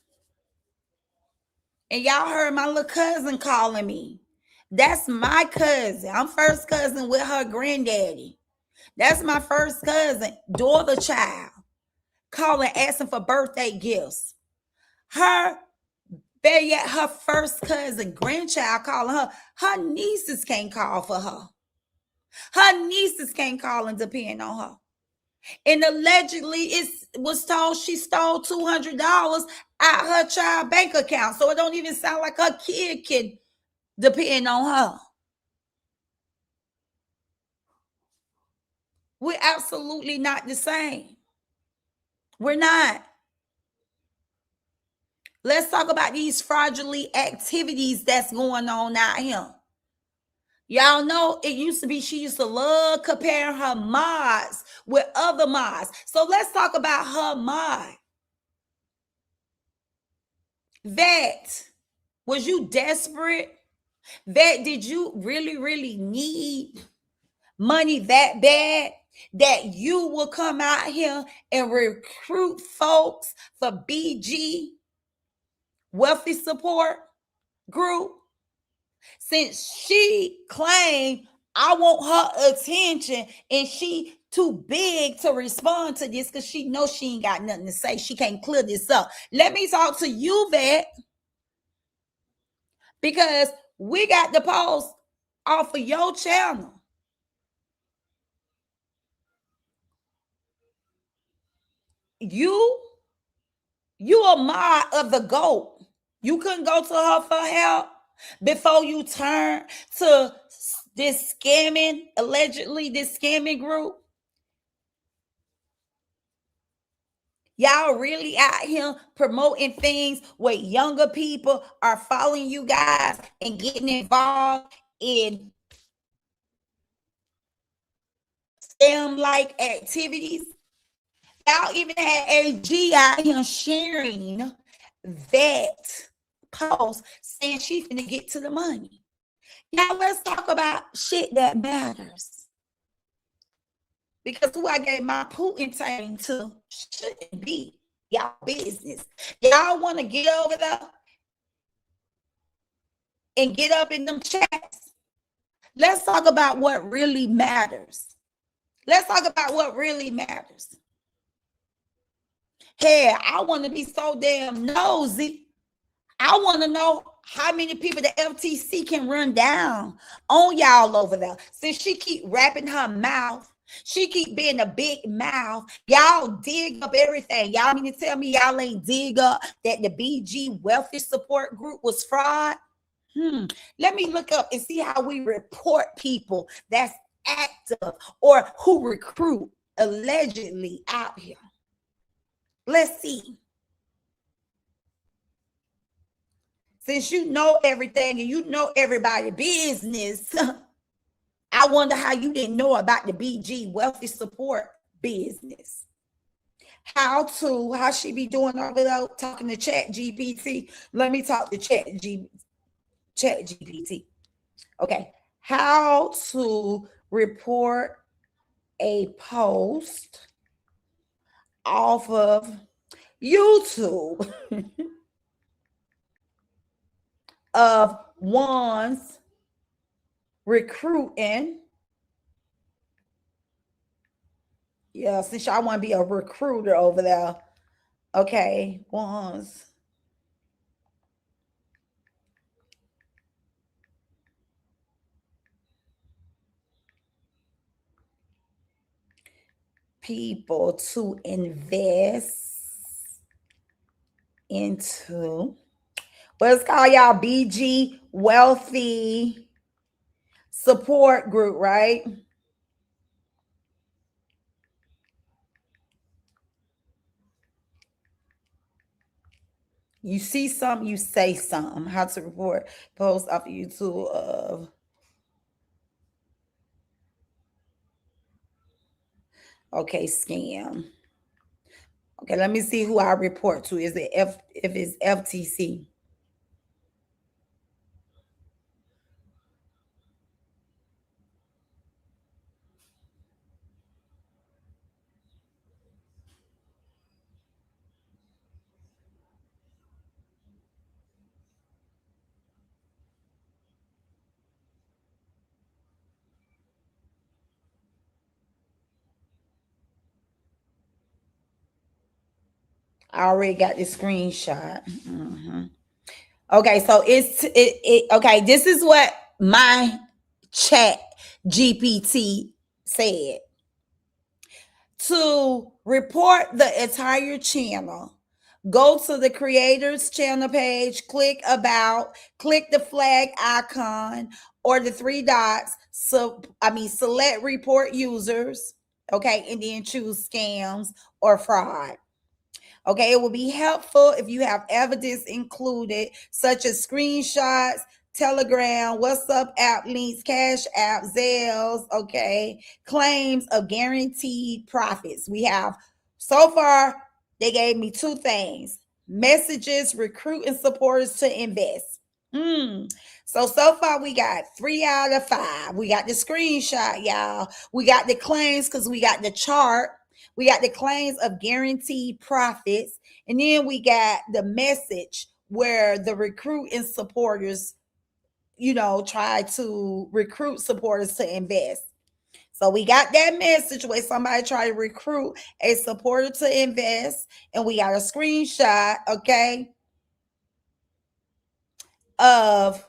And y'all heard my little cousin calling me. That's my cousin. I'm first cousin with her granddaddy. That's my first cousin, daughter child, calling, asking for birthday gifts. Her, better yet, her first cousin, grandchild calling her. Her nieces can't call for her. Her nieces can't call and depend on her. And allegedly, it was told she stole $200 out her child bank account. So it don't even sound like her kid can depend on her. We're absolutely not the same. We're not. Let's talk about these fraudulent activities that's going on out here. Y'all know it used to be she used to love comparing her mods with other mods. So let's talk about her mod. Vet, was you desperate? Vet, did you really need money that bad that you will come out here and recruit folks for BG Wealthy Support Group? Since she claimed I want her attention and she too big to respond to this because she knows she ain't got nothing to say. She can't clear this up. Let me talk to you, Vet, because we got the post off of your channel. You a mod of the GOAT. You couldn't go to her for help before you turn to this scamming, allegedly this scamming group. Y'all really out here promoting things where younger people are following you guys and getting involved in scam-like activities. Y'all even had AG out here sharing that post saying she's gonna get to the money. Y'all, let's talk about shit that matters. Because who I gave my Putin time to shouldn't be y'all business. Y'all want to get over there and get up in them chats. Let's talk about what really matters. Let's talk about what really matters. Hey, I want to be so damn nosy. I want to know how many people the FTC can run down on y'all over there. Since she keep wrapping her mouth, she keep being a big mouth. Y'all dig up everything. Y'all mean to tell me y'all ain't dig up that the BG Wealthy Support Group was fraud? Let me look up and see how we report people that's active or who recruit allegedly out here. Let's see. Since you know everything and you know everybody's business, I wonder how you didn't know about the BG Wealthy Support business. How she be doing over there talking to Chat GPT? Let me talk to Chat GPT. Okay. How to report a post off of YouTube of one's recruiting. Yeah, since y'all want to be a recruiter over there. Okay, one's people to invest into what's called y'all BG Wealthy Support Group, right? You see something, you say something. How to report post off of YouTube of okay, scam. Okay, let me see who I report to. Is it if it's FTC? I already got the screenshot. Okay, so okay. This is what my Chat GPT said. To report the entire channel, go to the creators channel page, click about, click the flag icon or the three dots. Select report users. Okay, and then choose scams or fraud. Okay, it will be helpful if you have evidence included, such as screenshots, Telegram, WhatsApp app links, Cash App, Zelles, okay, claims of guaranteed profits. We have so far, they gave me two things: messages, recruiting supporters to invest. So far we got 3 out of 5. We got the screenshot, y'all. We got the claims because we got the chart. We got the claims of guaranteed profits. And then we got the message where the recruiting supporters, try to recruit supporters to invest. So we got that message where somebody try to recruit a supporter to invest. And we got a screenshot, okay, of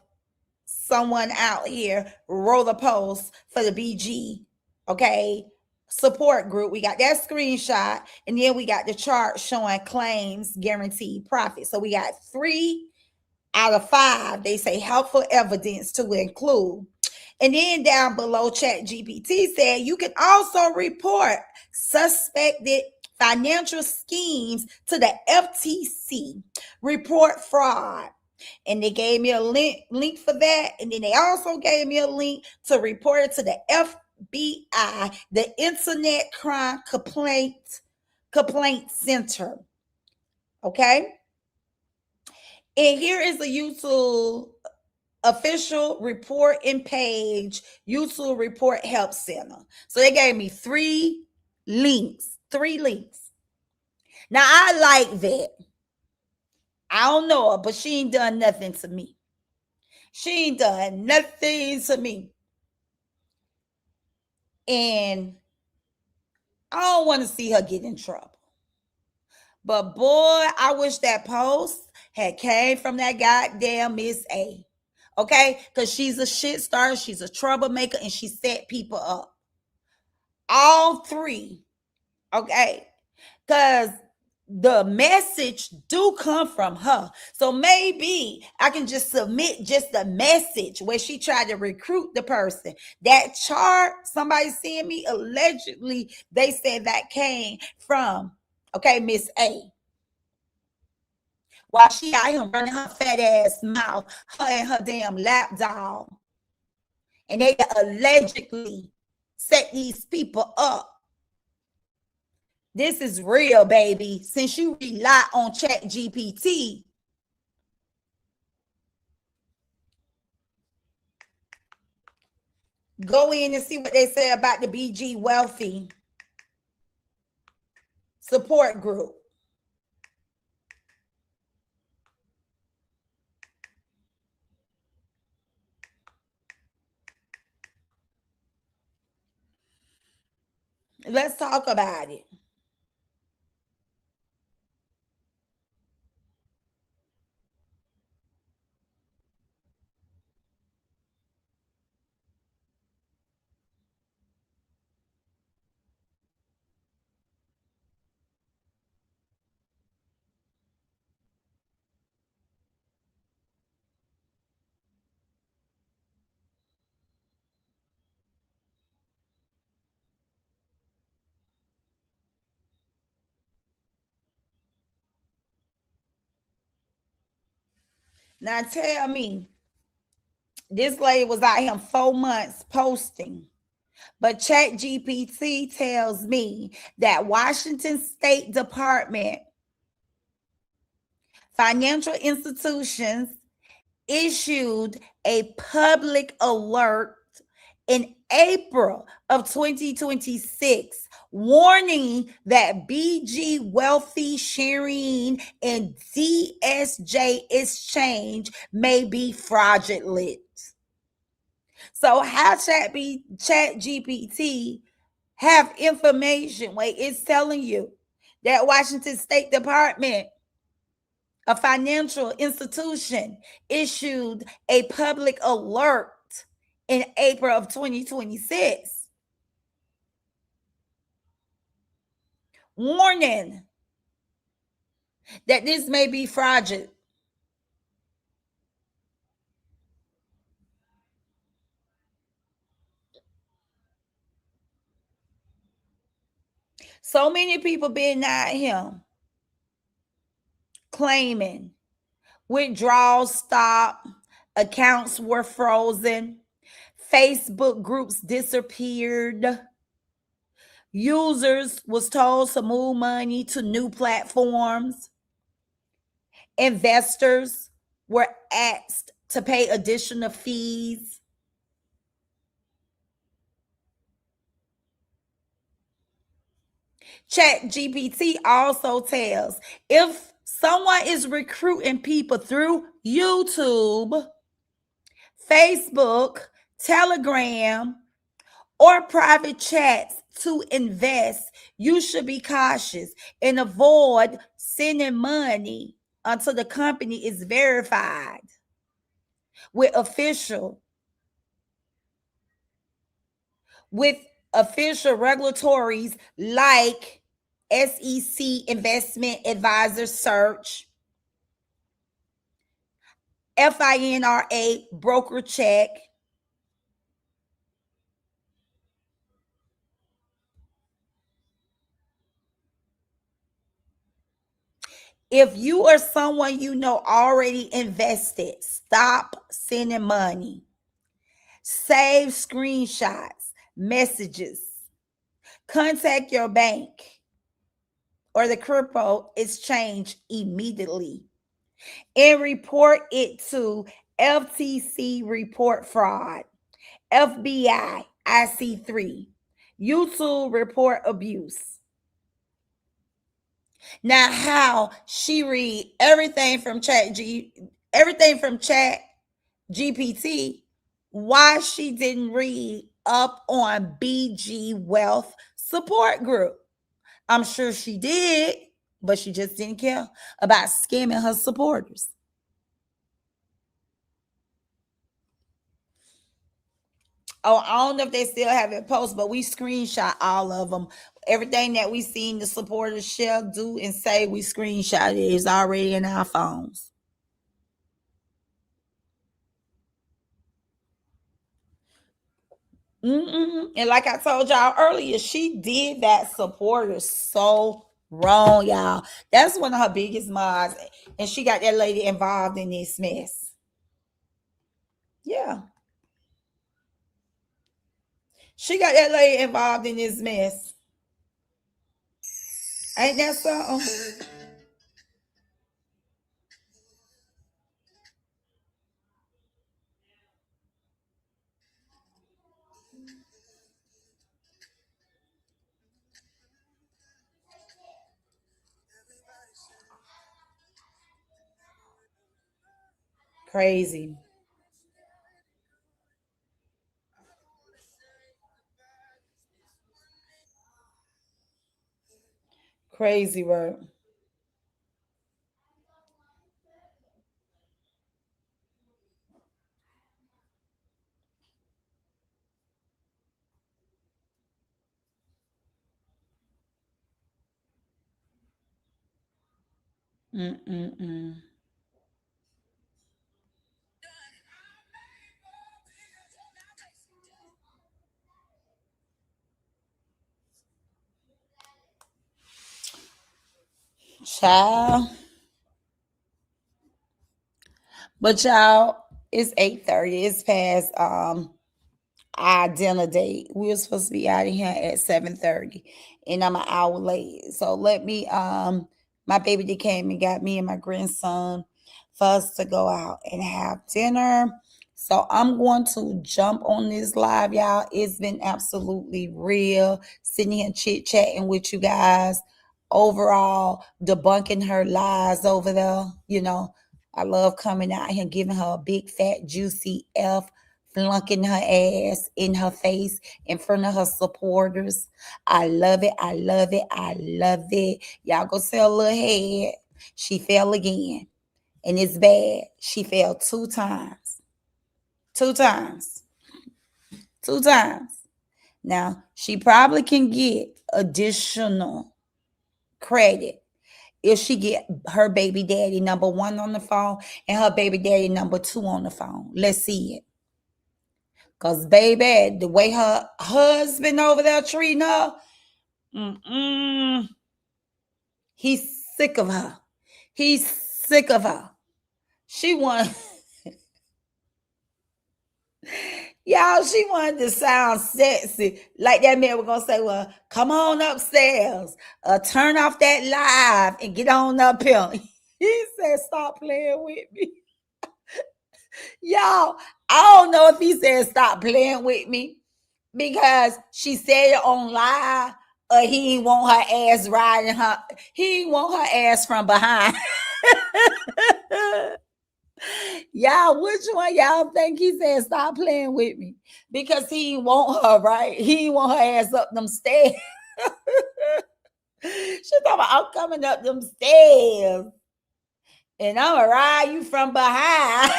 someone out here wrote a post for the BG, okay, support group. We got that screenshot, and then we got the chart showing claims guaranteed profit. So we got 3 out of 5. They say helpful evidence to include. And then down below, Chat GPT said you can also report suspected financial schemes to the FTC, report fraud. And they gave me a link for that. And then they also gave me a link to report it to the FBI, the Internet Crime Complaint Center. Okay. And here is the YouTube official reporting page, YouTube Report Help Center. So they gave me 3 links. Now I like that. I don't know her, but she ain't done nothing to me. She ain't done nothing to me. And I don't want to see her get in trouble. But boy, I wish that post had came from that goddamn Miss A. Okay? Because she's a shit star, she's a troublemaker, and she set people up. All 3. Okay? Because the message do come from her. So maybe I can just submit just the message where she tried to recruit the person. That chart, somebody seeing me, allegedly, they said that came from, okay, Miss A. While she out here running her fat ass mouth, her and her damn lapdog. And they allegedly set these people up. This is real, baby. Since you rely on Chat GPT, go in and see what they say about the BG Wealthy support group. Let's talk about it. Now tell me, this lady was out here 4 months posting, but Chat GPT tells me that Washington State Department financial institutions issued a public alert in April of 2026, warning that BG Wealthy Sharing and DSJ Exchange may be fraudulent. So how Chat GPT have information where it's telling you that Washington State Department, a financial institution, issued a public alert in April of 2026, warning that this may be fraudulent. So many people been out here claiming withdrawals stopped, accounts were frozen, Facebook groups disappeared, users was told to move money to new platforms, investors were asked to pay additional fees. Chat GPT also tells if someone is recruiting people through YouTube, Facebook, Telegram, or private chats to invest, you should be cautious and avoid sending money until the company is verified with with official regulatories like SEC Investment Advisor Search, FINRA Broker Check. If you or someone you know already invested, stop sending money. Save screenshots, messages. Contact your bank or the crypto exchange immediately and report it to FTC Report Fraud, FBI IC3, YouTube Report Abuse. Now, how she read everything from Chat GPT, why she didn't read up on BG Wealth Support Group? I'm sure she did, but she just didn't care about scamming her supporters. Oh, I don't know if they still have it posted, but we screenshot all of them Everything that we seen the supporters share, do, and say, we screenshot it. It's already in our phones. And like I told y'all earlier, she did that supporter so wrong, y'all. That's one of her biggest mods. And she got that lady involved in this mess. Yeah. She got that lady involved in this mess. Ain't that something? Crazy. Crazy work. Mm-mm-mm. Child. But y'all, it's 8:30. It's past our dinner date. We were supposed to be out of here at 7:30, and I'm an hour late. So let me my baby that came and got me and my grandson for us to go out and have dinner. So I'm going to jump on this live, y'all. It's been absolutely real sitting here chit chatting with you guys. Overall, debunking her lies over there. I love coming out here giving her a big fat juicy F, flunking her ass in her face in front of her supporters. I love it. I love it. I love it. Y'all go see her little head. She fell again. And it's bad. She fell 2 times. 2 times. 2 times. Now, she probably can get additional credit if she get her baby daddy number 1 on the phone and her baby daddy number 2 on the phone. Let's see it. Because, baby, the way her husband over there treating her, he's sick of her. He's sick of her. She wanted, y'all, she wanted to sound sexy. Like that man was going to say, well, come on upstairs. Turn off that live and get on up here. He said, stop playing with me. Y'all, I don't know if he said stop playing with me because she said it on live, or he ain't want her ass riding her. He ain't want her ass from behind. Y'all, which one y'all think he said stop playing with me? Because he ain't want her, right? He ain't want her ass up them stairs. She talking about, I'm coming up them stairs and I'm gonna ride you from behind.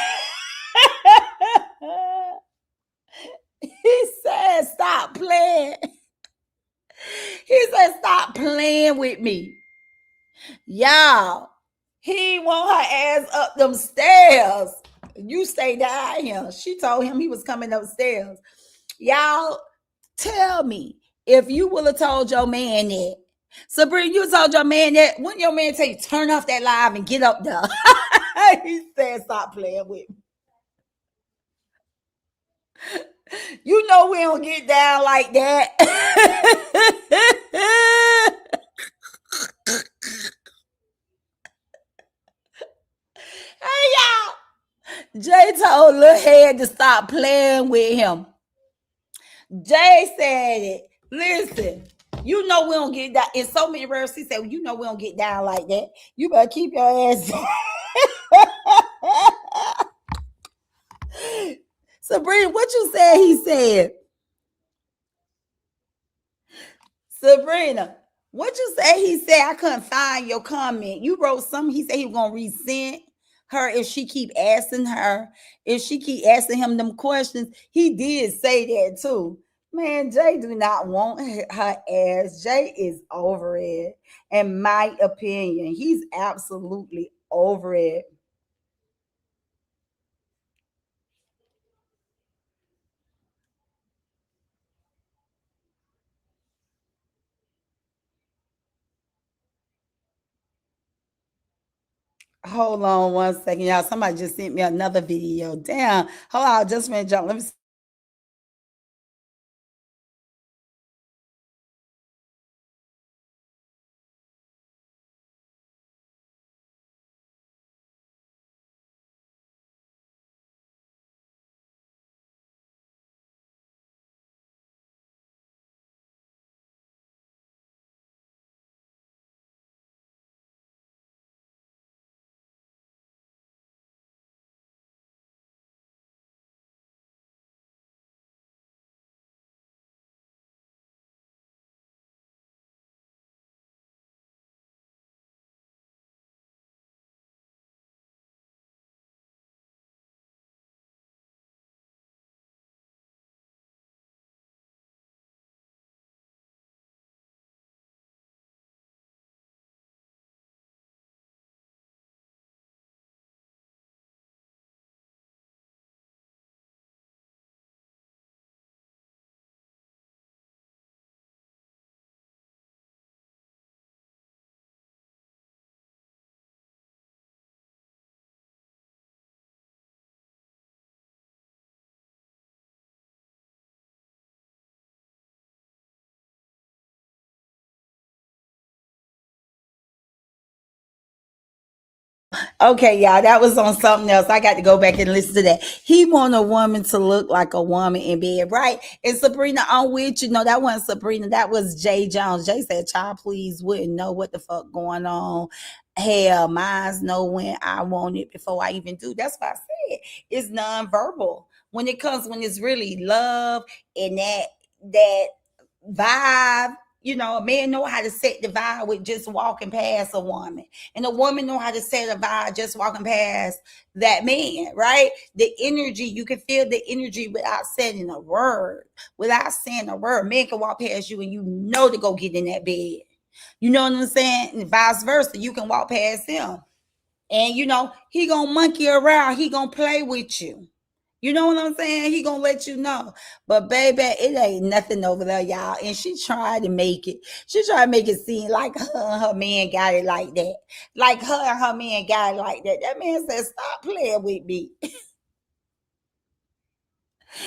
He said, stop playing. He said, stop playing with me. Y'all, he want her ass up them stairs. You stay down here. She told him he was coming upstairs. Y'all, tell me, if you would have told your man that, Sabrina, you told your man that, wouldn't your man tell you, turn off that live and get up there? He said, stop playing with me. You know we don't get down like that. Hey, y'all. Jay told Lil Head to stop playing with him. Jay said it. Listen, you know we don't get down. In so many words, he said, well, you know we don't get down like that. You better keep your ass down. Sabrina, what you said he said? Sabrina, what you say he said? I couldn't find your comment. You wrote something. He said he was going to resent her if she keep asking him them questions. He did say that too. Man, Jay do not want her ass. Jay is over it. In my opinion, he's absolutely over it. Hold on one second, y'all. Somebody just sent me another video. Damn. Hold on, just a minute, jump. Let me. Okay, y'all, that was on something else. I got to go back and listen to that. He want a woman to look like a woman in bed, right? And Sabrina, I'm with you. No, that wasn't Sabrina. That was Jay Jones. Jay said, "Child, please wouldn't know what the fuck going on. Hell, mine's know when I want it before I even do." That's what I said. It's nonverbal. When it's really love and that vibe. A man know how to set the vibe with just walking past a woman, and a woman know how to set a vibe just walking past that man, right? The energy, you can feel the energy without saying a word. Without saying a word, man can walk past you and you know to go get in that bed. You know what I'm saying? And vice versa, you can walk past him and he gonna monkey around, he gonna play with you. You know what I'm saying? He gonna let you know. But baby, it ain't nothing over there, y'all. And she tried to make it. She tried to make it seem like her and her man got it like that. Like her and her man got it like that. That man said, "Stop playing with me."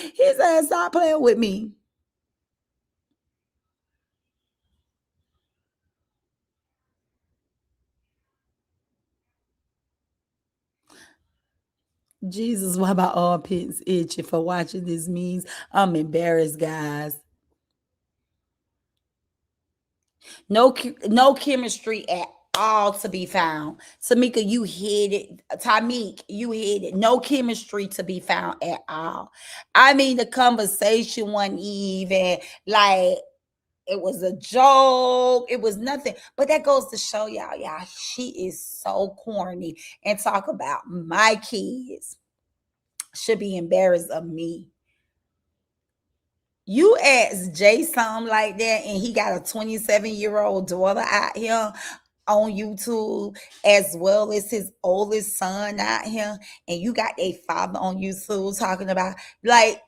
He said, "Stop playing with me." Jesus, why my armpits itching for watching this means? I'm embarrassed, guys. No chemistry at all to be found. Tamika, you hit it. Tamik, you hit it. No chemistry to be found at all. I mean, the conversation wasn't even like it was a joke. It was nothing. But that goes to show y'all, she is so corny and talk about my kids should be embarrassed of me. You ask Jay something like that, and he got a 27-year-old daughter out here on YouTube, as well as his oldest son out here, and you got a father on YouTube talking about like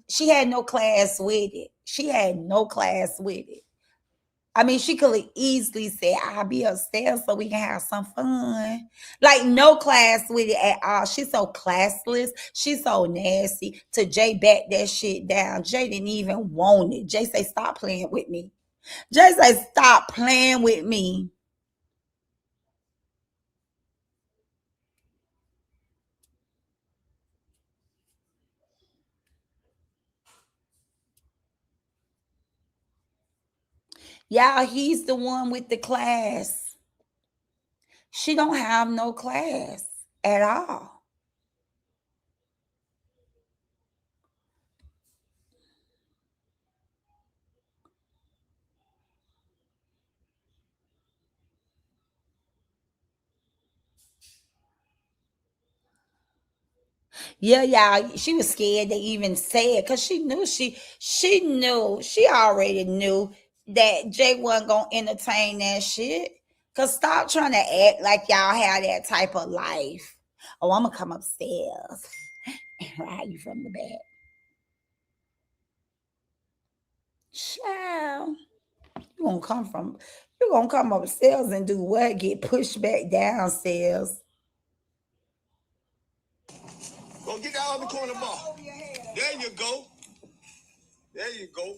she had no class with it. She had no class with it. I mean, she could have easily said, "I'll be upstairs so we can have some fun." Like, no class with it at all. She's so classless. She's so nasty. To Jay back that shit down. Jay didn't even want it. Jay say, "Stop playing with me." Jay say, "Stop playing with me." Y'all, he's the one with the class. She don't have no class at all. Yeah, y'all. She was scared to even say it because she already knew that Jay wasn't gonna entertain that shit. Cause stop trying to act like y'all have that type of life. Oh, I'm gonna come upstairs and ride you from the back. Child, you gonna come from you gonna come upstairs and do what? Get pushed back downstairs. Go get that other corner ball. There you go. There you go.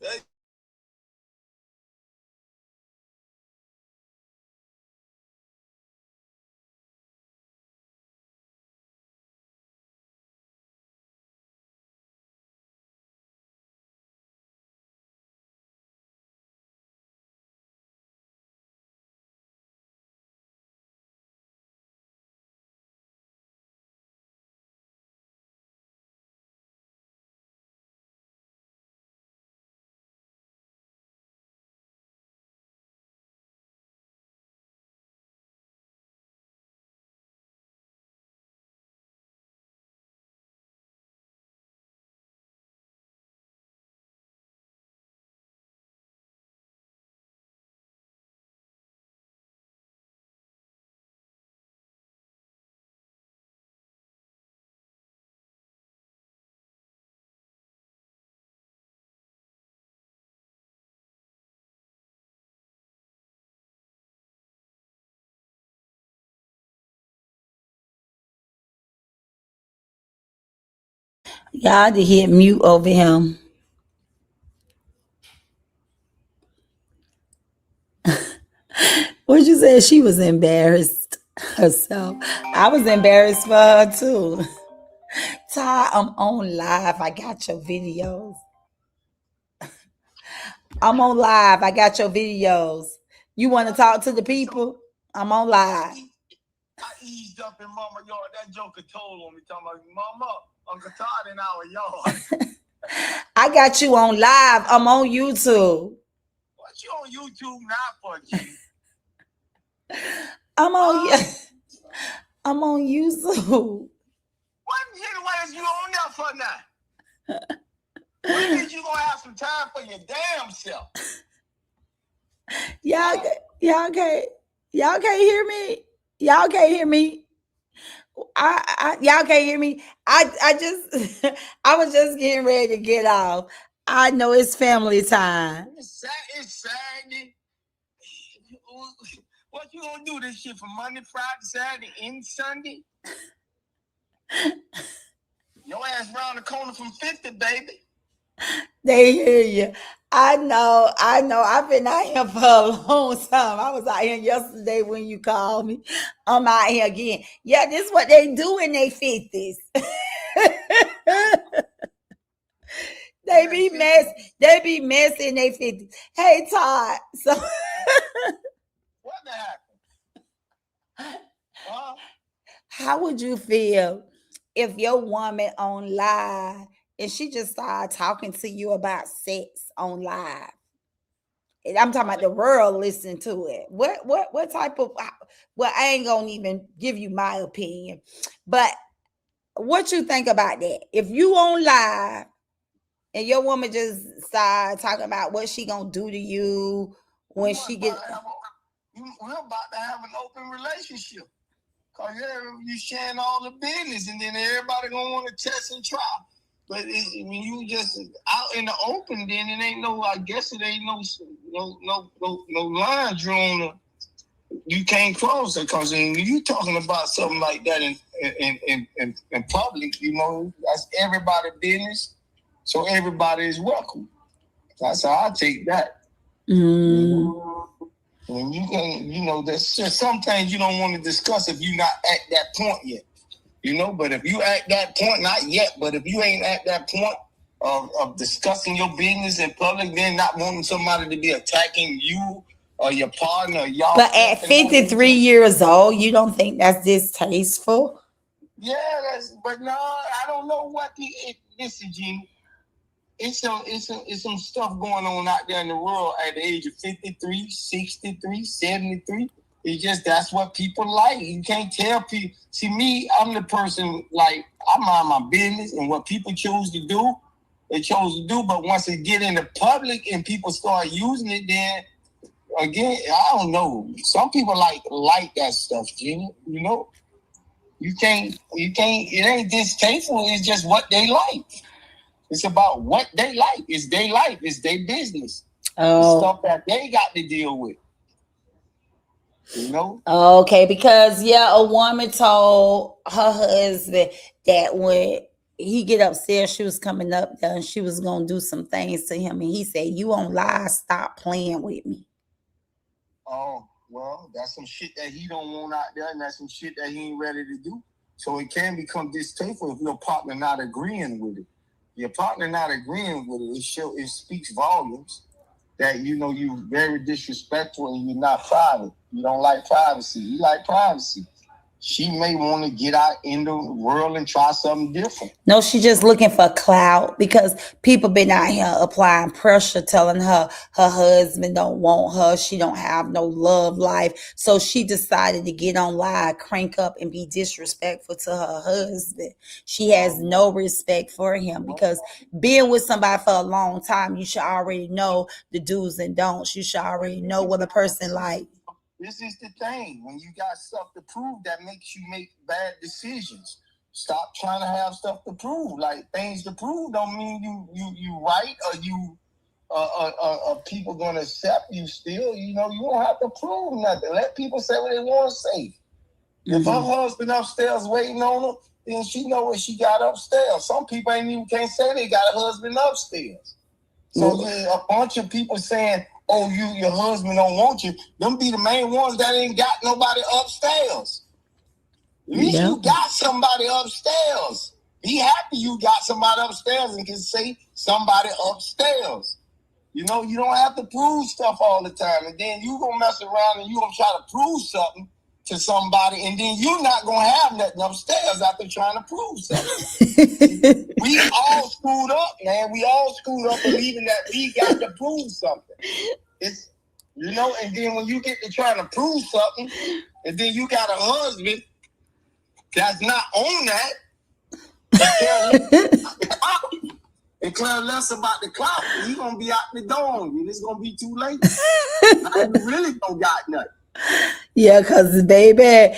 There Y'all to hit mute over him. What you said? She was embarrassed herself. I was embarrassed for her too. Ty, I'm on live. I got your videos. I'm on live. I got your videos. You want to talk to the people? I'm on live. I eased up in Mama yard. That joker told on me, talking about Mama, Uncle Todd in our yard. I got you on live. I'm on YouTube. What you on YouTube now for, G? I'm on. I'm on YouTube. What is you on there for now? When did you gonna have some time for your damn self? Y'all can't hear me. Y'all can't hear me. Y'all can't hear me. I just I was just getting ready to get off. I know it's family time. It's Saturday. What you gonna do this shit from Monday, Friday, Saturday, and Sunday? Your ass round the corner from 50, baby. They hear you. I know. I've been out here for a long time. I was out here yesterday when you called me. I'm out here again. Yeah, this is what they do in their 50s. They be messy in their 50s. Hey Todd. So What happened? Huh? how would you feel if your woman on live and she just started talking to you about sex on live? And I'm talking about the world listening to it. What type of, well, I ain't gonna even give you my opinion, but what you think about that? If you on live and your woman just start talking about what she gonna do to you when she get, We're about to have an open relationship. Cause you sharing all the business, and then everybody gonna want to test and try. But when you just out in the open, then it ain't no. I guess it ain't no line drawn. You can't cross it, cause when you talking about something like that in public, you know that's everybody's business. So everybody is welcome. That's how I take that. And you can, there's just some things you don't want to discuss if you're not at that point yet. But if you at that point, not yet, but if you ain't at that point of discussing your business in public, then not wanting somebody to be attacking you or your partner, y'all. But at 53 years old, you don't think that's distasteful? Yeah, but no, I don't know what listen, Gene. It's some stuff going on out there in the world at the age of 53, 63, 73. It's just that's what people like. You can't tell people. See, me, I'm the person, like, I mind my business, and what people choose to do, they chose to do. But once it get in the public and people start using it, then again, I don't know. Some people like that stuff, Gina. You know, you can't. It ain't distasteful. It's just what they like. It's about what they like. It's their life. It's their business. The stuff that they got to deal with. You know? Okay, because a woman told her husband that when he get upstairs, she was coming up there and she was gonna do some things to him, and he said, "You won't lie. Stop playing with me." Oh, well, that's some shit that he don't want out there, and that's some shit that he ain't ready to do. So it can become distasteful if your partner not agreeing with it. Your partner not agreeing with it, it speaks volumes that you very disrespectful and you're not private. You don't like privacy. You like privacy. She may want to get out in the world and try something different. No, she just looking for clout because people been out here applying pressure, telling her her husband don't want her. She don't have no love life. So she decided to get online, crank up, and be disrespectful to her husband. She has no respect for him because being with somebody for a long time, you should already know the do's and don'ts. You should already know what a person like. This is the thing. When you got stuff to prove, that makes you make bad decisions. Stop trying to have stuff to prove. Like, things to prove don't mean you right, or you people gonna accept you still. You don't have to prove nothing. Let people say what they want to say. Mm-hmm. If her husband upstairs waiting on her, then she know what she got upstairs. Some people can't say they got a husband upstairs. So there's a bunch of people saying, "Oh, your husband don't want you." Them be the main ones that ain't got nobody upstairs. At least you got somebody upstairs. Be happy you got somebody upstairs and can say somebody upstairs. You don't have to prove stuff all the time. And then you gonna mess around and you gonna try to prove something to somebody, and then you're not gonna have nothing upstairs after trying to prove something. We all screwed up, man. We all screwed up believing that we got to prove something. It's and then when you get to trying to prove something, and then you got a husband that's not on that, and care less about the clout, you gonna be out the door, and it's gonna be too late. You really don't got nothing. Yeah, because baby,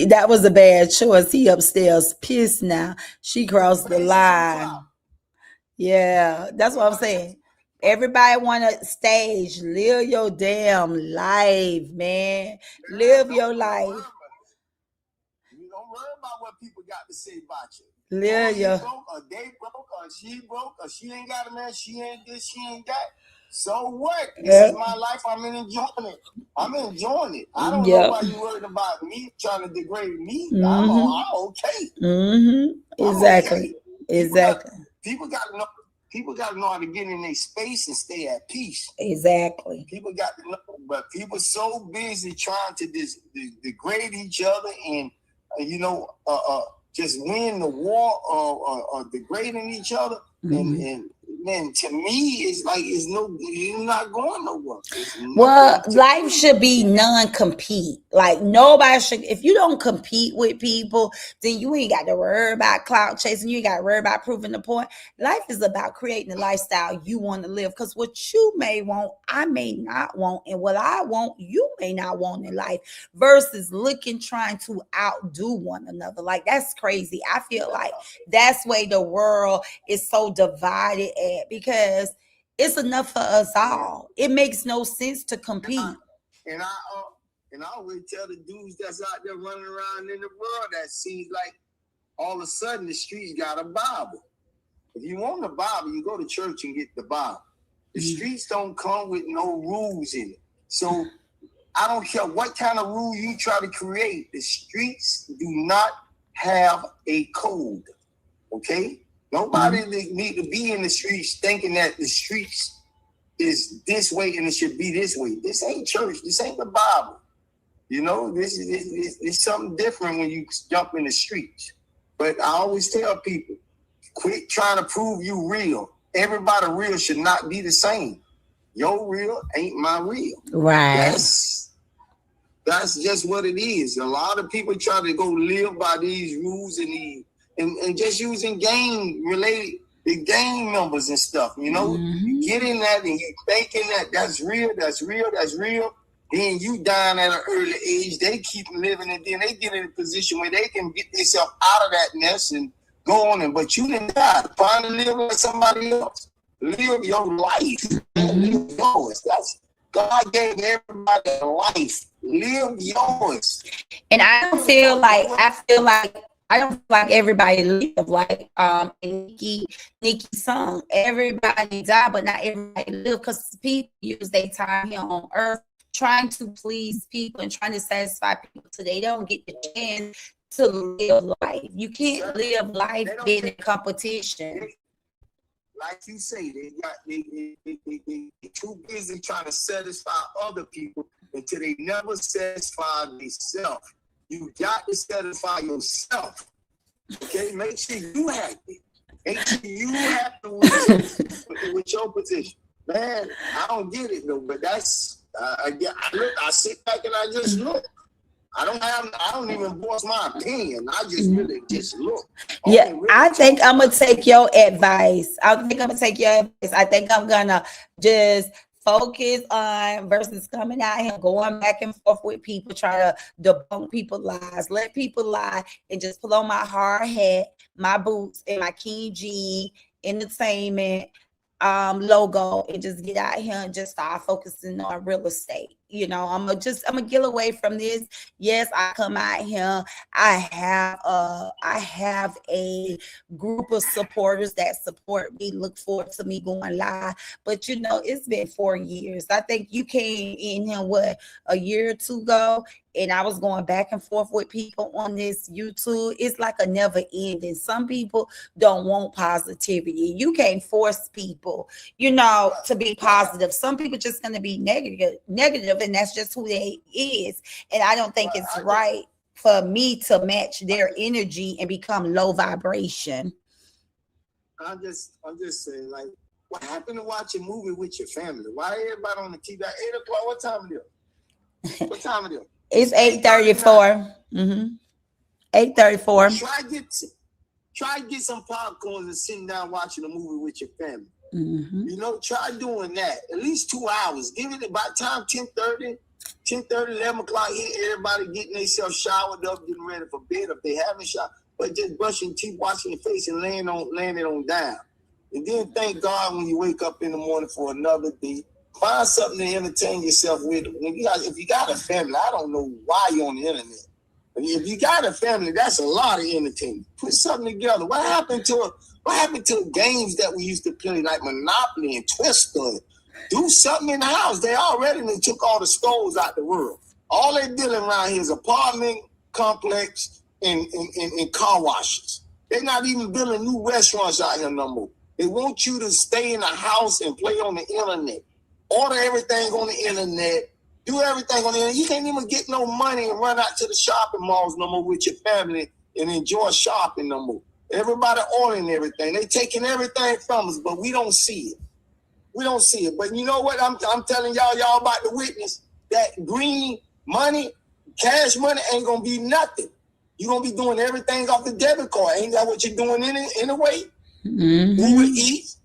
that was a bad choice. He upstairs pissed now. She crossed the line. Yeah, that's what I'm saying. Everybody want to stage. Live your damn life, man. Live your life. You don't worry about what people got to say about you. Live your. Broke, or they broke, or she broke, or she ain't got a man, she ain't this, she ain't that. So what? This is my life. I'm enjoying it. I don't know why you worried about me trying to degrade me. Mm-hmm. I'm okay. Mm-hmm. Exactly. Exactly. People got to know how to get in their space and stay at peace. Exactly. People got to know, but people so busy trying to degrade each other and just win the war or degrading each other. Mm-hmm. And then to me, it's like you're not going nowhere. Well, life should be non-compete. Like nobody should. If you don't compete with people, then you ain't got to worry about clout chasing. You ain't got to worry about proving the point. Life is about creating a lifestyle you want to live. Because what you may want, I may not want, and what I want, you may not want in life. Versus trying to outdo one another. Like that's crazy. I feel like that's why the world is so divided at, because it's enough for us all. It makes no sense to compete. And I always tell the dudes that's out there running around in the world that seems like all of a sudden the streets got a Bible. If you want the Bible, you go to church and get the Bible. The streets don't come with no rules in it. So I don't care what kind of rule you try to create. The streets do not have a code. Okay? Nobody need to be in the streets thinking that the streets is this way and it should be this way. This ain't church. This ain't the Bible. This is something different when you jump in the streets. But I always tell people, quit trying to prove you real. Everybody real should not be the same. Your real ain't my real. Right. That's just what it is. A lot of people try to go live by these rules and just using game related the game numbers and stuff. You know, you get in that and you thinking that that's real. Then you dying at an early age. They keep living, and then they get in a position where they can get themselves out of that mess and go on. But you didn't die. Find to live like somebody else. Live your life. Live yours. That's God gave everybody a life. Live yours. And I don't feel like everybody live like Nikki's song. Everybody die, but not everybody live, because people use their time here on earth trying to please people and trying to satisfy people so they don't get the chance to live life. You can't live life being in competition. Like you say, they too busy trying to satisfy other people until they never satisfy themselves. You got to satisfy yourself. Okay, make sure you happy. Make sure you happy with your position. Man, I don't get it though, but that's I sit back and I just look. I don't even voice my opinion. I just really just look. Yeah, really I think I'm gonna take your advice. I think I'm gonna just focus on versus coming out here going back and forth with people, trying to debunk people's lies, let people lie, and just put on my hard hat, my boots, and my King G Entertainment logo, and just get out here and just start focusing on real estate. You know, I'm gonna get away from this. Yes, I come out here. I have a group of supporters that support me, look forward to me going live. But you know, it's been 4 years. I think you came in here a year or two ago, and I was going back and forth with people on this YouTube. It's like a never ending. Some people don't want positivity. You can't force people, you know, to be positive. Some people just gonna be negative, and that's just who they is. And I don't think it's right for me to match their energy and become low vibration. I'm just saying, like, what happened to watch a movie with your family? Why everybody on the TV at 8 o'clock? What time is it? What time is it? It's 8:34. 8:34. Try to get some popcorn and sitting down watching a movie with your family. You know, try doing that. At least 2 hours. Give it about time 10:30, 11 o'clock. Everybody getting themselves showered up, getting ready for bed if they haven't showered. But just brushing teeth, washing your face, and laying it on down. And then thank God when you wake up in the morning for another day. Find something to entertain yourself with. If you got a family, I don't know why you're on the internet. If you got a family, that's a lot of entertainment. Put something together. What happened to games that we used to play, like Monopoly and Twister? Do something in the house. They took all the stores out the world. All they building around here is apartment complex and car washes. They're not even building new restaurants out here no more. They want you to stay in the house and play on the internet. Order everything on the internet. Do everything on the internet. You can't even get no money and run out to the shopping malls no more with your family and enjoy shopping no more. Everybody ordering everything. They taking everything from us, but we don't see it. We don't see it. But you know what? I'm telling y'all about the witness. That green money, cash money ain't going to be nothing. You're going to be doing everything off the debit card. Ain't that what you're doing anyway? Uber Eats,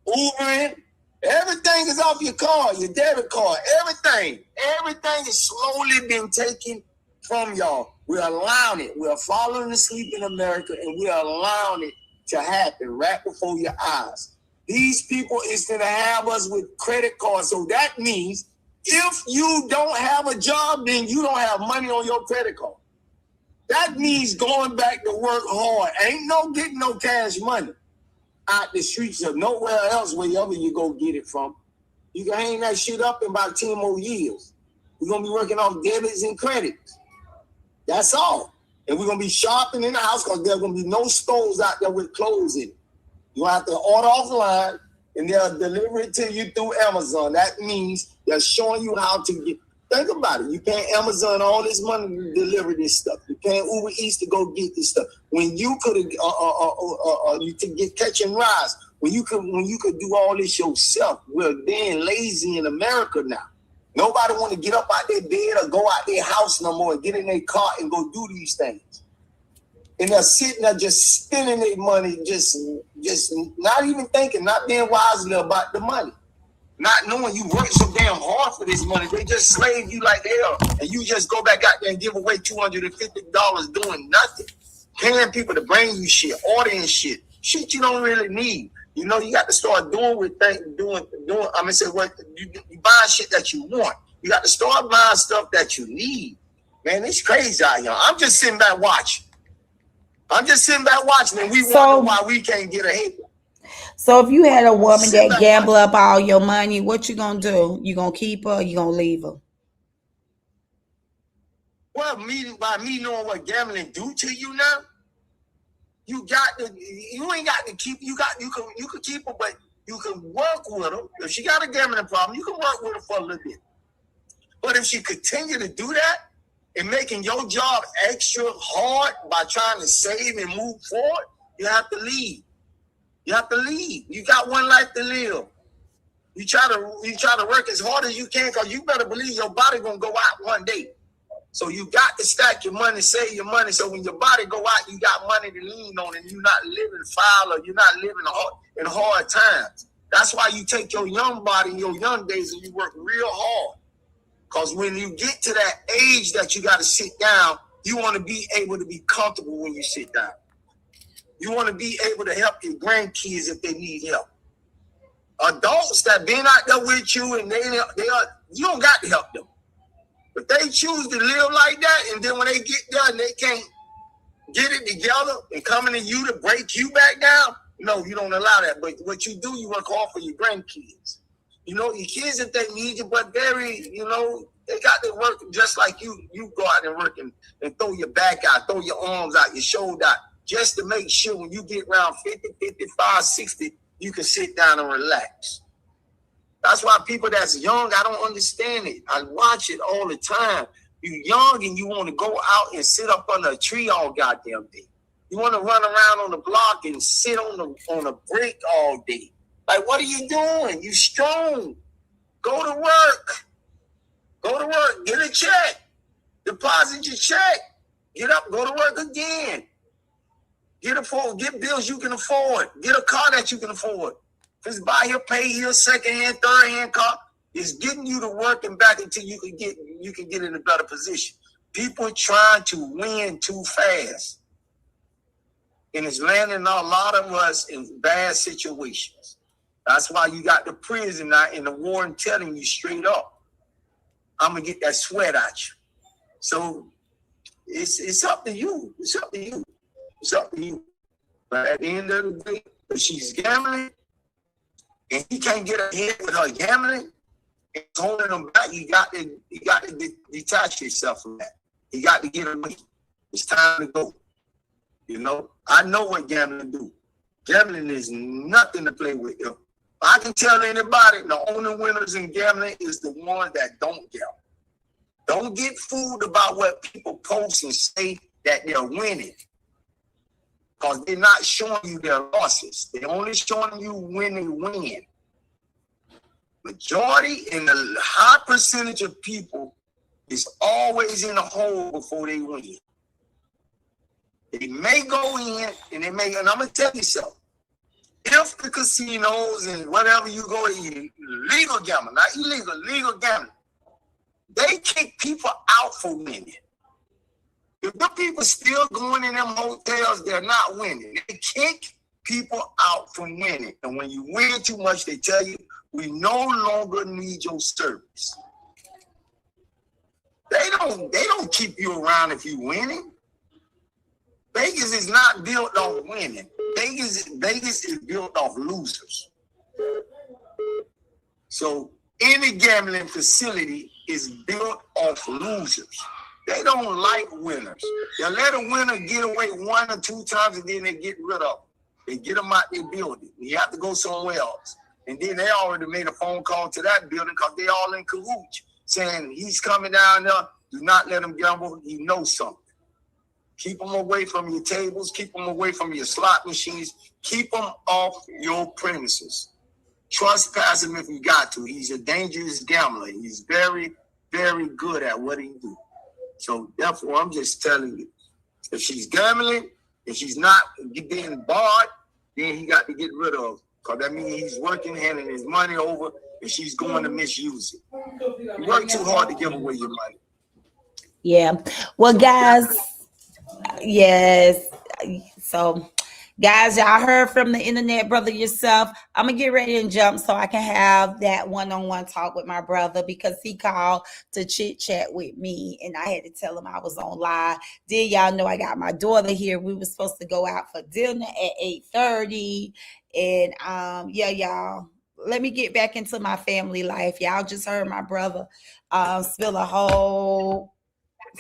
Ubering. Everything is off your card, your debit card, everything. Everything is slowly being taken from y'all. We're allowing it. We're falling asleep in America, and we're allowing it to happen right before your eyes. These people is going to have us with credit cards. So that means if you don't have a job, then you don't have money on your credit card. That means going back to work hard. Ain't no getting no cash money out the streets or nowhere else, wherever you go get it from. You can hang that shit up in about 10 more years. We're going to be working on debits and credits. That's all. And we're going to be shopping in the house because there's going to be no stores out there with clothes in it. You have to order offline, and they'll deliver it to you through Amazon. That means they're showing you how to get. Think about it. You paying Amazon all this money to deliver this stuff. You paying Uber Eats to go get this stuff. When you could you could get catch and rise. When you could do all this yourself. We're being lazy in America now. Nobody want to get up out their bed or go out their house no more and get in their car and go do these things. And they're sitting there just spending their money, just not even thinking, not being wise about the money. Not knowing you work so damn hard for this money. They just slave you like hell. And you just go back out there and give away $250 doing nothing. Paying people to bring you shit, ordering shit. Shit you don't really need. You know, you got to start doing what you buy shit that you want. You got to start buying stuff that you need. Man, it's crazy out here. I'm just sitting back watching. And we wonder why we can't get ahead. So if you had a woman that gamble up all your money, what you gonna do? You gonna keep her or you gonna leave her? Well, by me knowing what gambling do to you now, you ain't got to keep, you can keep her, but you can work with her. If she got a gambling problem, you can work with her for a little bit. But if she continue to do that and making your job extra hard by trying to save and move forward, you have to leave. You have to leave. You got one life to live. You try to work as hard as you can, because you better believe your body gonna go out one day. So you got to stack your money, save your money, so when your body go out, you got money to lean on, and you're not living foul, or you're not living in hard times. That's why you take your young body in your young days and you work real hard. Because when you get to that age that you got to sit down, you want to be able to be comfortable when you sit down. You want to be able to help your grandkids if they need help. Adults that been out there with you and you don't got to help them. But they choose to live like that, and then when they get there and they can't get it together and coming to you to break you back down, no, you don't allow that. But what you do, you work hard for your grandkids. You know, your kids, if they need you, but they got to work just like you. You go out and work and throw your back out, throw your arms out, your shoulder out, just to make sure when you get around 50, 55, 60, you can sit down and relax. That's why people that's young, I don't understand it. I watch it all the time. You young and you want to go out and sit up under a tree all goddamn day. You want to run around on the block and sit on a brick all day. Like, what are you doing? You strong. Go to work. Get a check. Deposit your check. Get up, go to work again. Get bills you can afford. Get a car that you can afford. Just buy your pay here, second-hand, third-hand car. It's getting you to work and back until you can get in a better position. People trying to win too fast. And it's landing a lot of us in bad situations. That's why you got the prison now in the war and telling you straight up, I'm going to get that sweat out you. So it's up to you. It's up to you. But at the end of the day, if she's gambling, and he can't get ahead with her gambling, and holding them back, you got to detach yourself from that. You got to get away. It's time to go. You know, I know what gambling do. Gambling is nothing to play with. If I can tell anybody, the only winners in gambling is the ones that don't gamble. Don't get fooled about what people post and say that they're winning. Because they're not showing you their losses. They're only showing you when they win. Majority and the high percentage of people is always in the hole before they win. They may go in and and I'm going to tell you something. If the casinos and whatever you go to, legal gambling, not illegal, legal gambling, they kick people out for winning. If the people still going in them hotels, they're not winning. They kick people out from winning. And when you win too much, they tell you, we no longer need your service. They don't keep you around if you're winning. Vegas is not built off winning. Vegas is built off losers. So any gambling facility is built off losers. They don't like winners. They let a winner get away 1 or 2 times and then they get rid of them. They get them out their building. You have to go somewhere else. And then they already made a phone call to that building because they all in cahoots saying he's coming down there. Do not let him gamble. He knows something. Keep them away from your tables. Keep them away from your slot machines. Keep them off your premises. Trespass him if you got to. He's a dangerous gambler. He's very, very good at what he do. So therefore, I'm just telling you, if she's gambling, if she's not being barred, then he got to get rid of her. Because that means he's working, handing his money over, and she's going to misuse it. You work too hard to give away your money. Yeah. Well, guys, yes. So, guys, y'all heard from the internet brother yourself. I'm gonna get ready and jump so I can have that one-on-one talk with my brother because he called to chit chat with me and I had to tell him I was on live. Did y'all know I got my daughter here? We were supposed to go out for dinner at 8:30. And yeah, y'all. Let me get back into my family life. Y'all just heard my brother spill a whole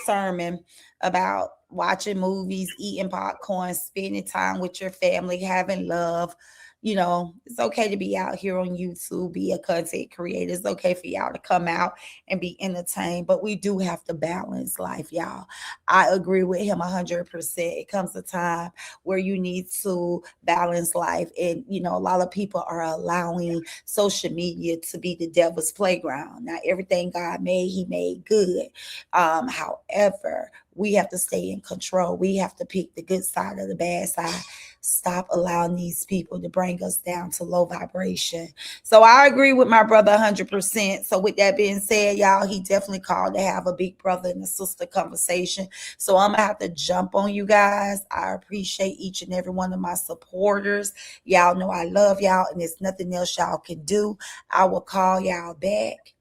sermon about watching movies, eating popcorn, spending time with your family, having love. You know, it's okay to be out here on YouTube, be a content creator. It's okay for y'all to come out and be entertained, but we do have to balance life, y'all. I agree with him 100%. It comes a time where you need to balance life. And, you know, a lot of people are allowing social media to be the devil's playground. Now, everything God made, he made good. However, we have to stay in control. We have to pick the good side of the bad side. Stop allowing these people to bring us down to low vibration. So I agree with my brother 100%. So with that being said, y'all, he definitely called to have a big brother and a sister conversation. So I'm gonna have to jump on you guys. I appreciate each and every one of my supporters. Y'all know I love y'all and there's nothing else y'all can do. I will call y'all back.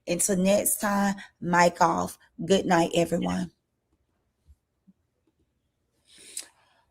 Until next time, mic off. Good night, everyone.